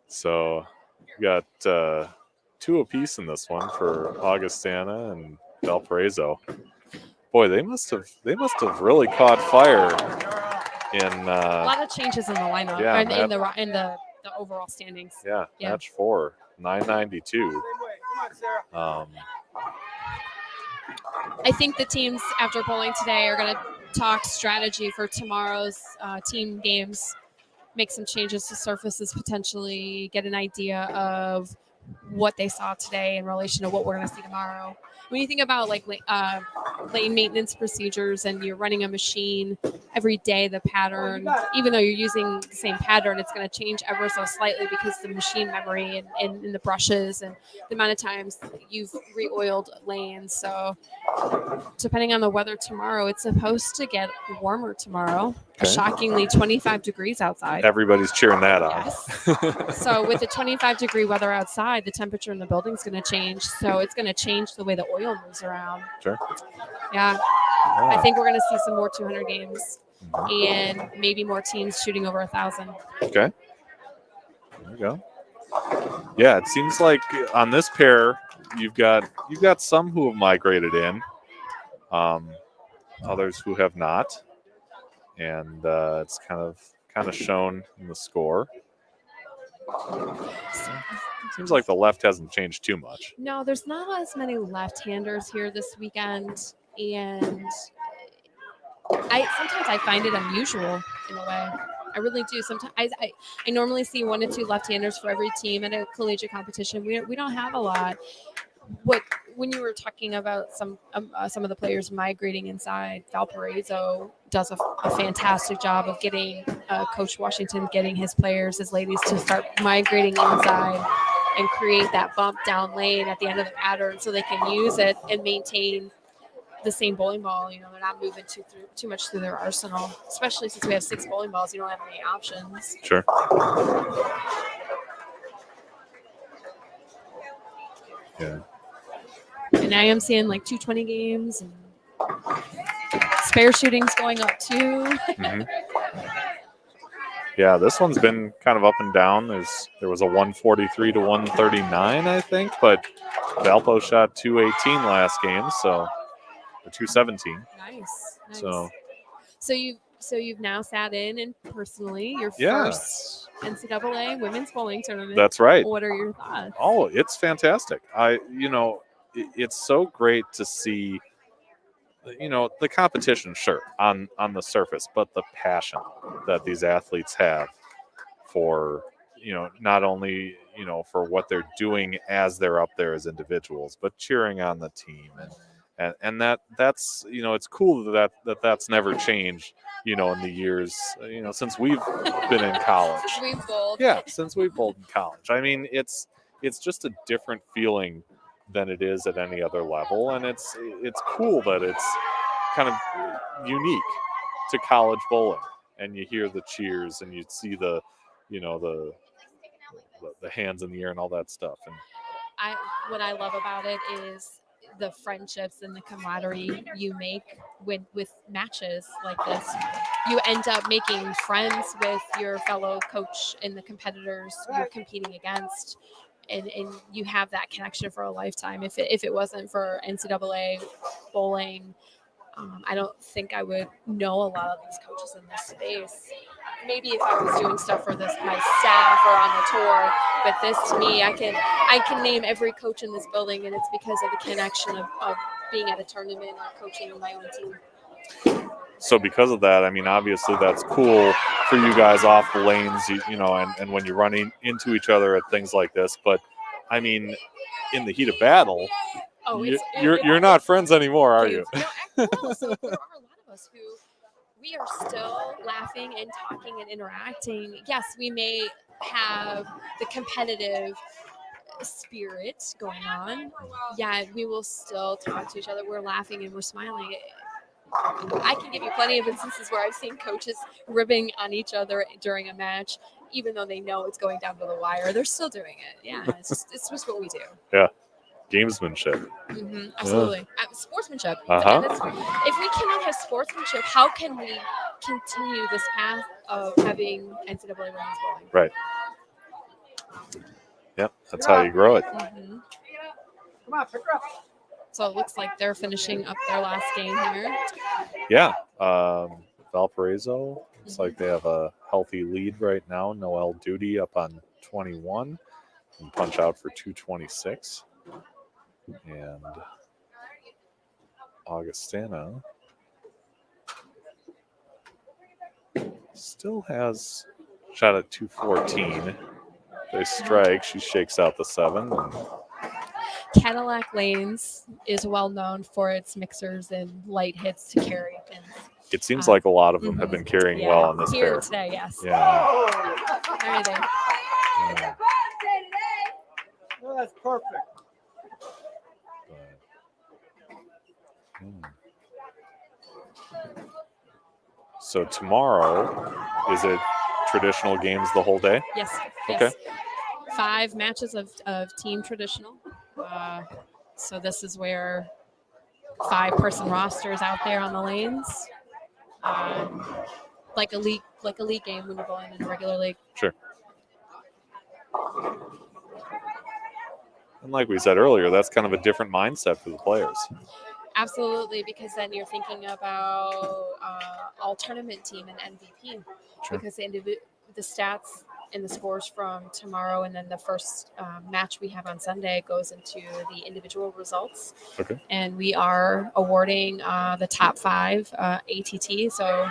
So we got 2 apiece in this one for Augustana and Valparaiso. Boy, they must have really caught fire in A lot of changes in the lineup, yeah, and in the overall standings. yeah, Yeah. match 4, 992. I think the teams after bowling today are going to talk strategy for tomorrow's team games, make some changes to surfaces potentially, get an idea of what they saw today in relation to what we're going to see tomorrow. When you think about like lane maintenance procedures and you're running a machine every day, the pattern, even though you're using the same pattern, it's going to change ever so slightly because the machine memory and the brushes and the amount of times you've re-oiled lanes. So depending on the weather tomorrow, it's supposed to get warmer tomorrow. Okay. Shockingly 25 degrees outside. Everybody's cheering that on. Yes. So with the 25-degree weather outside, the temperature in the building is going to change. So it's going to change the way the oil moves around. Sure. Yeah. I think we're going to see some more 200 games and maybe more teams shooting over 1,000. Okay. There you go. Yeah, it seems like on this pair, you've got some who have migrated in, others who have not, and it's kind of shown in the score. Seems like the left hasn't changed too much. No, there's not as many left-handers here this weekend, and sometimes I find it unusual in a way. I really do. Sometimes I normally see 1 to 2 left-handers for every team at a collegiate competition. We don't have a lot. When you were talking about some of the players migrating inside, Valparaiso does a fantastic job of getting Coach Washington getting his players, his ladies, to start migrating inside and create that bump down lane at the end of the pattern so they can use it and maintain the same bowling ball. You know, they're not moving too much through their arsenal, especially since we have 6 bowling balls. You don't have any options. Sure. Yeah. And I am seeing like 220 games and spare shootings going up too. Yeah, this one's been kind of up and down. There was a 143 to 139, I think, but Valpo shot 218 last game, so 217. Nice. So you've now sat in and personally your Yeah. first NCAA women's bowling tournament. That's right. What are your thoughts? Oh, it's fantastic. It's so great to see, the competition, sure, on the surface, but the passion that these athletes have for, not only, for what they're doing as they're up there as individuals, but cheering on the team. And that's, it's cool that's never changed, in the years, since we've been in college. We've bowled. Yeah, since we've bowled in college. I mean, it's just a different feeling than it is at any other level, and it's cool that it's kind of unique to college bowling, and you hear the cheers and you see the hands in the air and all that stuff. And What I love about it is the friendships and the camaraderie you make with matches like this. You end up making friends with your fellow coach and the competitors you're competing against, and you have that connection for a lifetime. If it wasn't for NCAA bowling, I don't think I would know a lot of these coaches in this space. Maybe if I was doing stuff for my staff or on the tour, but this, to me, I can name every coach in this building, and it's because of the connection of being at a tournament or coaching my own team. So because of that, I mean, obviously that's cool for you guys off the lanes, and when you're running into each other at things like this. But I mean, in the heat of battle, you're not friends anymore, are you? No, so there are a lot of us who we are still laughing and talking and interacting. Yes, we may have the competitive spirit going on. Yeah, we will still talk to each other. We're laughing and we're smiling. I can give you plenty of instances where I've seen coaches ribbing on each other during a match, even though they know it's going down to the wire. They're still doing it. Yeah, it's just what we do. Yeah. Gamesmanship. Mm-hmm, absolutely. Sportsmanship. Uh-huh. If we cannot have sportsmanship, how can we continue this path of having NCAA women's bowling? Right. Yep, that's how you grow it. Mm-hmm. Come on, pick her up. So it looks like they're finishing up their last game here. Yeah. Valparaiso, looks like they have a healthy lead right now. Noel Duty up on 21 and punch out for 226. And Augustana still has shot at 214. They strike. She shakes out the 7. And Cadillac Lanes is well known for its mixers and light hits to carry pins. it seems like a lot of them have been carrying well on this here pair. today, yes. Yeah. Everything. Yeah. Oh, that's perfect. So tomorrow, is it traditional games the whole day? Yes. Okay. 5 matches of team traditional. So this is where 5-person rosters out there on the lanes. Like a league game when you're going in a regular league. Sure. And like we said earlier, that's kind of a different mindset for the players. Absolutely, because then you're thinking about all tournament team and MVP. Sure. Because the stats and the scores from tomorrow and then the first match we have on Sunday goes into the individual results. Okay. And we are awarding the top 5 ATT. So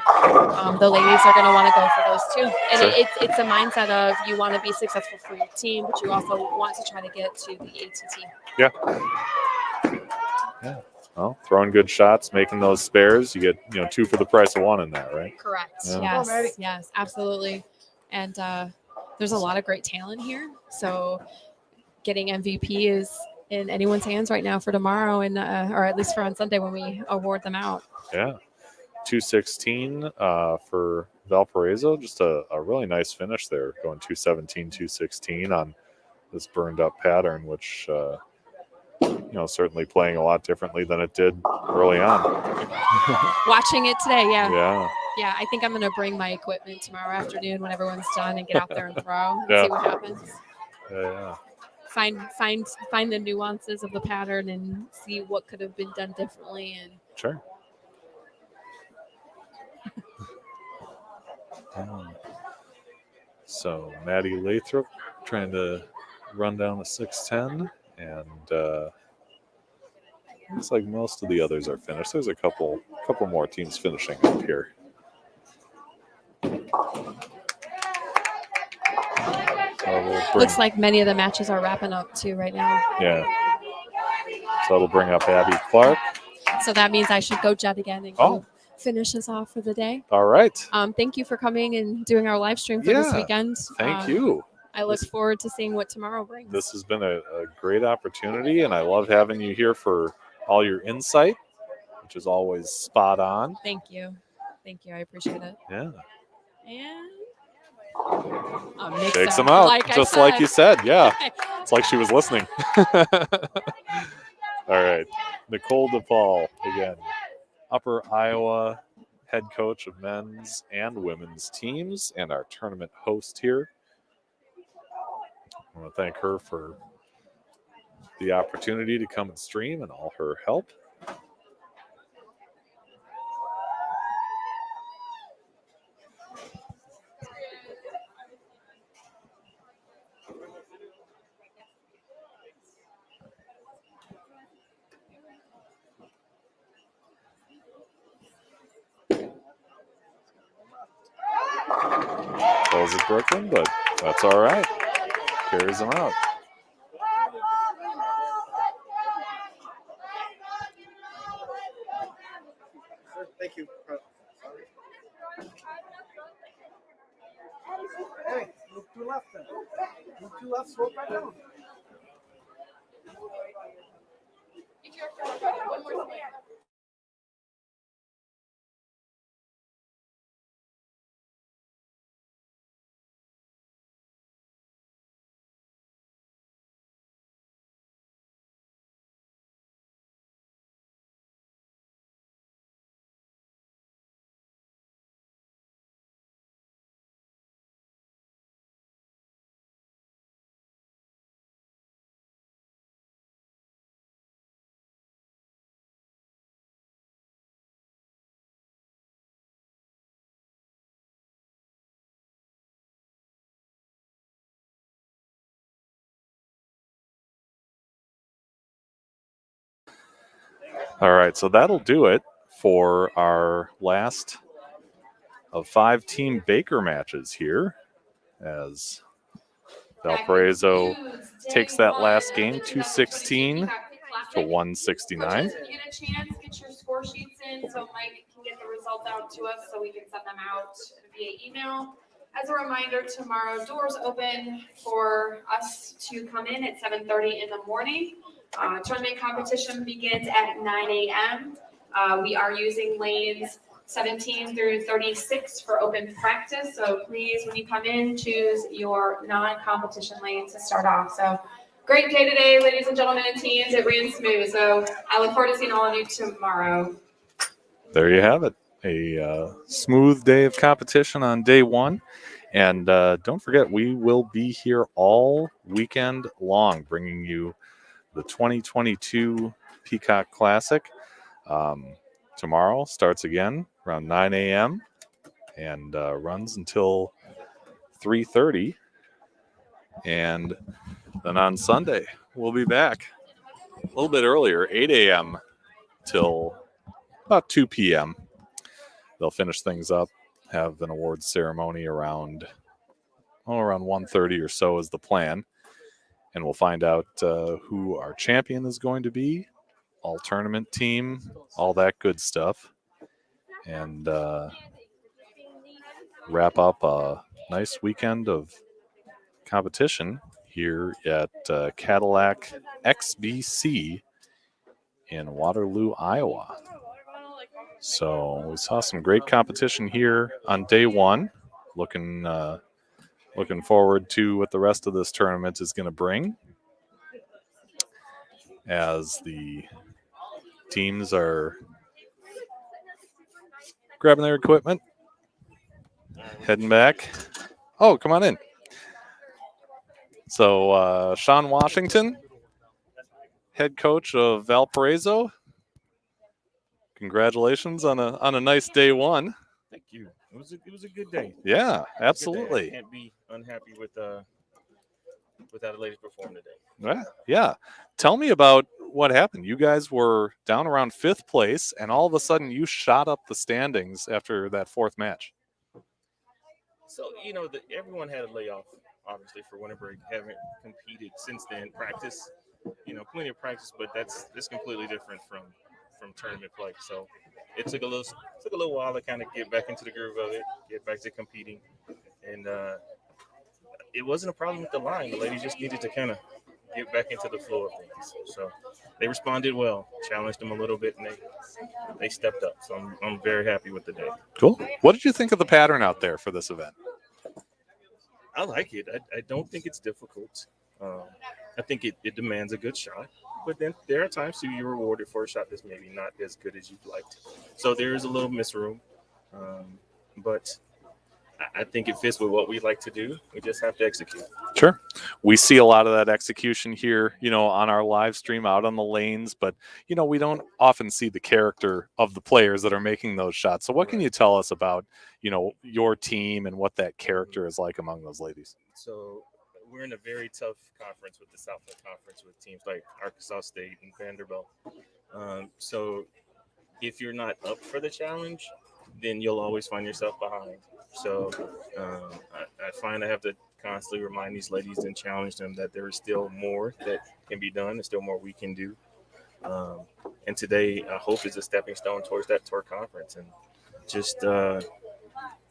the ladies are going to want to go for those too. And Sure. it's a mindset of you want to be successful for your team, but you also want to try to get to the ATT. Yeah. Yeah. Well, throwing good shots, making those spares, you get 2 for the price of 1 in that, right? Correct. Yeah. Yes, absolutely. And there's a lot of great talent here. So getting MVP is in anyone's hands right now for tomorrow, and or at least for on Sunday when we award them out. Yeah. 216 for Valparaiso. Just a really nice finish there, going 217, 216 on this burned up pattern, which certainly playing a lot differently than it did early on. Watching it today, yeah. Yeah. Yeah, I think I'm going to bring my equipment tomorrow afternoon when everyone's done and get out there and throw and Yeah. see what happens. Yeah. Find the nuances of the pattern and see what could have been done differently. And Sure. So Maddie Lathrop trying to run down a 6:10, and looks like most of the others are finished. There's a couple more teams finishing up here. So we'll looks like many of the matches are wrapping up too right now. Yeah. So it'll bring up Abby Clark. So that means I should go jet again and go finish us off for the day. All right. Thank you for coming and doing our live stream for this weekend. Thank you. I look forward to seeing what tomorrow brings. This has been a great opportunity, and I love having you here for all your insight, which is always spot on. Thank you. Thank you. I appreciate it. Yeah. And shakes them out, just like you said. Yeah. It's like she was listening. All right. Nicole DePaul again. Upper Iowa head coach of men's and women's teams and our tournament host here. I want to thank her for the opportunity to come and stream and all her help. Calls it Brooklyn, but that's all right. Carries them out. Thank you. Hey, move to left then. Move to left, slope back down. All right, so that'll do it for our last of 5-team Baker matches here as Valparaiso takes that last game, 216 to 169. Coaches, when you get a chance, get your score sheets in so Mike can get the results out to us so we can send them out via email. As a reminder, tomorrow doors open for us to come in at 7:30 in the morning. Tournament competition begins at 9 a.m. We are using lanes 17 through 36 for open practice. So please, when you come in, choose your non-competition lane to start off. So great day today, ladies and gentlemen and teams. It ran smooth. So I look forward to seeing all of you tomorrow. There you have it. A smooth day of competition on day one. And don't forget, we will be here all weekend long, bringing you the 2022 Peacock Classic. Tomorrow starts again around 9 a.m. and runs until 3:30. And then on Sunday, we'll be back a little bit earlier, 8 a.m. till about 2 p.m. They'll finish things up, have an awards ceremony around 1:30 or so is the plan. And we'll find out who our champion is going to be, all tournament team, all that good stuff. And wrap up a nice weekend of competition here at Cadillac XBC in Waterloo, Iowa. So we saw some great competition here on day one. Looking forward to what the rest of this tournament is going to bring as the teams are grabbing their equipment heading back. Oh, come on in. So Sean Washington, head coach of Valparaiso. Congratulations on a nice day one. Thank you. It was a good day. Yeah, I absolutely. can't be unhappy with how the ladies performed today. Yeah. Tell me about what happened. You guys were down around 5th place, and all of a sudden you shot up the standings after that 4th match. So, everyone had a layoff, obviously, for winter break. Haven't competed since then. Practice, plenty of practice, but that's completely different from tournament play. So it took a little while to kind of get back into the groove of it, get back to competing. And it wasn't a problem with the line. The ladies just needed to kind of get back into the flow of things. So they responded well, challenged them a little bit, and they stepped up. So I'm very happy with the day. Cool. What did you think of the pattern out there for this event? I like it. I don't think it's difficult. I think it demands a good shot. But then there are times too you're rewarded for a shot that's maybe not as good as you'd liked. So there is a little miss room. But I think it fits with what we like to do. We just have to execute. Sure. We see a lot of that execution here, on our live stream out on the lanes, but, we don't often see the character of the players that are making those shots. So what can you tell us about, your team and what that character is like among those ladies? So we're in a very tough conference with the Southland Conference with teams like Arkansas State and Vanderbilt. So if you're not up for the challenge, then you'll always find yourself behind. So I find I have to constantly remind these ladies and challenge them that there is still more that can be done. There's still more we can do. And today, I hope is a stepping stone towards that tour conference. And just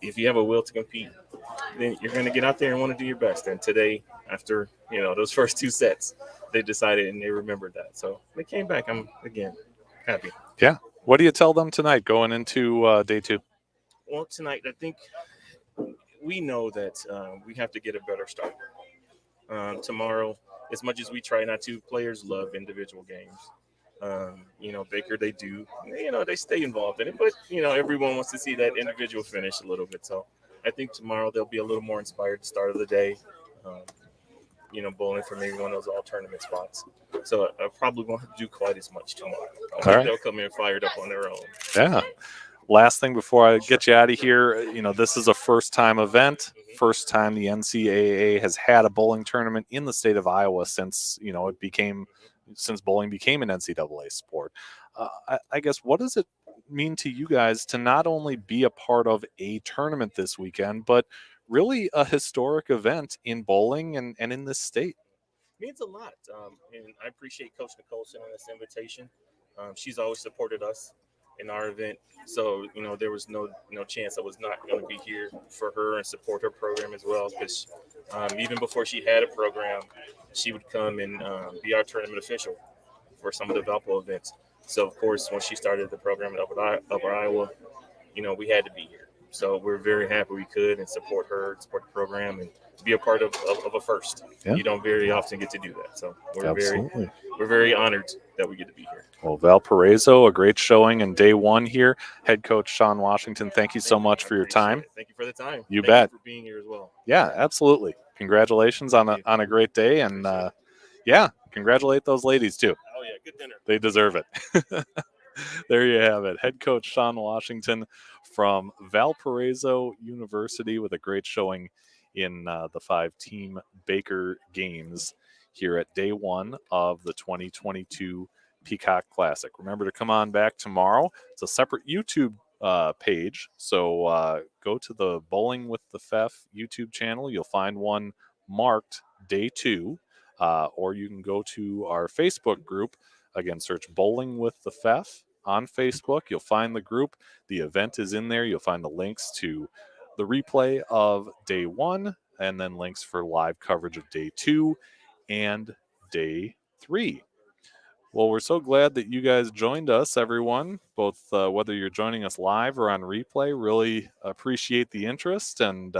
if you have a will to compete, then you're going to get out there and want to do your best. And today, after those first 2 sets, they decided and they remembered that. So they came back. I'm again happy. Yeah. What do you tell them tonight going into day 2? Well, tonight I think we know that we have to get a better start. Tomorrow, as much as we try not to, players love individual games. Baker, they do. They stay involved in it, but everyone wants to see that individual finish a little bit. So I think tomorrow they'll be a little more inspired at the start of the day. Bowling for maybe one of those all tournament spots. So I probably won't have to do quite as much tomorrow. Right. They'll come in fired up on their own. Yeah. Last thing before I get you out of here, this is a first-time event. First time the NCAA has had a bowling tournament in the state of Iowa since since bowling became an NCAA sport. I guess, what does it mean to you guys to not only be a part of a tournament this weekend, but really a historic event in bowling and in this state? It means a lot. And I appreciate Coach Nicholson on this invitation. She's always supported us in our event. So, there was no chance I was not going to be here for her and support her program as well. Because even before she had a program, she would come and be our tournament official for some of the Valpo events. So, of course, when she started the program at Upper Iowa, we had to be here. So we're very happy we could and support her, support the program, and be a part of a first. Yeah. You don't very often get to do that. So we're very honored that we get to be here. Well, Valparaiso, a great showing in day 1 here. Head coach Sean Washington, thank you so much for your time. Thank you for the time. You bet. Thank you for being here as well. Yeah, absolutely. Congratulations on a great day, and congratulate those ladies too. Oh yeah, good dinner. They deserve it. There you have it. Head coach Sean Washington from Valparaiso University with a great showing in the 5-team Baker games here at day 1 of the 2022 Peacock Classic. Remember to come on back tomorrow. It's a separate YouTube page, so go to the Bowling with the Fef YouTube channel. You'll find one marked day 2, or you can go to our Facebook group. Again, search Bowling with the Fef on Facebook. You'll find the group. The event is in there. You'll find the links to the replay of day 1 and then links for live coverage of day 2 and day 3. Well, we're so glad that you guys joined us, everyone, both whether you're joining us live or on replay. Really appreciate the interest and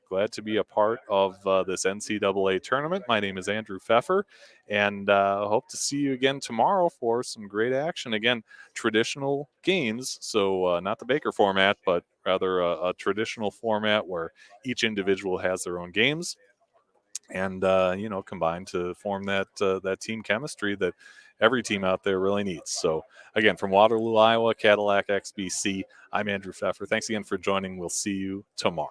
glad to be a part of this NCAA tournament. My name is Andrew Pfeffer, and hope to see you again tomorrow for some great action. Again, traditional games, so not the Baker format, but rather a traditional format where each individual has their own games and combine to form that team chemistry that every team out there really needs. So again, from Waterloo, Iowa, Cadillac XBC, I'm Andrew Pfeffer. Thanks again for joining. We'll see you tomorrow.